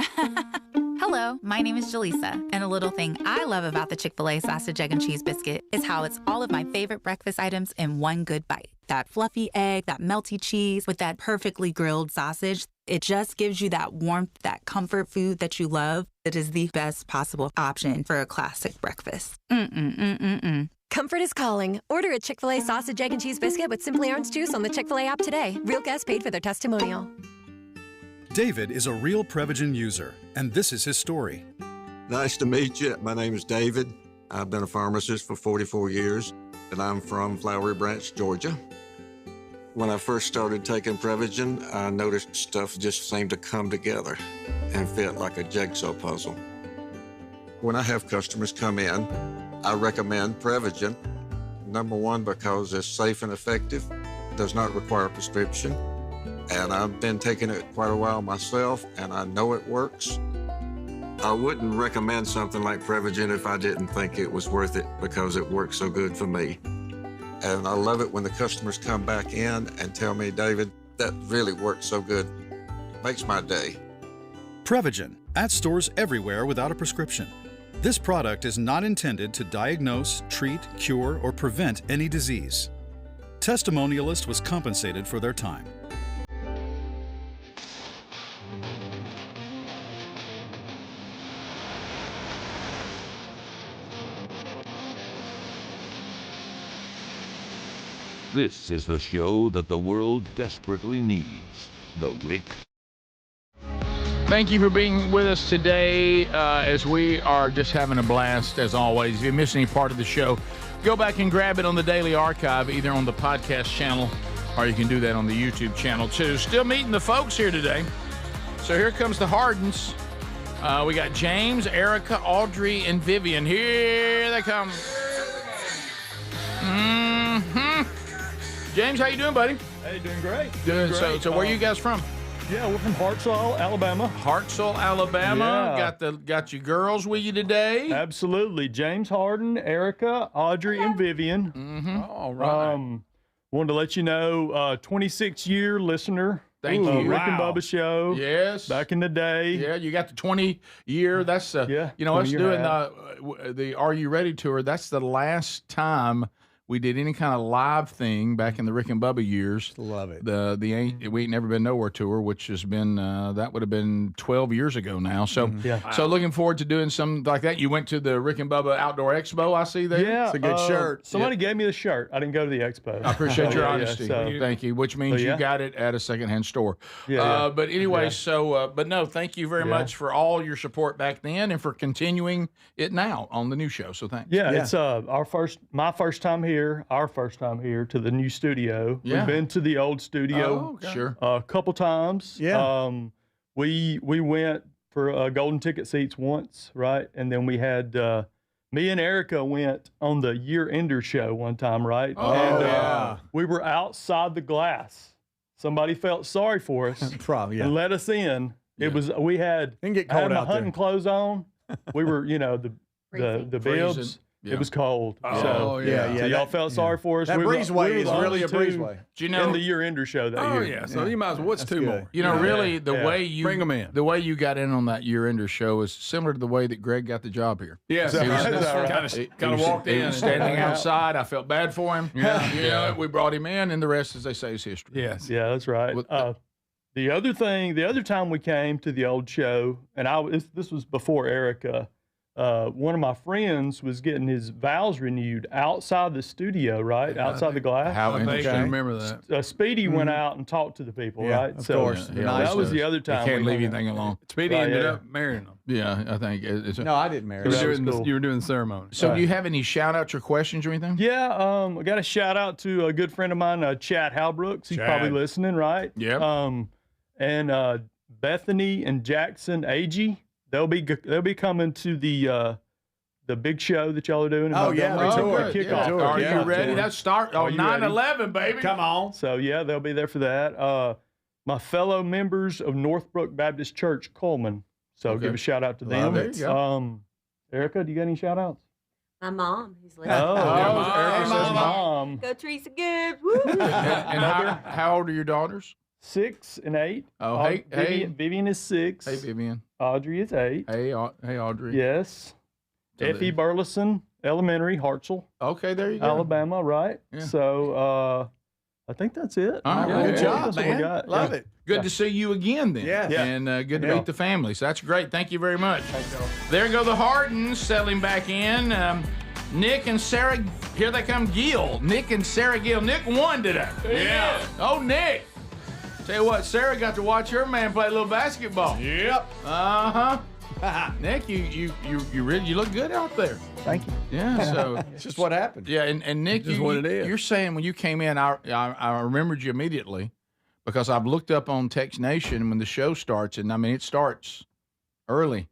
Hello, my name is Jaleesa, and a little thing I love about the Chick-fil-A sausage, egg, and cheese biscuit is how it's all of my favorite breakfast items in one good bite. That fluffy egg, that melty cheese with that perfectly grilled sausage. It just gives you that warmth, that comfort food that you love. It is the best possible option for a classic breakfast. Comfort is calling. Order a Chick-fil-A sausage, egg, and cheese biscuit with Simply Orange Juice on the Chick-fil-A app today. Real guests paid for their testimonial. David is a real Prevagen user, and this is his story. Nice to meet you. My name is David. I've been a pharmacist for 44 years, and I'm from Flowery Branch, Georgia. When I first started taking Prevagen, I noticed stuff just seemed to come together and fit like a jigsaw puzzle. When I have customers come in, I recommend Prevagen. Number one, because it's safe and effective, does not require a prescription, and I've been taking it quite a while myself, and I know it works. I wouldn't recommend something like Prevagen if I didn't think it was worth it because it works so good for me. And I love it when the customers come back in and tell me, David, that really worked so good. Makes my day. Prevagen, at stores everywhere without a prescription. This product is not intended to diagnose, treat, cure, or prevent any disease. testimonialist was compensated for their time. This is the show that the world desperately needs. The Rick. Thank you for being with us today as we are just having a blast, as always. If you miss any part of the show, go back and grab it on the Daily Archive, either on the podcast channel or you can do that on the YouTube channel, too. Still meeting the folks here today. So here comes the Hardens. We got James, Erica, Audrey, and Vivian. Here they come. James, how you doing, buddy? Hey, doing great. Good. Doing great. So where are you guys from? Yeah, we're from Hartselle, Alabama. Hartselle, Alabama. Yeah. Got you girls with you today? Absolutely. James Harden, Erica, Audrey, and Vivian. Mm-hmm. All right. Wanted to let you know, 26-year listener. Thank you. Rick and Bubba show. Yes. Back in the day. Yeah, you got the 20-year. That's yeah. You know, us 20-year doing the Are You Ready tour. That's the last time we did any kind of live thing back in the Rick and Bubba years. Love it. We Ain't Never Been Nowhere tour, which has been that would have been 12 years ago now. So so looking forward to doing something like that. You went to the Rick and Bubba Outdoor Expo, I see there. Yeah, it's a good shirt. Somebody gave me the shirt. I didn't go to the expo. I appreciate your Yeah, honesty. so- Thank you. Which means you got it at a secondhand store. Yeah. But anyway, Yeah. but no, thank you very much for all your support back then and for continuing it now on the new show. So thanks. Yeah, it's my first time here, our first time here to the new studio. Yeah. We've been to the old studio Sure. a couple times. Yeah. We went for golden ticket seats once, right? And then we had me and Erica went on the year ender show one time, right? Oh, and yeah. we were outside the glass. Somebody felt sorry for us Probably, yeah. and let us in. It was we had Didn't get I had cold my out there. hunting clothes on. We were, the Freezing. bibs. Yeah. It was cold. Oh, so yeah. So y'all felt sorry for us. That we were breezeway is the really only a two breezeway. Do you know in the year ender show that Oh, year. yeah. So you might as well. What's two more? You know, really, the Yeah. way you Bring 'em in. the way you got in on that year ender show is similar to the way that Greg got the job here. Yes. Is that right? Is that right? Kind of walked He in. was standing outside. I felt bad for him. Yeah. You know, we brought him in, and the rest, as they say, is history. Yes. Yeah, that's right. The other time we came to the old show, and this was before Erica. One of my friends was getting his vows renewed outside the studio, right? Outside the glass. How I interesting. remember that. Speedy went out and talked to the people, Yeah, right? of course. Yeah, Nice that was does. the other time. You can't we leave hung out. anything alone. Speedy Right, ended yeah. up marrying them. Yeah, I think. No, I didn't marry. You were, That was doing cool. you were doing the ceremony. So, do you have any shout outs or questions or anything? Yeah, I got a shout out to a good friend of mine, Chad Halbrooks. He's Chad. probably listening, right? Yep. And Bethany and Jackson Agee, they'll be coming to the big show that y'all are doing. In Oh, yeah, Montgomery. the Kickoff. tour. Kickoff. Are Yeah. you ready? That's start. Oh, Are you ready? 9/11, baby. Come on. So yeah, they'll be there for that. My fellow members of Northbrook Baptist Church, Coleman. So Okay. give a shout out to Love them. it. There you go. Erica, do you got any shout outs? My mom, who's listening. Oh, Erica Hey, says Mama. mom. Go Teresa Gibbs. Woo! And how old are your daughters? 6 and 8. Oh, hey, Vivian is 6. Hey, Vivian. Audrey is 8. Hey, Audrey. Yes. So Effie Burleson Elementary, Hartselle, Okay, there you go. Alabama, right? Yeah. So I think that's it. All right, Yeah, good job, that's what we man. got. Love Yeah. it. Good to see you again then. Yeah. Yeah. And good to Yeah. meet the family. So that's great. Thank you very much. There go the Hardens settling back in. Nick and Sarah, here they come, Gill. Nick and Sarah Gill. Nick won today. Yeah. Oh, Nick. Tell you what, Sarah got to watch her man play a little basketball. Yep. Uh-huh. Nick, you look good out there. Thank you. Yeah, so It's just what happened. yeah, and Nick, Just what it is. You're saying when you came in, I remembered you immediately because I've looked up on Text Nation when the show starts, and I mean it starts early,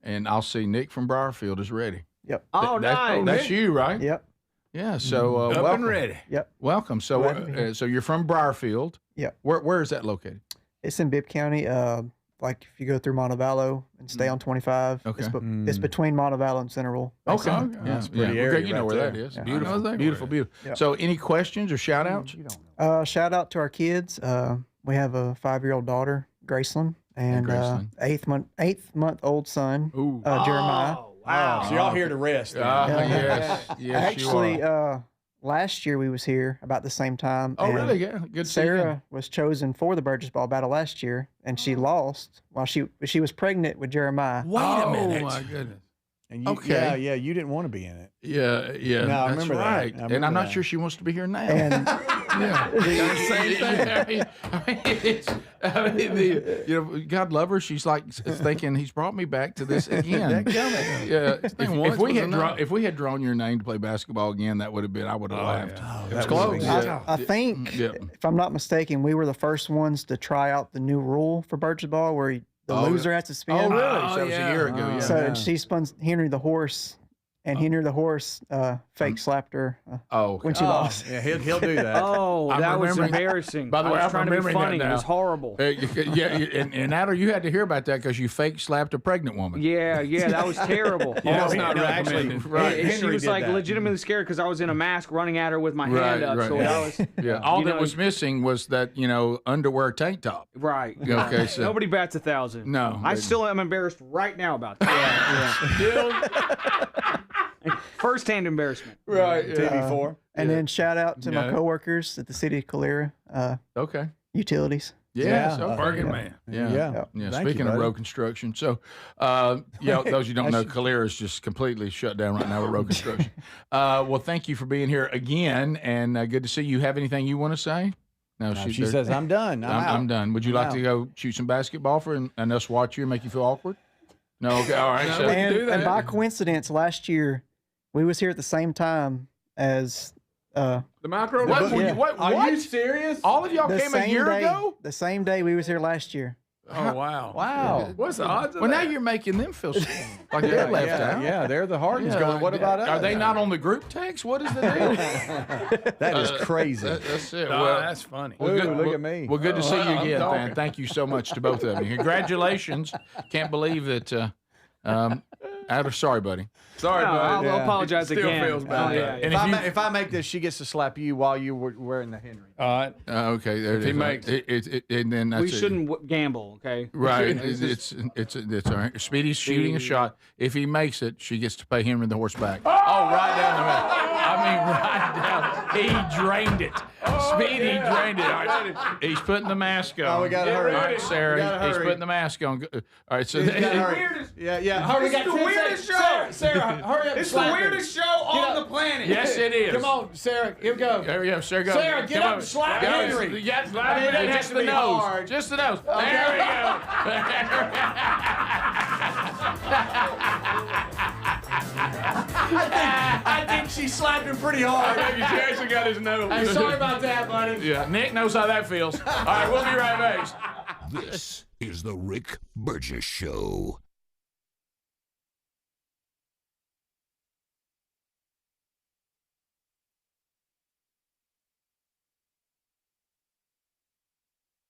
and I'll see Nick from Briarfield is ready. Yep. Oh, nice. That's you, right? Yep. Yeah. So Up welcome. and ready. Yep. Welcome. So Glad to be here. so you're from Briarfield. Yep. Where is that located? It's in Bibb County. Like if you go through Montevallo and stay on 25, Okay. it's between Montevallo and Centerville. Okay. basically. it's a pretty Well, area Greg, you know right where there. that is. Yeah. I Beautiful, know exactly beautiful, where beautiful. Yep. So any questions or shout outs? Shout out to our kids. We have a 5-year-old daughter, Graceland, and Graceland. 8-month old son, Ooh. Jeremiah. Wow. So y'all here to rest. then. Yes. Yes, Actually, you are. last year we was here about the same time. Oh, and really? Yeah. Good to see you. Sarah was chosen for the Burgess Ball battle last year, and she lost while she was pregnant with Jeremiah. Wait a minute. Oh, my goodness. And you, Okay. yeah, you didn't want to be in it. Yeah, yeah. No, I that's remember that. right. I remember And I'm not that. sure she wants to be here now. And Same thing. God love her. She's like thinking he's brought me back to this again. Yeah. If we had drawn your name to play basketball again, that would have been. I would have laughed. Oh, It was close. I think, if I'm not mistaken, we were the first ones to try out the new rule for Burgess Ball where the loser has to spin. Oh, really? So that was a year ago. Yeah. So she spun Henry the horse, and Henry the horse fake slapped her when she lost. Yeah, he'll do that. Oh, I'm that was remembering- embarrassing. By the way, I was I'm trying to be remembering that funny. It was now. horrible. And Adler, you had to hear about that because you fake slapped a pregnant woman. Yeah, that was terrible. That's not recommended. Right. And she Henry was did like that. legitimately scared because I was in a mask running at her with my hand up. So that was All you that know, was missing was that underwear tank top. right. Okay, so Nobody bats 1,000. No, I they- still am embarrassed right now about that. First-hand embarrassment. Right. TV4. And then shout out to my Yeah. coworkers at the city of Calera Okay. Utilities. Yeah, so Bergen yeah. man. Yeah. Yeah. Speaking of road construction, so those you don't know, Calera is just completely shut down right now with road construction. Well, thank you for being here again, and good to see you. Have anything you want to say? No, She says, I'm done. I'm done. Would you I'm like to out. go shoot some basketball and us watch you and make you feel awkward? No, okay, all right. No, so we can do that. And by coincidence, last year we was here at the same time as The micro. What? Yeah. What? Are you serious? All of y'all the came a same year day. ago? The same day we was here last year. Oh, wow. Wow. What's the odds of Well, that? now you're making them feel like they're left out. Yeah, they're the Hardens Yeah, going, what about us? Are they not on the group text? What is the deal? That is crazy. That's it. No, Well, that's funny. well, good, look well, at me. Well, good to see you I'm again, talking. man. Thank you so much to both of you. Congratulations. Can't believe that. Sorry, buddy. Sorry, No, buddy. I'll apologize Still again. feels bad. Oh, yeah, And If I make this, she gets to slap you while you were wearing the Henry. All right. Okay, there it he is. makes And then that's We it. shouldn't gamble, okay? Right. It's all right. Speedy's shooting a shot. If he makes it, she gets to pay him in the horseback. Oh, right down the middle. I mean, right down. He drained it. Speedy drained it. All right. He's putting the mask on. Oh, we gotta hurry. All right, We Sarah. gotta He's hurry. putting the mask on. All right, so Yeah, hurry. We got 10 weirdest seconds. Sarah, hurry up. It's the slap him. weirdest show on the planet. yes, it is. Come on, Sarah. Here we go. There we go. Sarah, go. Sarah, get Come up on. and slap Go. Henry. Yes, I mean, it doesn't have just to the be nose. hard. Just the nose. There we go. I think she slapped him pretty hard. He actually got his nose. Hey, sorry about that, buddy. Yeah, Nick knows how that feels. All right, we'll be right back. This is the Rick Burgess Show.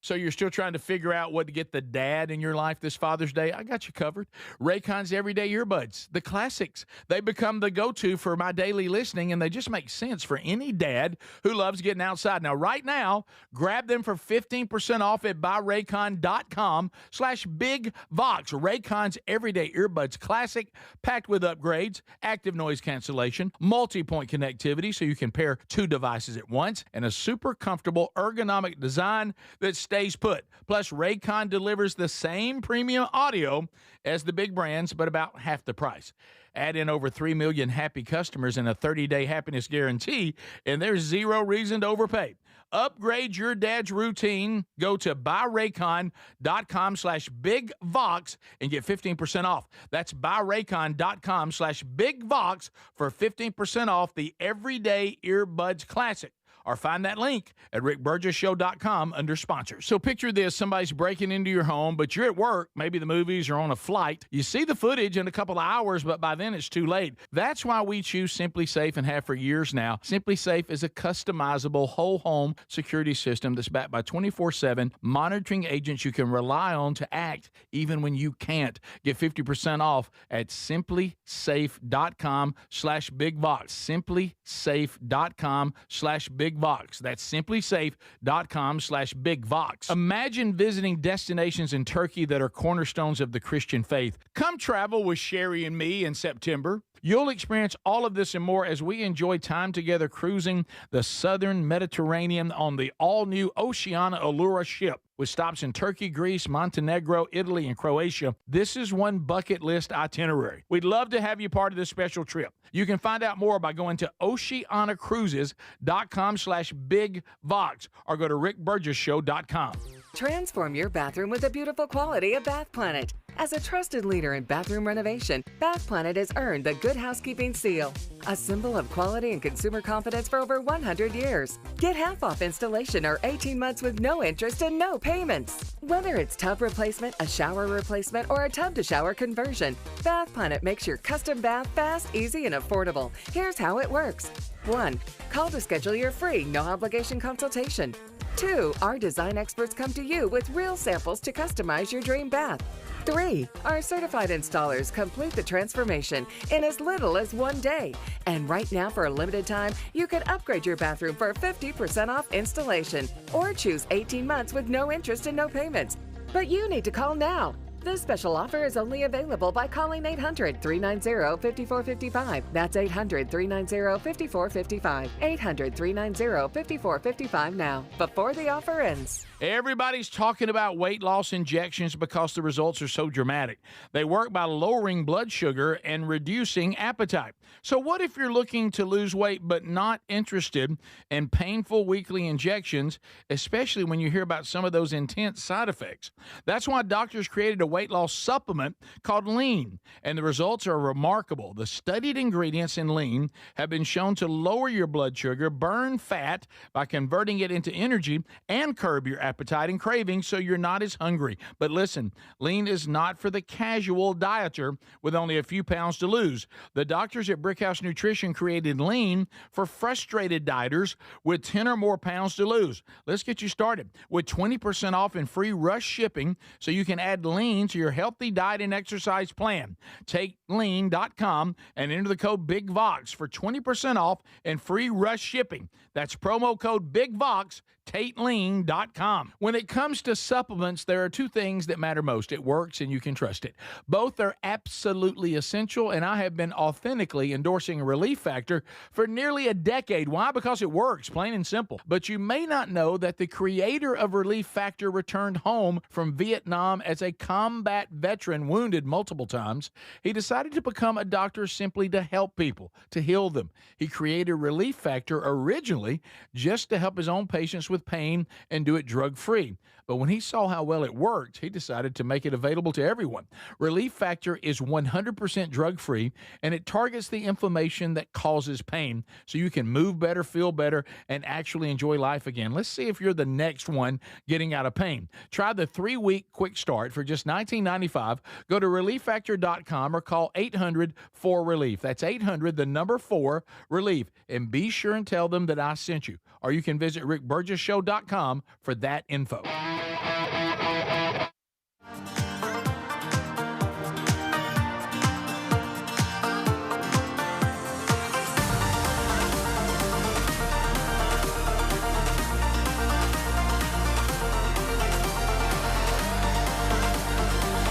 So you're still trying to figure out what to get the dad in your life this Father's Day? I got you covered. Raycon's Everyday Earbuds, the classics. They become the go-to for my daily listening, and they just make sense for any dad who loves getting outside. Now, right now, grab them for 15% off at buyraycon.com/bigvox. Raycon's Everyday Earbuds Classic, packed with upgrades, active noise cancellation, multi-point connectivity so you can pair two devices at once, and a super comfortable ergonomic design that stays put. Plus, Raycon delivers the same premium audio as the big brands, but about half the price. Add in over 3 million happy customers and a 30-day happiness guarantee, and there's zero reason to overpay. Upgrade your dad's routine. Go to buyraycon.com/bigvox and get 15% off. That's buyraycon.com/bigvox for 15% off the Everyday Earbuds Classic. Or find that link at rickburgessshow.com under sponsors. So picture this, somebody's breaking into your home, but you're at work, maybe the movies or on a flight. You see the footage in a couple of hours, but by then it's too late. That's why we choose Simply Safe and have for years now. Simply Safe is a customizable whole home security system that's backed by 24/7 monitoring agents you can rely on to act even when you can't. Get 50% off at simplysafe.com/bigvox. simplysafe.com/bigvox. That's simplysafe.com/bigvox. Imagine visiting destinations in Turkey that are cornerstones of the Christian faith. Come travel with Sherry and me in September. You'll experience all of this and more as we enjoy time together cruising the southern Mediterranean on the all-new Oceania Allura ship. With stops in Turkey, Greece, Montenegro, Italy, and Croatia, this is one bucket list itinerary. We'd love to have you part of this special trip. You can find out more by going to oceanacruises.com/bigvox or go to rickburgesshow.com. Transform your bathroom with the beautiful quality of Bath Planet. As a trusted leader in bathroom renovation, Bath Planet has earned the Good Housekeeping Seal, a symbol of quality and consumer confidence for over 100 years. Get half off installation or 18 months with no interest and no payments. Whether it's tub replacement, a shower replacement, or a tub-to-shower conversion, Bath Planet makes your custom bath fast, easy, and affordable. Here's how it works. 1. Call to schedule your free, no-obligation consultation. 2. Our design experts come to you with real samples to customize your dream bath. 3. Our certified installers complete the transformation in as little as 1 day. And right now, for a limited time, you can upgrade your bathroom for 50% off installation or choose 18 months with no interest and no payments. But you need to call now. This special offer is only available by calling 800-390-5455. That's 800-390-5455. 800-390-5455 now, before the offer ends. Everybody's talking about weight loss injections because the results are so dramatic. They work by lowering blood sugar and reducing appetite. So what if you're looking to lose weight but not interested in painful weekly injections, especially when you hear about some of those intense side effects? That's why doctors created a weight loss supplement called Lean, and the results are remarkable. The studied ingredients in Lean have been shown to lower your blood sugar, burn fat by converting it into energy, and curb your appetite and cravings so you're not as hungry. But listen, Lean is not for the casual dieter with only a few pounds to lose. The doctors at Brickhouse Nutrition created Lean for frustrated dieters with 10 or more pounds to lose. Let's get you started with 20% off and free rush shipping so you can add Lean to your healthy diet and exercise plan. Take lean.com and enter the code BIGVOX for 20% off and free rush shipping. That's promo code BIGVOX, TateLean.com. When it comes to supplements, there are two things that matter most. It works and you can trust it. Both are absolutely essential, and I have been authentically endorsing Relief Factor for nearly a decade. Why? Because it works, plain and simple. But you may not know that the creator of Relief Factor returned home from Vietnam as a combat veteran, wounded multiple times. He decided to become a doctor simply to help people, to heal them. He created Relief Factor originally just to help his own patients with pain and do it drug-free. But when he saw how well it worked, he decided to make it available to everyone. Relief Factor is 100% drug-free, and it targets the inflammation that causes pain so you can move better, feel better, and actually enjoy life again. Let's see if you're the next one getting out of pain. Try the 3-week quick start for just $19.95. Go to ReliefFactor.com or call 800-4RELIEF. That's 800-4RELIEF. And be sure and tell them that I sent you. Or you can visit rickburgesshow.com for that info.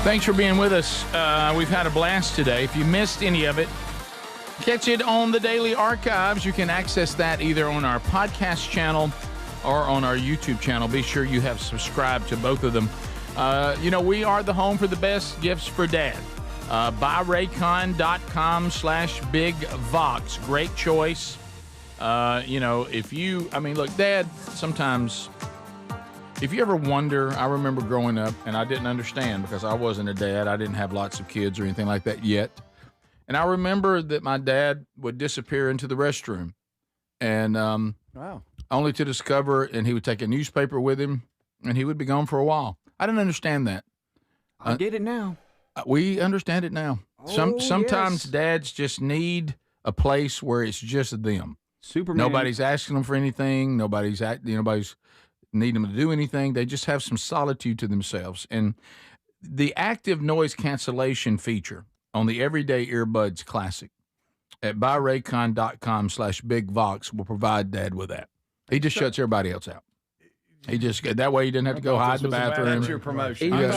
Thanks for being with us. We've had a blast today. If you missed any of it, catch it on the Daily Archives. You can access that either on our podcast channel or on our YouTube channel. Be sure you have subscribed to both of them. We are the home for the best gifts for Dad. BuyRaycon.com/BigVox. Great choice. Look, Dad, sometimes if you ever wonder, I remember growing up and I didn't understand because I wasn't a dad. I didn't have lots of kids or anything like that yet. And I remember that my dad would disappear into the restroom and only to discover, and he would take a newspaper with him and he would be gone for a while. I didn't understand that. I get it now. We understand it now. Sometimes dads just need a place where it's just them. Superman. Nobody's asking them for anything. Nobody's needing them to do anything. They just have some solitude to themselves. And the active noise cancellation feature on the Everyday Earbuds Classic at buyraycon.com/BigVox will provide Dad with that. He just shuts everybody else out. He just that way he didn't have to go hide in the bathroom. That's your promotion. Even Yeah,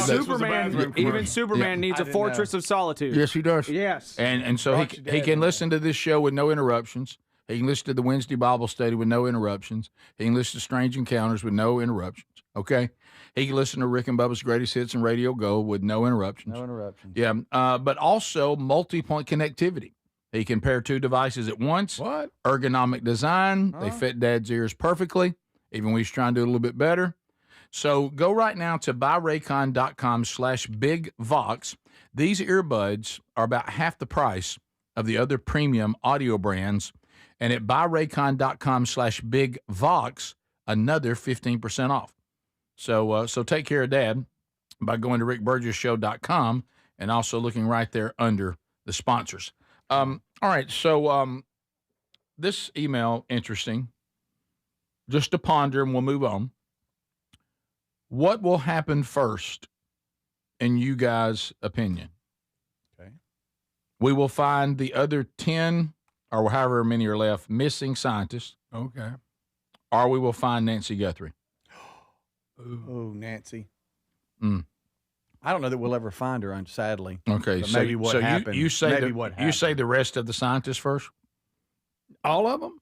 Superman needs a fortress of solitude. Yes, he does. Yes. And so he can listen to this show with no interruptions. He can listen to the Wednesday Bible study with no interruptions. He can listen to Strange Encounters with no interruptions. Okay? He can listen to Rick and Bubba's Greatest Hits and Radio Go with no interruptions. No interruptions. Yeah, but also multi-point connectivity. He can pair two devices at once. What? Ergonomic design. They fit Dad's ears perfectly, even when he's trying to do a little bit better. So go right now to buyraycon.com/bigvox. These earbuds are about half the price of the other premium audio brands. And at buyraycon.com/bigvox, another 15% off. So take care of Dad by going to rickburgessshow.com and also looking right there under the sponsors. All right, so this email, interesting. Just to ponder, and we'll move on. What will happen first, in you guys' opinion? Okay. We will find the other 10, or however many are left, missing scientists. Okay. Or we will find Nancy Guthrie. Oh, Nancy. Mm. I don't know that we'll ever find her, sadly. Okay, But so maybe what happened. You say maybe the, what you happened. say the rest of the scientists first. All of them?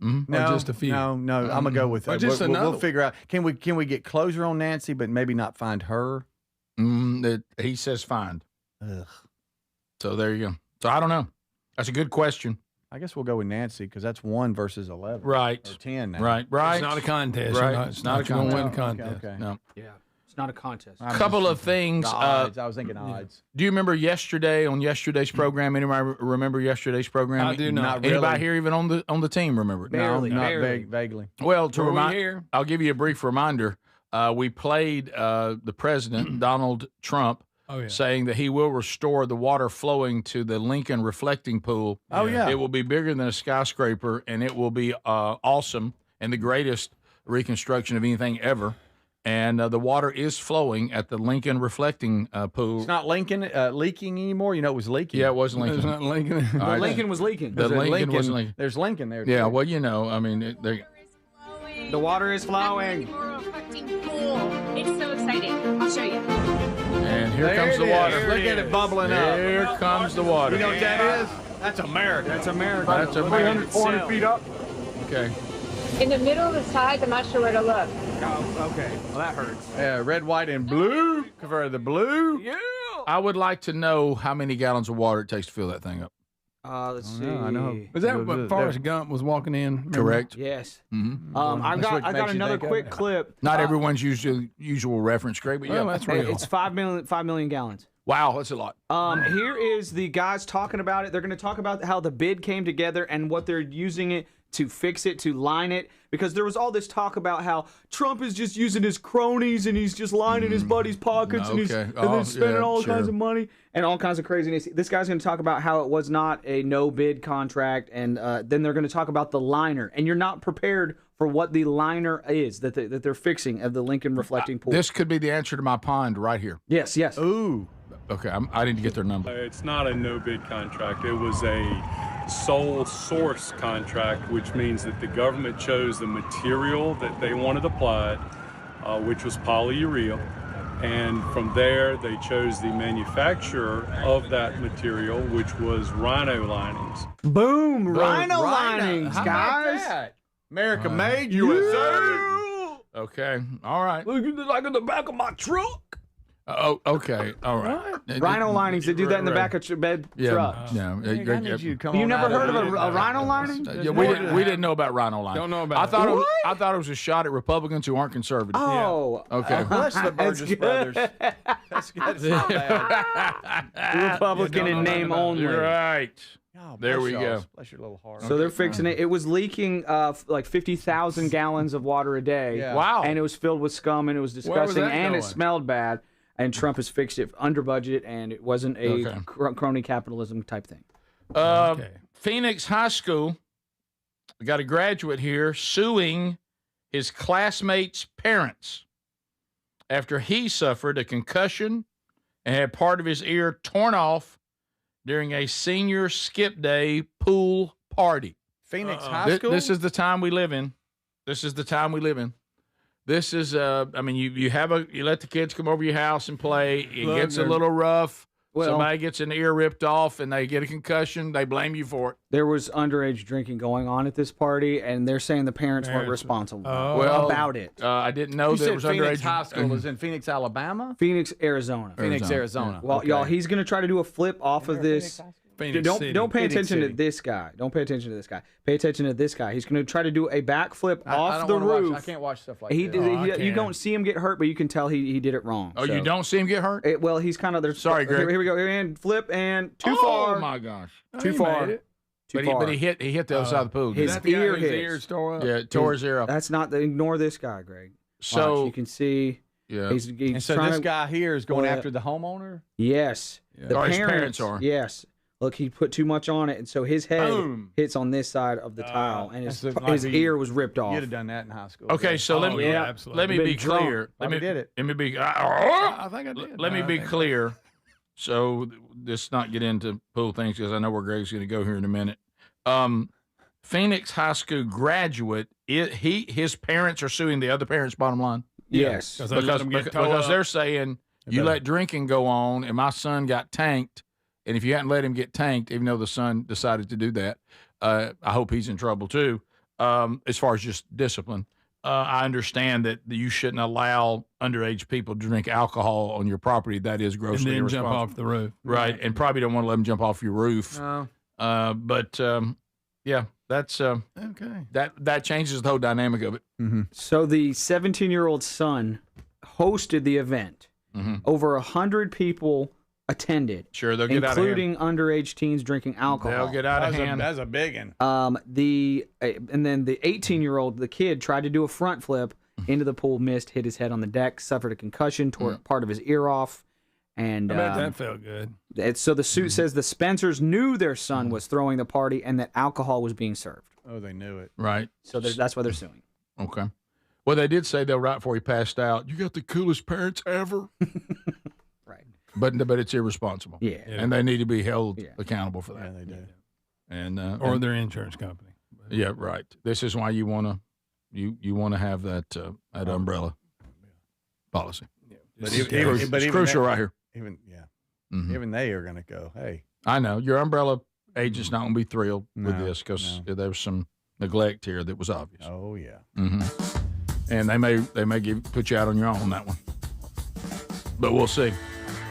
Mm-hmm. No, Or just a few? No, I'm gonna go with Or that. just We'll figure out. Can we get closure on Nancy, but maybe not find her? He says find. Ugh. So there you go. So I don't know. That's a good question. I guess we'll go with Nancy because that's 1 versus 11. Right. Or 10 now. Right. It's not a contest. Right. It's not a going to win a contest. contest. Okay. No. Yeah. It's not a contest. A couple of things. The odds. I was thinking odds. Do you remember yesterday on yesterday's program? Anybody remember yesterday's program? I do not. Anybody really. here even on the team remember it? Barely. Not barely. vaguely. Well, to Were we remind, here? I'll give you a brief reminder. We played the president, Donald Trump, saying that he will restore the water flowing to the Lincoln reflecting pool. Oh, yeah. It will be bigger than a skyscraper, and it will be awesome and the greatest reconstruction of anything ever. And the water is flowing at the Lincoln reflecting pool. It's not leaking anymore. You know, it was leaking. Yeah, it was Lincoln. It's not Lincoln. All right. Lincoln was leaking. The Lincoln was Lincoln. There's Lincoln there. Yeah, too. well, you know, I mean, The water is flowing. It's so exciting. I'll show you. and here There comes the it water. is. Look at it bubbling up. Here comes the water. You know what that is? That's America. That's America. That's America. 400 feet up. Okay. In the middle of the side, I'm not sure where to look. Oh, okay. Well, that hurts. Yeah, red, white, and blue. Convert the blue. Yeah. I would like to know how many gallons of water it takes to fill that thing up. Let's see. I know. Was that what Forrest Gump was walking in? Remember? Correct. Yes. Mm-hmm. I That's what got makes you another think of quick it. clip. Not everyone's usual reference, Greg, but yeah. Well, that's real. It's 5 million gallons. Wow, that's a lot. Here is the guys talking about it. They're going to talk about how the bid came together and what they're using it to fix it, to line it, because there was all this talk about how Trump is just using his cronies and he's just lining his buddies' pockets and Okay. then spending all kinds sure. of money and all kinds of craziness. This guy's going to talk about how it was not a no bid contract, and then they're going to talk about the liner, and you're not prepared for what the liner is that they're fixing of the Lincoln reflecting pool. This could be the answer to my pond right here. Yes. Ooh. Okay, I didn't get their number. It's not a no-bid contract. It was a sole source contract, which means that the government chose the material that they wanted applied, which was polyurea. And from there, they chose the manufacturer of that material, which was rhino linings. Boom! Rhino linings, How guys. about that? America made, USA. Okay, all right. Look like in the back of my truck. Oh, okay, all right. Rhino linings. They do that in the back of your bed trucks. Yeah. Greg, I need you to come You on never out heard of of a rhino lining? Yeah, we didn't know about rhino lining. Don't know about I it. thought What? I thought it was a shot at Republicans who aren't conservative. Oh, Okay. Bless the Burgess good. brothers. That's good. It's not bad. Republican in name only. Right. Oh, There bless we y'all. go. Bless your little heart. So they're fixing it. It was leaking like 50,000 gallons of water a day. Yeah. Wow. And it was filled with scum, and it was Where was disgusting, that and it going? smelled bad. And Trump has fixed it under budget, and it wasn't a Okay. crony capitalism type thing. Okay. Phoenix High School. We got a graduate here suing his classmates' parents after he suffered a concussion and had part of his ear torn off during a senior skip day pool party. Phoenix High School? This is the time we live in. This is the time we live in. This is I mean, you let the kids come over your house and play. It gets a little rough. Well- Somebody gets an ear ripped off and they get a concussion. They blame you for it. There was underage drinking going on at this party, and they're saying the parents weren't responsible about it. I didn't know You there said was Phoenix underage. High School is in Phoenix, Alabama? Phoenix, Arizona. Phoenix, Arizona. Well, Okay. y'all, he's going to try to do a flip off of this. Phoenix don't City. don't pay Phoenix attention to City. this guy. Don't pay attention to this guy. Pay attention to this guy. He's going to try to do a backflip I off don't the wanna roof. Watch, I can't watch stuff like He this. did, you don't see him get hurt, but you can tell he did it wrong. Oh, you don't see him get hurt? Well, he's kind of there. Sorry, Greg. Here we go. And flip and too Oh, far. my gosh. Too He far. made it. Too But far. he hit the other side of the pool. His didn't he? ear His hits. ears tore up. Yeah, it tore his ear up. That's not. Ignore this guy, Greg. So- Watch, you can see. Yeah. He's And so trying this to- guy here is going Well, after the homeowner? Yes. The Or his parents are. Yes. Look, he put too much on it, and so his head Boom. hits on this side of the tile, and his, That's like his you- ear was ripped off. You'd have done that in high school. Okay, Greg. so let me let me Been be drunk. clear. Let Probably me did it. Let me be. I think I did. Let me No, I be think- clear. So let's not get into pool things because I know where Greg's going to go here in a minute. Phoenix High School graduate. His parents are suing the other parents. Bottom line, Yes. Because they let him get towed because up. they're saying you let drinking go on, and my son got tanked. And if you hadn't let him get tanked, even though the son decided to do that, I hope he's in trouble too. As far as just discipline, I understand that you shouldn't allow underage people to drink alcohol on your property. That is And grossly then irresponsible. jump off the roof. Right, and probably don't want to let them jump off your roof. No. But yeah, that's Okay. that changes the whole dynamic of it. So the 17-year-old son hosted the event. Over 100 people attended. Sure, they'll get out of hand. including underage teens drinking alcohol. They'll get out of hand. That's a big one. And then the 18-year-old, the kid, tried to do a front flip into the pool, missed, hit his head on the deck, suffered a concussion, tore part of his ear off, and I bet that felt good. so the suit says the Spencers knew their son was throwing the party and that alcohol was being served. Oh, they knew it. Right. So that's why they're suing. Okay. Well, they did say they'll right before he passed out. You got the coolest parents ever. Right. But it's irresponsible. Yeah. And they need to be held accountable for that. Yeah, they do. And Or and- their insurance company. yeah, right. This is why you want to have that umbrella policy. But It's crucial right here. Even Mhm. even they are going to go, hey. I know your umbrella agent's not going to be thrilled with No, this because there was some neglect here that was obvious. Oh, yeah. And they may put you out on your own on that one, but we'll see.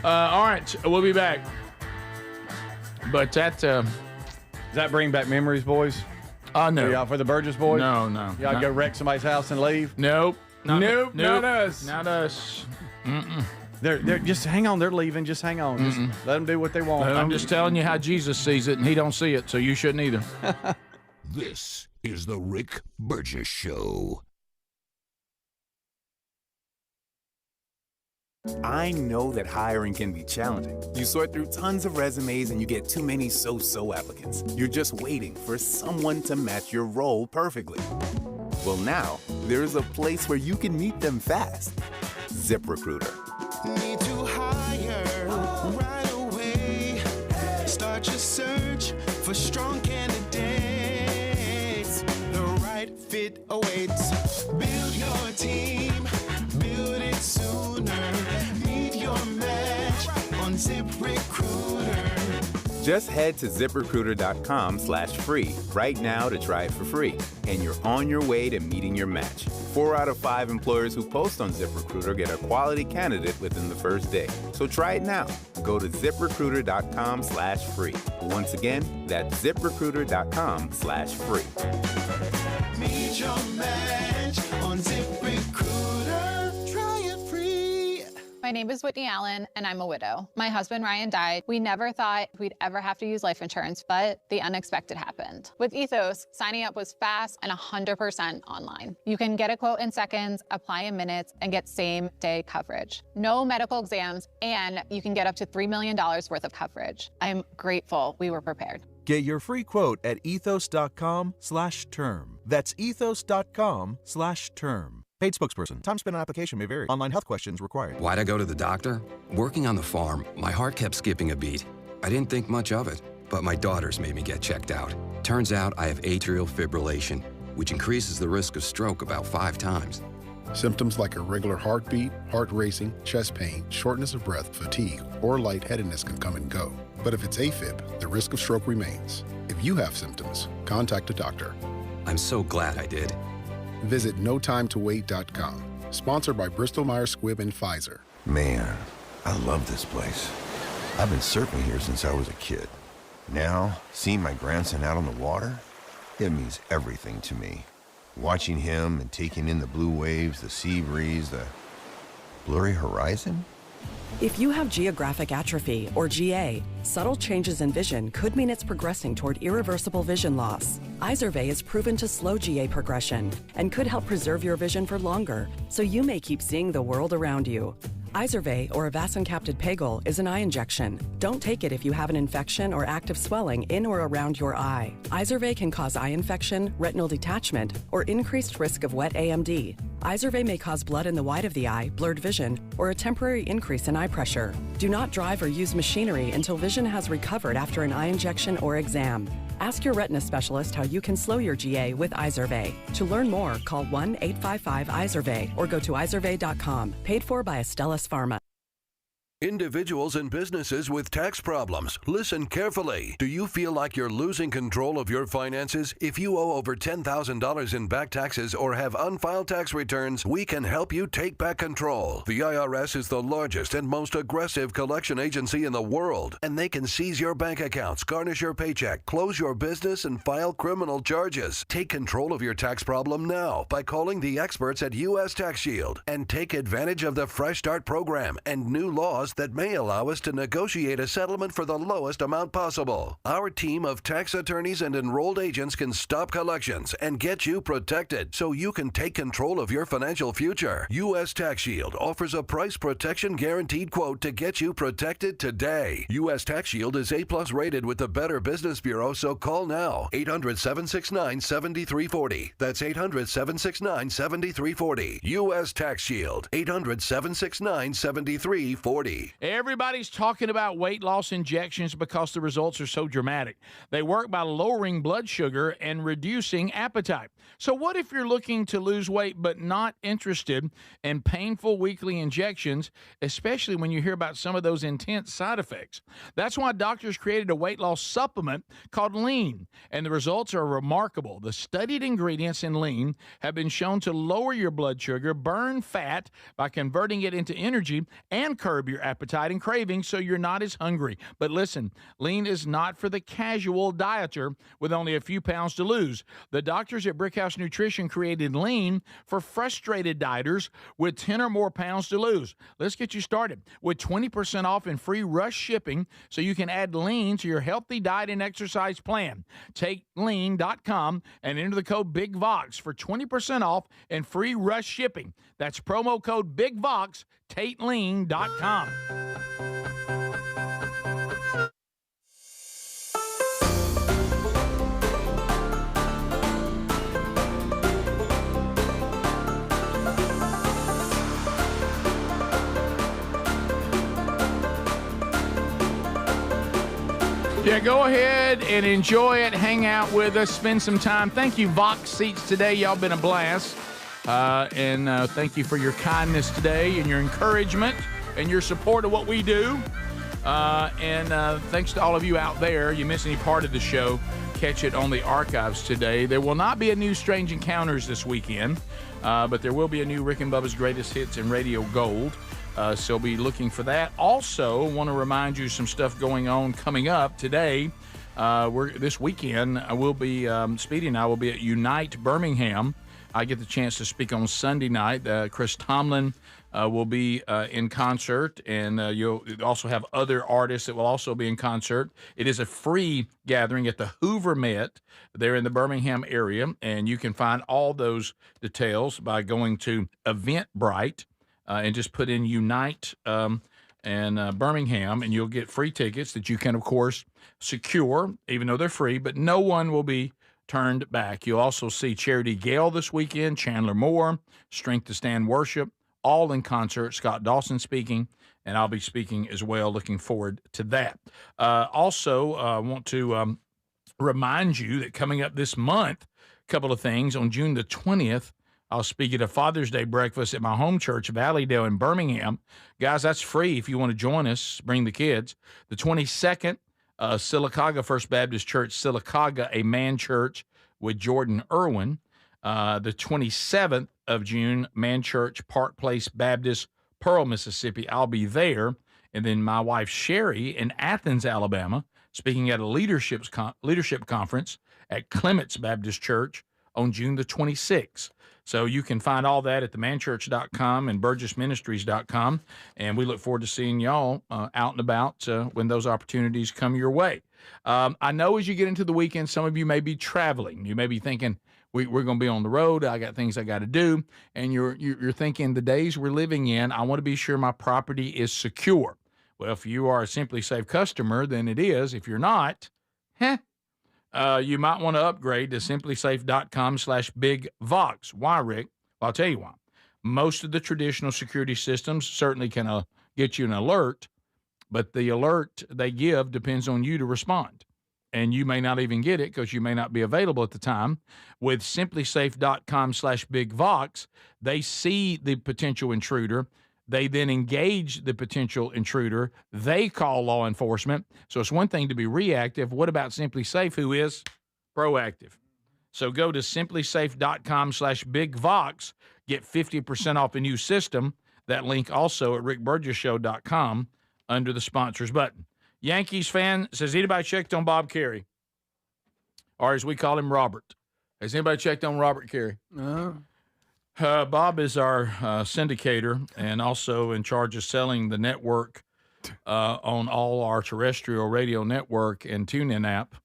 All right, we'll be back. But that Does that bring back memories, boys? no, Y'all for the Burgess boys? no, Y'all not- go wreck somebody's house and leave? Nope, Not us. not us. Mm-mm. They're just hang on. They're leaving. Just hang on. Just let them do what they want. I'm just telling you how Jesus sees it, and he don't see it, so you shouldn't either. This is the Rick Burgess Show. I know that hiring can be challenging. You sort through tons of resumes and you get too many so-so applicants. You're just waiting for someone to match your role perfectly. Well, now, there's a place where you can meet them fast. ZipRecruiter. Need to hire right away. Start your search for strong candidates. The right fit awaits. Build your team. Build it sooner. Meet your match on ZipRecruiter. Just head to ziprecruiter.com/free right now to try it for free. And you're on your way to meeting your match. 4 out of 5 employers who post on ZipRecruiter get a quality candidate within the first day. So try it now. Go to ziprecruiter.com/free. Once again, that's ziprecruiter.com/free. Meet your match on ZipRecruiter. Try it free. My name is Whitney Allen, and I'm a widow. My husband, Ryan, died. We never thought we'd ever have to use life insurance, but the unexpected happened. With Ethos, signing up was fast and 100% online. You can get a quote in seconds, apply in minutes, and get same-day coverage. No medical exams, and you can get up to $3 million worth of coverage. I'm grateful we were prepared. Get your free quote at ethos.com/term. That's ethos.com/term. Paid spokesperson. Time spent on application may vary. Online health questions required. Why'd I go to the doctor? Working on the farm, my heart kept skipping a beat. I didn't think much of it, but my daughters made me get checked out. Turns out I have atrial fibrillation, which increases the risk of stroke about 5 times. Symptoms like irregular heartbeat, heart racing, chest pain, shortness of breath, fatigue, or lightheadedness can come and go. But if it's AFib, the risk of stroke remains. If you have symptoms, contact a doctor. I'm so glad I did. Visit notimetowait.com. Sponsored by Bristol-Myers Squibb and Pfizer. Man, I love this place. I've been surfing here since I was a kid. Now, seeing my grandson out on the water, it means everything to me. Watching him and taking in the blue waves, the sea breeze, the blurry horizon. If you have geographic atrophy, or GA, subtle changes in vision could mean it's progressing toward irreversible vision loss. Izervay is proven to slow GA progression and could help preserve your vision for longer, so you may keep seeing the world around you. Izervay, or avacincaptad pegol, is an eye injection. Don't take it if you have an infection or active swelling in or around your eye. Izervay can cause eye infection, retinal detachment, or increased risk of wet AMD. Izervay may cause blood in the white of the eye, blurred vision, or a temporary increase in eye pressure. Do not drive or use machinery until vision has recovered after an eye injection or exam. Ask your retina specialist how you can slow your GA with Izervay. To learn more, call 1-855-IZERVAY or go to izervay.com. Paid for by Astellas Pharma. Individuals and businesses with tax problems, listen carefully. Do you feel like you're losing control of your finances? If you owe over $10,000 in back taxes or have unfiled tax returns, we can help you take back control. The IRS is the largest and most aggressive collection agency in the world, and they can seize your bank accounts, garnish your paycheck, close your business, and file criminal charges. Take control of your tax problem now by calling the experts at U.S. Tax Shield and take advantage of the Fresh Start program and new laws that may allow us to negotiate a settlement for the lowest amount possible. Our team of tax attorneys and enrolled agents can stop collections and get you protected so you can take control of your financial future. U.S. Tax Shield offers a price protection guaranteed quote to get you protected today. U.S. Tax Shield is A+ rated with the Better Business Bureau, so call now. 800-769-7340. That's 800-769-7340. U.S. Tax Shield. 800-769-7340. Everybody's talking about weight loss injections because the results are so dramatic. They work by lowering blood sugar and reducing appetite. So what if you're looking to lose weight but not interested in painful weekly injections, especially when you hear about some of those intense side effects? That's why doctors created a weight loss supplement called Lean, and the results are remarkable. The studied ingredients in Lean have been shown to lower your blood sugar, burn fat by converting it into energy, and curb your appetite and cravings so you're not as hungry. But listen, Lean is not for the casual dieter with only a few pounds to lose. The doctors at Brickhouse Nutrition created Lean for frustrated dieters with 10 or more pounds to lose. Let's get you started with 20% off and free rush shipping so you can add Lean to your healthy diet and exercise plan. Take lean.com and enter the code BIGVOX for 20% off and free rush shipping. That's promo code BIGVOX, TateLean.com. Yeah, go ahead and enjoy it. Hang out with us. Spend some time. Thank you, Vox Seats today. Y'all been a blast. And thank you for your kindness today and your encouragement and your support of what we do. And thanks to all of you out there. You miss any part of the show, catch it on the archives today. There will not be a new Strange Encounters this weekend, but there will be a new Rick and Bubba's Greatest Hits and Radio Gold. So be looking for that. Also, want to remind you some stuff going on coming up today. This weekend, I will be, Speedy and I will be at Unite Birmingham. I get the chance to speak on Sunday night. Chris Tomlin will be in concert, and you'll also have other artists that will also be in concert. It is a free gathering at the Hoover Met there in the Birmingham area, and you can find all those details by going to Eventbrite. And just put in Unite and Birmingham, and you'll get free tickets that you can, of course, secure, even though they're free, but no one will be turned back. You'll also see Charity Gale this weekend, Chandler Moore, Strength to Stand Worship, all in concert. Scott Dawson speaking, and I'll be speaking as well. Looking forward to that. Also, I want to remind you that coming up this month, a couple of things. On June the 20th, I'll speak at a Father's Day breakfast at my home church, Valleydale in Birmingham. Guys, that's free if you want to join us. Bring the kids. The 22nd, Sylacauga First Baptist Church, Sylacauga, a man church with Jordan Irwin. The 27th of June, Man Church, Park Place Baptist, Pearl, Mississippi. I'll be there. And then my wife, Sherry, in Athens, Alabama, speaking at a leadership conference at Clements Baptist Church on June the 26th. So you can find all that at themanchurch.com and burgessministries.com. And we look forward to seeing y'all out and about when those opportunities come your way. I know as you get into the weekend, some of you may be traveling. You may be thinking, we're going to be on the road. I got things I got to do. And you're thinking, the days we're living in, I want to be sure my property is secure. Well, if you are a Simply Safe customer, then it is. If you're not, you might want to upgrade to simplysafe.com/bigvox. Why, Rick? Well, I'll tell you why. Most of the traditional security systems certainly can get you an alert, but the alert they give depends on you to respond. And you may not even get it because you may not be available at the time. With simplysafe.com/bigvox, they see the potential intruder. They then engage the potential intruder. They call law enforcement. So it's one thing to be reactive. What about Simply Safe, who is proactive? So go to simplysafe.com/bigvox. Get 50% off a new system. That link also at rickburgesshow.com under the sponsors button. Yankees fan says, anybody checked on Bob Carey? Or as we call him, Robert. Has anybody checked on Robert Carey? No. Bob is our syndicator and also in charge of selling the network on all our terrestrial radio network and TuneIn app.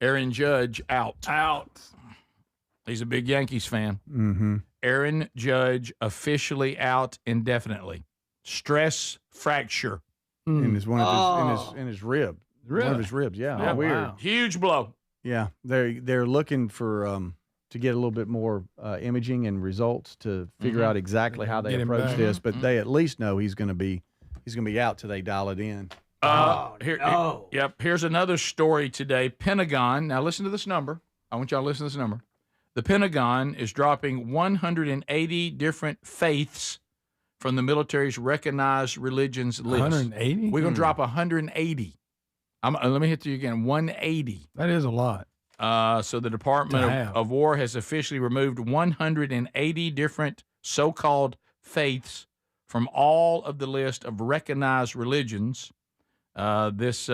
Aaron Judge out. He's a big Yankees fan. Mm-hmm. Aaron Judge officially out indefinitely. Stress fracture. In his in his rib. One of his ribs. Yeah. Weird. Wow. Huge blow. Yeah. They're looking for to get a little bit more imaging and results to figure out exactly how they approach this, but they at least know he's going to be out till they dial it in. Here's another story today. Pentagon. Now listen to this number. I want y'all to listen to this number. The Pentagon is dropping 180 different faiths from the military's recognized religions list. 180? We're going to drop 180. Let me hit you again. 180. That is a lot. So the Department of War has officially removed 180 different so-called faiths from all of the list of recognized religions. This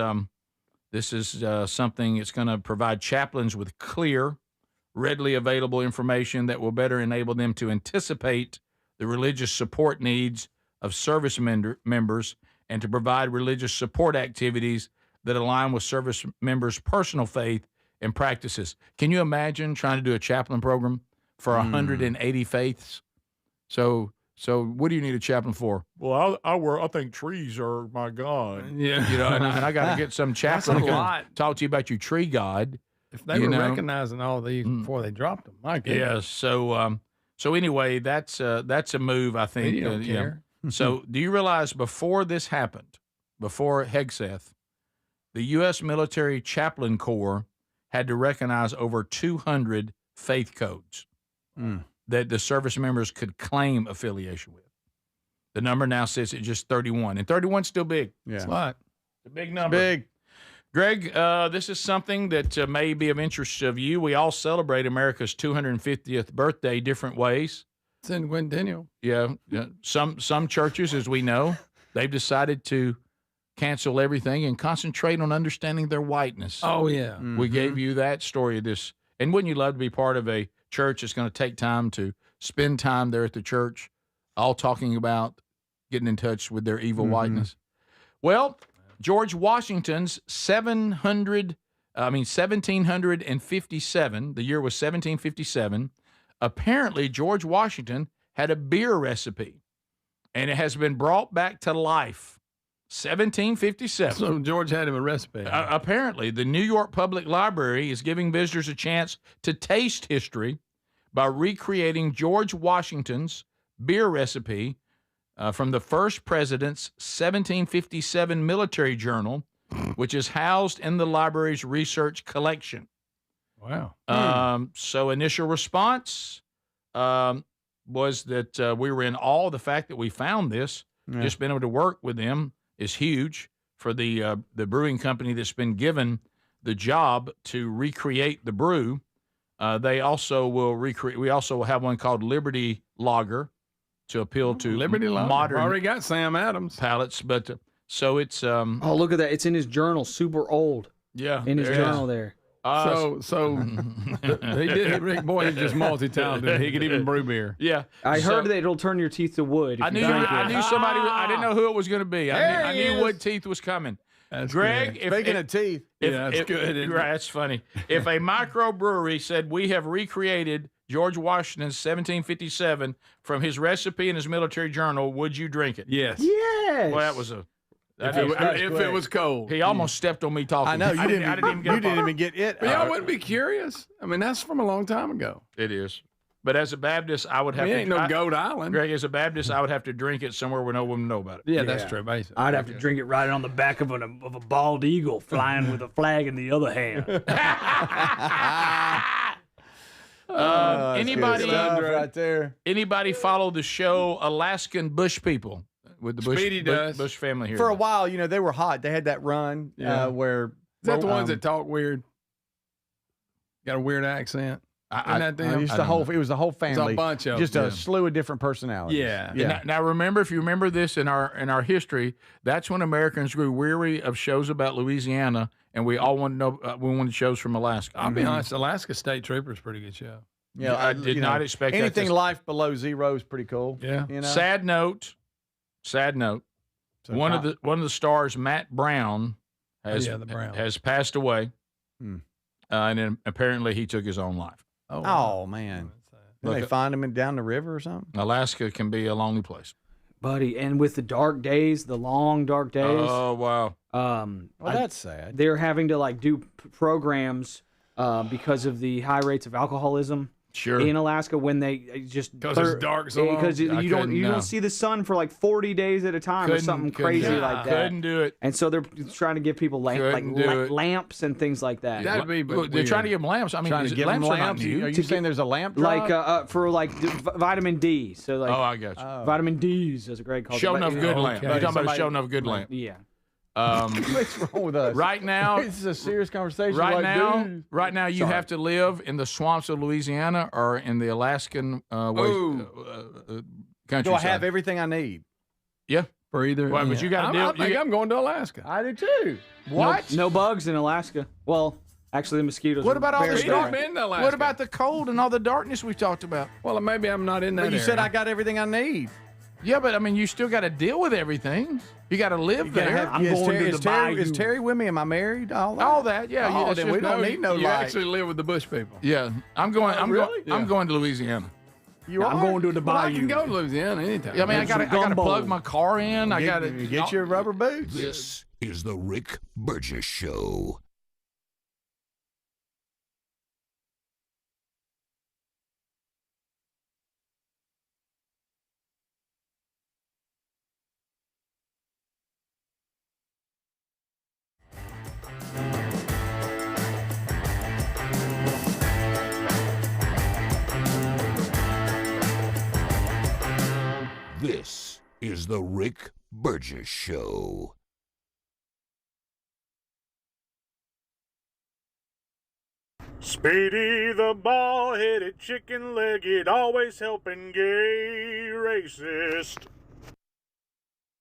is something that's going to provide chaplains with clear, readily available information that will better enable them to anticipate the religious support needs of service members and to provide religious support activities that align with service members' personal faith and practices. Can you imagine trying to do a chaplain program for 180 faiths? So what do you need a chaplain for? Well, I think trees are my God. Yeah. And I got to get some chaplain That's a to lot. talk to you about your tree God. If they were recognizing all these before they dropped them, my goodness. Yeah. So anyway, that's a move, I think. They don't care. So do you realize before this happened, before Hegseth, the U.S. Military Chaplain Corps had to recognize over 200 faith codes that the service members could claim affiliation with. The number now sits at just 31, and 31's still big. Yeah. It's a lot. It's a big number. Big. Greg, this is something that may be of interest of you. We all celebrate America's 250th birthday different ways. Centennial. Yeah. Some churches, as we know, they've decided to cancel everything and concentrate on understanding their whiteness. Oh, yeah. We gave you that story of this. And wouldn't you love to be part of a church that's going to take time to spend time there at the church, all talking about getting in touch with their evil whiteness? Well, George Washington's 1757, the year was 1757. Apparently, George Washington had a beer recipe, and it has been brought back to life. 1757. So George had him a recipe. Apparently, the New York Public Library is giving visitors a chance to taste history by recreating George Washington's beer recipe from the first president's 1757 military journal, which is housed in the library's research collection. Wow. So initial response, was that we were in awe of the fact that we found this. Yeah. Just being able to work with them is huge for the brewing company that's been given the job to recreate the brew. They also will recreate. We also will have one called Liberty Lager to appeal to Liberty Lager. modern Already got Sam Adams palates. But so it's Oh, look at that! It's in his journal, super old. yeah In his there it is. journal there. So he did. Rick Boyd is just multi-talented. He could even brew beer. Yeah, I So- heard that it'll turn your teeth to wood. If I you knew drink it. I knew somebody. I didn't know who it was going to be. I There he knew Wood is. Teeth was coming. That's Greg, good. Speaking of teeth, that's good, isn't Right, it? that's funny. If a microbrewery said we have recreated George Washington's 1757 from his recipe in his military journal, would you drink it? Yes. Yes. Well, that was a. If it was cold. He almost stepped on me talking. I know you didn't. I didn't even get. You didn't even get it. But y'all wouldn't be curious. I mean, that's from a long time ago. It is. But as a Baptist, I would have We to. ain't no Goat Island. Greg, as a Baptist, I would have to drink it somewhere where no one would know about it. Yeah, that's true. Basically. I'd have to drink it right on the back of a bald eagle flying with a flag in the other hand. Anybody right there? Anybody follow the show Alaskan Bush People with the Speedy does. Bush family here? For a while, they were hot. They had that run Yeah. where Is that the ones that talk weird? Got a weird accent. Isn't that them? it was the whole family. It's a bunch of just them. a slew of different personalities. Yeah. Now remember, if you remember this in our history, that's when Americans grew weary of shows about Louisiana, and we all wanted to know. We wanted shows from Alaska. I'll be honest. Alaska State Trooper is a pretty good show. Yeah, I did not expect that anything to- life below zero is pretty cool. Yeah. Sad note. So one of the stars, Matt Brown, has the Brown. has passed away, Hmm. and then apparently he took his own life. Oh man, did they find him down the river or something? Alaska can be a lonely place. buddy. And with the dark days, the long dark days. Oh wow. Well, that's sad. They're having to like do programs because of the high rates of alcoholism. Sure. In Alaska, when they just 'Cause it's dark so long? because I you don't couldn't, see the sun for like 40 days at a time or something crazy like that. Couldn't do it. And so they're trying to give people Couldn't do it. lamps and things like that. That'd be They're trying to give them lamps. I mean, Trying to give them lamps are not lamps. new. Are you saying there's a lamp drive? like for like vitamin D. So like Oh, I got you. vitamin D's, as Greg calls Show it. enough good lamp. You're talking about show enough good lamp. Yeah. What's wrong with us? Right now, This is a serious conversation. right like, now, dude. right now, you Sorry. have to live in the swamps of Louisiana or in the Alaskan countryside. Do I have everything I need? Yeah. For either. Well, but you got to deal. I think I'm going to Alaska. I do too. What? No bugs in Alaska. Well, actually, the mosquitoes. What are about all very this He's dark? been bad. to Alaska. What about the cold and all the darkness we talked about? Well, maybe I'm not in that. But you said area. I got everything I need. Yeah, but I mean, you still got to deal with everything. You got to live there. I'm going to the bayou. Is Terry with me? Am I married? All that. Yeah. Oh, it's then just we don't no- need no You light. actually live with the Bush people. Yeah, I'm going. I'm really? going. I'm going to Louisiana. You I'm are? going to the Well, I bayou. can go to Louisiana anytime. Yeah, I mean, I got to gumbo. plug my car in. I got to Get your rubber boots. This is the Rick Burgess Show. This is the Rick Burgess Show. Speedy the ball-headed chicken-legged, always helping gay racist.